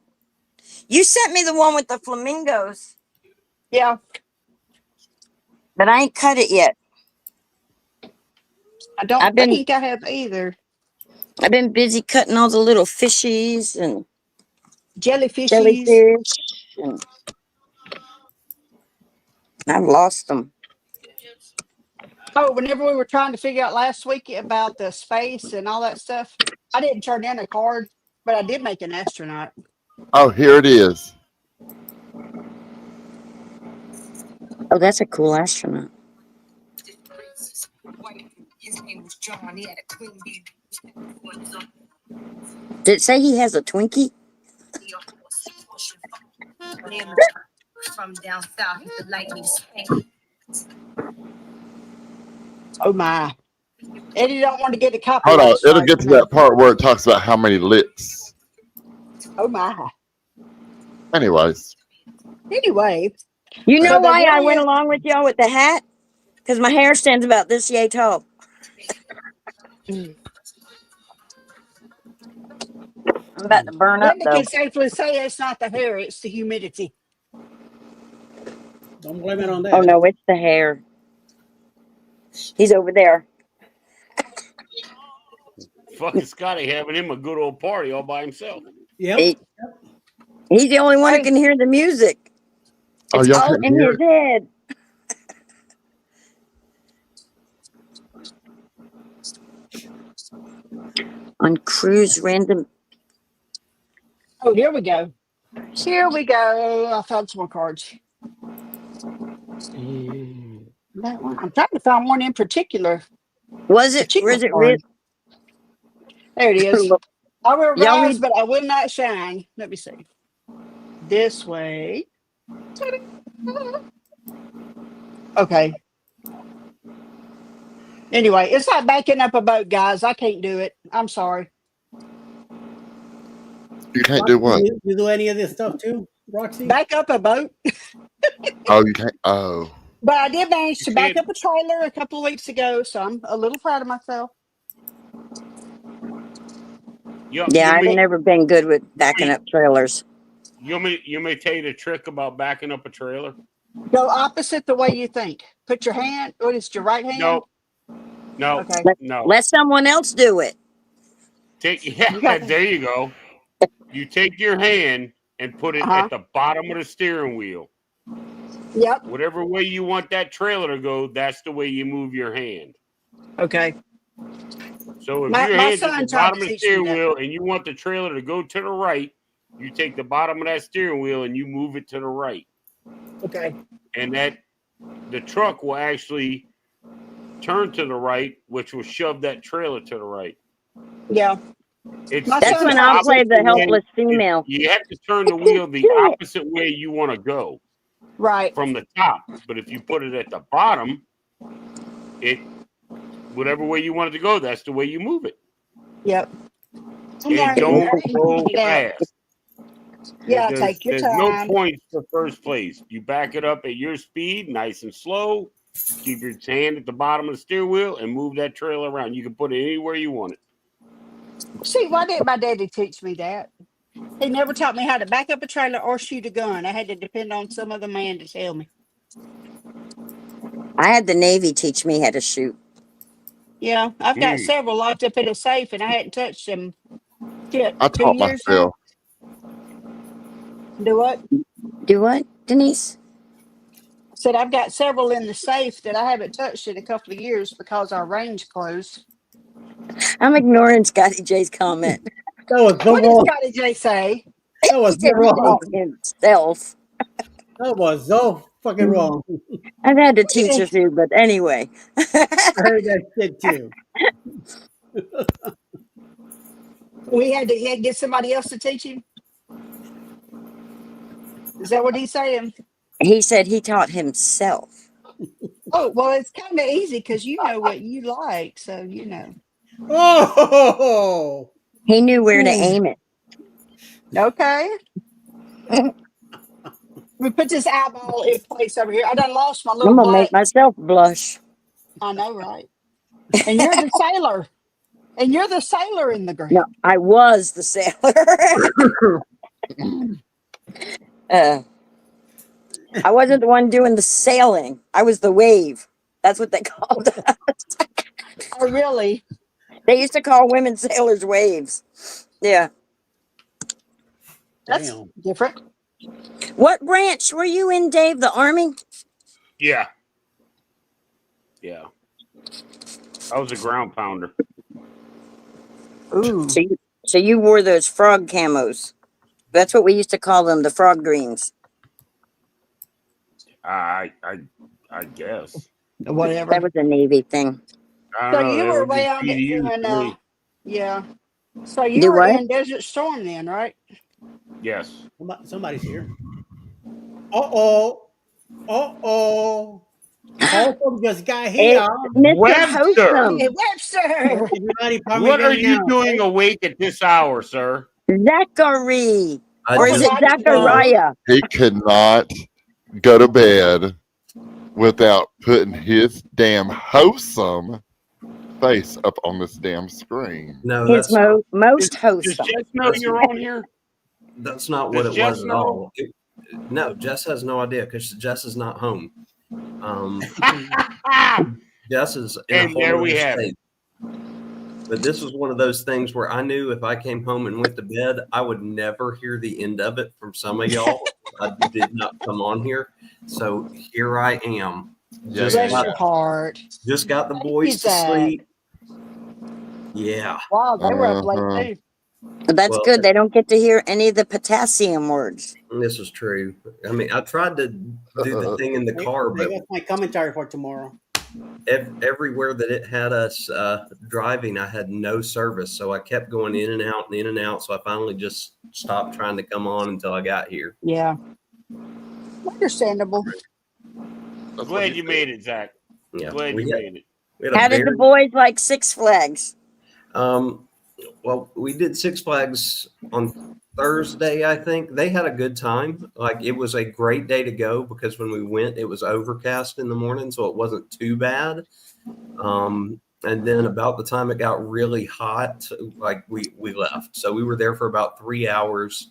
You sent me the one with the flamingos. Yeah. But I ain't cut it yet. I don't think I have either. I've been busy cutting all the little fishies and Jellyfishies. jellyfish. And I've lost them. Oh, whenever we were trying to figure out last week about the space and all that stuff, I didn't turn in a card, but I did make an astronaut. Oh, here it is. Oh, that's a cool astronaut. Did it say he has a Twinkie? From down south, he would like me to spank. Oh my. Eddie don't want to get the copyright Hold on, it'll strike. get to that part where it talks about how many licks. Oh my. Anyways, Anyway. You know So there why I really went is- along with y'all with the hat? Because my hair stands about this yay tall. I'm about to burn up Linda though. can safely say it's not the hair, it's the humidity. Don't blame it on that. Oh no, it's the hair. He's over there. Fucking Scotty having him a good old party all by himself. Yep. He's the only one who can hear the music. Oh, It's y'all all couldn't in hear his head. On cruise random. Oh, here we go. Here we go. I found some more cards. That one. I'm trying to find one in particular. Was it? Chica Was it card. There it is. Look, I will y'all rise, need- but I will not shine. Let me see. This way. Okay. Anyway, it's like backing up a boat, guys. I can't do it. I'm sorry. You can't do what? You do any of this stuff too, Roxy? Back up a boat. Oh, you can't. Oh, But I did manage to back up a trailer a couple of weeks ago, so I'm a little proud of myself. Yeah, I've never been good with backing up trailers. You may tell you the trick about backing up a trailer. Go opposite the way you think. Put your hand, what is it, your right hand? No, Okay. no. Let someone else do it. There you go. You take your hand and put it at the bottom of the steering wheel. Yep. Whatever way you want that trailer to go, that's the way you move your hand. Okay. So if My your hand's at son the tried bottom to of the teach me steering that. wheel and you want the trailer to go to the right, you take the bottom of that steering wheel and you move it to the right. Okay. And the truck will actually turn to the right, which will shove that trailer to the right. Yeah. It's My That's it's son the when I'll has play the opposite way. helpless female. You have to turn the wheel the opposite way you want to go right from the top. But if you put it at the bottom, it whatever way you want it to go, that's the way you move it. Yep. And don't go fast. Yeah, take your There's no time. points for first place. You back it up at your speed, nice and slow. Keep your hand at the bottom of the steering wheel and move that trailer around. You can put it anywhere you want it. See, why didn't my daddy teach me that? He never taught me how to back up a trailer or shoot a gun. I had to depend on some other man to tell me. I had the Navy teach me how to shoot. Yeah, I've got several locked up in a safe, and I hadn't touched them. Shit, I 2 taught years now. myself. Do what? Do what, Denise? I said I've got several in the safe that I haven't touched in a couple of years because our range closed. I'm ignoring Scotty J's comment. That was so What did wrong. Scotty J say? That was He said so he wrong. taught himself. That was so fucking wrong. I've had to teach a few, but anyway. I heard that shit too. He had to get somebody else to teach him. Is that what he's saying? He said he taught himself. Oh, well, it's kind of easy because you know what you like, so you know. Oh, he knew where to aim it. Okay. We put this eyeball in place over here. I done lost my little I'm gonna black. make myself blush. I know, right? And you're the sailor. And you're the sailor in the group. No, I was the sailor. I wasn't the one doing the sailing. I was the wave. That's what they called us. Oh, really? They used to call women sailors waves. Yeah. That's different. What branch were you in, Dave? The Army? Yeah. Yeah. I was a ground pounder. Ooh. So you wore those frog camos. That's what we used to call them, the frog greens. I guess. Whatever. That was a Navy thing. I So don't know. you They were were way just on PDUs to me. yeah. So you Do were what? in Desert Storm then, right? Yes. somebody's here. Uh-oh. Holcomb just got here. Mr. Webster. Hosom. Hey, Webster. Everybody What are you doing awake at this hour, sir? Zachary. I Or is it just- Zachariah? He could not go to bed without putting his damn wholesome face up on this damn screen. No, His that's most Does wholesome. Jess know you're on here? that's not what Does it Jess was at know? all. No, Jess has no idea because Jess is not home. Jess is in And a whole there we other have state. But this was one of those things where I knew if I came home and went to bed, I would never hear the end of it from some of y'all. I did not come on here. So here I am. Bless your heart. Just got the boys to Zach. sleep. Yeah. Wow, they were up late too. That's Well, good. They don't get to hear any of the potassium words. This is true. I mean, I tried to do the thing in the car, but That's my commentary for tomorrow. everywhere that it had us driving, I had no service. So I kept going in and out and in and out. So I finally just stopped trying to come on until I got here. Yeah. Understandable. Glad you made it, Zach. Yeah. Glad we you had- made it. we had a How did the very- boys like Six Flags? Well, we did Six Flags on Thursday, I think. They had a good time. Like, it was a great day to go because when we went, it was overcast in the morning, so it wasn't too bad. And then about the time it got really hot, like we left. So we were there for about 3 hours,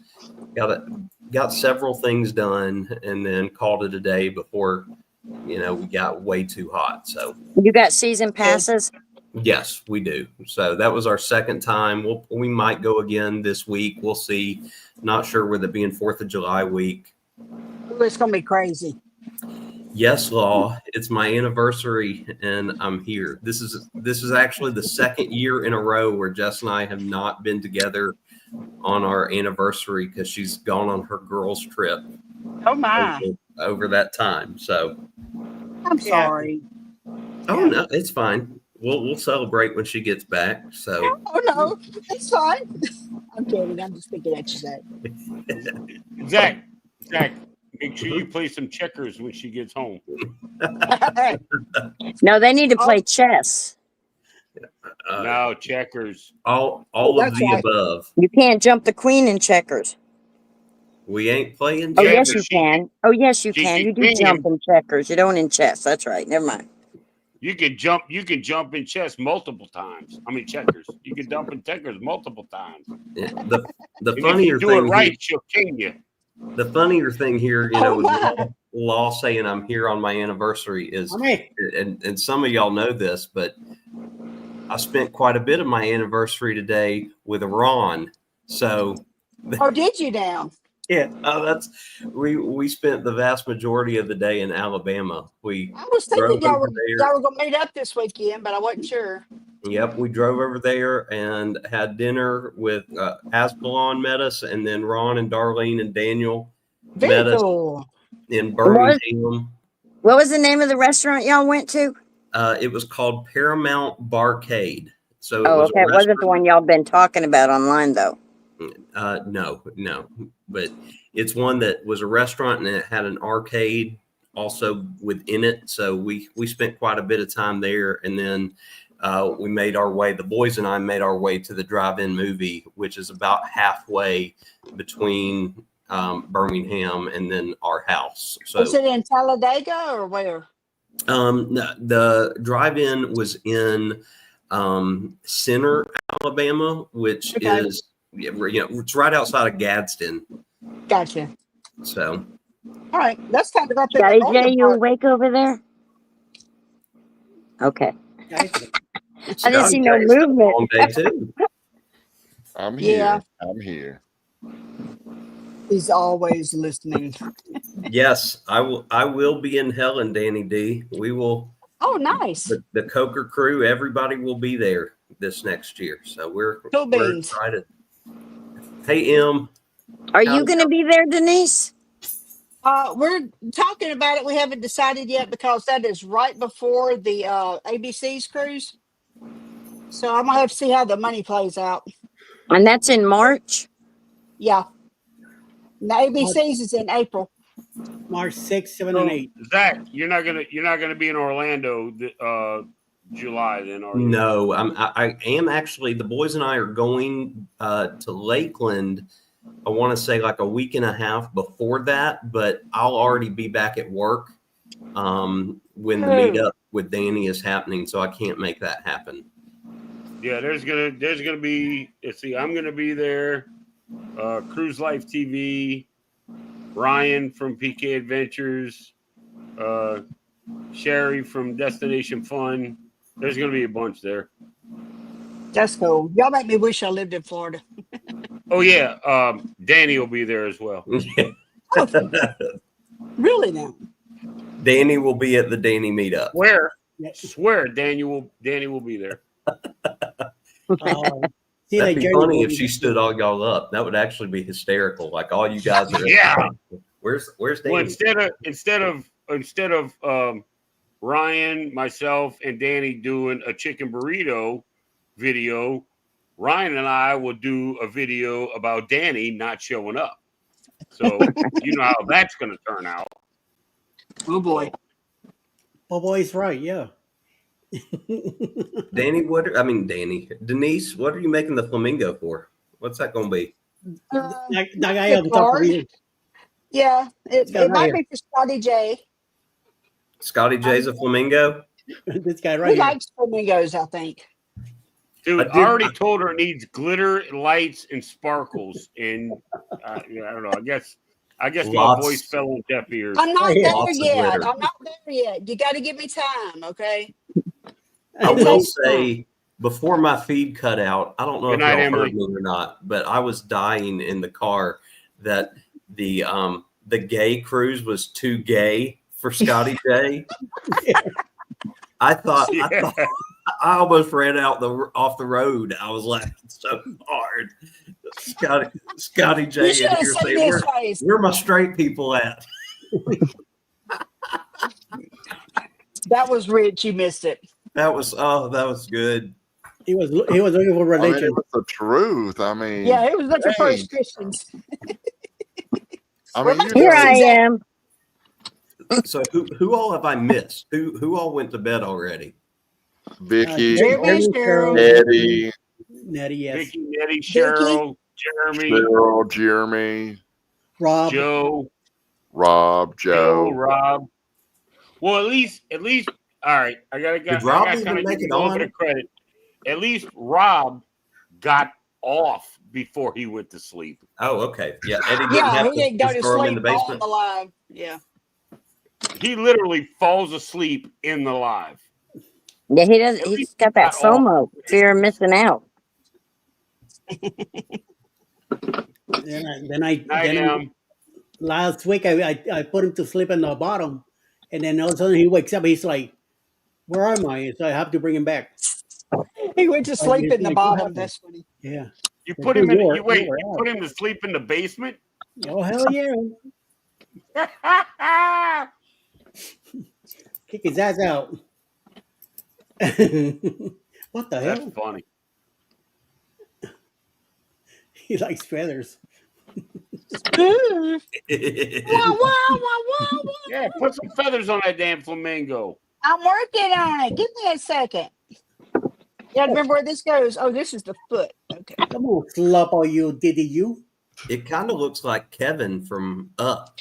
got several things done, and then called it a day before, we got way too hot. So You got season passes? yes, we do. So that was our second time. We might go again this week. We'll see. Not sure with it being 4th of July week. Ooh, it's gonna be crazy. Yes, Law. It's my anniversary, and I'm here. This is actually the second year in a row where Jess and I have not been together on our anniversary because she's gone on her girls' trip. Oh my. Over that time. So I'm sorry. oh no, it's fine. we'll celebrate when she gets back. So. Oh no, it's fine. I'm kidding. I'm just thinking at you, Zach, make sure you play some checkers when she gets home. No, they need to play chess. No, checkers. All of the above. You can't jump the queen in checkers. We ain't playing Oh, checkers. yes, you can. Oh, yes, you can. You do jump in checkers. You don't in chess. That's right. Never mind. You can jump in chess multiple times. I mean checkers. You can jump in checkers multiple times. Yeah, the And funnier if you do thing it right, here, she'll king you. the funnier thing here, with law saying I'm here on my anniversary is, and some of y'all know this, but I spent quite a bit of my anniversary today with Ron. So, Oh, did you now? yeah, we spent the vast majority of the day in Alabama. I was thinking y'all were gonna meet up this weekend, but I wasn't sure. Yep, we drove over there and had dinner with Ascalon met us, and then Ron and Darlene and Daniel met us in Birmingham. What was the name of the restaurant y'all went to? It was called Paramount Barcade. So it wasn't the one y'all been talking about online, though. No, but it's one that was a restaurant and it had an arcade also within it. So we spent quite a bit of time there, and then we made our way. The boys and I made our way to the drive-in movie, which is about halfway between Birmingham and then our house. So is it in Talladega or where? The drive-in was in Center, Alabama, which is it's right outside of Gadsden. Gotcha. So, all right, that's kind of up there. Scotty J, you awake over there? Okay. I didn't see no movement. Long day too. I'm here. Yeah. I'm here. He's always listening. Yes, I will be in Helen, Danny D. We will. Oh, nice. The Coker crew, everybody will be there this next year. So we're excited. Hey, Em. Are you going to be there, Denise? We're talking about it. We haven't decided yet because that is right before the ABC's cruise. So I'm going to have to see how the money plays out. And that's in March? Yeah. And the ABC's is in April. March 6th, 7, and 8. Zach, you're not gonna be in Orlando July then, are you? No, I am actually. The boys and I are going to Lakeland. I want to say like a week and a half before that, but I'll already be back at work when the meetup with Danny is happening, so I can't make that happen. Yeah, there's gonna be. Let's see, I'm gonna be there. Cruise Life TV, Ryan from PK Adventures, Sherry from Destination Fun. There's gonna be a bunch there. That's cool. Y'all make me wish I lived in Florida. Oh yeah, Danny will be there as well. Really now? Danny will be at the Danny meetup. Swear, Danny will be there. That'd be funny if she stood all y'all up. That would actually be hysterical. Like all you guys are. Yeah. Where's Danny? Well, instead of Ryan, myself, and Danny doing a chicken burrito video, Ryan and I will do a video about Danny not showing up. So you know how that's going to turn out. Oh boy. Oh boy, he's right. Yeah. Denise, what are you making the flamingo for? What's that going to be? That guy on the top of you. Yeah, it might be for Scotty J. Scotty J's a flamingo? This guy right He here. likes flamingos, I think. Dude, I already told her it needs glitter, lights, and sparkles. And I don't know. I guess my voice fell on deaf ears. I'm not there yet. I'm not there yet. You got to give me time, okay? I will say, before my feed cut out, I don't know Good if night, y'all Emily. heard me or not, but I was dying in the car that the gay cruise was too gay for Scotty J. I thought I almost ran out off the road. I was laughing so hard. Scotty J in here saying, where my straight people at? That was rich. You missed it. That was good. He was looking for I mean, religion. it was the truth. I mean, Yeah, it was looking for his dang. Christians. I Where mean, my you Here I know, Christians at? am. So who all have I missed? Who all went to bed already? Vicky, Jeremy and Cheryl. Eddie, Nettie, yes. Vicky, Nettie, Vicky. Cheryl, Jeremy, Cheryl, Jeremy, Rob. Joe, Rob, Joe. Rob. Well, at least, all right. I Did got Rob kind even of make give it him a little bit on? of credit. At least Rob got off before he went to sleep. Oh, okay. Yeah, Eddie didn't Yeah, have he didn't go to to storm in sleep the on basement. the live. Yeah. He literally falls asleep in the live. Yeah, he does. At least He's he got that got off. FOMO, fear of missing out. Then last week I put him to sleep in the bottom, and then all of a sudden he wakes up. He's like, "Where am I?" So I have to bring him back. He went to sleep He's in the like, "What bottom. happened?" That's funny. Yeah. You Like, put him "Dude, in. you were Put out." him to sleep in the basement. Oh hell yeah! Kick his ass out. What the That's hell? funny. He likes feathers. Wah, wah, wah, wah. Yeah, put some feathers on that damn flamingo. I'm working on it. Give me a second. Yeah, remember where this goes? Oh, this is the foot. Okay. Come on, slop, you diddy you. It kind of looks like Kevin from Up.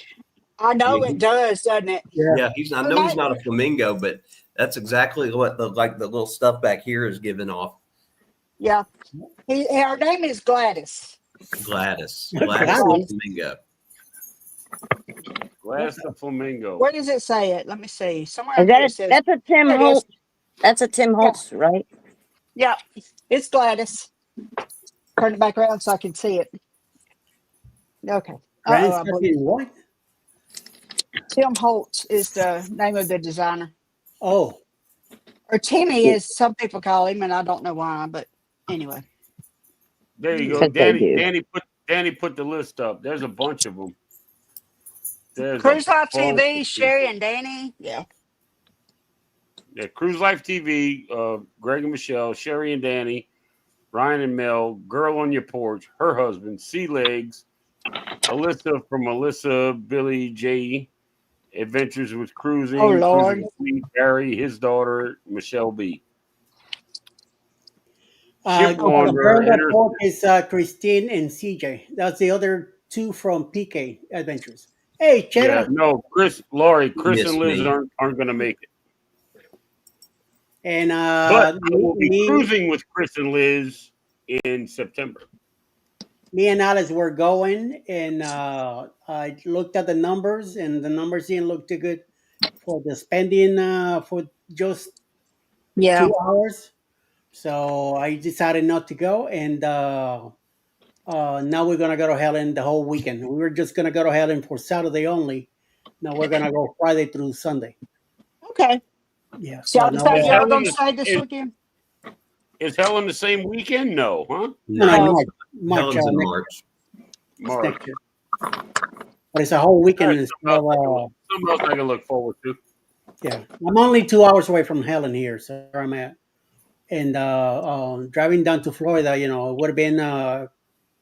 I know mean, it does, doesn't it? Yeah, I Oh, know he's no. not a flamingo, but that's exactly what the little stuff back here is giving off. Yeah. Her name is Gladys. Gladys Gladys. the flamingo. Gladys the flamingo. Where does it say it? Let me see. Somewhere Is up here that it says. that's a Tim There it is. Holt? That's a Tim Holtz, right? Yeah, it's Gladys. Turn it back around so I can see it. Okay. Grand I believe Session what? Tim Holtz is the name of the designer. Oh. Or Timmy, as some people call him, and I don't know why, but anyway. There you go. Because they do. Danny put the list up. There's a bunch of them. There's Cruise a Life bunch TV, of Sherry people. and Danny. Yeah. Yeah, Cruise Life TV, Greg and Michelle, Sherry and Danny, Ryan and Mel, Girl on Your Porch, her husband, Sea Legs, Alyssa from Alyssa, Billy J, Adventures with Cruising, Oh, Lord. Cruising with Barry, his daughter, Michelle B. Ship The Wanderer, girl that and her, talk is Christine and CJ. That's the other two from PK Adventures. Hey, yeah, Cheddar. no, Chris and Miss Liz me. aren't going to make it. And But I will be me, cruising with Chris and Liz in September. me and Alice were going, and I looked at the numbers, and the numbers didn't look too good for the spending for just Yeah. 2 hours. So I decided not to go, and now we're gonna go to Helen the whole weekend. We were just gonna go to Helen for Saturday only. Now we're gonna go Friday through Sunday. Okay. Yeah. So So y'all now decided y'all Helen gonna stay this weekend? Is Helen the same weekend? No, huh? no, No. March, Helen's in next March. March. year. But it's a whole All weekend right, instead something of else I can look forward to. yeah. I'm only 2 hours away from Helen here, so where I'm at. And driving down to Florida, it would have been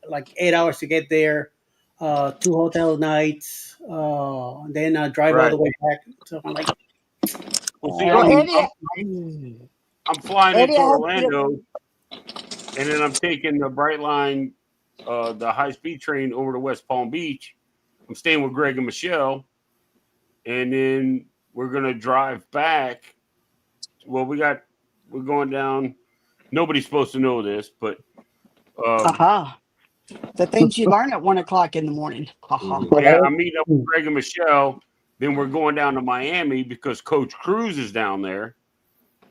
like 8 hours to get there, 2 hotel nights, then drive all Right. the way back. So I'm like, Well, see, Well, I'm flying Eddie, into I hope you don't- Orlando, and then I'm taking the Bright Line, the high-speed train over to West Palm Beach. I'm staying with Greg and Michelle, and then we're gonna drive back. Well, we're going down. Nobody's supposed to know this, but Aha. The things you learn at 1:00 in the morning. Haha. yeah, I'm meeting up with Greg and Michelle. Then we're going down to Miami because Coach Cruz is down there,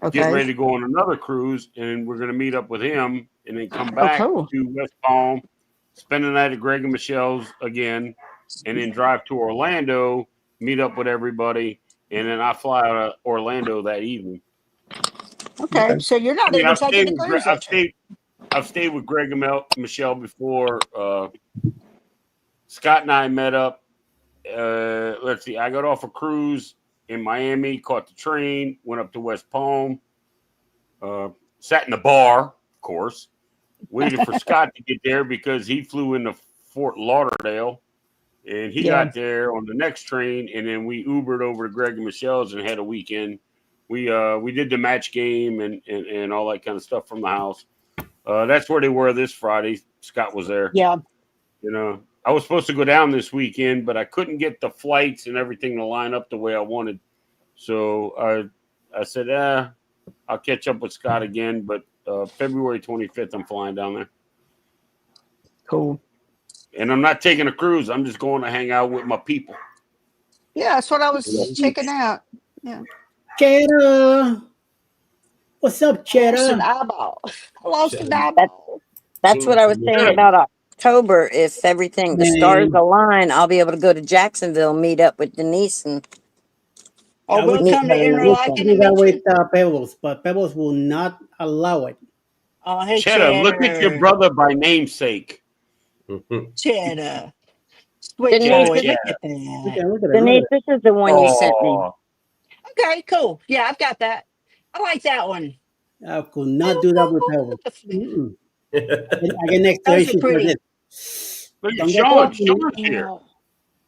getting Okay. ready to go on another cruise, and we're going to meet up with him and then come Oh, back cool. to West Palm, spend the night at Greg and Michelle's again, and then drive to Orlando, meet up with everybody, and then I fly out of Orlando that evening. Okay. So you're not even taking the cruise that trip. I've stayed with Greg and Michelle before. Scott and I met up. Let's see. I got off a cruise in Miami, caught the train, went up to West Palm, Sat in the bar, of course. Waited for Scott to get there because he flew into Fort Lauderdale, and he got there on the next train, and then we Ubered over to Greg and Michelle's and had a weekend. We did the match game and all that kind of stuff from the house. That's where they were this Friday. Scott was there. Yeah. You know, I was supposed to go down this weekend, but I couldn't get the flights and everything to line up the way I wanted. So I said, I'll catch up with Scott again. But February 25th, I'm flying down there. Cool. And I'm not taking a cruise. I'm just going to hang out with my people. Yeah, that's what I was checking out. Yeah. Cheddar. What's up, Cheddar? Lost an eyeball. I lost an eyeball. That's what I was saying about October. If everything, the stars align, I'll be able to go to Jacksonville, meet up with Denise, and we'll come to Interlaken and meet with Pebbles, but Pebbles will not allow it. Oh, hey, Cheddar, look at your brother by namesake. Cheddar. Denise, Look this, at that. Denise, this is the one you sent me. Okay, cool. Yeah, I've got that. I like that one. I could not do that with Pebbles. Again, next Those generation. are pretty. Look Don't at get Sean. coffee. Sean's here.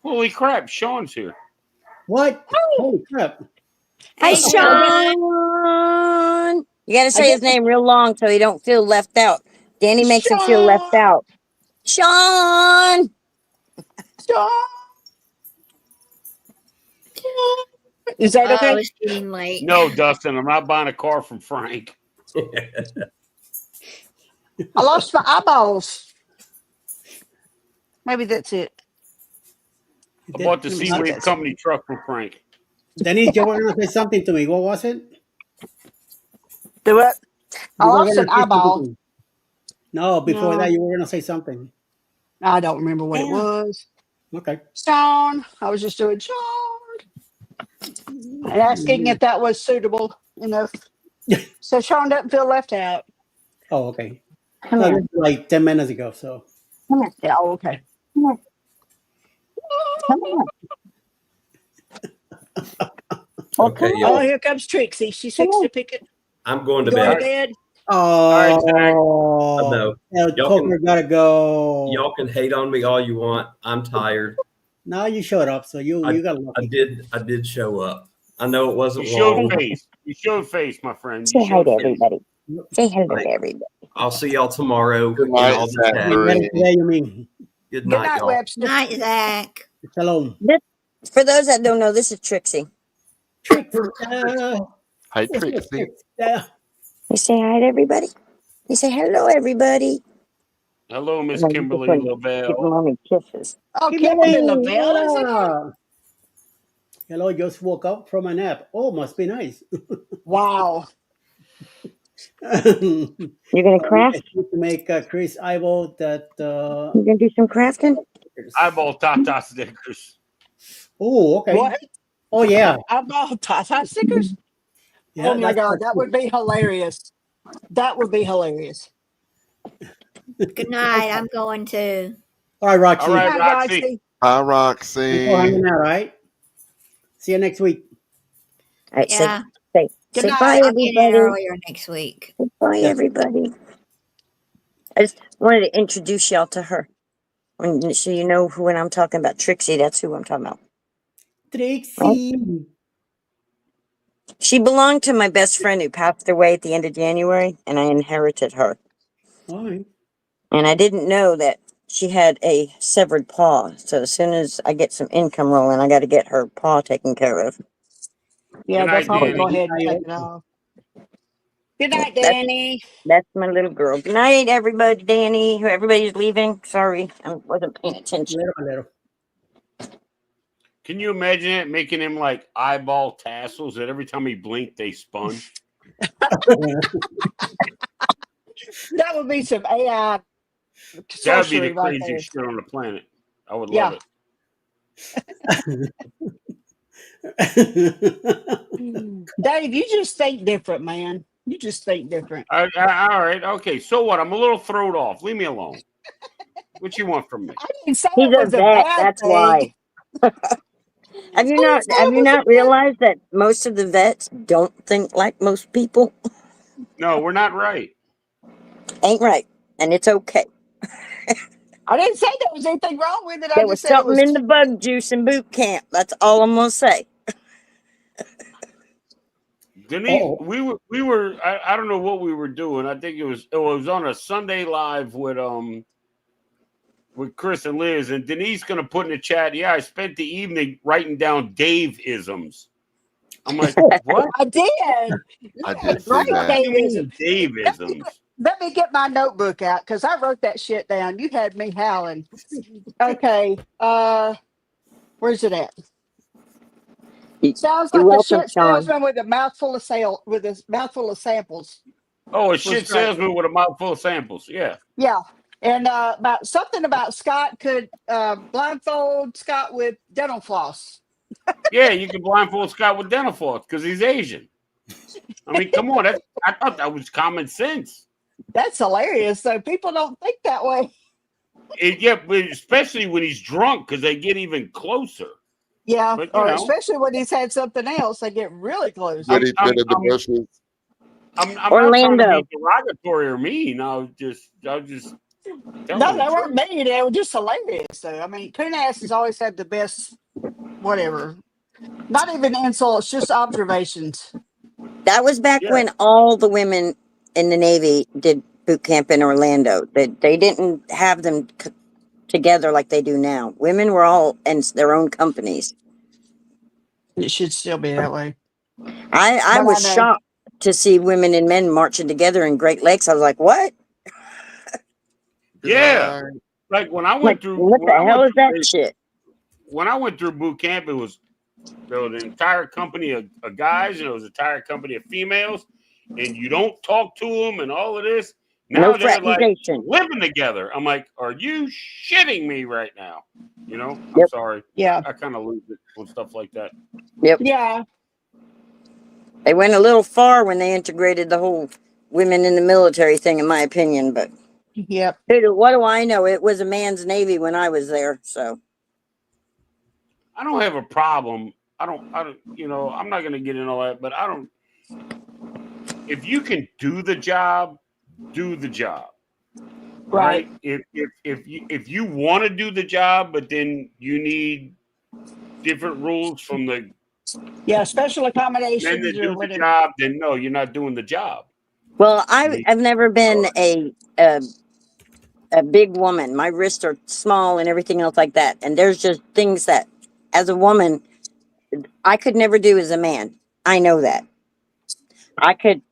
Holy crap, Sean's here. What? Holy crap. Hi, Sean. You got to say his name real long so he don't feel left out. Danny makes him feel left out. Sean. Sean. Is that okay? It's getting late. No, Dustin, I'm not buying a car from Frank. I lost my eyeballs. Maybe that's it. I bought the Seawave Company truck from Frank. Denise, you were going to say something to me. What was it? Do it. I You were lost gonna an say something eyeball. to me. No, before No. that, you were going to say something. I don't remember what it was. Okay. Sean. I was just doing Sean. And asking if that was suitable enough. So Sean doesn't feel left out. Oh, okay. Come No, here. this is like 10 minutes ago, so. Come here. Yeah, okay. Come here. Come here. Okay, Oh, y'all. here comes Trixie. She's fixing to pick it. I'm going to Going to bed. bed. Oh, No. El Y'all Coker gotta go. Y'all can hate on me all you want. I'm tired. Now you showed up, so you got lucky. I did show up. I know it wasn't You showed long. face. You showed face, my friend. Say You hi showed to face. everybody. Say hello to everybody. I'll see y'all tomorrow. Good in night, all the chat. Zachary. Yeah, you mean. Good Good night, night, y'all. Webster. Night, Zach. Shalom. For those that don't know, this is Trixie. Hi, What's up, Trixie. You say hi to everybody. You say hello, everybody. Hello, Miss And then Kimberly give Lavelle. mommy kisses. Oh, Kimberly Lavelle is in here. Hola. Hello, just woke up from a nap. Oh, must be nice. Wow. You're gonna craft? To make Chris eyeball that. You gonna do some crafting? Eyeball Tata stickers. Oh, okay. What? Oh, yeah. Eyeball Tata stickers? Yeah, Oh my that's God, what- that would be hilarious. That would be hilarious. Good night. I'm going to. All right, Roxy. All right, Good night, Roxy. Roxy. Hi, Roxy. Thanks for hanging out, all right? See you next week. All right, Yeah. say Good bye, night. I'll get in everybody. earlier next week. Bye, Yeah. everybody. I just wanted to introduce y'all to her. So you know who when I'm talking about Trixie, that's who I'm talking about. Trixie. Right? She belonged to my best friend who passed away at the end of January, and I inherited her. All right. And I didn't know that she had a severed paw. So as soon as I get some income rolling, I got to get her paw taken care of. Yeah, Good they'll night, probably Danny. go ahead and take it off. Good night, That's- Danny. That's my little girl. Good night, everybody. Danny, everybody's leaving. Sorry, I wasn't paying attention. Little. Can you imagine it making him like eyeball tassels that every time he blinked they spun? That would be some AI That would be sorcery the right there. craziest shit on the planet. I would Yeah. love it. Dave, you just think different, man. You just think different. All right. Okay. So what? I'm a little thrown off. Leave me alone. What you want from me? I didn't say He's it a was a vet. bad That's thing. why. Have you not realized that most of the vets don't think like most people? No, we're not right. Ain't right, and it's okay. I didn't say there was anything wrong with it. I There was just said it something was. in the bug juice in boot camp. That's all I'm gonna say. Denise, we were I don't know what we were doing. I think it was on a Sunday live with Chris and Liz, and Denise gonna put in the chat, yeah, I spent the evening writing down Dave-isms. I'm like, what? I did. I did see Right, that. Davism. Dave-isms. Let me get my notebook out because I wrote that shit down. You had me howling. Okay. Where's it at? Sounds You're like a welcome, shit Sean. salesman with a mouthful of samples. Oh, a Was shit great. salesman with a mouthful of samples. Yeah. Yeah. And about something about Scott could blindfold Scott with dental floss. Yeah, you can blindfold Scott with dental floss because he's Asian. I mean, come on. I thought that was common sense. That's hilarious. So people don't think that way. Yeah, but especially when he's drunk because they get even closer. Yeah. But, Or especially when he's had something else, they get really close. Get it rid of the bushes. I'm not Orlando. trying to be derogatory or mean. I was just No, telling they the weren't truth. mean. They were just hilarious. Though. I mean, Coon Ass has always had the best, whatever. Not even insults, just observations. That was back when all the women in the Navy did boot camp in Orlando. They didn't have them together like they do now. Women were all in their own companies. It should still be that way. I was shocked to see women and men marching together in Great Lakes. I was like, what? Yeah. Like when I went through what the hell is that shit? When I went through boot camp, there was an entire company of guys and there was an entire company of females, and you don't talk to them and all of this. Now No they're like fraternization. living together. I'm like, are you shitting me right now? You know, I'm sorry. Yeah. I kind of lose it with stuff like that. Yep. Yeah. They went a little far when they integrated the whole women in the military thing, in my opinion. But yep. Dude, what do I know? It was a man's Navy when I was there. So I don't have a problem. I don't, you know, I'm not going to get into all that, but if you can do the job, do the job. Right. If you want to do the job, but then you need different rules from the special accommodations men that do or the job, then no, you're not doing the job. well, I've never been a big woman. My wrists are small and everything else like that. And there's just things that, as a woman, I could never do as a man. I know that. I could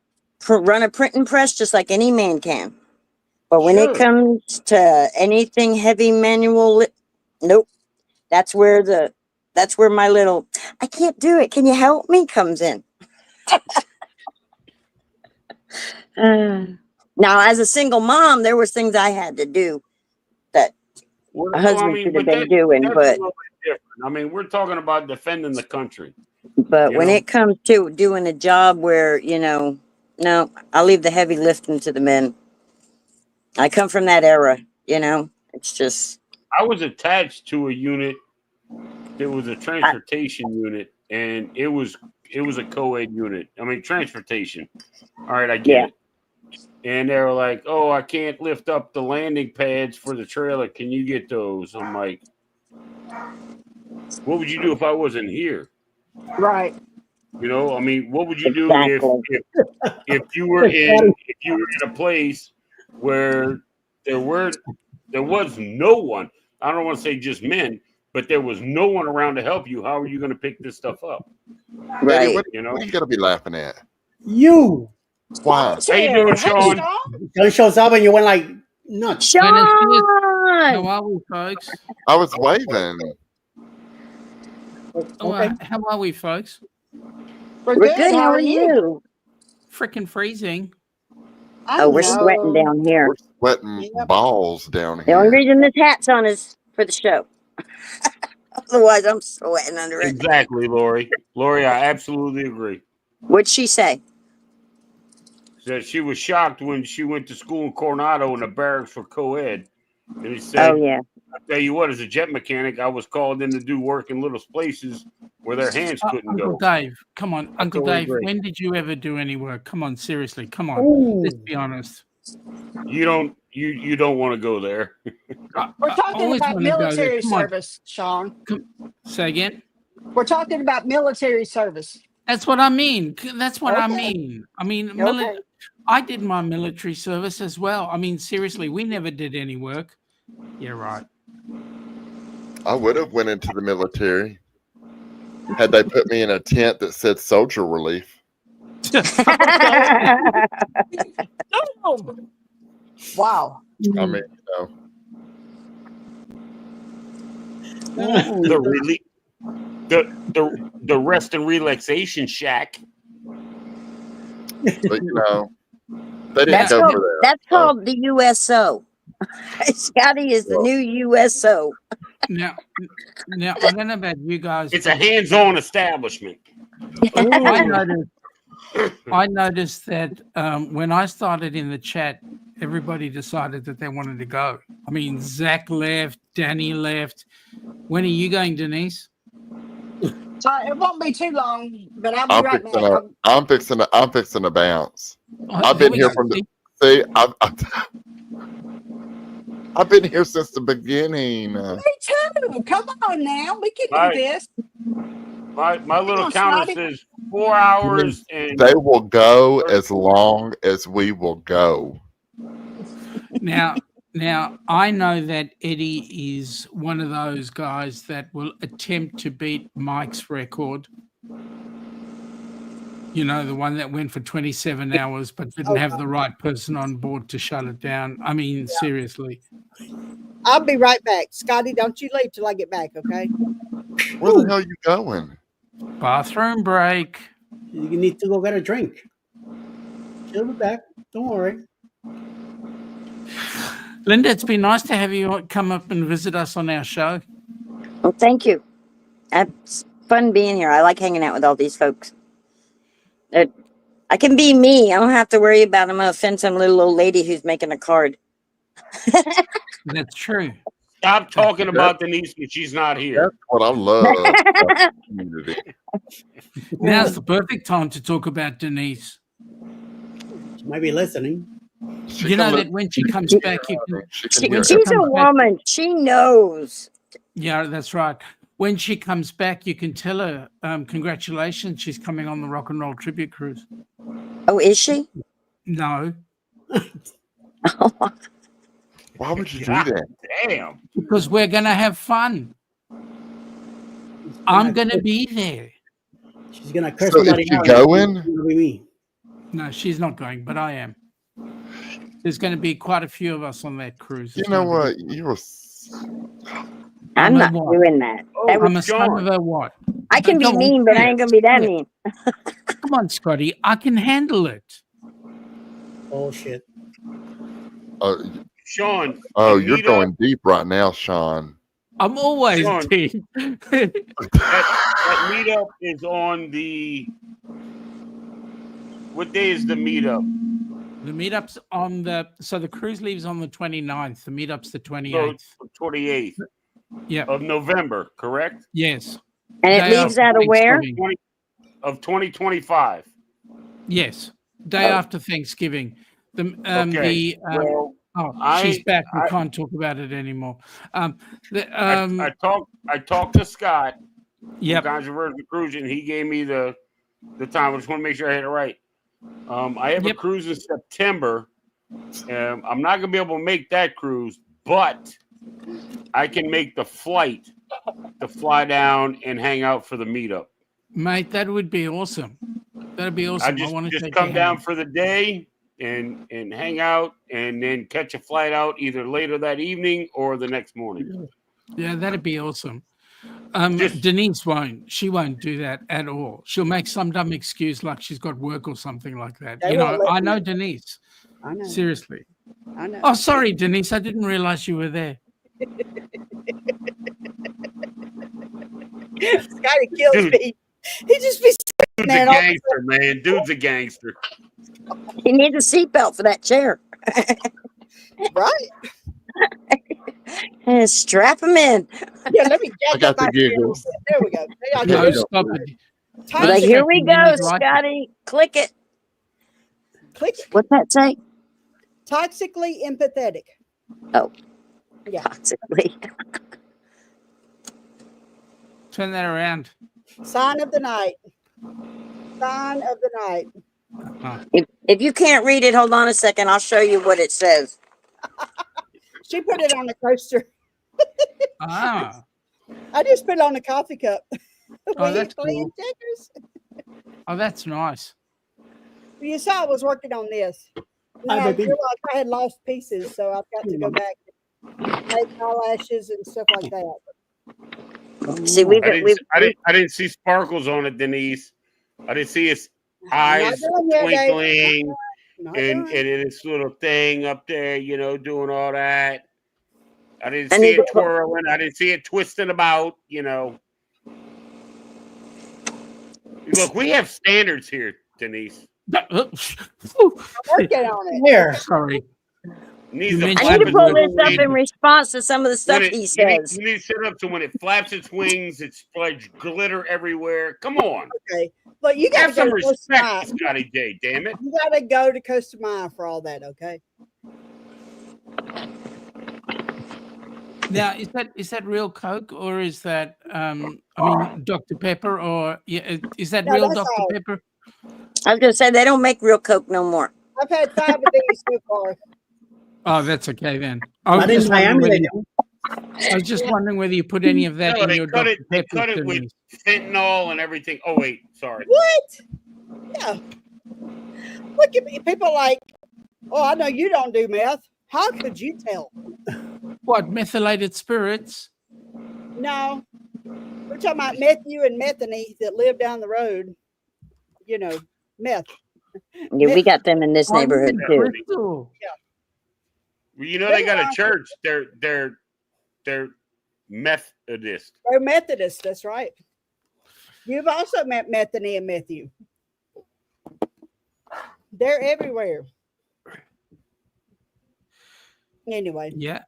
run a printing press just like any man can. But when it comes to anything heavy manual, nope. That's where my little, I can't do it. Can you help me? Comes in. Now, as a single mom, there was things I had to do that a husband should have been doing. That's But a little bit different. I mean, we're talking about defending the country. when it comes to doing a job where, no, I'll leave the heavy lifting to the men. I come from that era, it's just. I was attached to a unit that was a transportation unit, and it was a co-ed unit. I mean, transportation. All right, I get it. And they were like, "Oh, I can't lift up the landing pads for the trailer. Can you get those?" I'm like, "What would you do if I wasn't here?" Right. You know, I mean, what would you do if you were in a place where there was no one? I don't want to say just men, but there was no one around to help you. How are you going to pick this stuff up? Right. Eddie, what are you going to be laughing at? You. Why? How you doing, Sean? Sean shows up and you went like nuts. Sean! How are we, folks? I was waving. How are we, folks? We're good. How are you? Freaking freezing. We're sweating down here. We're sweating balls down The here. only reason this hat's on is for the show. Otherwise, I'm sweating under it. Exactly, Lori. Lori, I absolutely agree. What'd she say? Said she was shocked when she went to school in Coronado and the barracks for co-ed. And he said, "Oh yeah, I tell you what, as a jet mechanic, I was called in to do work in little places where their hands couldn't Uncle go. Dave, come on, Uncle totally Dave. agree. When did you ever do any work? Come on, seriously, come on. Ooh. Let's be honest. You don't want to go there. We're talking always about wanna go there. military Come on. service, Sean. Say again. We're talking about military service. That's what I mean. That's what I Okay. mean. I mean, Okay. I did my military service as well. I mean, seriously, we never did any work. Yeah, right. I would have went into the military had they put me in a tent that said soldier relief. Wow. I mean, The relief, the rest and relaxation shack. But they didn't That's go called, for that. that's called the USO. Scotty is the new USO. Now, I don't know about you guys. It's a hands-on establishment. I noticed that when I started in the chat, everybody decided that they wanted to go. I mean, Zach left, Danny left. When are you going, Denise? So it won't be too long, but I'll be right back. I'm fixing to bounce. Oh, I've been here from the I've been here since the beginning. Me too. Come on now. We can Right. do this. My little on, counter Snotty. says 4 hours and They will go as long as we will go. Now, I know that Eddie is one of those guys that will attempt to beat Mike's record. You know, the one that went for 27 hours but didn't have the right person on board to shut it down. I mean, seriously. I'll be right back. Scotty, don't you leave till I get back, okay? Where the hell are you going? Bathroom break. You need to go get a drink. She'll be back. Don't worry. Linda, it's been nice to have you come up and visit us on our show. Well, thank you. It's fun being here. I like hanging out with all these folks. I can be me. I don't have to worry about I'm going to offend some little old lady who's making a card. That's true. Stop talking about Denise when she's not here. That's what I love about the community. Now's the perfect time to talk about Denise. She might be listening. You know that when she comes back, you can. She's a woman. She knows. Yeah, that's right. When she comes back, you can tell her, congratulations, she's coming on the Rock and Roll Tribute Cruise. Oh, is she? No. Why would you do that? Damn. Because we're going to have fun. I'm going to be there. She's going to curse So is somebody she out. going? It's gonna be me. No, she's not going, but I am. There's going to be quite a few of us on that cruise. You know what? You were. I'm not what? doing that. That I'm a was son of a what? I can be Come on, mean, but I say ain't it. going to be that Say it. mean. Come on, Scotty. I can handle it. Oh, shit. Sean. Oh, the you're meetup- going deep right now, Sean. I'm always Sean. deep. That meetup is on the. What day is the meetup? The meetup's on the cruise leaves on the 29th. The meetup's the 28th. So 28th Yeah. of November, correct? Yes. And it Day leaves after out of where? Thanksgiving. Of 2025. Yes. Day after Thanksgiving. Okay. Well, she's back. We I- can't talk about it anymore. I talked to Scott. Yep. From Controversial Cruise, and he gave me the time. I just want to make sure I had it right. I have a cruise in September. I'm not going to be able to make that cruise, but I can make the flight to fly down and hang out for the meetup. Mate, that would be awesome. That'd be awesome. I want to just come down for the day and hang out, and then catch a flight out either later that evening or the next morning. Yeah, that'd be awesome. Denise won't. She won't do that at all. She'll make some dumb excuse like she's got work or something like that. They You won't know, let I me. know Denise. I know. Seriously. I know. Oh, sorry, Denise. I didn't realize you were there. Scotty kills Dude. me. He just be sitting Dude's a there and all gangster, man. Dude's a gangster. He needs a seatbelt for that chair. right. Strap them in. Yeah, let me I jack got up my the chair a little giggles. bit. There we go. There I No, go. stop it. Like, here we Second, go, he's like- Scotty. Click it. Click. What's that say? Toxically empathetic. Oh, yeah. Toxically. Turn that around. Sign of the night. Sign of the night. If you can't read it, hold on a second. I'll show you what it says. She put it on the coaster. Ah. I just put it on the coffee cup. Oh, that's playing cool. checkers. Oh, that's nice. You saw I was working on this. And Hi, I baby. realized I had lost pieces, so I've got to go back and make eyelashes and stuff like that. See, I didn't see sparkles on it, Denise. I didn't see his eyes done yet, Dave. twinkling Not and done. this little thing up there, doing all that. I didn't I see need it to- twirling. I didn't see it twisting about, Look, we have standards here, Denise. Working on it. Here. Sorry. Needs You to I need to flap pull its this up wings. in response to some of the stuff When he you says. need to set up so when it flaps its wings, it spreads glitter everywhere. Come on. Okay. But you got Have to go some to Costa respect, Maya. Scotty J, damn it. You got to go to Costa Maya for all that, okay? Now, is that real Coke or is that Dr. Pepper or is that No, real that's Dr. all. Pepper? I was going to say, they don't make real Coke no more. I've had 5 of these so far. Oh, that's okay then. I was Not in just wondering Miami, whether they you, I was just wondering whether you put any of that No, in they your cut Dr. it. They Pepper cut it with Denise. fentanyl and everything. Oh wait, sorry. What? Yeah. Look at me. People like, oh, I know you don't do meth. How could you tell? What, methylated spirits? No. We're talking about Matthew and Methany that live down the road. You know, meth. Yeah, we got them in this neighborhood too. Crystal. Yeah. Well, they got a church. They're Methodist. They're Methodist. That's right. You've also met Methany and Matthew. They're everywhere. Anyway. Yeah.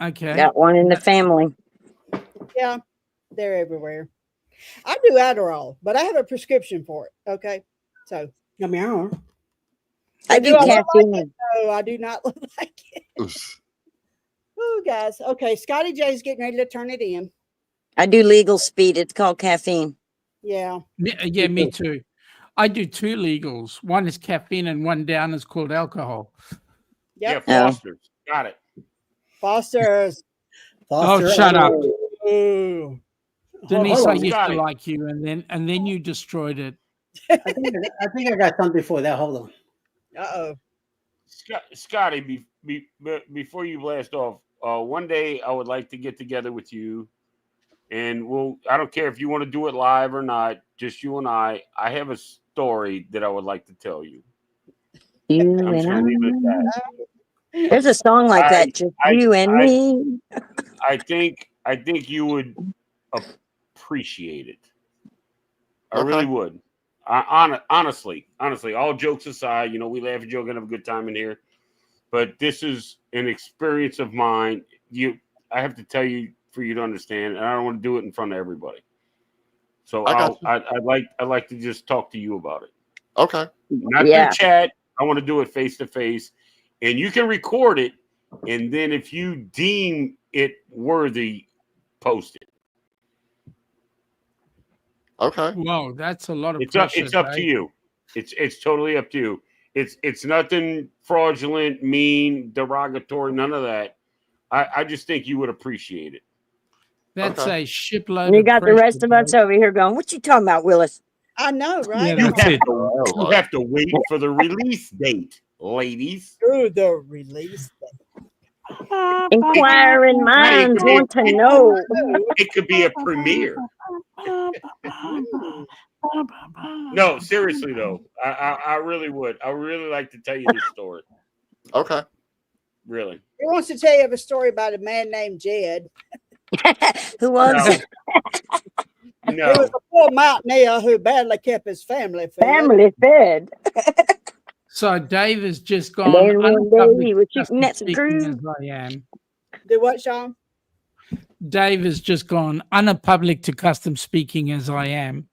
Okay. Got one in the family. Yeah, they're everywhere. I do Adderall, but I have a prescription for it. Okay. So I do caffeine. No, I do not look like it. Oh, guys. Okay, Scotty J's getting ready to turn it in. I do legal speed. It's called caffeine. Yeah. Yeah, me too. I do 2 legals. One is caffeine and one down is called alcohol. Yep. Yeah, Foster's. Got it. Foster's. Oh, shut up. Ooh. Denise, hold I on. used to Scotty. like you and then you destroyed it. I think I got something for that. Hold on. Uh-oh. Scotty, before you blast off, one day I would like to get together with you, and I don't care if you want to do it live or not, just you and I. I have a story that I would like to tell you. You I'm just and gonna leave it at that. There's a song like that, just you and me. I think you would appreciate it. I really would. Honestly, all jokes aside, we laugh and joke and have a good time in here. But this is an experience of mine. I have to tell you for you to understand, and I don't want to do it in front of everybody. So I'd like to just talk to you about it. Okay. Not through chat. I want to do it face to face, and you can record it, and then if you deem it worthy, post it. Okay. Whoa, that's a lot of It's up. pressure. It's up to you. It's totally up to you. It's nothing fraudulent, mean, derogatory, none of that. I just think you would appreciate it. That's a shipload. You of got the pressure, rest of us bro. over here going, what you talking about, Willis? I know, right? Yeah, that's it. You have to wait for the release date, ladies. Through the release date. Inquiring minds want to know. It could be a premiere. No, seriously though, I really would. I would really like to tell you this story. Okay. Really. He wants to tell you a story about a man named Jed. Who was it? He was a poor mountaineer who badly kept his family fed. Family fed. So Dave has just And gone then one day he was shooting at some speaking crew. as I am. Do what, Sean? Dave has just gone unpublic to custom speaking as I am.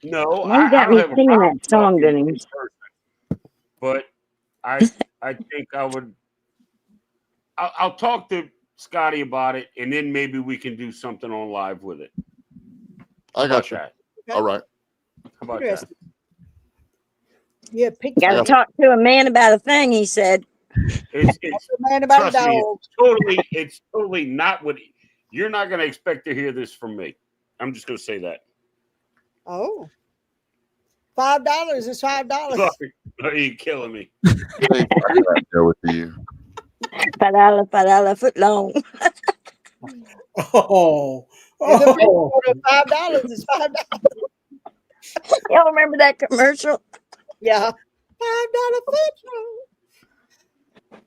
No, Now you I got don't me have a singing problem that song, talking in Denise. person, but I think I would. I'll talk to Scotty about it, and then maybe we can do something on live with it. I got you. That? All right. How about that? Yeah, picture. Got to talk to a man about a thing, he said. It's a man about a trust me, dog. it's totally not what you're not going to expect to hear this from me. I'm just going to say that. Oh. $5 is $5. Sorry, are you killing me? I gotta go with you. $5 foot long. Oh. If a $5 is $5. Y'all remember that commercial? Yeah. $5 foot long.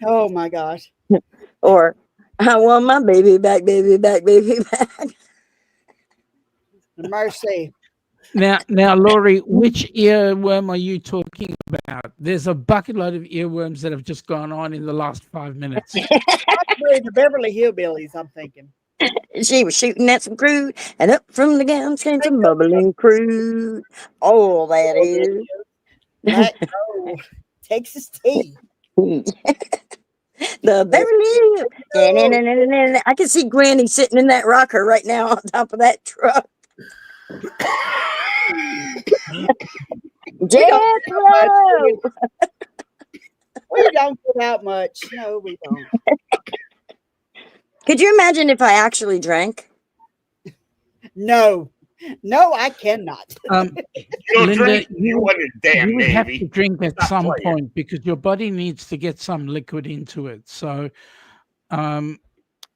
Oh my gosh. Or I want my baby back, baby back, baby back. Mercy. Now, Laurie, which earworm are you talking about? There's a bucket load of earworms that have just gone on in the last 5 minutes. Possibly the Beverly Hillbillies, I'm thinking. She was shooting at some crude, and up from the gowns came some bubbling crude. Oh, that is. Black gold. Texas tea. The Beverly Hills. I can see Granny sitting in that rocker right now on top of that truck. Jethro! We don't put out much. No, we don't. Could you imagine if I actually drank? No. No, I cannot. Linda, you want a damn you would have Navy. to drink at Stop some playing. point because your body needs to get some liquid into it. So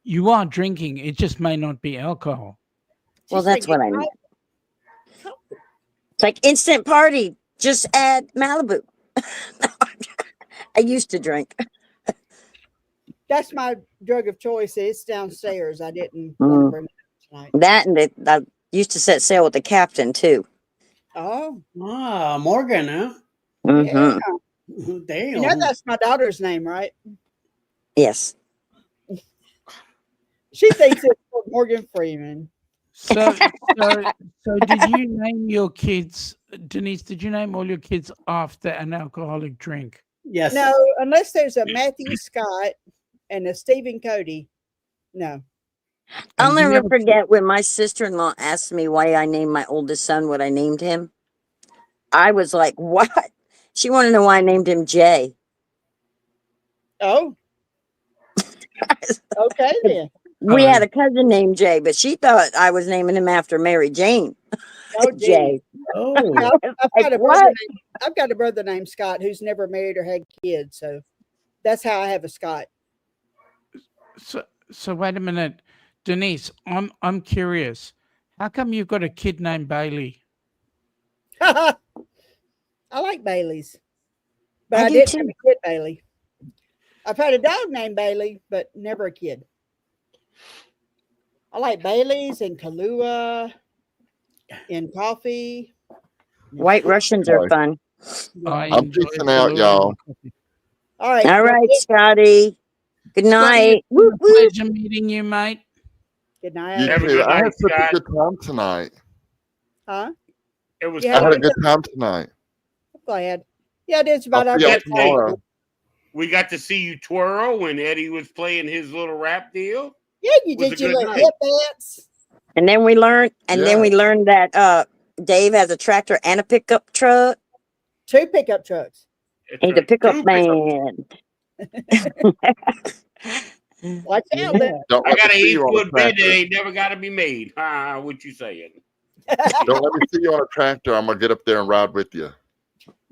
you are drinking. It just may not be alcohol. Well, that's what I meant. It's like instant party. Just add Malibu. I used to drink. That's my drug of choice. It's downstairs. I didn't want to bring it tonight. That and I used to set sail with the captain too. Oh. Morgan, huh? Mm-hmm. Yeah. Damn. You know that's my daughter's name, right? Yes. She thinks it's Morgan Freeman. So did you name your kids, Denise, did you name all your kids after an alcoholic drink? Yes. No, unless there's a Matthew Scott and a Stephen Cody. No. I'll never forget when my sister-in-law asked me why I named my oldest son what I named him. I was like, what? She wanted to know why I named him Jay. Oh. Okay then. We had a cousin named Jay, but she thought I was naming him after Mary Jane. Oh, Jay. Oh. I've got a brother named Scott who's never married or had kids, so that's how I have a Scott. So wait a minute, Denise. I'm curious. How come you've got a kid named Bailey? I like Baileys, but I I do didn't too. have a kid Bailey. I've had a dog named Bailey, but never a kid. I like Baileys and Kahlua and coffee. White Russians are fun. I'm peacing out, y'all. All right. All right, Scotty. Good night. Woo, pleasure meeting you, mate. Good night. You too. I had such a good time tonight. Huh? It was. Yeah, I had a good time tonight. I'm glad. Yeah, it's about I'll our see y'all best tomorrow. We got to see you twirl when Eddie was playing his little rap deal. Yeah, you Was did a your good little night. hip dance. And then we learned, that Dave has a tractor and a pickup truck. 2 pickup trucks. He's a pickup man. Watch out. Then. Don't I let got me an see you on a 8-foot bed that tractor. ain't never got to be made. What you saying? Don't let me see you on a tractor. I'm gonna get up there and ride with you.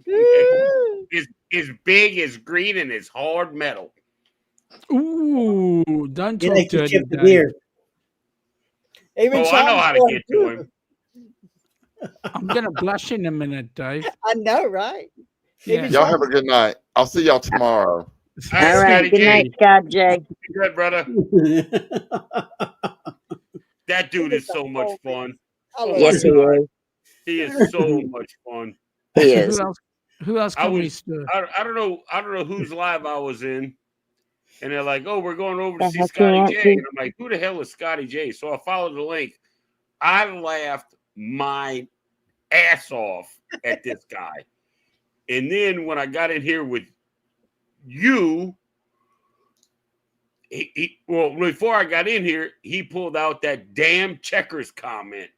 It's big, it's green, and it's hard metal. Ooh, don't You talk like to dirty, chip the Dave. gear. Even Oh, I know Sean's how to going, get to him. I'm gonna blush in a minute, Dave. I know, right? Yeah. Y'all have a good night. I'll see y'all tomorrow. All right. Good night, Scott Jay. Good, brother. That dude is so much fun. Oh my Yes, he God. is. He is so much fun. He is. Who else I can we was. stir? I don't know. I don't know whose live I was in, And they're like, "Oh, we're going over to The see heck Scotty can't J." see. And I'm like, "Who the hell is Scotty J?" So I followed the link. I laughed my ass off at this guy. And then when I got in here with you, well, before I got in here, he pulled out that damn checkers comment.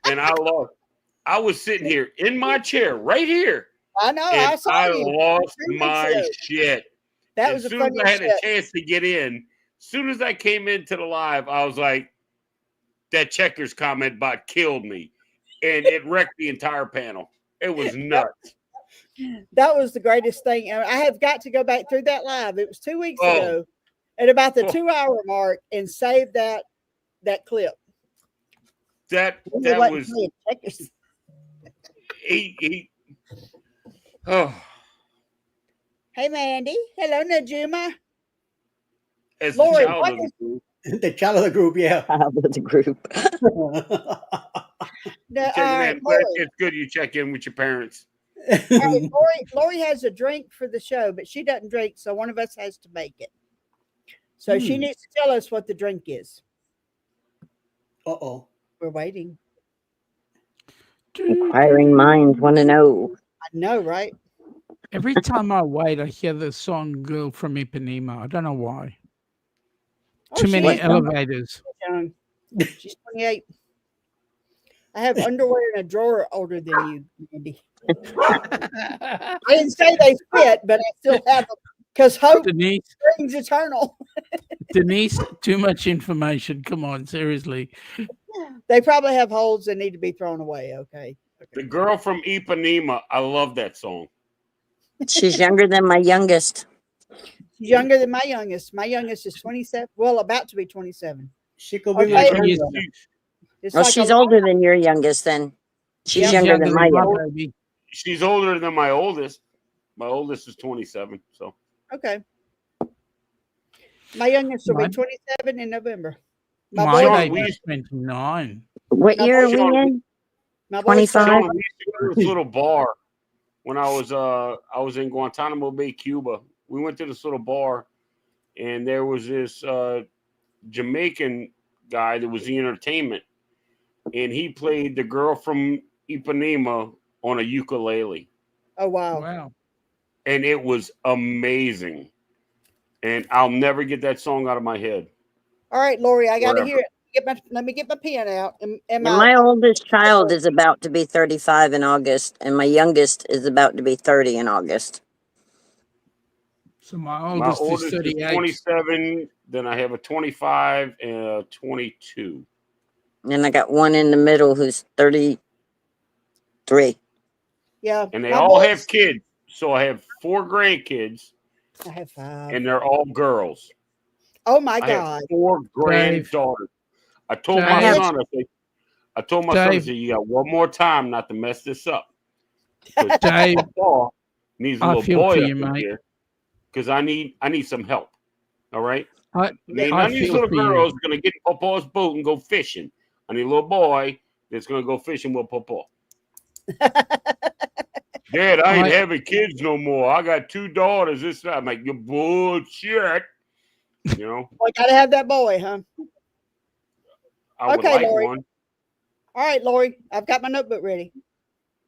And I was sitting here in my chair right here. I know. And I saw I you lost 3 weeks my ago. shit. That As was the soon as I funniest had a shit. chance to get in, as soon as I came into the live, I was like, that checkers comment bot killed me. And it wrecked the entire panel. It was nuts. That was the greatest thing. And I have got to go back through that live. It was 2 weeks Oh. ago at about the Oh. 2-hour mark and save that clip. That When they wasn't was playing checkers. oh, Hey, Mandy. Hello, Najuma. as Lori, the child what of the is- group. The child of the group, yeah. Child of the group. No, Checking all right, in. Lori. It's good you check in with your parents. All right, Lori has a drink for the show, but she doesn't drink, so one of us has to make it. So she needs to tell us what the drink is. Uh-oh. We're waiting. Inquiring minds want to know. I know, right? Every time I wait, I hear the song "Girl from Ipanema." I don't know why. Too she many is young. elevators. Young. She's 28. I have underwear in a drawer older than you, Mandy. I didn't say they fit, but I still have them because hope Denise, brings eternal. Denise, too much information. Come on, seriously. They probably have holes that need to be thrown away. Okay. The girl from Ipanema. I love that song. She's younger than my youngest. She's younger than my youngest. My youngest is 27. Well, about to be 27. She could be Okay. my It's granddaughter. Well, like she's a- older than your youngest then. She's Yeah. younger than my youngest. baby. She's older than my oldest. My oldest is 27. So Okay. My youngest will My- be 27 in November. My My boy, baby's 29. What My year are boy- we in? my boy's 25? Sean, we used to go to this little bar when I was in Guantanamo Bay, Cuba. We went to this little bar, and there was this Jamaican guy that was the entertainment, and he played the girl from Ipanema on a ukulele, Oh wow. Wow. and it was amazing. And I'll never get that song out of my head. All right, Lori, I got to Forever. hear it. Let me get my pen out. And my oldest child is about to be 35 in August, and my youngest is about to be 30 in August. So my My oldest, oldest is is 38. 27. Then I have a 25 and a 22. And I got one in the middle who's 33. Yeah. And they my all boys- have kids. So I have 4 grandkids, I have 5. and they're all girls. Oh my I have God. 4 granddaughters. I told my Dave. son, I told my son, I Dave. said, you got one more time not to mess this up. Dave, Paul needs a I little feel boy for up you, in mate. here because I need some help. All right. I None of these feel little for you. girls are gonna get in Papa's boat and go fishing. I need a little boy that's gonna go fishing with Papa. Dad, I ain't having kids no more. I got 2 daughters. This I'm like, you bullshit. You know, Well, got to have that boy, huh? I would Okay, like Lori. one. All right, Lori, I've got my notebook ready.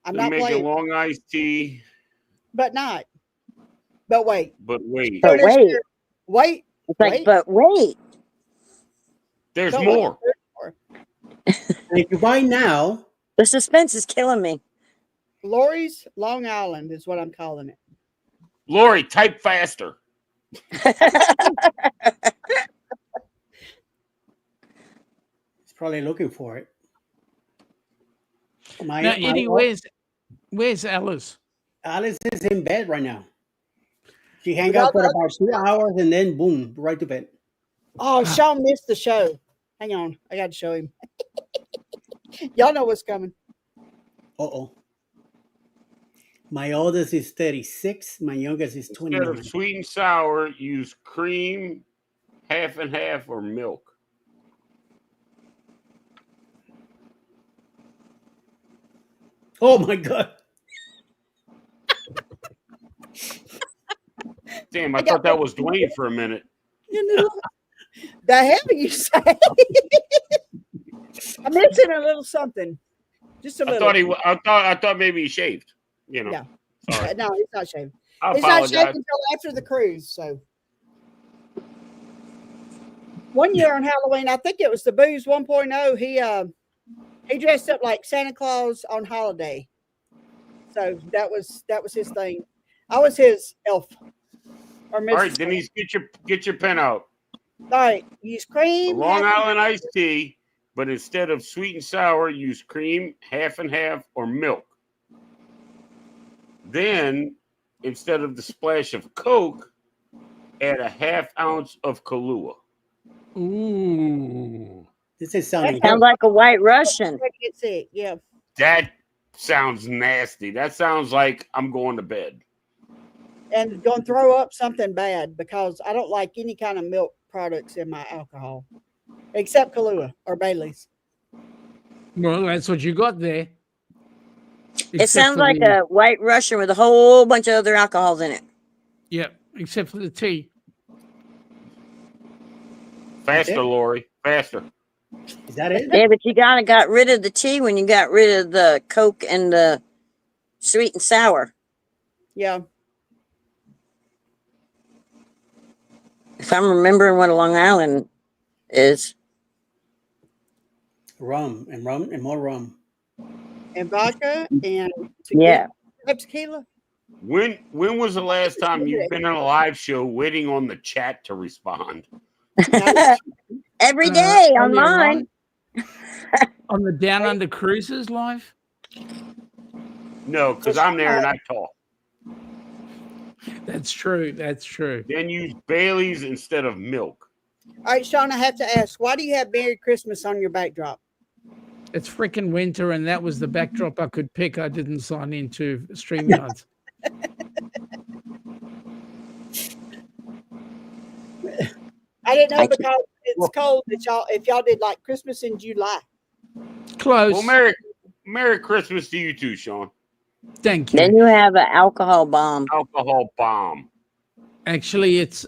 I'm To not make a playing, long iced tea, but not. But wait. but wait, But Finish wait. your- Wait. It's like, Wait. but wait. there's But wait. more. And if you buy now, The suspense is killing me. Lori's Long Island is what I'm calling it. Lori, type faster. it's probably looking for it. Now, Eddie, where's Alice? Alice is in bed right now. She hang Without out for the about 2 hours and then boom, right to bed. Oh, Sean missed the show. Hang on. I got to show him. Y'all know what's coming. Uh-oh. My oldest is 36. My youngest is Instead 29. of sweet and sour, use cream, half and half, or milk. Oh my God. Damn, I thought that was Dwayne for a minute. You know, the heaven you say. I'm missing a little something. Just a little. I thought maybe he shaved. You know. No. Sorry. No, he's not shaving. I He's not shaving apologize. until after the cruise. So one year on Halloween, I think it was the Booze 1.0. He dressed up like Santa Claus on holiday. So that was his thing. I was his elf. Or All right, Denise, get your pen out. All right, use cream. Long Island iced tea, but instead of sweet and sour, use cream, half and half, or milk. Then, instead of the splash of Coke, add a half ounce of Kahlua. Ooh. This is sounding Sounds like a White Russian. Get sick, yeah. That sounds nasty. That sounds like I'm going to bed. And going to throw up something bad because I don't like any kind of milk products in my alcohol, except Kahlua or Bailey's. Well, that's what you got there. It sounds like a White Russian with a whole bunch of other alcohols in it. Yep, except for the tea. Faster, Lori. Faster. Is that it? Yeah, but you got rid of the tea when you got rid of the Coke and the sweet and sour. Yeah. If I'm remembering what a Long Island is. Rum and more rum. And vodka and Yeah. tequila. When was the last time you've been on a live show waiting on the chat to respond? Every day on mine. On the Down Under Cruises live? No, because I'm there and I talk. That's true. That's true. Then use Bailey's instead of milk. All right, Sean, I have to ask, why do you have Merry Christmas on your backdrop? It's freaking winter, and that was the backdrop I could pick. I didn't sign into StreamYards. I didn't know because it's cold that if y'all did like Christmas in July. Close. Well, Merry Christmas to you too, Sean. Thank you. Then you have an alcohol bomb. Alcohol bomb. Actually, it's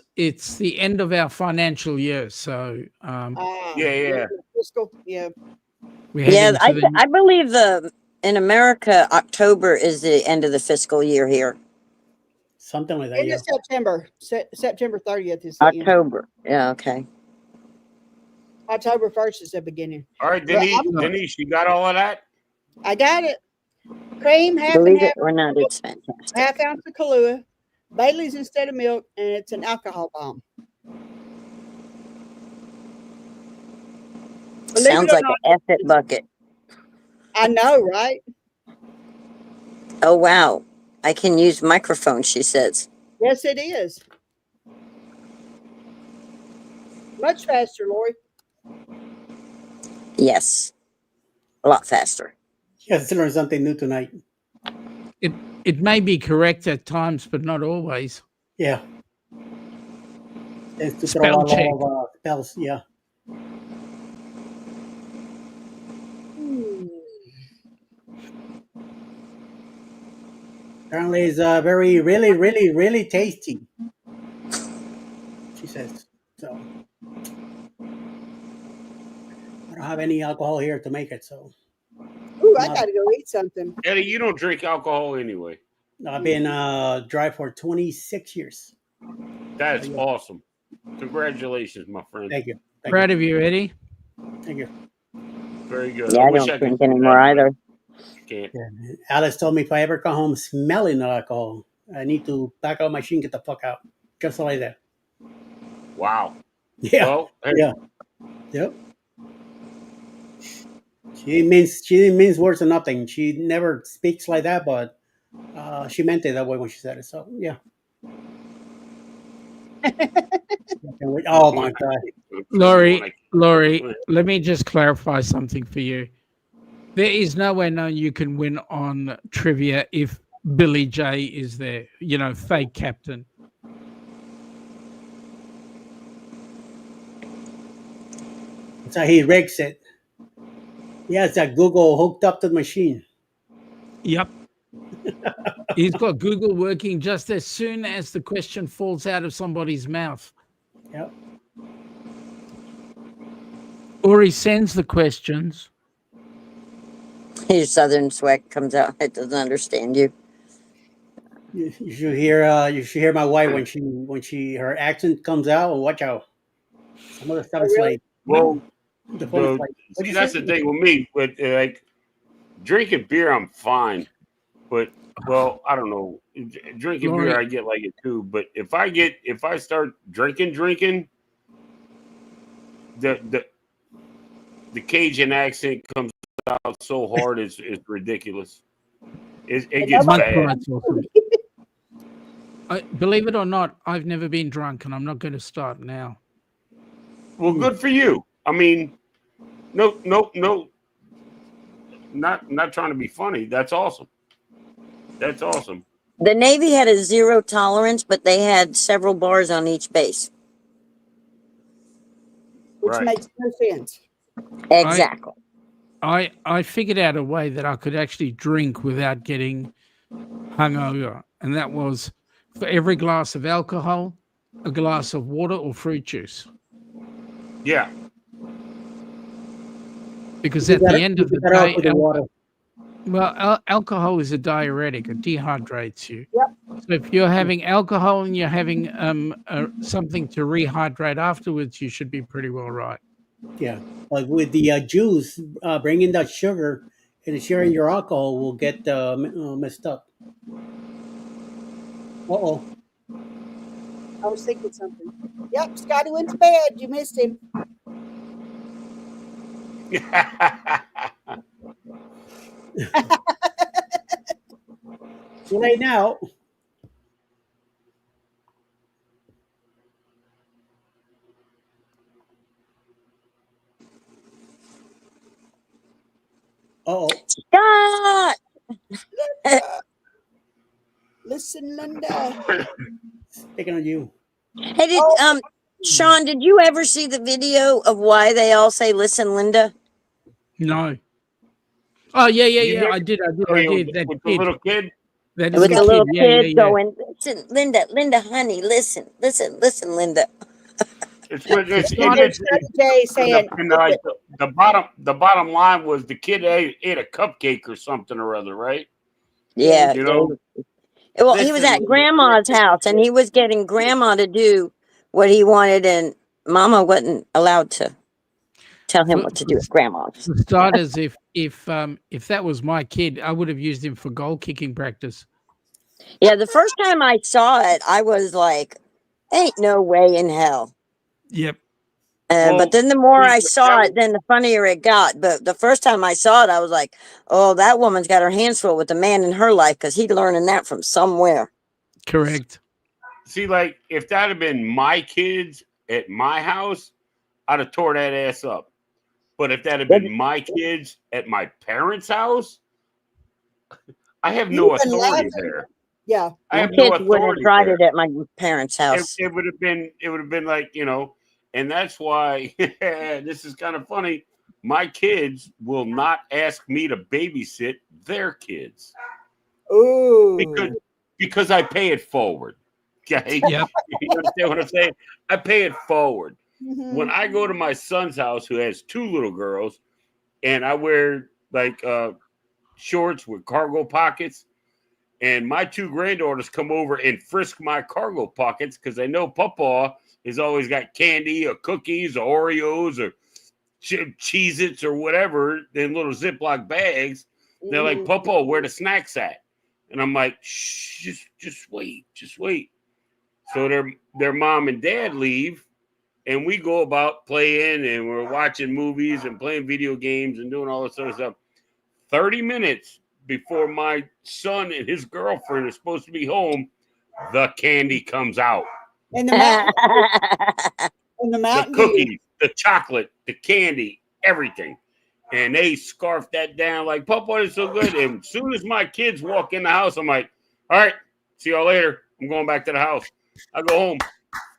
the end of our financial year, so yeah. Fiscal, yeah. I believe in America, October is the end of the fiscal year here. Something like that. End of September. September 30th is the end. October. Yeah, okay. October 1st is the beginning. All right, Denise, you got all of that? I got it. Cream, half Believe and half. it or not, it's fantastic. Half ounce of Kahlua, Bailey's instead of milk, and it's an alcohol bomb. Sounds like an effort bucket. I know, right? Oh, wow. I can use microphone, she says. Yes, it is. Much faster, Lori. Yes. A lot faster. You have to learn something new tonight. It may be correct at times, but not always. Yeah. Tends to Spell throw check. a lot of spells, yeah. Apparently it's really tasty. She says. So I don't have any alcohol here to make it, so Ooh, I gotta go eat something. Eddie, you don't drink alcohol anyway. I've been dry for 26 years. That's awesome. Congratulations, my friend. Thank you. Proud of you, Eddie. Thank you. Very good. Yeah, I wish don't could drink do anymore that, either. but Can't. Yeah. Alice told me if I ever come home smelling alcohol, I need to back out my machine, get the fuck out. Just like that. Wow. Yeah. Well, hey, Yeah. Yep. She means words or nothing. She never speaks like that, but she meant it that way when she said it. So yeah. Oh my god. Laurie, let me just clarify something for you. There is nowhere known you can win on trivia if Billy J is there, fake captain. That's how he rigs it. He has that Google hooked up to the machine. Yep. He's got Google working just as soon as the question falls out of somebody's mouth. Yep. Or he sends the questions. Your southern sweat comes out. It doesn't understand you. You should hear. You should hear my wife when her accent comes out. Watch out. Some of the stuff is like. Well, The phone is like. see, that's the thing with me. With like drinking beer, I'm fine. But well, I don't know. Drinking Lori. beer, I get like it too. But if I start drinking, the Cajun accent comes out so hard, it's ridiculous. It gets My bad. clients also. Believe it or not, I've never been drunk, and I'm not going to start now. Well, good for you. I mean, no, not trying to be funny. That's awesome. That's awesome. The Navy had a 0 tolerance, but they had several bars on each base. Which makes no sense. Exactly. I figured out a way that I could actually drink without getting hungover, and that was for every glass of alcohol, a glass of water or fruit juice. Yeah. Because at the end of the day, alcohol is a diuretic. It dehydrates you. Yep. So if you're having alcohol and you're having something to rehydrate afterwards, you should be pretty well right. Yeah, like with the juice, bringing that sugar and sharing your alcohol will get messed up. Uh-oh. I was thinking something. Yep, Scotty went to bed. You missed him. Too late now. Uh-oh. Scott! Listen, Linda. Picking on you. Hey, Sean, did you ever see the video of why they all say "Listen, Linda"? No. Oh yeah. I did. That with kid. the little kid. That is With the little kid Yeah. going, "Listen, Linda, honey, listen, Linda." The bottom line was the kid ate a cupcake or something or other, right? Yeah. You know. Well, he was at Grandma's house, and he was getting Grandma to do what he wanted, and Mama wasn't allowed to tell him what to do at Grandma's. For starters, if that was my kid, I would have used him for goal kicking practice. Yeah, the first time I saw it, I was like, "Ain't no way in hell." Yep. But then the more I saw it, then the funnier it got. But the first time I saw it, I was like, "Oh, that woman's got her hands full with the man in her life because he's learning that from somewhere." Correct. See, like if that had been my kids at my house, I'd have tore that ass up. But if that had been my kids at my parents' house, I have no authority there. Yeah, I have my no kids would have authority tried there. it at my parents' house. It would have been like, you know, and that's why this is kind of funny. My kids will not ask me to babysit their kids. Ooh. Because I pay it forward. Okay. Yep. You understand what I'm saying? I pay it forward. Mm-hmm. When I go to my son's house, who has 2 little girls, and I wear like shorts with cargo pockets, and my 2 granddaughters come over and frisk my cargo pockets because they know Papa has always got candy or cookies or Oreos or Cheez-Its or whatever in little Ziploc bags. They're like, Papa, where the snacks at? And I'm like, shh, just wait. So their mom and dad leave, and we go about playing, and we're watching movies and playing video games and doing all this other stuff. 30 minutes before my son and his girlfriend are supposed to be home, the candy comes out. And the Mountain The cookies, the chocolate, the candy, everything. And they scarf that down like, Papa, it's so good. And as soon as my kids walk in the house, I'm like, all right, see y'all later. I'm going back to the house. I go home.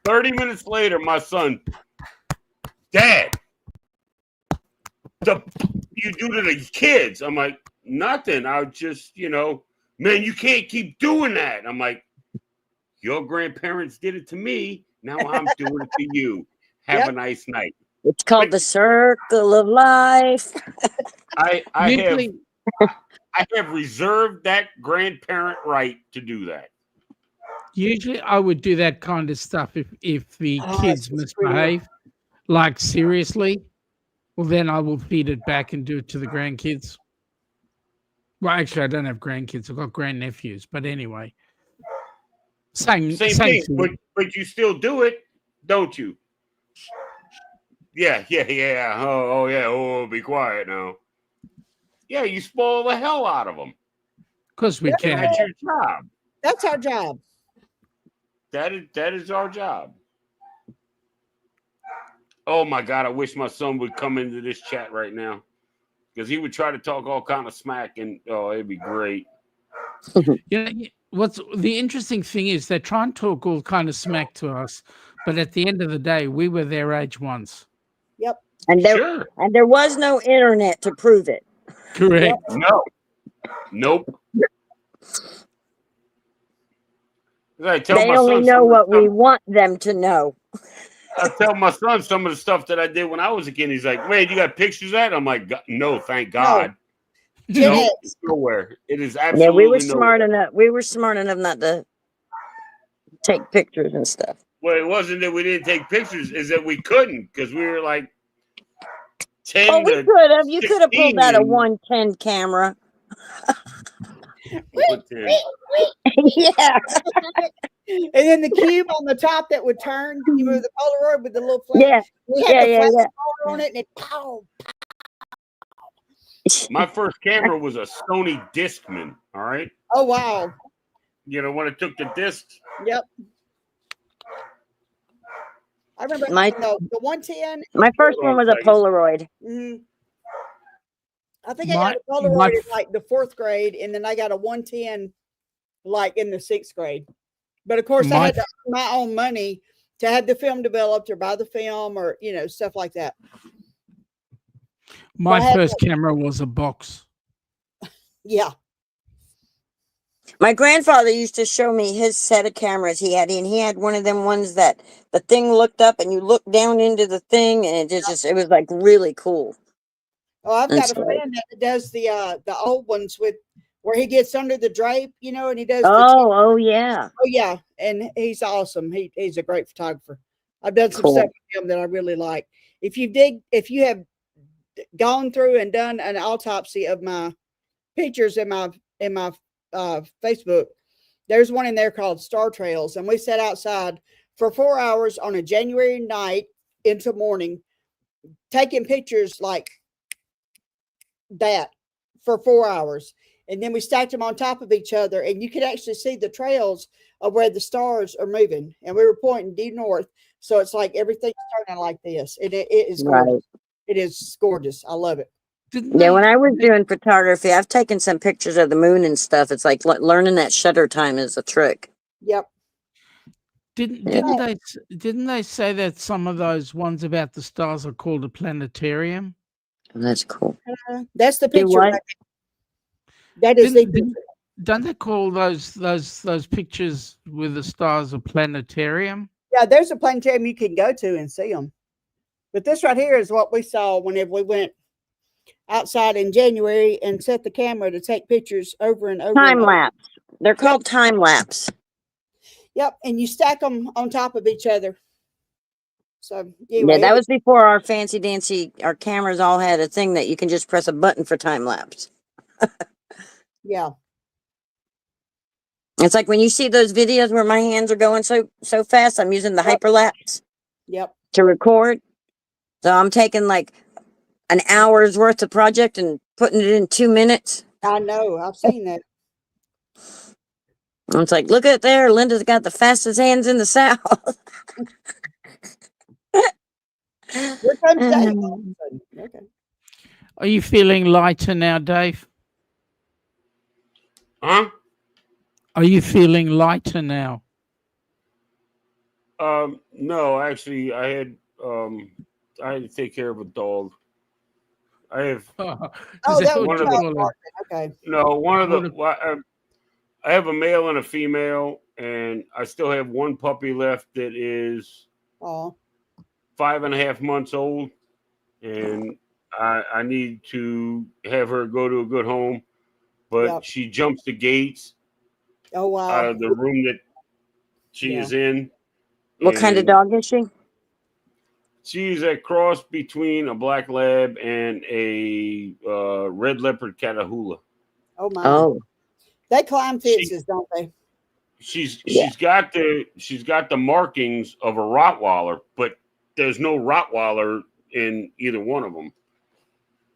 30 minutes later, my son, Dad, what you do to the kids? I'm like, nothing. I just, man, you can't keep doing that. I'm like, your grandparents did it to me. Now I'm doing it to you. Have a nice night. It's called the circle of life. I Usually, have reserved that grandparent right to do that. usually I would do that kind of stuff if the Oh, kids it's just pretty. misbehave, like seriously. Well, then I will feed it back and do it to the grandkids. Well, actually, I don't have grandkids. I've got grandnephews. But anyway, same thing, thing. but you still do it, don't you? Yeah. Oh, yeah. Oh, be quiet now. Yeah, you spoil the hell out of them. Because we can. That's your job. That's our job. That is our job. Oh my God! I wish my son would come into this chat right now, because he would try to talk all kind of smack, and it'd be great. You know, what's the interesting thing is they try and talk all kind of smack to us, but at the end of the day, we were their age once. Yep. And there was no internet to prove it. Correct. No. Nope. I tell They my only son know what we want them to know. I tell my son some of the stuff that I did when I was a kid. He's like, "Man, you got pictures of that?" I'm like, "No, thank God." No, nowhere. It is absolutely Yeah, we were nowhere. smart enough. We were smart enough not to take pictures and stuff. Well, it wasn't that we didn't take pictures; is that we couldn't, because we were like 10. Oh, we to could have. You could have 16 pulled out a and- 110 camera. 110. Yeah. And then the cube on the top that would turn, you move the Polaroid with the little flash. Yeah. We had the Yeah. flash on it, and it pow. My first camera was a Sony Discman. All right. Oh wow. You know, when it took the discs. Yep. I remember the 110. My first one was a Polaroid. Mm-hmm. I think I got a Polaroid in like the 4th grade, and then I got a 110 like in the 6th grade. But of course, I had to earn my own money to have the film developed or buy the film or stuff like that. My first camera was a box. Yeah. My grandfather used to show me his set of cameras he had, and he had one of them ones that the thing looked up and you looked down into the thing, and it was like really cool. Oh, I've got a friend that does the old ones with where he gets under the drape, and he does. Oh yeah. Oh yeah, and he's awesome. He's a great photographer. I've done some stuff with him that I really like. If you have gone through and done an autopsy of my pictures in my Facebook, there's one in there called Star Trails, and we sat outside for 4 hours on a January night into morning, taking pictures like that for 4 hours, and then we stacked them on top of each other, and you could actually see the trails of where the stars are moving, and we were pointing due north, so it's like everything's turning like this. It is gorgeous. Right. It is gorgeous. I love it. Yeah, when I was doing photography, I've taken some pictures of the moon and stuff. It's like learning that shutter time is a trick. Yep. Didn't they say that some of those ones about the stars are called a planetarium? That's cool. That's the Do picture. what? Right there. That is the picture. Don't they call those pictures with the stars a planetarium? Yeah, there's a planetarium you can go to and see them. But this right here is what we saw whenever we went outside in January and set the camera to take pictures over and over. Time lapse. They're called time lapse. Yep, and you stack them on top of each other. So Yeah, that was before our fancy dancy. Our cameras all had a thing that you can just press a button for time lapse. Yeah. It's like when you see those videos where my hands are going so fast, I'm using the hyperlapse Yep. to record. So I'm taking like an hour's worth of project and putting it in 2 minutes. I know. I've seen that. It's like, look at there. Linda's got the fastest hands in the South. Okay. Are you feeling lighter now, Dave? Huh? Are you feeling lighter now? No, actually, I had to take care of a dog. I have. Oh, that one was of the, okay. No, one of the. I have a male and a female, and I still have one puppy left that is Oh. 5.5 months old, and I need to have her go to a good home. But Yep. she jumps the gates Oh wow. out of the room that she Yeah. is in. What kind of And dog is she? she's a cross between a black lab and a red leopard Catahoula. Oh my. Oh, They climb fences, don't they? She's got the markings of a Rottweiler, but there's no Rottweiler in either one of them.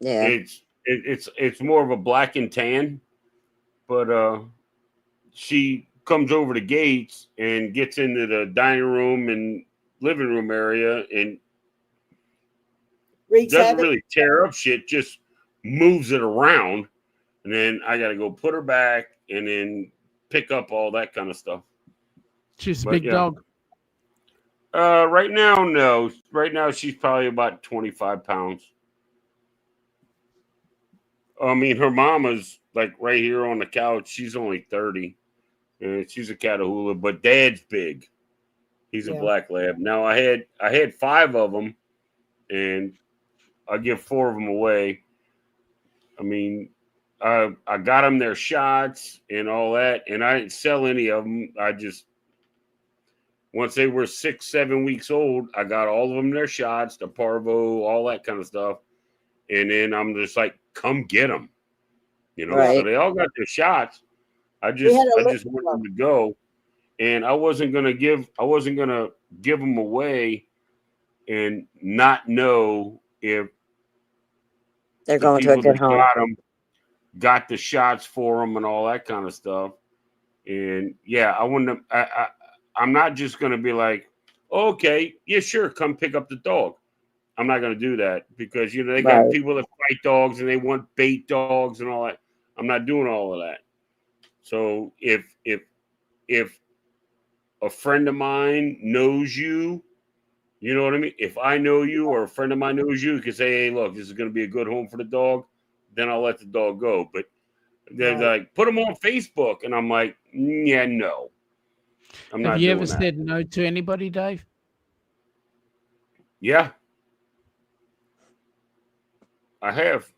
yeah. It's more of a black and tan, but she comes over the gates and gets into the dining room and living room area and Wreaks doesn't havoc. really tear up shit, just moves it around, and then I got to go put her back and then pick up all that kind of stuff. She's a But, big yeah. dog. Right now, no. Right now, she's probably about 25 pounds. I mean, her mama's like right here on the couch. She's only 30, and she's a Catahoula, but Dad's big. He's a Yeah. black lab. Now I had 5 of them, and I give 4 of them away. I mean, I got them their shots and all that, and I didn't sell any of them. I just once they were 6, 7 weeks old, I got all of them their shots, the parvo, all that kind of stuff, and then I'm just like, come get them, you know. So Right. they all got their shots. I We just had a wanted them to go, and I wasn't gonna give them away and not know if They're the going to a people good that home. got them got the shots for them and all that kind of stuff. And yeah, I wouldn't. I'm not just gonna be like, okay, yeah, sure, come pick up the dog. I'm not gonna do that because they got Right. people that fight dogs and they want bait dogs and all that. I'm not doing all of that. So if a friend of mine knows you, you know what I mean? If I know you or a friend of mine knows you, can say, hey, look, this is going to be a good home for the dog, then I'll let the dog go. But they're Right. like, put them on Facebook. And I'm like, yeah, no. I'm Have not you doing ever that. said no to anybody, Dave? Yeah. I have.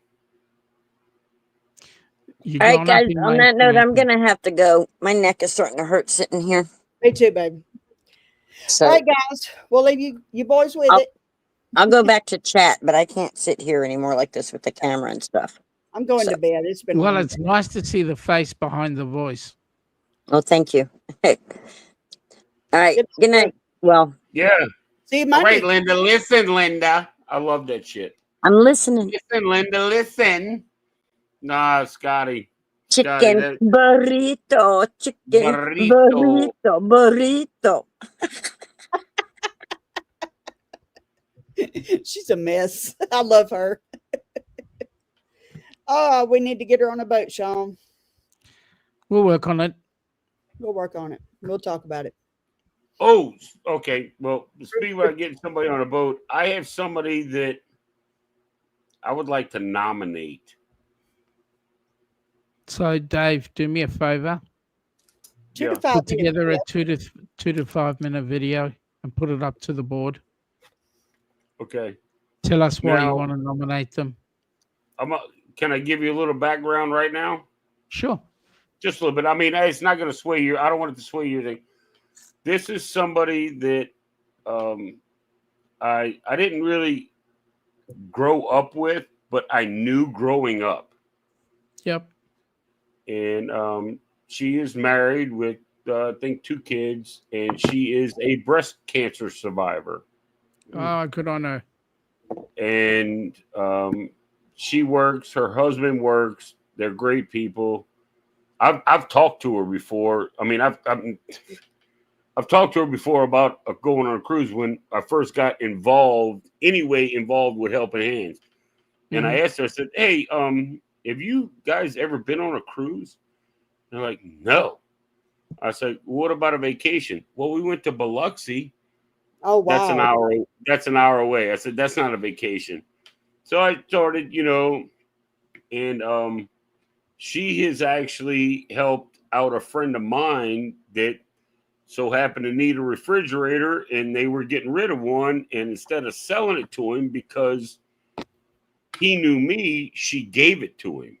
You're All right, going up guys. in On weight, that note, I'm Samantha. gonna have to go. My neck is starting to hurt sitting here. Me too, baby. So All right, guys. We'll leave you boys with I'll, it. I'll go back to chat, but I can't sit here anymore like this with the camera and stuff. I'm going So, to bed. It's been a Well, long it's day. nice to see the face behind the voice. well, thank you. All right. Good Good night. Well, Yeah. See you All Monday. right, Linda. Listen, Linda. I love that shit. I'm listening. Listen, Linda. Listen. Nah, Scotty. Chicken burrito, chicken Burrito. burrito. She's a mess. I love her. Oh, we need to get her on a boat, Sean. We'll work on it. We'll work on it. We'll talk about it. Oh, okay. Well, speaking about getting somebody on a boat, I have somebody that I would like to nominate. So, Dave, do me a favor. Two Yeah. to 5 Put minutes. together a 2 to 5 minute video and put it up to the board. Okay. Tell us why you Now- want to nominate them. Can I give you a little background right now? Sure. Just a little bit. I mean, it's not going to sway you. I don't want it to sway your thing. This is somebody that I didn't really grow up with, but I knew growing up. Yep. And she is married with I think 2 kids, and she is a breast cancer survivor. Oh, good on her. And she works. Her husband works. They're great people. I've talked to her before. I mean, I've talked to her before about going on a cruise when I first got involved with Helping Hands. And I asked her, I said, hey, have you guys ever been on a cruise? They're like, no. I said, what about a vacation? Well, we went to Biloxi. Oh, wow. That's an hour away. I said, that's not a vacation. So I started, and she has actually helped out a friend of mine that so happened to need a refrigerator, and they were getting rid of one. And instead of selling it to him because he knew me, she gave it to him.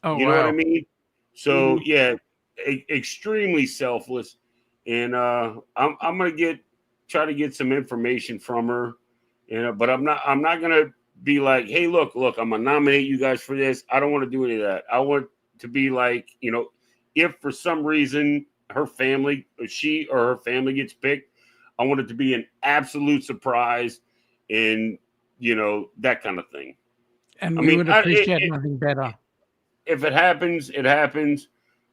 Oh, You know what I wow. mean? So yeah, extremely selfless. And I'm gonna try to get some information from her. But I'm not gonna be like, hey, look, I'm gonna nominate you guys for this. I don't want to do any of that. I want to be like, if for some reason her family, or she or her family gets picked, I want it to be an absolute surprise, and that kind of thing. And I we mean, would appreciate nothing better. if it happens, it happens,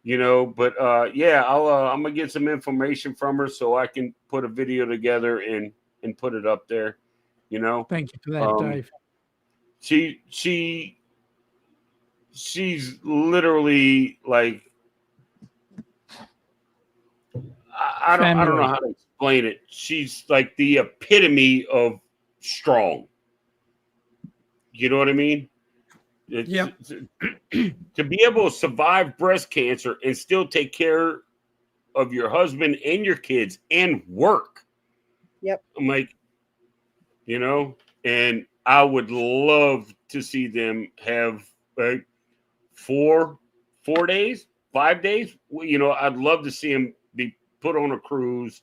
But yeah, I'm gonna get some information from her so I can put a video together and put it up there. Thank you for that, Dave. She's literally like I don't know how to explain it. She's like the epitome of strong. You know what I mean? Yep. To be able to survive breast cancer and still take care of your husband and your kids and work. Yep. I'm like, and I would love to see them have like 4 days, 5 days. I'd love to see them be put on a cruise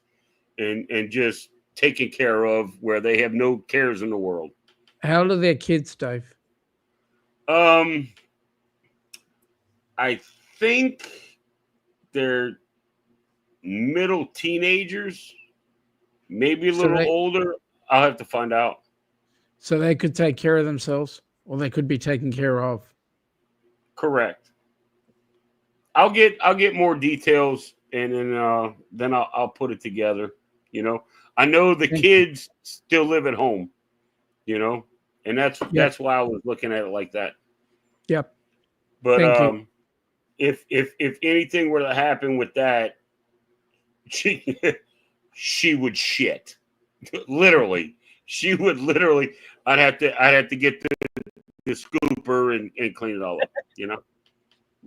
and just taken care of where they have no cares in the world. How old are their kids, Dave? I think they're middle teenagers, maybe a little older. I'll have to find out. So they could take care of themselves, or they could be taken care of. Correct. I'll get more details, and then I'll put it together. I know the kids still live at home. And that's why I was looking at it like that. Yep. But Thank you. if anything were to happen with that, she would shit. Literally, she would literally. I'd have to get the scooper and clean it all up.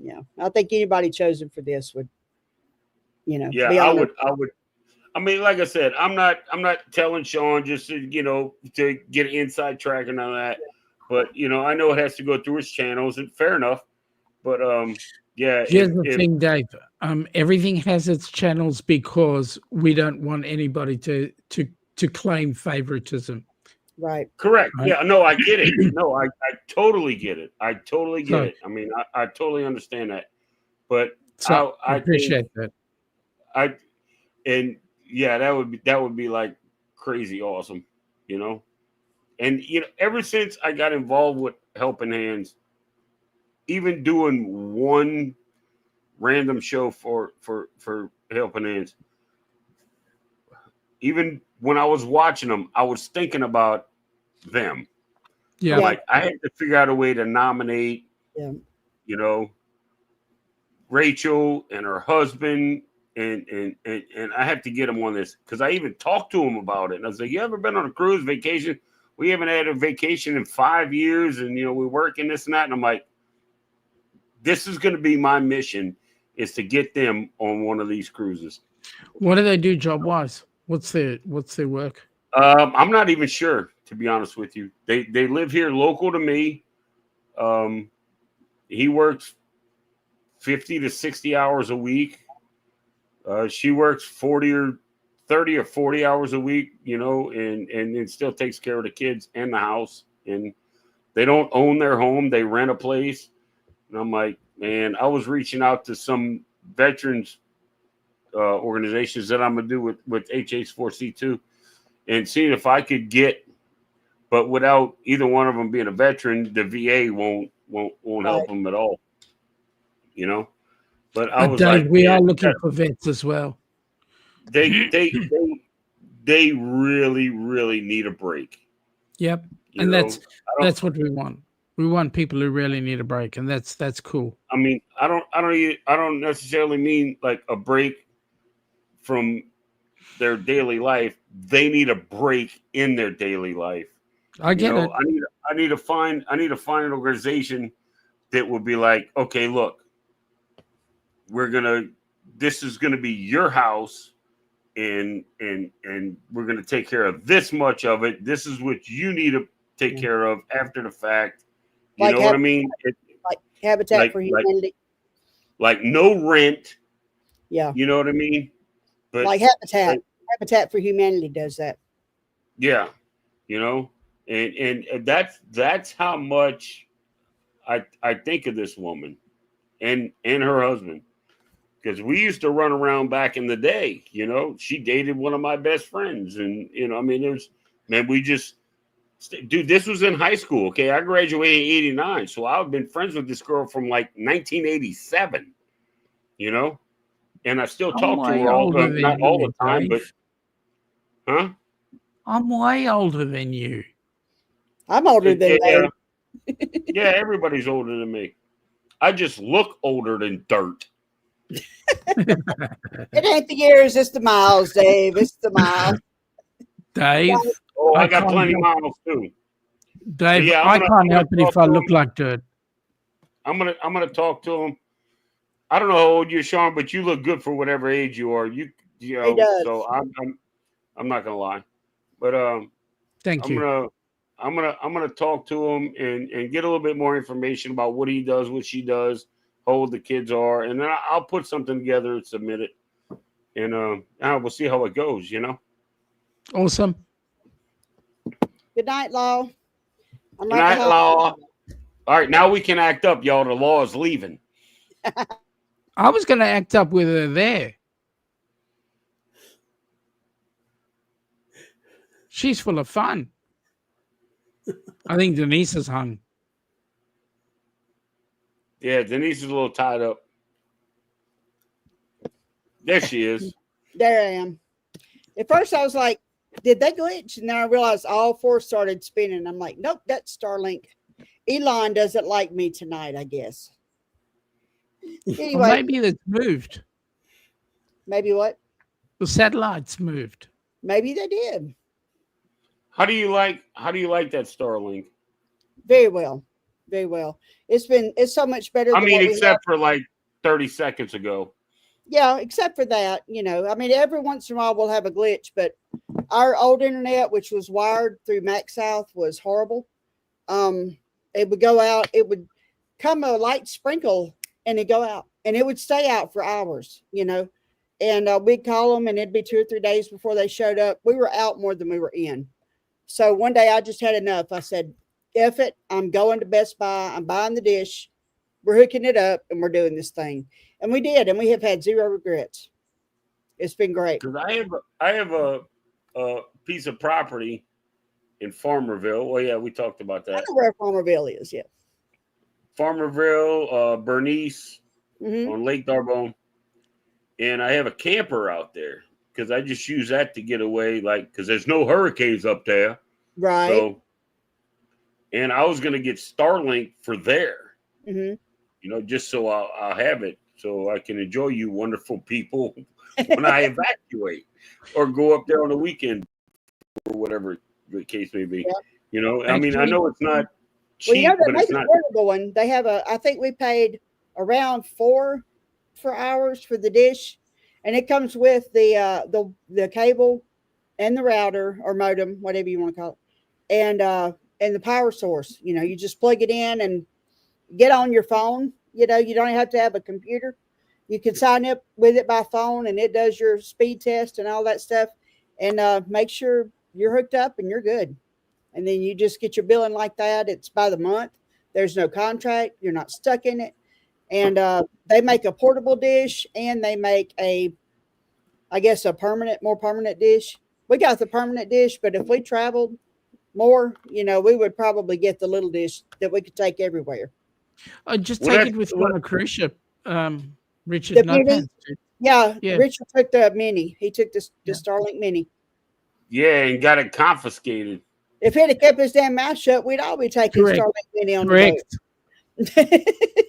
Yeah, I think anybody chosen for this would, Yeah, be I on would. I mean, like I said, I'm not telling Sean just to get an inside track and all that. But I know it has to go through his channels, and fair enough. But yeah. Here's the thing, Dave. Everything has its channels because we don't want anybody to claim favoritism. Right. Correct. Right. Yeah. No, I get it. No, I totally get it. I totally get So- it. I mean, I totally understand that. But So I I appreciate think that. and yeah, that would be like crazy awesome, And ever since I got involved with Helping Hands, even doing one random show for Helping Hands, even when I was watching them, I was thinking about them. Yeah. I'm like, I had to figure out a way to nominate, Yeah. Rachel and her husband, and I have to get them on this because I even talked to them about it. And I was like, you ever been on a cruise vacation? We haven't had a vacation in 5 years, and we're working this and that. And I'm like, this is going to be my mission, is to get them on one of these cruises. What do they do job wise? What's their work? I'm not even sure, to be honest with you. They live here local to me. He works 50 to 60 hours a week. She works 40 or 30 or 40 hours a week, and still takes care of the kids and the house. And they don't own their home. They rent a place. And I'm like, man, I was reaching out to some veterans organizations that I'm going to do with HH4C2 and seeing if I could get, but without either one of them being a veteran, the VA won't help them at all, But I was Dave, like, we man, are looking for vets as well. They really, really need a break. Yep. You And know, that's what we want. We want people who really need a break, and that's cool. I mean, I don't necessarily mean like a break from their daily life. They need a break in their daily life. I get it. I need to find an organization that will be like, okay, look, this is gonna be your house. and we're going to take care of this much of it. This is what you need to take care of after the fact. You Like know what I mean? Like Habitat Like- for like- Humanity. Like no rent. Yeah. You know what I mean? But Like Habitat. Habitat for Humanity does that. yeah, you know, and that's how much I think of this woman and her husband, because we used to run around back in the day. You know, she dated one of my best friends, and you know, I mean, we just, dude, this was in high school. Okay, I graduated in '89, so I've been friends with this girl from like 1987. You know, and I still I'm talk to way her older than not all you, the time, but Dave. huh? I'm way older than you. I'm older than yeah, Dave. yeah, everybody's older than me. I just look older than dirt. It ain't the years, it's the miles, Dave. It's the miles. Dave, Oh, I I got can't plenty help- miles too. Dave, yeah, I I'm can't gonna help it if talk I to look him. like dirt. I'm gonna talk to him. I don't know how old you're, Sean, but you look good for whatever age you are. You know, He does. so I'm not gonna lie, but Thank you. I'm gonna talk to him and get a little bit more information about what he does, what she does, how old the kids are, and then I'll put something together and submit it, and we'll see how it goes. You know. Awesome. Good night, Law. I'm Good right night, behind Law. All right, now we can act up, y'all. The law is leaving. I was going to act up with her there. She's full of fun. I think Denise is hung. Yeah, Denise is a little tied up. There she is. There I am. At first, I was like, did they glitch? And then I realized all four started spinning. I'm like, nope, that's Starlink. Elon doesn't like me tonight, I guess. Anyway, Or maybe it's moved. maybe what? The satellite's moved. Maybe they did. How do you like that Starlink? Very well. Very well. It's so much better I than mean, what we except had. for like 30 seconds ago. Yeah, except for that, I mean, every once in a while we'll have a glitch, but our old internet, which was wired through MaxSouth, was horrible. It would go out, it would come a light sprinkle and it'd go out, and it would stay out for hours, and we'd call them and it'd be 2 or 3 days before they showed up. We were out more than we were in. So one day I just had enough. I said, F it, I'm going to Best Buy, I'm buying the dish, we're hooking it up, and we're doing this thing. And we did, and we have had zero regrets. It's been great. Because I have a piece of property in Farmerville. Well, yeah, we talked about I that. know where Farmerville is, yeah. Farmerville, Bernice Mhm. on Lake Darbone. And I have a camper out there because I just use that to get away, because there's no hurricanes up there. Right. So, and I was going to get Starlink for there, Mhm. just so I'll have it so I can enjoy you wonderful people when I evacuate or go up there on the weekend or whatever the case may be. Yep. I mean, I know it's not Well, cheap, they but make it's a not. portable one. They have I think we paid around $4 for hours for the dish, and it comes with the cable and the router or modem, whatever you want to call it, and the power source. You just plug it in and get on your phone. You don't have to have a computer. You can sign up with it by phone, and it does your speed test and all that stuff, and make sure you're hooked up and you're good. And then you just get your billing like that. It's by the month. There's no contract. You're not stuck in it. And they make a portable dish, and they make a more permanent dish. We got the permanent dish, but if we traveled more, we would probably get the little dish that we could take everywhere. Just Well, take that's- it with you on a cruise ship, Richard. The No mini? pants. Yeah, Yeah. Richard took the mini. He took the Starlink mini. Yeah, and got it confiscated. If he'd have kept his damn mouth shut, we'd all be taking Correct. Starlink mini on Correct. the boat.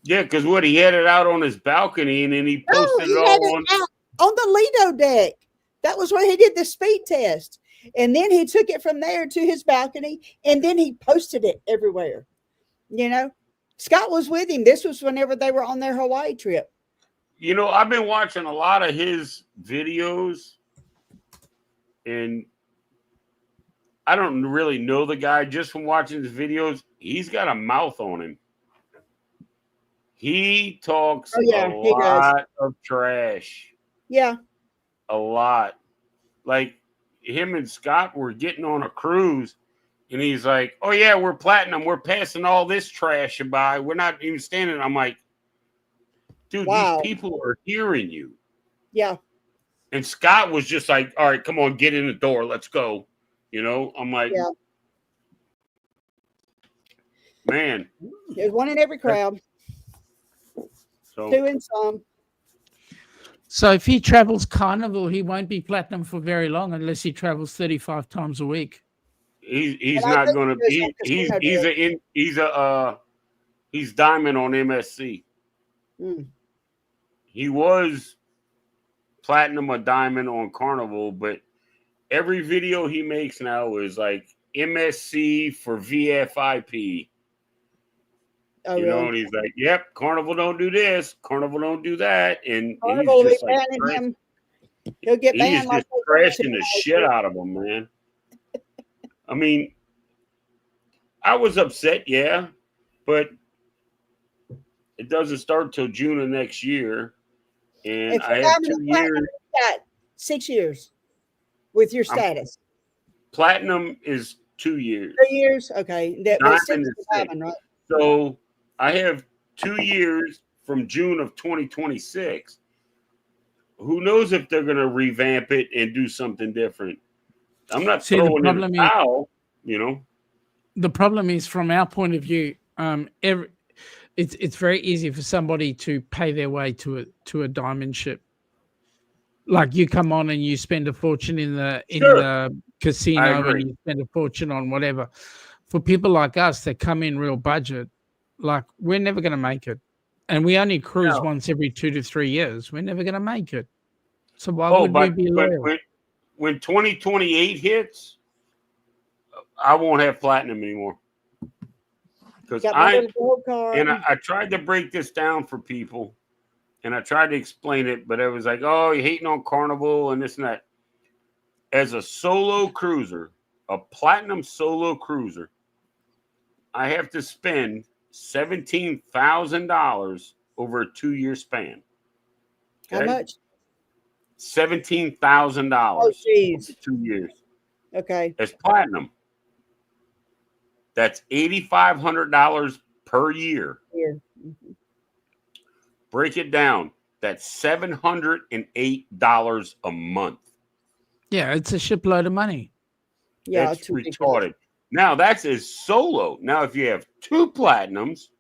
Yeah, because he had it out on his balcony, and then he No, posted he it had all it out on the Lido deck. That was where he did the speed test. And then he took it from there to his balcony, and then he posted it everywhere. Scott was with him. This was whenever they were on their Hawaii trip. I've been watching a lot of his videos, and I don't really know the guy just from watching his videos. He's got a mouth on him. He talks Oh yeah, a he does. lot of trash. Yeah. A lot. Like him and Scott were getting on a cruise, and he's like, "Oh yeah, we're platinum. We're passing all this trash by. We're not even standing." I'm like, "Dude, Wow. these people are hearing you." Yeah. And Scott was just like, "All right, come on, get in the door. Let's go." You know, I'm like, Yeah. man. There's one in every crowd. So, 2 in some. So if he travels Carnival, he won't be platinum for very long unless he travels 35 times a week. He's not going to. He's diamond on MSC. He was platinum or diamond on Carnival, but every video he makes now is like MSC for VFIP. Oh, you know, really? and he's like, "Yep, Carnival don't do this, Carnival don't do that," and Carnival he's will just be like banning him. He'll get he's banned like just trashing the shit out of him, man. I mean, I was upset, yeah, but it doesn't start till June of next year, and If I you're have diamond 2 and platinum, years. you got 6 years with your status. Platinum is 2 years. 2 years? Okay. Well, 6 Diamond is is diamond, 6. right? So I have 2 years from June of 2026. Who knows if they're going to revamp it and do something different? I'm not See, the throwing in problem the towel, you know. The problem is, from our point of view, it's very easy for somebody to pay their way to a diamond ship. Like you come on and you spend a fortune in the casino and you spend a fortune on whatever. For people like us that come in real budget, like we're never going to make it, and we only cruise once every 2 to 3 years. We're never going to make it. So why would we be loyal? When 2028 hits, I won't have platinum anymore. Because I tried to break this down for people, and I tried to explain it, but it was like, "Oh, you're hating on Carnival and this and that." As a solo cruiser, a platinum solo cruiser, I have to spend $17,000 over a 2-year span. How much? $17,000 Oh, geez. over 2 years. Okay. As platinum. That's $8,500 per year. Break it down. That's $708 a month. Yeah, it's a shipload of money. Yeah, that's retarded. Now that's as solo. Now if you have 2 platinums,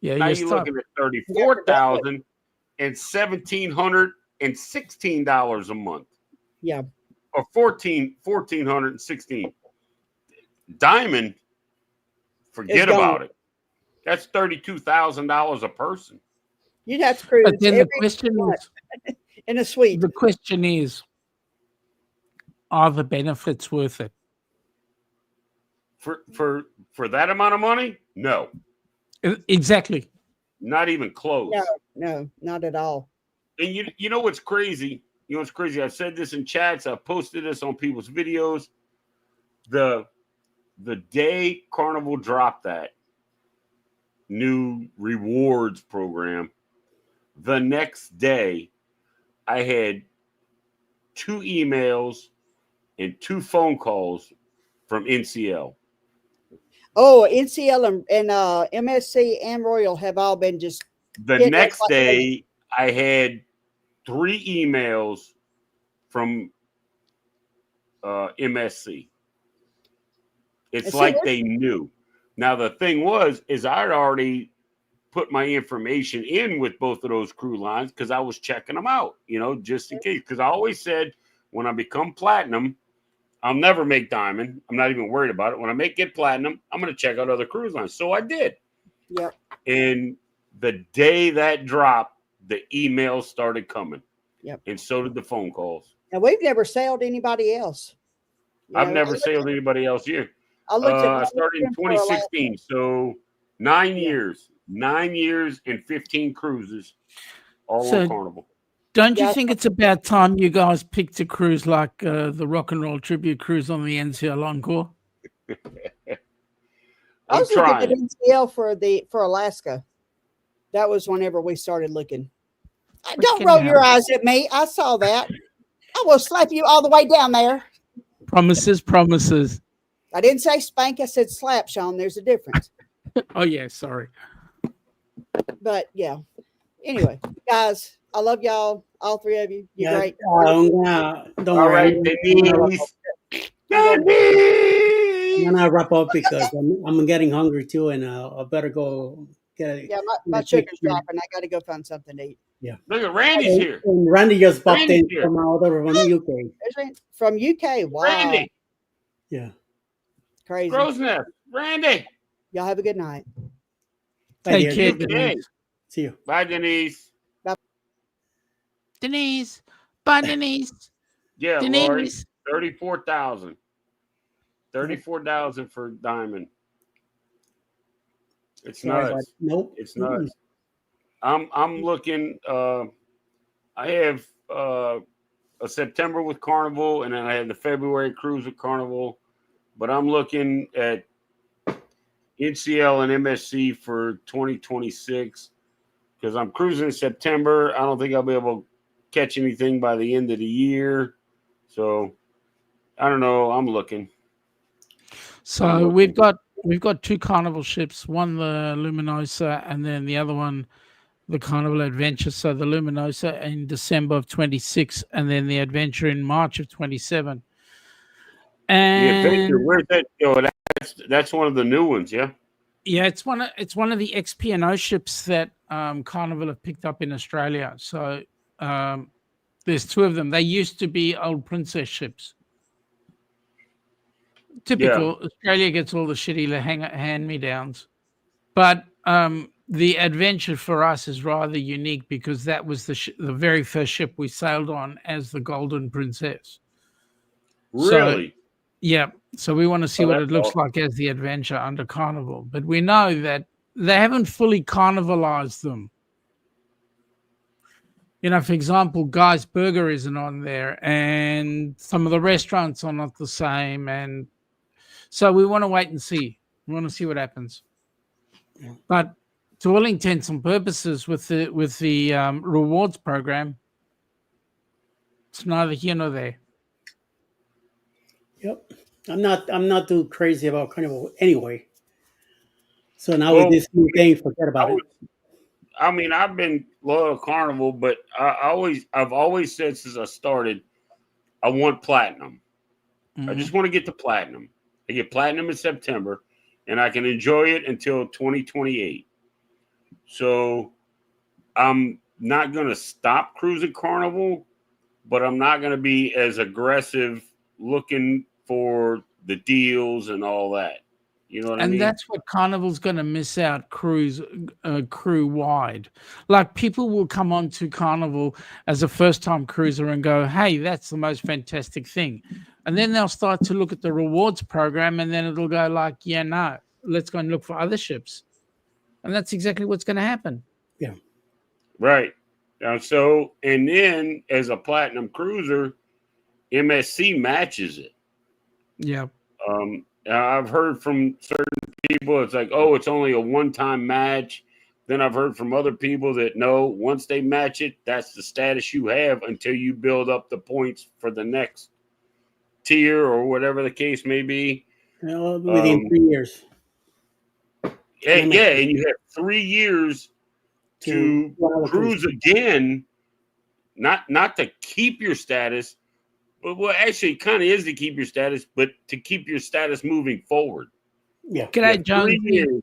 now you're looking at $34,000 and $1,716 a month. Yeah. Or $1,416. Diamond, forget about it. That's $32,000 a person. You'd have to cruise. But then the question is, in a suite. The question is, are the benefits worth it? For that amount of money? No. Exactly. Not even close. No, not at all. And you know what's crazy? You know what's crazy? I've said this in chats. I've posted this on people's videos. The day Carnival dropped that new rewards program, the next day I had 2 emails and 2 phone calls from NCL. Oh, NCL and MSC and Royal have all been just. The next day, I had 3 emails from MSC. It's like they knew. Now, the thing is I'd already put my information in with both of those crew lines because I was checking them out, just in case. Because I always said when I become platinum, I'll never make diamond. I'm not even worried about it. When I get platinum, I'm going to check out other cruise lines. So I did. Yep. And the day that dropped, the emails started coming. Yep. And so did the phone calls. And we've never sailed anybody else. I've never sailed anybody else here. I started in 2016. So 9 years. 9 years and 15 cruises, all on Carnival. Don't you Yeah, think it's about time you guys picked a cruise like the Rock and Roll Tribute Cruise on the NCL Encore? I I'm was looking at trying. NCL for Alaska. That was whenever we started looking. Don't Freaking roll your hell. eyes at me. I saw that. I will slap you all the way down there. Promises, promises. I didn't say spank. I said slap, Sean. There's a difference. Oh, yeah, sorry. But yeah. Anyway, guys, I love y'all. All three of you. You're Yeah, great. don't All worry. right, I'm gonna wrap up. Denise. I'm gonna wrap up because I'm getting hungry too, and I better go get Yeah, a my quick sugar's snack. dropping. I got to go find something to eat. Yeah. Look at Randy's here. And Randy just popped Randy's in here. from over from UK. There's Randy from UK. Wow. Randy. Yeah. Crazy. Crow's Nest. Randy. Y'all have a good night. Bye, Take dear. care, UK. Denise. See you. Bye, Denise. Denise. Bye, Denise. Yeah, Lori. Denise. 34,000. 34,000 for Diamond. It's Sorry, but nuts. nope. It's nuts. I'm looking. I have a September with Carnival, and then I had the February cruise with Carnival. But I'm looking at NCL and MSC for 2026 because I'm cruising in September. I don't think I'll be able to catch anything by the end of the year. So I don't know. I'm looking. So we've got two Carnival ships, one the Luminosa and then the other one the Carnival Adventure. So the Luminosa in December of 26 and then the Adventure in March of 27. The Adventure, And where's that? Oh, that's one of the new ones, yeah. yeah, it's one of the XP&O ships that Carnival have picked up in Australia. So there's two of them. They used to be old princess ships. Typical. Yeah. Australia gets all the shitty hand-me-downs. But the Adventure for us is rather unique because that was the very first ship we sailed on as the Golden Princess. Really? So, yeah. So we want to see what that's it looks awesome. like as the Adventure under Carnival. But we know that they haven't fully carnivalized them. You know, for example, Guy's Burger isn't on there, and some of the restaurants are not the same. And so we want to wait and see. We want to see what happens. But to all intents and purposes, with the rewards program, it's neither here nor there. Yep. I'm not too crazy about Carnival anyway. So now Well, with this new thing, forget about it. I mean, I've been loyal to Carnival, but I've always said since I started, I want platinum. I just want to get the platinum. I get platinum in September, and I can enjoy it until 2028. So I'm not going to stop cruising Carnival, but I'm not going to be as aggressive looking for the deals and all that. You know what I mean? And that's what Carnival's going to miss out crew wide. Like people will come on to Carnival as a first-time cruiser and go, hey, that's the most fantastic thing. And then they'll start to look at the rewards program and then it'll go like, yeah, no, let's go and look for other ships. And that's exactly what's going to happen. Yeah. Right. So, and then as a platinum cruiser, MSC matches it. Yeah. I've heard from certain people, it's like, oh, it's only a one-time match. Then I've heard from other people that no, once they match it, that's the status you have until you build up the points for the next tier or whatever the case may be. Within 3 years. And you have 3 years to cruise again, not to keep your status. Well, actually, it kind of is to keep your status, but to keep your status moving forward. Yeah. G'day, Jonesy. 3 years.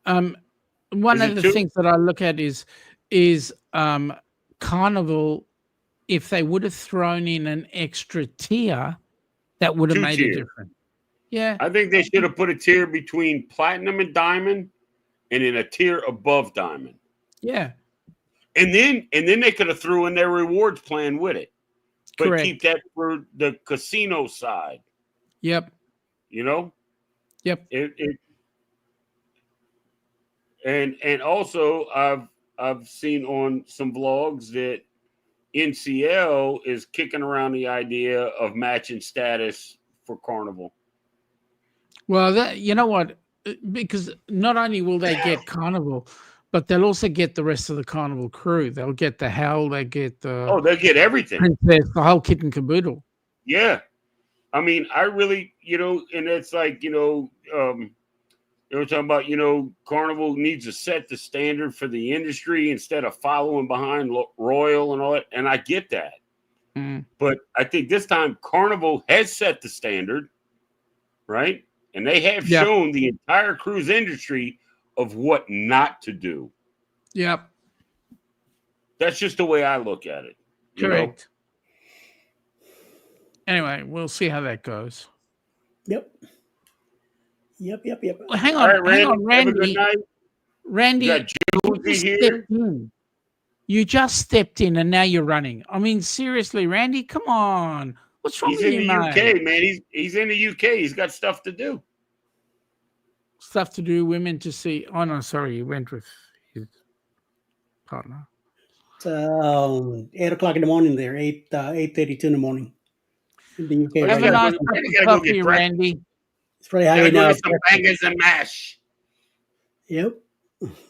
One Is of it the two? things that I look at is Carnival. If they would have thrown in an extra tier, that would have 2 made tiers. a difference. Yeah. I think they should have put a tier between platinum and diamond, and then a tier above diamond. Yeah. And then they could have threw in their rewards plan with it, but Correct. keep that for the casino side. Yep. You know. Yep. And also I've seen on some vlogs that NCL is kicking around the idea of matching status for Carnival. Well, you know what? Because not only will they get Carnival, but they'll also get the rest of the Carnival crew. They'll get the Hell, they get the They'll get everything. Princess, the whole kit and caboodle. Yeah. I mean, I really, and it's like, they were talking about, Carnival needs to set the standard for the industry instead of following behind Royal and all that. And I get that. But I think this time Carnival has set the standard, right? And they have shown the entire cruise industry of what not to do. Yep. That's just the way I look at it. Correct. Anyway, we'll see how that goes. Yep. Well, hang on, Randy. Have a good night. Randy, You got Josie here. You just stepped in and now you're running. I mean, seriously, Randy, come on. What's wrong He's with in you, the mate? UK, man. He's in the UK. He's got stuff to do. Stuff to do, women to see. Oh, no, sorry. He went with his partner. It's 8 o'clock in the morning there, 8:32 in the morning. In the UK. Have a nice cup of coffee, Randy. It's probably having now. Some bangers and mash. Yep.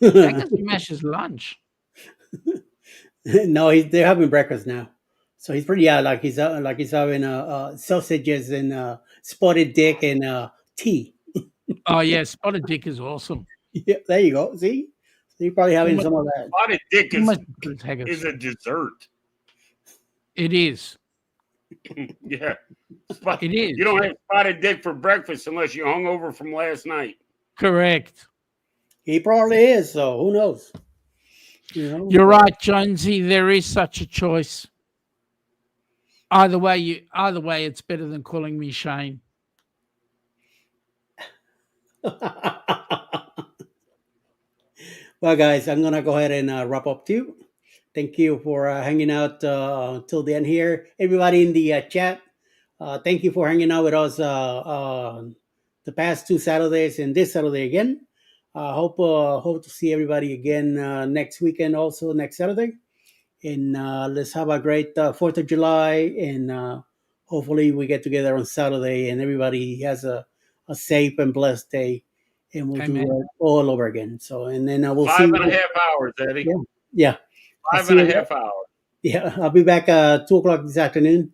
Bangers and mash is lunch. No, they're having breakfast now. So he's pretty like he's having sausages and spotted dick and tea. Oh yeah, spotted dick is awesome. Yeah, there you go. See, so you're probably having some of that. Spotted dick is a dessert. It is. Yeah, it is. You don't have spotted dick for breakfast unless you're hungover from last night. Correct. He probably is. So who knows? You're right, Jonesy. There is such a choice. Either way, it's better than calling me Shane. Well, guys, I'm gonna go ahead and wrap up too. Thank you for hanging out till the end here. Everybody in the chat, thank you for hanging out with us the past 2 Saturdays and this Saturday again. Hope to see everybody again next weekend, also next Saturday. And let's have a great 4th of July. And hopefully we get together on Saturday and everybody has a safe and blessed day. And we'll do it all over again. So, and then we'll see. 5.5 hours, Eddie. Yeah. 5.5 hours. Yeah, I'll be back 2 o'clock this afternoon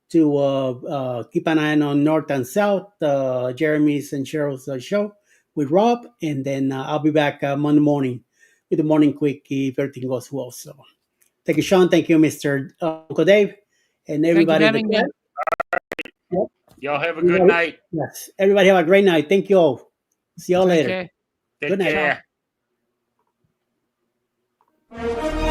to keep an eye on North and South, Jeremy's and Cheryl's show with Rob. And then I'll be back Monday morning with the morning quick if everything goes well. So thank you, Sean. Thank you, Mr. Uncle Dave. And everybody. Yep. Y'all have a good night. Yes. Everybody have a great night. Thank you all. See y'all later. Take Good night. care.